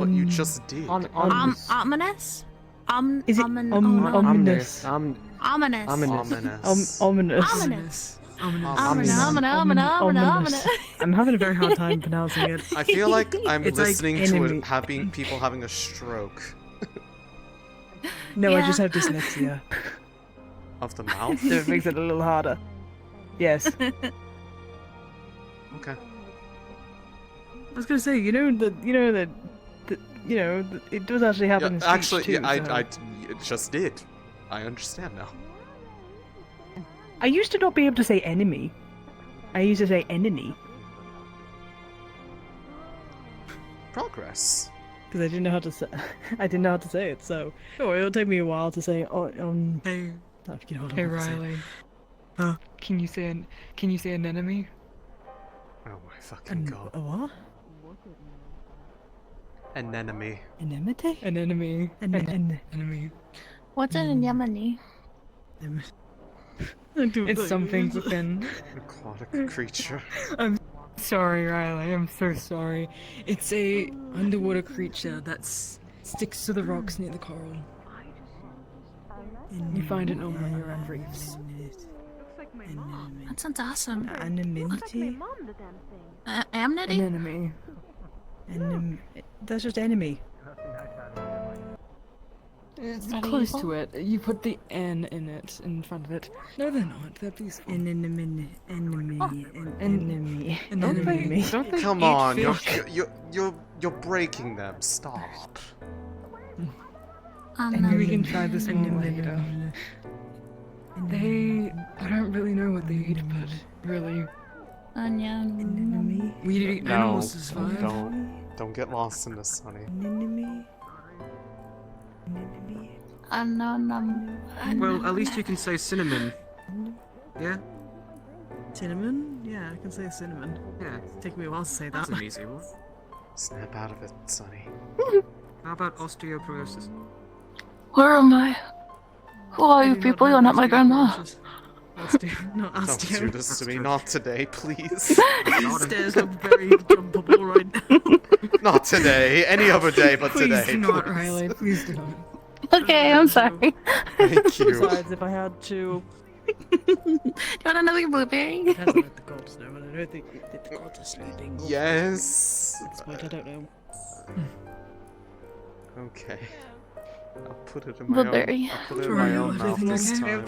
you just did. Ominous? Is it ominous? Ominous. Ominous. I'm having a very hard time pronouncing it. I feel like I'm It's listening like to enemy. people having a stroke. No, I just have dyslexia. Of the mouth? So it makes it a little harder. Yes. Okay. I was gonna say, it does actually happen in speech Actually, too, yeah, so- I it just did. I understand now. I used to not be able to say enemy. I used to say enemy. Progress. Because I didn't know how to say. I didn't know how to say it. So it'll take me a while to say. Hey, hey Riley. Can you say an enemy? Oh my fucking god. A what? An enemy. Anemone? An enemy. Enemy. What's an anemone? It's something within. Aquatic creature. I'm sorry, Riley. I'm so sorry. It's a underwater creature that sticks to the rocks near the coral. You find it normally around reefs. That sounds awesome. Anonymity? Amity? An enemy. That's just enemy. It's Not close evil? to it. You put the N in it, in front of it. No, they're not. They're peaceful. Enemy. Come on, you're breaking them. Stop. Maybe we can try this more later. I don't really know what they eat, but really. Onion. We eat No, animals to survive. don't get lost in this, honey. Well, at least you can say cinnamon. Yeah? Cinnamon? Yeah, I can say cinnamon. Yeah. Take me a while to say that. That's an easy one. Snap out of it, Sonny. How about osteoporosis? Where am I? Who are you people? You're not my grandma. Not Don't do this to me. Not today, please. These stairs look very jumpable right now. Not today. Any other day, but Please today. do not, please. Riley. Please do not. Okay, I'm sorry. Thank you. Besides, if I had to... Do you want another blueberry? I don't let the gods know, and I don't think that the gods are sleeping. Yes. At this point, I don't know. Okay. I'll put it in my Blueberry. own. I'll put it in my own mouth this time.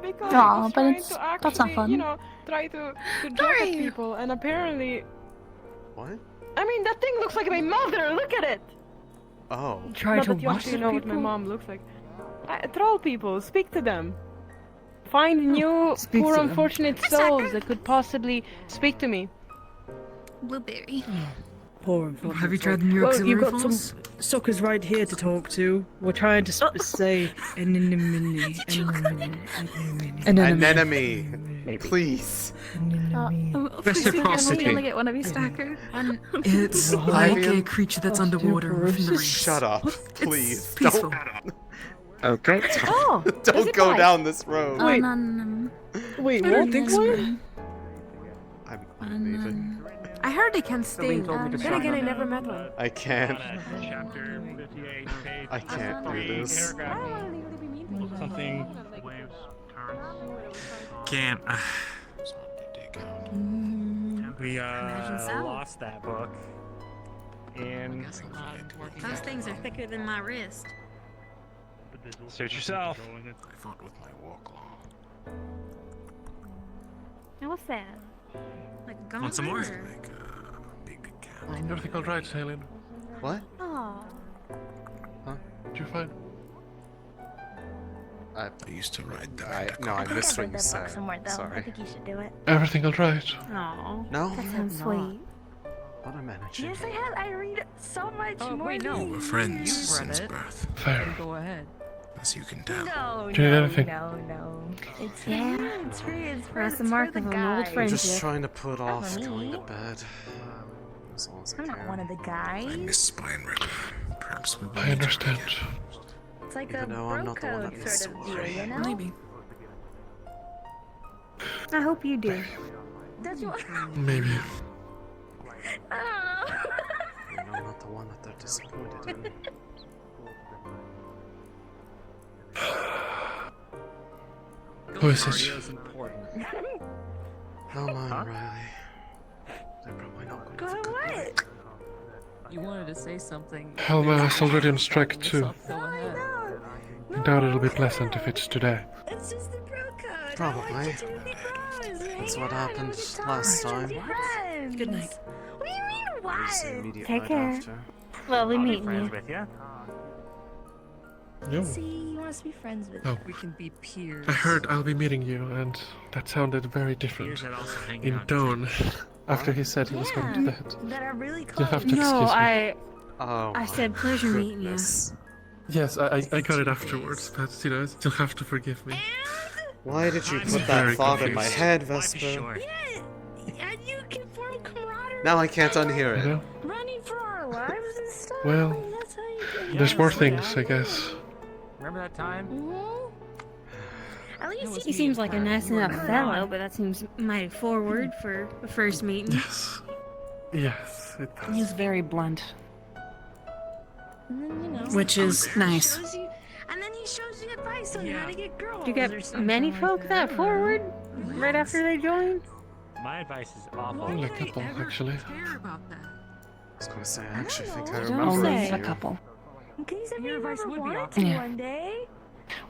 Because Aw, he's but trying it's- to that's actually, not fun. try to joke at people, and apparently, What? I mean, that thing looks like my mother. Look at it. Oh. Try Not to that you what? actually know what my mom looks like. Troll people. Speak to them. Find new Speak poor to them. unfortunate souls that could possibly speak to me. Blueberry. Poor unfortunate. Have you tried the new Well, auxiliary you've got forms? some suckers right here to talk to. We're trying to say enemy. An enemy. Please. Reciprocity. Can we only get one of you, Stacker? It's like a creature that's underwater within the reefs. Shut up, please. peaceful. Don't. Okay. Oh, Don't go down this road. Wait, Wait, I don't think so. I'm leaving. I heard they can stay. told me to Then shut again, I up. never met one. I can't. Chapter 58, page I can't do this. Something. Waves, currents. Can't. We Imagine so. lost that book. And Those things are thicker than my wrist. suit yourself. I fought with my walk law. Now what's that? Like a Want some more? gauntlet or- Like big cat. Everything all right, Céline? What? Oh. Did you find? I used to ride I missed what you that book said. somewhere, though. I Sorry. think you should do it. Everything all right? Oh. No, That sounds sweet. What a managing. Yes, I have. I read so much Oh, more. wait, no. than We're you. friends You've read since it. birth. Then Fair, go ahead. as you can tell. No, Do you need no, anything? no. It's It's That's the for mark the of an old guys. I'm friendship. just trying to put off me. going to bed. As long as I I'm not can. one of the guys. I miss spine rip. Perhaps we I understand. It's like Even a though I'm bro not the one code that needs sort to of deal, worry. you know? Maybe. I hope you do. That's what. Maybe. I don't know. And I'm not the one that they're disappointed in. Who is this? Cardio's important. Oh man, Riley. They're probably not going to What? You wanted to say something. Hellman is already on strike too. Go ahead. I doubt it'll be pleasant if it's today. It's just the bro code. Probably. That's what happened last time. Good night. What do you mean, It was the what? immediate Take night care. after. Lovely I'll be meeting friends you. with you. No. See, you want us to be friends with Oh. We can be peers. I heard I'll be meeting you, and that sounded very different Here's that also hanging in out. tone after he said he was going to bed. That are really You'll close. have to No, excuse me. Oh, I said pleasure meeting you. goodness. Yes, I got it afterwards, but you know, you'll have to forgive me. Why did you I'm put very that thought in my confused. head, Life is Vesper? short. Yeah, and you can form camaraderie. Now I can't unhear You it. know? Running for our lives and stuff. Well, Like, that's how you get there's more Yeah, things, yeah. I guess. Remember that time? At least He seems like a nice enough fellow, but that seems mighty forward for a first meeting. Yes. Yes, it does. He's very blunt. And then, you know, Which is he nice. shows you- and then he shows you advice on how to get girls. Do you or get something many like folk that forward right after they join? My advice is awful. Only a couple, actually. Care about that. I was gonna say, I actually think I Don't remember say. a A few. couple. In case if Your you advice ever would be wanted awful. to Yeah. one day.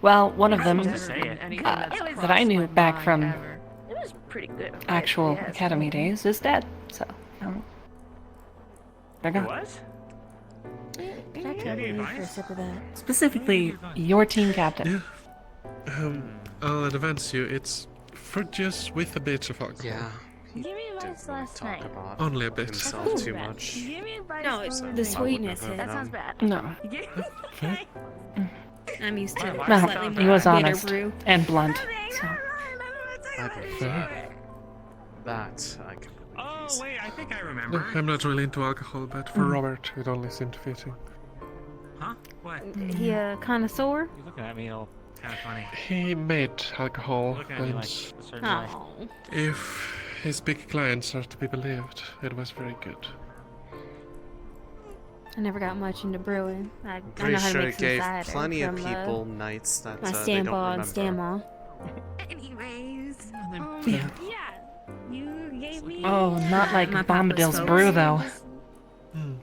Well, one of them Just say it. Anything uh, that's that I crossed knew my back mind from ever. It was pretty good. actual yes. academy days is dead. So, they're gone. What? Could I trouble you for a sip of that? Specifically, your team captain. Yeah. I'll advance you. It's fruit juice with a bit of alcohol. Yeah, he Give me didn't advice really last talk night. about Only a bit. himself That's too bad. much. Give me advice. No, it's on the that. sweetness have hit. That sounds bad. No, Okay. I'm used to Well, slightly he was bitter honest brew. and blunt. So, I believe Fair. that I can Oh, believe. wait, I think I No, remember. I'm not really into alcohol, but for Robert, it only seemed fitting. Huh? What? He a connoisseur? You're looking at me all kind of funny. He made alcohol, Looking at me and like a certain way. Oh. if his big clients are to be believed, it was very good. I never got much into brewing. I know Pretty how to sure make it some gave cider plenty of from, people nights that my they stand don't ball remember. and stand mall. Anyways, Yeah. yeah, you gave me. oh, not like My papa Bombadil's smokes. brew though.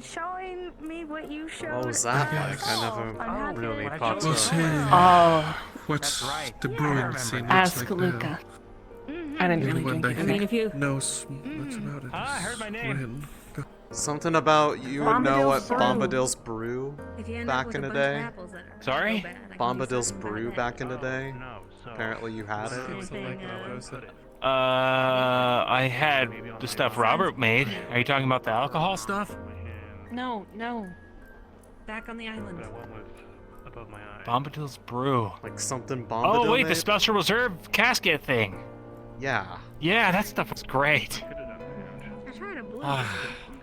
Showing me what you showed. What was that us like? I never on how to really get popped We'll up. see Oh, what's That's right. the Yeah, I brewing remember scene that. looks ask like Luca. now. I didn't really Anyone drink that it. I mean, if you knows much about it. Ah, I heard my name. Ren. Something about you would know what Bombadil's Bombadil's brew If you end back up with in a the bunch of day. apples that are Sorry? real bad, I can do Bombadil's something about brew that. back in the day. No, so. Apparently you had it. Anything, I had the stuff Robert made. Are you talking about the alcohol stuff? No, no. Back on the island. Above my eye. Bombadil's brew. Like something Bombadil Oh wait, the made? special reserve casket thing. Yeah. Yeah, that stuff was great. I tried a blue.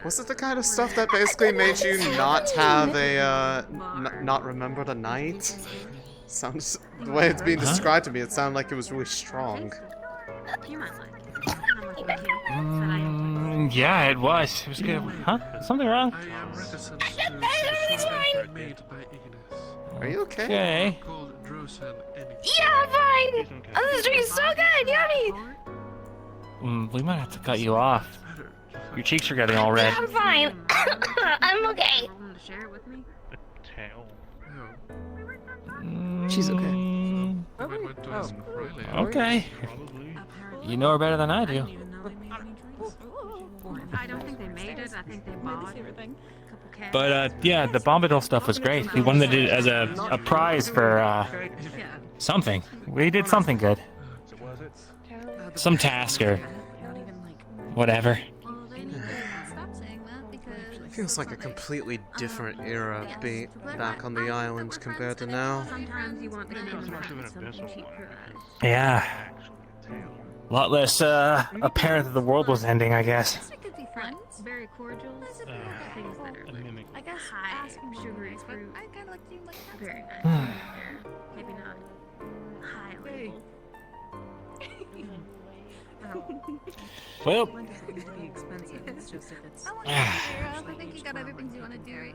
Was it the kind of stuff that basically made you not have a, not remember the night? Sounds, the way it's being described to me, it sounded like it was really strong. You might like it. How much would you? Yeah, it was. It was good. Huh? Something wrong? I am reticent to such made by Ignis. Are you okay? Okay. Called Droza and Yeah, I'm fine. Oh, this drink's so good, yummy. We might have to cut you off. Your cheeks are getting all red. I'm fine. I'm okay. To share it with me? Tail. She's okay. I might want to ask Riley. Okay. Probably. You know her better than I do. I don't think they made it. I think they bought a couple cats. But yeah, the Bombadil stuff was great. We wanted it as a prize for something. We did something good. Some task or whatever. Feels like a completely different era being back on the island compared to now. Sometimes you want the name of something cheap prize. Yeah. A lot less apparent that the world was ending, I guess. friends. Very cordial. Things that are A mimic. I guess high sugary fruit. I kind of like seem like that. Very nice. Maybe not high label. Well. To be expensive. It's just if it's. I think you got other things you want to do, right?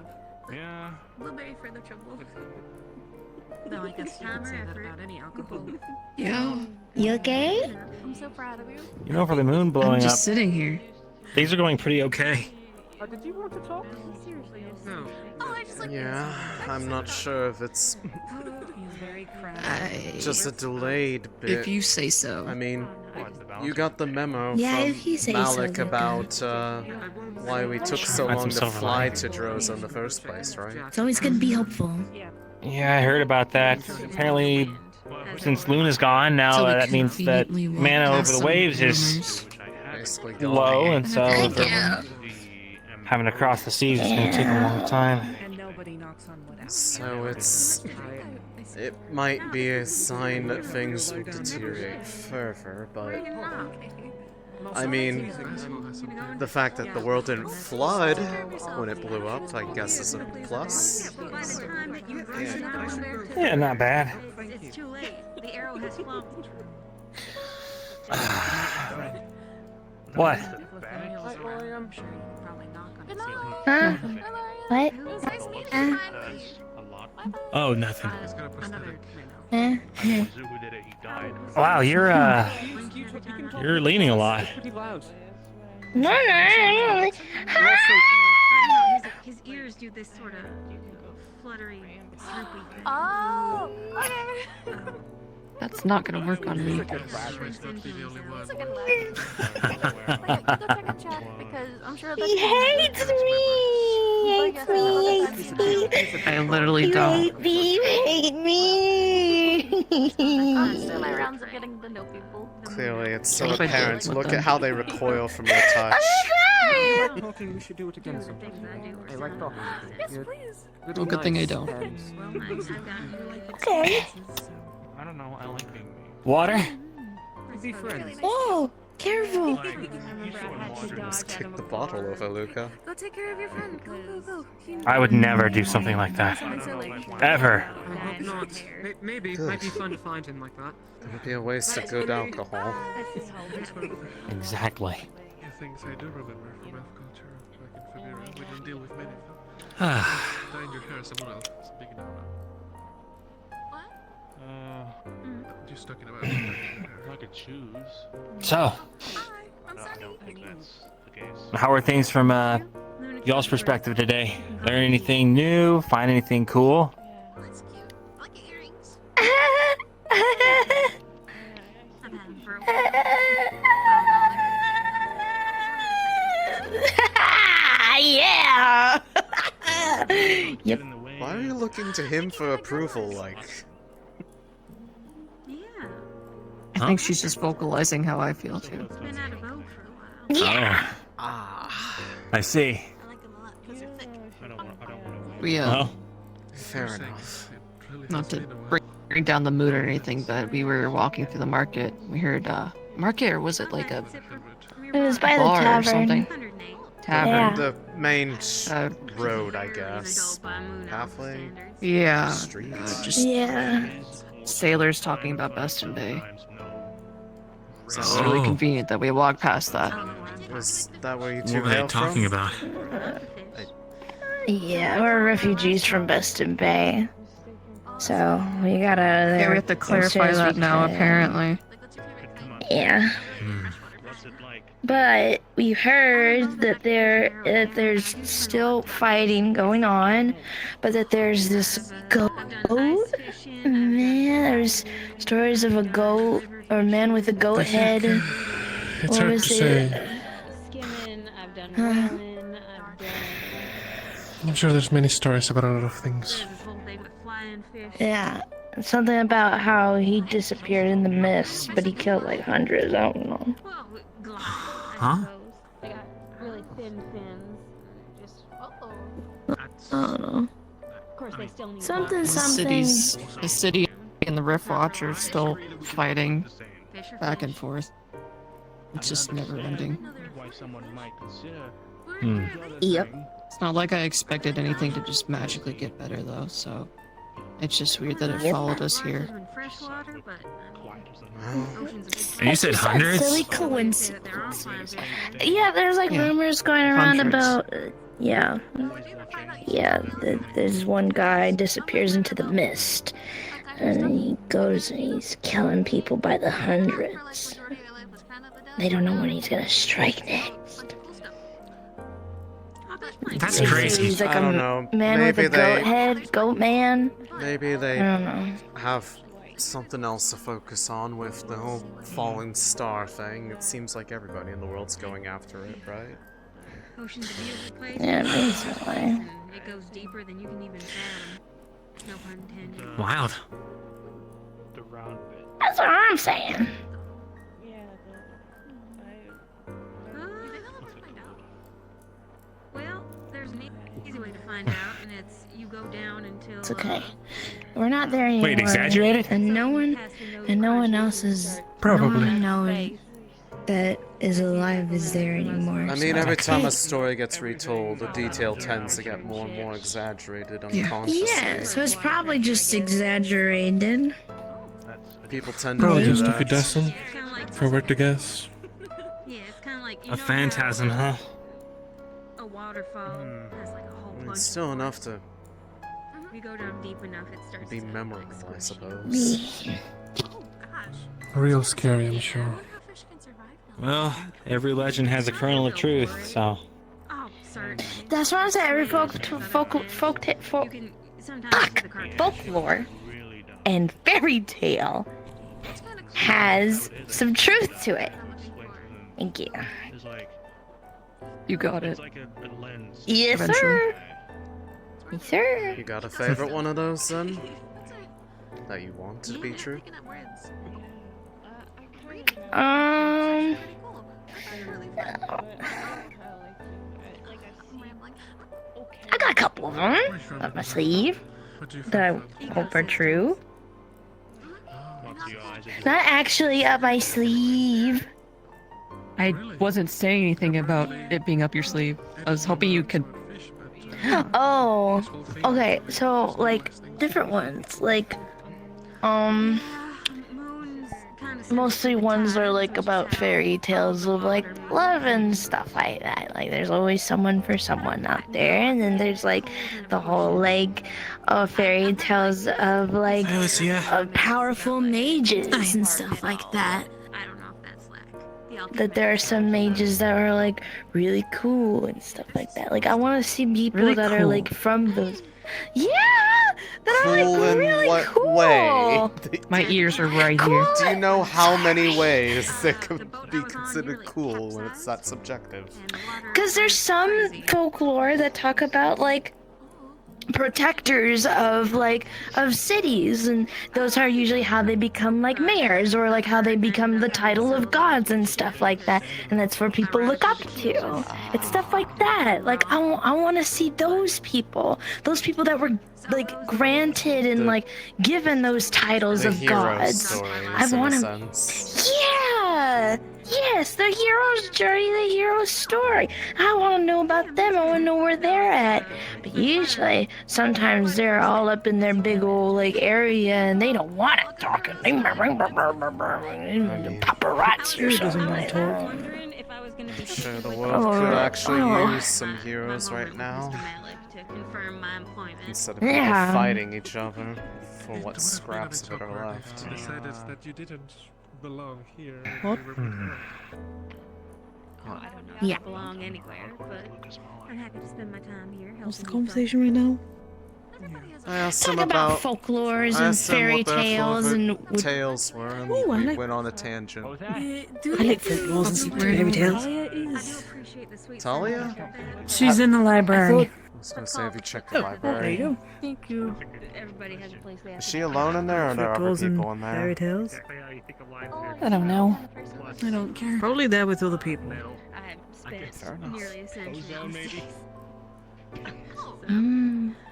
Yeah. Blueberry for the trouble. No, I guess you can say that about any alcohol. Yeah. You okay? I'm so proud of you. You know, for the moon blowing I'm just up, sitting here. things are going pretty okay. Did you want to talk? Seriously. No. Oh, I just like. Yeah, I'm not sure if it's He's very crafty. just a delayed bit. If you say so. I mean, you got the memo Yeah, from if you say so, Malik Luca. about why we took so Find long some to silver fly lining. to Droza in the first place, right? It's always gonna be helpful. Yeah, I heard about that. Apparently, since Luna's gone, now So we that means that conveniently walk mana over past the some waves is rumors. Basically low, and so Thank you. having to cross the seas is going to take a long time. And nobody knocks on wood. So it might be a sign that things will deteriorate further, but I mean, the fact that the world didn't flood when it blew up, I guess is a plus. Yeah, not bad. It's too late. The arrow has flown. What? Huh? What? Oh, nothing. Eh? Wow, you're leaning a lot. No, no. His ears do this sort of fluttery, swoopy thing. Oh, okay. That's not gonna work on me. It's a good laugh. Go check a chat because I'm sure that's. He hates me. Hates me. I literally You don't. hate me. You hate me. I'm still my rounds of getting to know people. Clearly, it's so What if I did apparent. with Look them? at how they recoil from your touch. I'm talking, we should do it again sometime. I like talking. Yes, please. Well, good thing I don't. Okay. I don't know. I like being me. Water? Be friends. Whoa, careful. Just kick the bottle over, Luca. Go take care of your friend. Go. I would never do something like that. Ever. I hope not. Maybe. Good. Might be fun to find him like that. It would be a waste of good alcohol. Exactly. Yeah, things I do remember from elf culture back in Fevira. We didn't deal with many of them. Dyeing your hair somewhere else. It's a big no-no. Just talking about dyeing your hair. I could choose. So, I'm I sorry. don't think that's the case. How are things from y'all's perspective today? Learn anything new? Find anything cool? That's cute. I like your earrings. I've had him for a Yeah. Yep. Why are you looking to him for approval, like? I think she's just vocalizing how I feel too. been out of vogue for a while. Yeah. Ah, I see. I like them a lot because they're thick. We Oh, fair enough. not to bring down the mood or anything, but we were walking through the market. We heard market, or was it like a It was by the bar or tavern. something? Tavern. Yeah. The main road, I guess. Moon Halfway Yeah. street. Just Yeah. sailors talking about Beston Bay. So it's Oh. really convenient that we walked past that. Was that where you what two were they hail talking from? about? Yeah, we're refugees from Beston Bay. So we got out of there. Yeah, we have to as soon clarify as we that now, could. apparently. Yeah. But we heard that there's still fighting going on, but that there's this goat. Man, there's stories of a goat or a man with a goat head. It's What hard was to it? say. Skimming, I've done whaling, I've done I'm sure there's many stories about a lot of things. whole thing with flying fish. Yeah, something about how he disappeared in the mist, but he killed like hundreds. I don't know. Well, glide, Huh? They got really thin fins. Just I don't know. Of course, they still need Something, something. The city and the Rift Watch are still fighting back and forth. It's just never ending. Why someone might consider. Yep. It's not like I expected anything to just magically get better though, so it's just weird that it followed us here. And you said hundreds? Silly coincidence. Yeah, there's like rumors going around about. Yeah. There's one guy disappears into the mist, and he goes and he's killing people by the hundreds. They don't know when he's gonna strike next. That's crazy. He's like I don't know. man with Maybe a goat head, goat man. Maybe they I don't know. have something else to focus on with the whole falling star thing. It seems like everybody in the world's going after it, right? Ocean's a beautiful place. Yeah, basically. It goes deeper than you can even fathom. No pun intended. Wild. The round bit. That's what I'm saying. Well, there's an easy way to find out, and it's you go down until. It's okay. We're not there anymore. Wait, exaggerated? And no one else is. Probably. No one knows that is alive is there anymore. I mean, every time a story gets retold, the detail tends to get more and more exaggerated unconsciously. Yeah, so it's probably just exaggerated. People tend to Probably do just that. incandescent, if I were to guess. Yeah, it's kind of like A phantasm, huh? a waterfall has like a whole bunch. It's still of enough to If you go down deep enough, it starts be to memorable, I suppose. Real scary, I'm sure. Well, every legend has a kernel of truth, so. Oh, sorry. That's what I'm saying. Every folklore and fairy tale has some truth to it. Thank you. You got it. Yes, sir. Yes, sir. You got a favorite one of those then? That you want to be true? I got a couple of them up my sleeve that I hope are true. Not actually up my sleeve. I wasn't saying anything about it being up your sleeve. I was hoping you could. Oh, okay. So like different ones, like mostly ones are like about fairy tales of like love and stuff like that. Like there's always someone for someone out there, and then there's like the whole like fairy tales of like powerful mages and stuff like that. I don't know if that's slack. That there are some mages that are like really cool and stuff like that. Like I want to see people Really that are cool. like from those. Yeah, that are Cool like in really what cool. way? My ears are right here. Do you know how many ways it could be considered cool when it's that subjective? Because there's some folklore that talk about like protectors of cities, and those are usually how they become like mayors, or like how they become the title of gods and stuff like that, and that's where people look up to. It's stuff like that. Like I want to see those people that were like granted and like given those titles The of hero gods. stories, I in want a to. sense. Yeah. Yes, the hero's journey, the hero's story. I want to know about them. I want to know where they're at. But usually, sometimes they're all up in their big old like area, and they don't want to talk. And paparazzi or something like that. Sure, the world could actually use some heroes right now. To confirm my employment. Instead of people fighting each other for what scraps of it are left. Decided that you didn't belong here. What? I don't know if I belong anywhere, but I'm happy to spend my time here. What's the conversation right now? I asked Talk him about folklores and fairy tales and tales were, and Ooh, I we like- went on a tangent. I like folklores and fairy tales. Talia? She's in the library. I was gonna say, have you checked the library? go. Thank you. Everybody has a place they have Is to she go. alone in there, or are there other Folklores and people in there? fairy tales. I don't know. I don't care. Probably there with other people. I've spent nearly a century.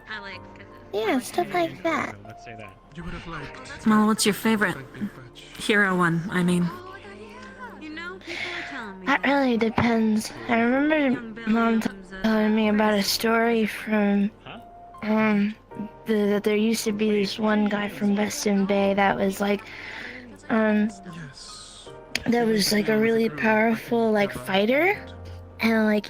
I like. yeah, stuff like that. Let's say that. You would have liked. Well, what's your favorite hero one? I mean, You know, people are That really depends. I remember Mom telling me about a story from, that there used to be this one guy from Western Bay that was like, that was like a really powerful like fighter, and like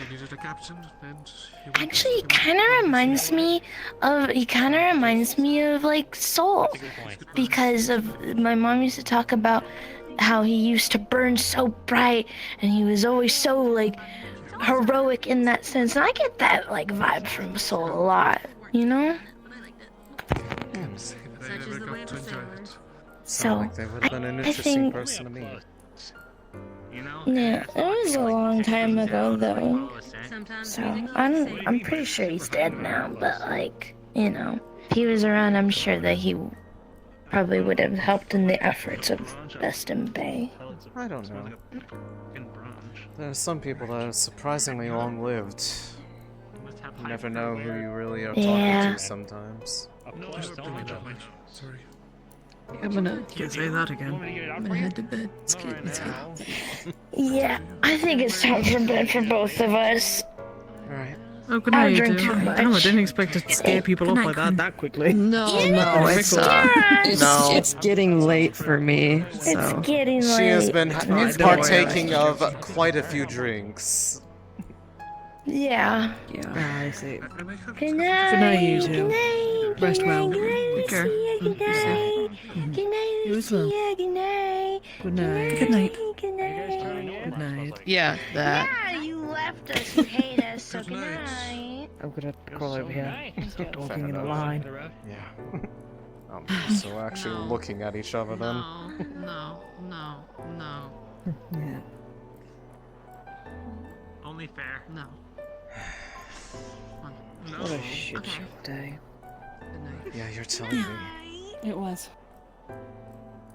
actually he kind of reminds me of like Soul, because of my mom used to talk about how he used to burn so bright and he was always so like heroic in that sense, and I get that like vibe from Soul a lot, you know. So like they would have been an interesting person to meet. Yeah, it was a long time ago though. So I'm pretty sure he's dead now, but like, you know, if he was around, I'm sure that he probably would have helped in the efforts of Western Bay. I don't know. There are some people that are surprisingly long-lived. You never know who you really are talking to sometimes. Sorry. I'm gonna say that again. I'm gonna head to bed. It's good. It's good. Yeah, I think it's time for bed for both of us. Alright. Oh, good I'll night. drink too much. Damn, I didn't expect to scare people off like that quickly. No, it's getting late for me. So. It's getting late. She has been partaking of quite a few drinks. Yeah. Yeah, I see. Good night. Good night, you two. Good night. Rest well. Take care. Good night. Good night. You as well. Good night. Good night. Good night. Good night. Yeah, that. Yeah, you left us. You hate us. So good night. I'm gonna crawl over here. Stop talking in a line. Yeah. So we're actually looking at each other then. No. Yeah. Only fair. No. What a shit show day. Yeah, you're telling me. It was.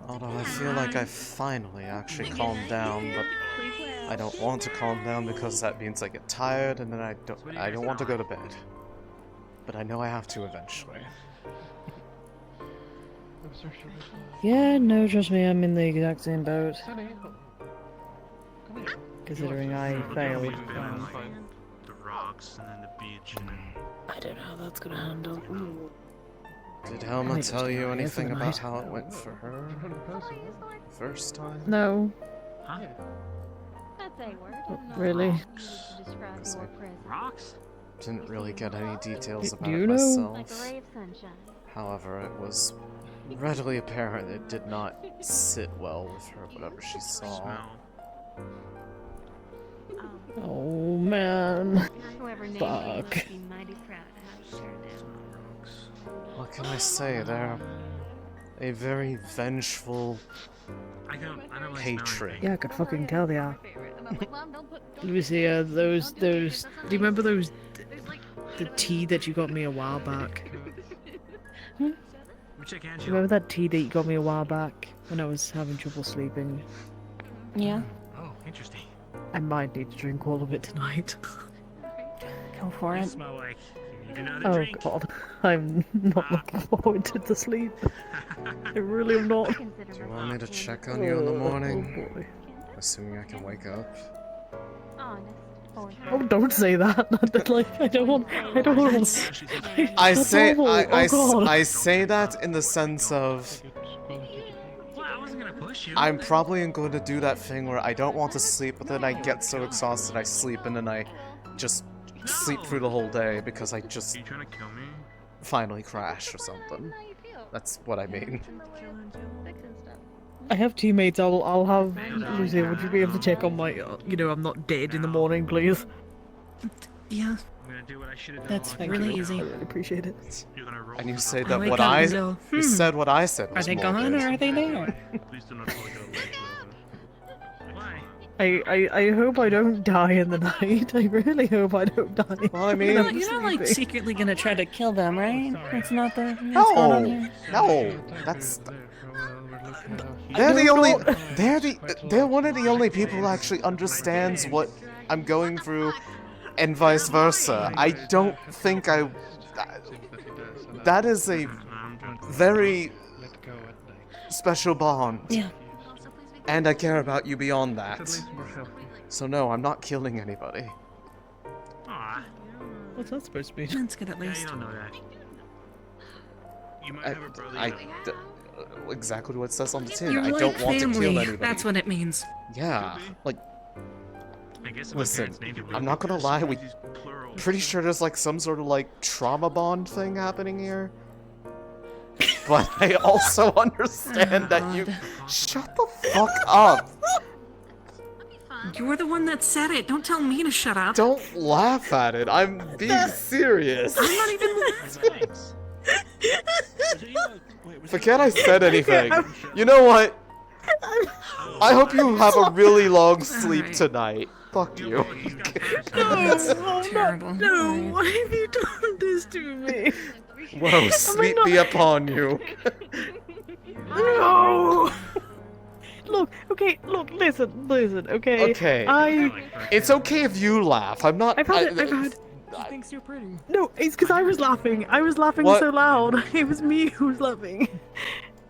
Although I feel like I've finally actually calmed down, but I don't want to calm down because that means I get tired and then I don't want to go to bed. But I know I have to eventually. Yeah, no, trust me, I'm in the exact same boat. Considering I failed. The rocks and then the beach and then... I don't know how that's gonna handle. Did Helma tell you anything about how it went for her? First time? No. Huh? Really? Rocks? Didn't really get any details about Do you it know? myself. However, it was readily apparent it did not sit well with her, whatever she saw. Oh man. Fuck. What can I say? They're a very vengeful patron. Yeah, I could fucking tell they are. Let me see, those, do you remember those, the tea that you got me a while back? Do you remember that tea that you got me a while back when I was having trouble sleeping? Yeah. Oh, interesting. I might need to drink all of it tonight. Go for it. Smell like you need another Oh drink. god, I'm not looking forward to the sleep. I really am not. Do you want me to check on you in the morning? Oh, boy. Assuming I can wake up. Oh, don't say that. Like, I don't want. I That's say awful. Oh, God. I say that in the sense of I'm probably going to do that thing where I don't want to sleep, but then I get so exhausted I sleep, and then I just sleep through the whole day because I just finally crash or something. That's what I mean. I have teammates. I'll have Lucy. Would you be able to check on my? I'm not dead in the morning, please. Yeah. That's really easy. I really appreciate it. And you say I that wake what up I and go, you said what I said Are was they more gone good. or are they there? Why? I hope I don't die in the night. I really hope I don't die. Well, I mean, you're not like secretly gonna try to kill them, right? That's not the. No, that's. They're one of the only people who actually understands what I'm going through, and vice versa. I don't think that is a very special bond. Yeah. And I care about you beyond that. So no, I'm not killing anybody. What's that supposed to be? Let's get at least. You don't know that. You might have a brother. Exactly what it says on the tin. You're I like don't want to kill family. anybody. That's what it means. Yeah, like, I guess if listen, my parents named it I'm not gonna lie, we pretty sure there's like some sort of like trauma bond thing happening here. But I also understand that you... Shut the fuck up! You're the one that said it. Don't tell me to shut up. Don't laugh at it. I'm being serious. I'm not even laughing. Forget I said anything. You know what? I hope you have a really long sleep tonight. Fuck you. No, terrible. No, why have you done this to me? Whoa, sleep be upon you. No! Look, okay, look, listen, okay? Okay. It's okay if you laugh. I'm not... I've had... He thinks you're pretty. No, it's because I was laughing. I was laughing What? so loud. It was me who was laughing.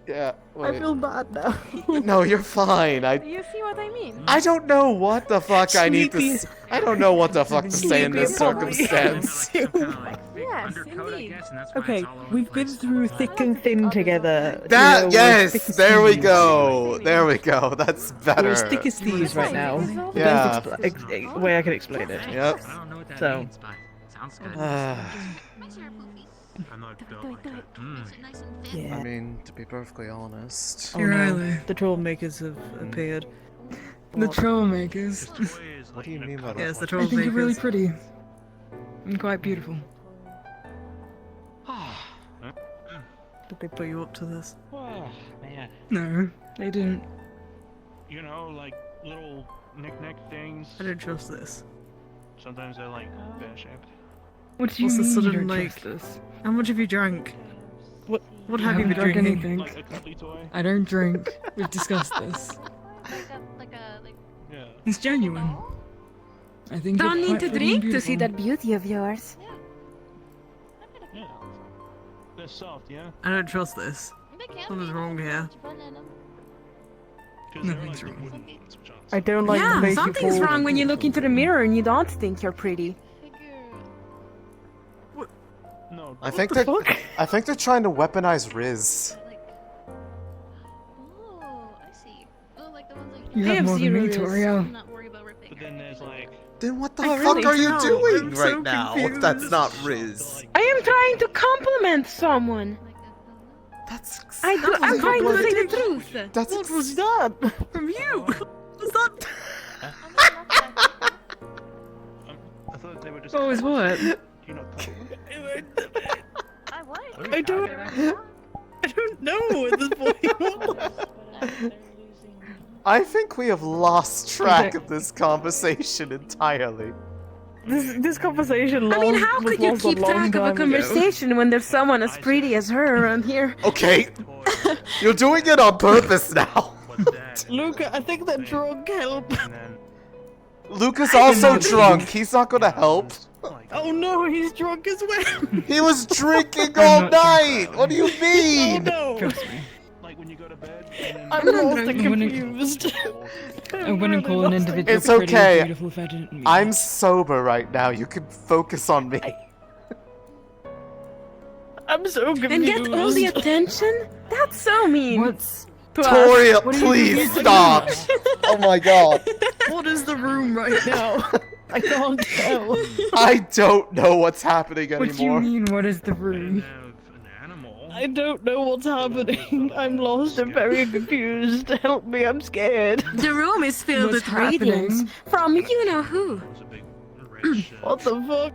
Yeah, I wait. feel bad now. No, you're fine. You see what I mean? I don't know what the fuck I need to... Sleepy. I don't know what the fuck to say in this Sleepy circumstance. Yes, indeed. Okay, we've been through thick and thin together. That, you know, we're yes! thick as There we thieves. go! There we go, that's better. We're as thick as thieves right now. The Yeah. best way I can explain it. Yep. I don't know what that So. means, but sounds good. I'm not built like that. Yeah. I mean, to be perfectly honest... Oh no, the troublemakers have appeared. The troublemakers. What do you mean by that? Yes, the I think you're really troublemakers. pretty. And quite beautiful. Did they put you up to this? Oh, man. No, they didn't. You know, like little knick-knack things. I don't trust this. Sometimes they're like pear-shaped. What do you What's the mean sudden, you don't like- trust us? How much have you drank? What I have you haven't been drunk drinking? anything. Like a cuddly toy. I don't drink. We've discussed this. Yeah. It's genuine. I think Don't you're need quite to pretty and drink to see beautiful. that beauty of yours. Yeah. They're soft, yeah? I don't trust this. Something's wrong here. Nothing's wrong. I don't like to Yeah, make something's you fall. wrong when you look into the mirror and you don't think you're pretty. No. I think they're trying to weaponize Riz. You have more than me, Torio. But then there's like... Then what the I fuck really are you don't. doing I'm right so now? confused. That's not Riz. I am trying to compliment someone. That's I'm exactly trying to what- say the truth. That's What was that? From you? Was that? I thought they were just... What was what? You know, I don't know at this point. I think we have lost track of this conversation entirely. This conversation I mean, long- how was could you lost keep a long track of a time ago. conversation when there's someone as pretty as her around here? Okay, you're doing it on purpose now. Luca, I think that drug helped. Luca's also drunk. He's not gonna help. Oh no, he's drunk as well. He was drinking all night. What do you mean? Oh no. Trust me. like when you go to bed... I'm lost and I wouldn't- confused. I wouldn't call an individual It's pretty okay. or beautiful if I didn't mean I'm it. sober right now. You can focus on me. I'm so confused. And get all the attention? That's so mean. What's... Toria, What are you please doing? stop. Oh my god. What is the room right now? I can't tell. I don't know what's happening What do you anymore. mean, what is the room? I don't know what's happening. I'm lost and very confused. Help me, I'm scared. The room is filled What's with radiance happening? from you know who. What the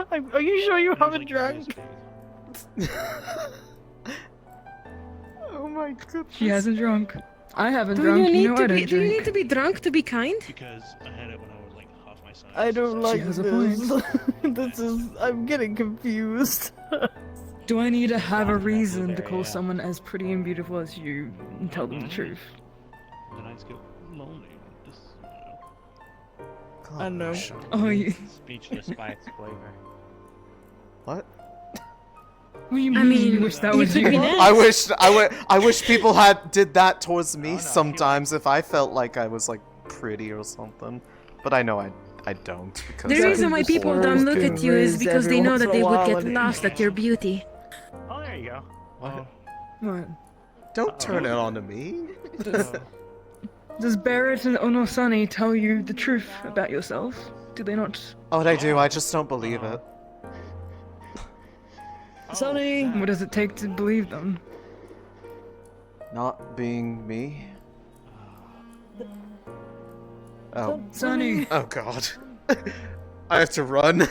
fuck? Are you sure you haven't drank? Oh my goodness. She hasn't drunk. I haven't Do drunk. you need know to I don't be? Do you drink. need to be drunk to be kind? Because I had it when I was like half my size. I don't like has a this. This is. I'm getting confused. Do I need to have a reason to call someone as pretty and beautiful as you and tell them the truth? The nights get lonely. Just, I know. Oh, you... Speechless by its flavor. What? What do you mean? I mean, you wish that you was could you? be nice. I wish people had did that towards me sometimes if I felt like I was like pretty or something. But I know I don't because The reason why people don't look at you is because they know that they would get and- lost at your beauty. Oh, there you go. What? What? Don't turn it on to me. Does Barrett and Onosani tell you the truth about yourself? Do they not? Oh, they do. I just don't believe it. Sonny! What does it take to believe them? Not being me. Oh. Sonny! Oh God. I have to run. I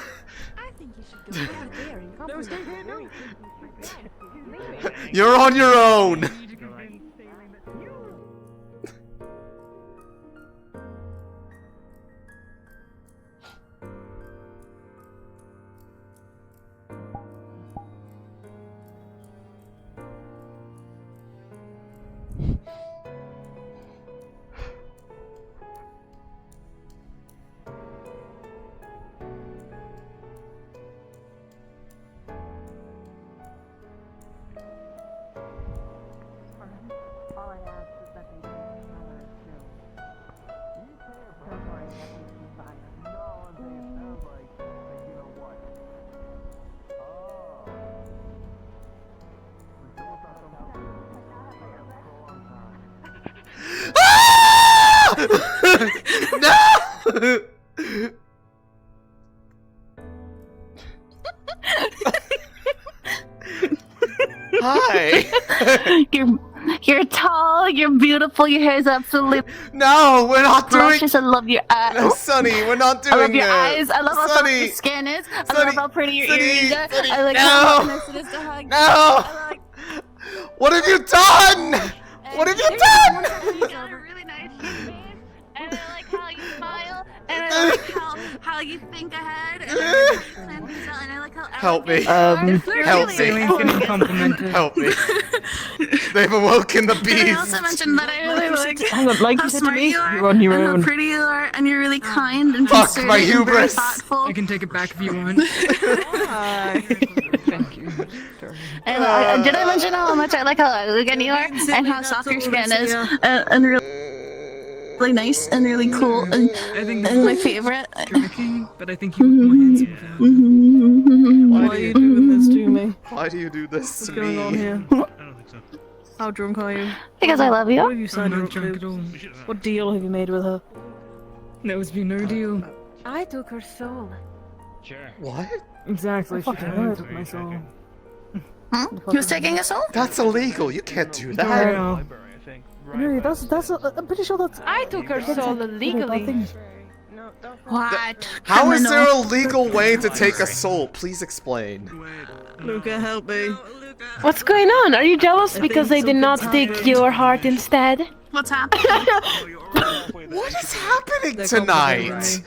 think you should go over there and compliment her. You're on your own. No! Hi. You're tall, you're beautiful, your hair is absolutely No, we're not doing. luscious. I love your eyes. No, Sonny, we're not doing I love your it. eyes. I love how soft Sonny. your skin is. I Sonny. love how pretty your Sonny. earrings are. Sonny. I like No. how nice it is to hug. No. I like What have you done? What have you done? You got a really nice face, and I like how you smile, and I like how you think ahead, and I like how you plan things out, and I like how Help me. elegant you are. Help me. Celine's getting complimented. Help me. They've awoken the And I beast. also mentioned that I really Like how you said to smart me, you are, you're on your and own. how pretty you are, and you're really kind and Fuck considerate my and very hubris. thoughtful. I can take it back if you want. Thank you. And did I mention how much I like how elegant you are, and how soft your skin is, and really nice and really cool, and my favorite. Drinking, but I think you look more handsome without. Why are you doing this to me? Why do you do this What's to going me? on here? I don't think so. How drunk are you? Because I love you. What have you signed her up to? What deal have you made with her? There's been no deal. I took her soul. Sure. What? Exactly. She took my soul. Huh? Who's taking us all? That's illegal. You can't do that. No, that's. I'm pretty sure that's. I took her soul illegally. What? How is there a legal way to take a soul? Please explain. Luca, help me. What's going on? Are you jealous because they did not take your heart instead? What's happening? What is happening tonight?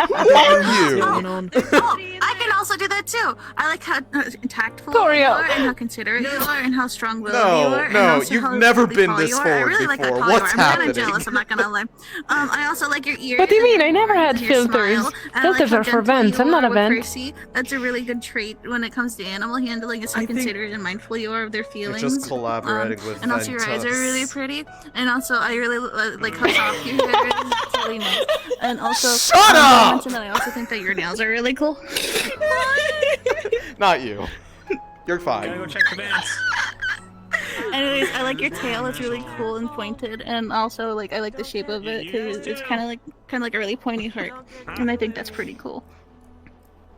Who are you? Oh, I can also do that too. I like how tactful Torio. you are, and how considerate you are, and how strong-willed No, you are. and no, also you've how never really been tall this you are. I forward really like before. how tall What's you are. I'm happening? kind of jealous. I'm not gonna lie. I also like your ears. What do you and mean? I never had your filters. smile, and I Filters like how are for gentle vents. you I'm not are a with vent. Percy. That's a really good trait when it comes to animal handling. Is how considerate and mindful you are of their You're feelings. just collaborating with And also your eyes are Ventus. really pretty. And also I really like how soft your hair is. It's really nice. And also Shut I up! mentioned that I also think that your nails are really cool. Not you. You're fine. Gotta go check the vents. Anyways, I like your tail. It's really cool and pointed, and also like I like the shape of it because it's kind of like a really pointy heart, and I think that's pretty cool.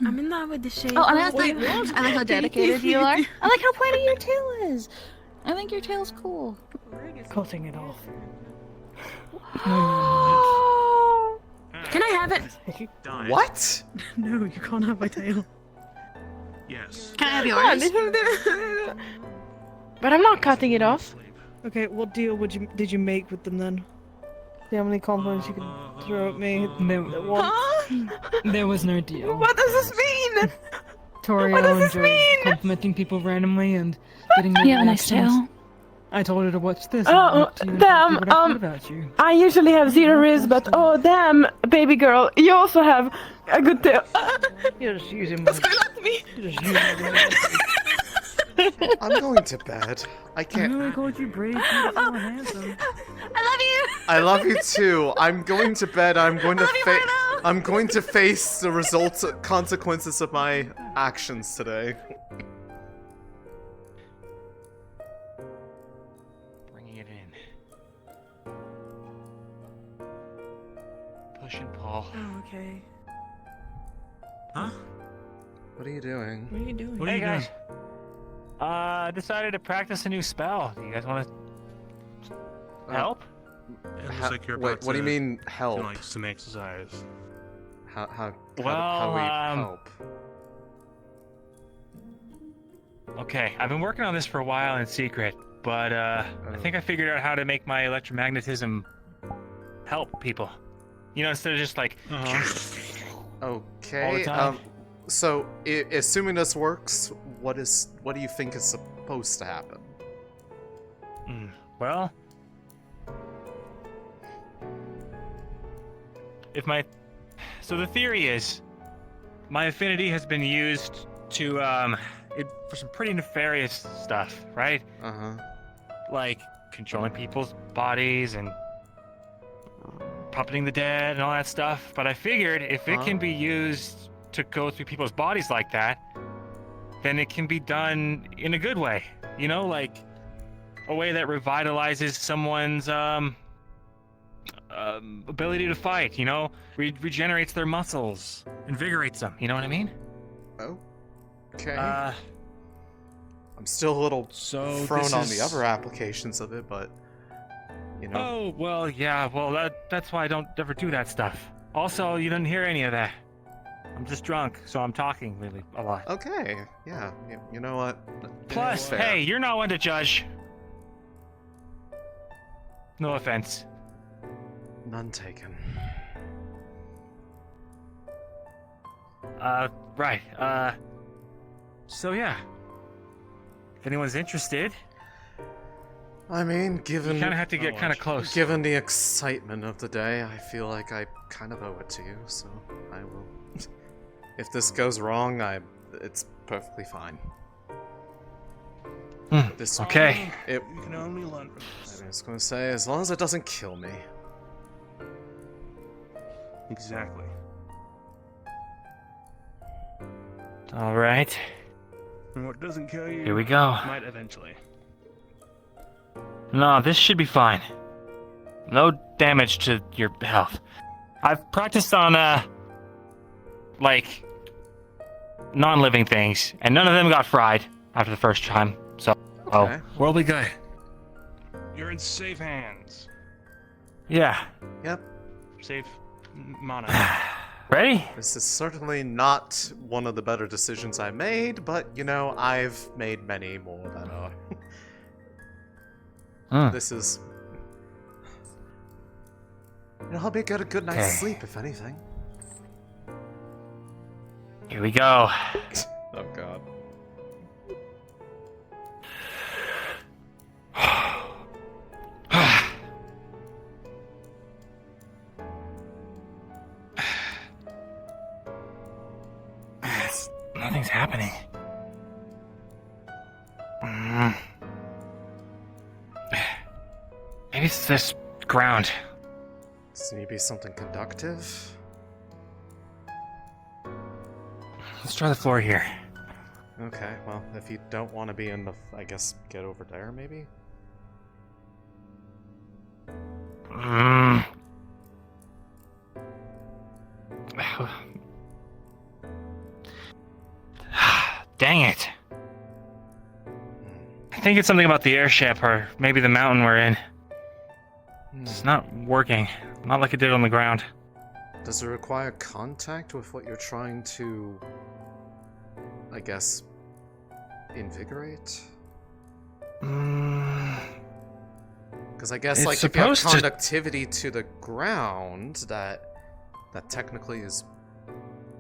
I'm in love with the shape. Oh, and I of like it. I like how dedicated you are. I like how pointy your tail is. I think your tail's cool. Cutting it off. Can I have it? Die. What? No, you can't have my tail. Yes. Can I have yours? But I'm not cutting it off. Okay, what deal did you make with them then? See how many compliments you can throw at me? There was no deal. What does this mean? Torio What does this enjoys mean? complimenting people randomly and getting You have a nice reactions. tail. I told her to watch this. Oh, damn, What I thought about you. I usually have 0 riz, but oh, damn, baby girl, you also have a good tail. You're just using my... What's going on with me? You're just using my... I'm going to bed. I can't. I called you brave, beautiful, and handsome. I love you. I love you too. I'm going to bed. I'm going to face the results, consequences of my actions today. Bringing it in. Push and pull. Oh, okay. Huh? What are you doing? What are you doing? What are Hey you guys. doing? Decided to practice a new spell. Do you guys want to help? It looks like you're Wait, about what do you to mean help? do, like some exercise. How do we Well, help? Okay, I've been working on this for a while in secret, but I think I figured out how to make my electromagnetism help people. You know, instead of just like Okay. all the time. So, assuming this works, what do you think is supposed to happen? Well, so the theory is, my affinity has been used to for some pretty nefarious stuff, right? Like controlling people's bodies and puppeting the dead and all that stuff. But I figured if it can be used to go through people's bodies like that, then it can be done in a good way. You know, like a way that revitalizes someone's ability to fight, you know? Regenerates their muscles, invigorates them, you know what I mean? Okay. I'm still a little thrown on the other applications of it, but you know. Oh, well, yeah, well, that's why I don't ever do that stuff. Also, you didn't hear any of that. I'm just drunk, so I'm talking really a lot. Okay, yeah, you know what? Plus, hey, you're not one to judge. No offense. None taken. Right, so yeah. If anyone's interested... I mean, given... You kinda have to get kinda close. Given the excitement of the day, I feel like I kind of owe it to you, so I will... If this goes wrong, it's perfectly fine. This okay. You can only learn from this. I was going to say, as long as it doesn't kill me. Exactly. All right. And what doesn't kill you Here we go. might eventually. No, this should be fine. No damage to your health. I've practiced on, like, non-living things, and none of them got fried after the first time, so we'll be good. You're in safe hands. Yeah. Yep. Safe mana. Ready? This is certainly not one of the better decisions I made, but, you know, I've made many more that are. This is... You know, help me get a good night's sleep, if anything. Here we go. Oh, God. Nothing's happening. Maybe it's this ground. Does it need to be something conductive? Let's try the floor here. Okay, well, if you don't want to be in the... I guess get over there, maybe? Dang it. I think it's something about the airship, or maybe the mountain we're in. It's not working. Not like it did on the ground. Does it require contact with what you're trying to... I guess... invigorate? Because I guess, It's like, if you have supposed to- conductivity to the ground, that technically is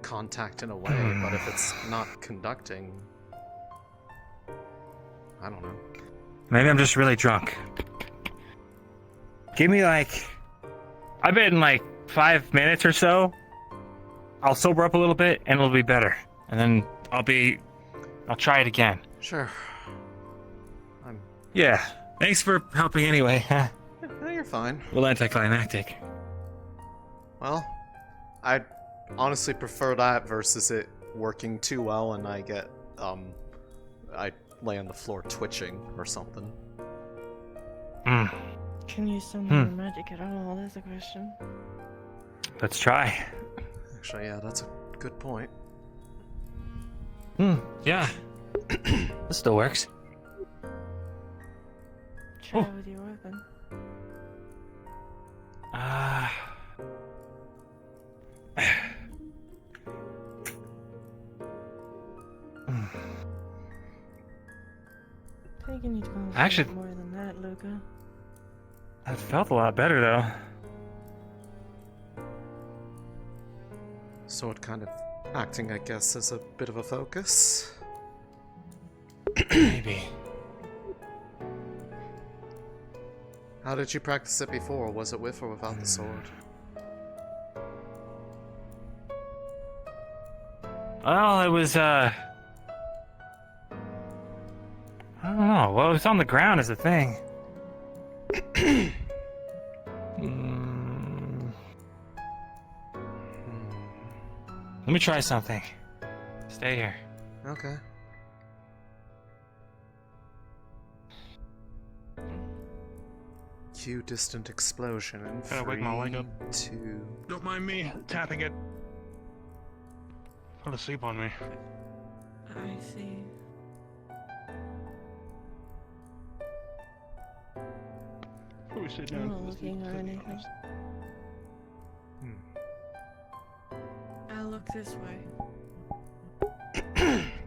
contact in a way, but if it's not conducting... I don't know. Maybe I'm just really drunk. Give me like... I bet in like 5 minutes or so, I'll sober up a little bit and it'll be better. And then I'll try it again. Sure. Yeah. Thanks for helping anyway. No, you're fine. A little anticlimactic. Well, I'd honestly prefer that versus it working too well and I get, I lay on the floor twitching or something. Can you summon your magic at all? That's the question. Let's try. Actually, yeah, that's a good point. Yeah. This still works. Try with your weapon. Taking you to Actually, more than that, Luca. That felt a lot better though. Sword kind of acting, I guess, as a bit of a focus. Maybe. How did you practice it before? Was it with or without the sword? Well, it was, I don't know. Well, it was on the ground is the thing. Let me try something. Stay here. Okay. Cue distant explosion in Gotta wake my leg up. 2. Don't mind me tapping it. Fell asleep on me. I see. Before we sit I'm down not for this looking or anything. I'll look this way.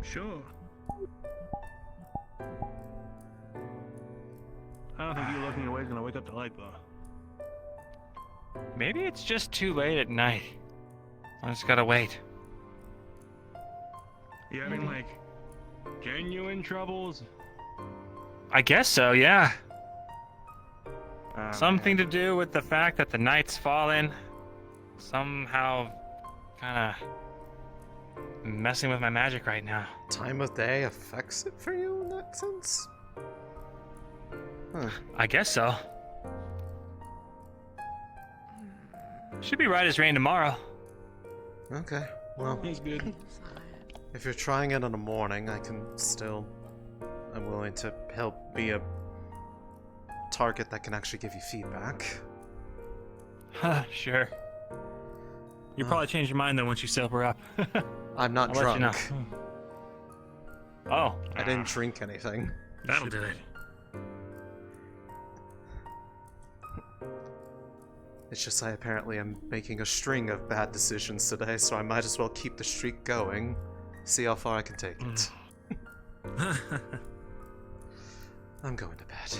Sure. I don't think you looking away is gonna wake up the light though. Maybe it's just too late at night. I just gotta wait. You having like genuine troubles? I guess so, yeah. Something to do with the fact that the night's fallen. Somehow kinda messing with my magic right now. Time of day affects it for you in that sense? Huh. I guess so. Should be right as rain tomorrow. Okay, well. That's good. If you're trying it in the morning, I can still... I'm willing to help be a target that can actually give you feedback. Sure. You'll probably change your mind though once you sober up. I'm not I'll drunk. let you know. Oh. I didn't drink anything. That'll do it. It's just I apparently am making a string of bad decisions today, so I might as well keep the streak going. See how far I can take it. I'm going to bed.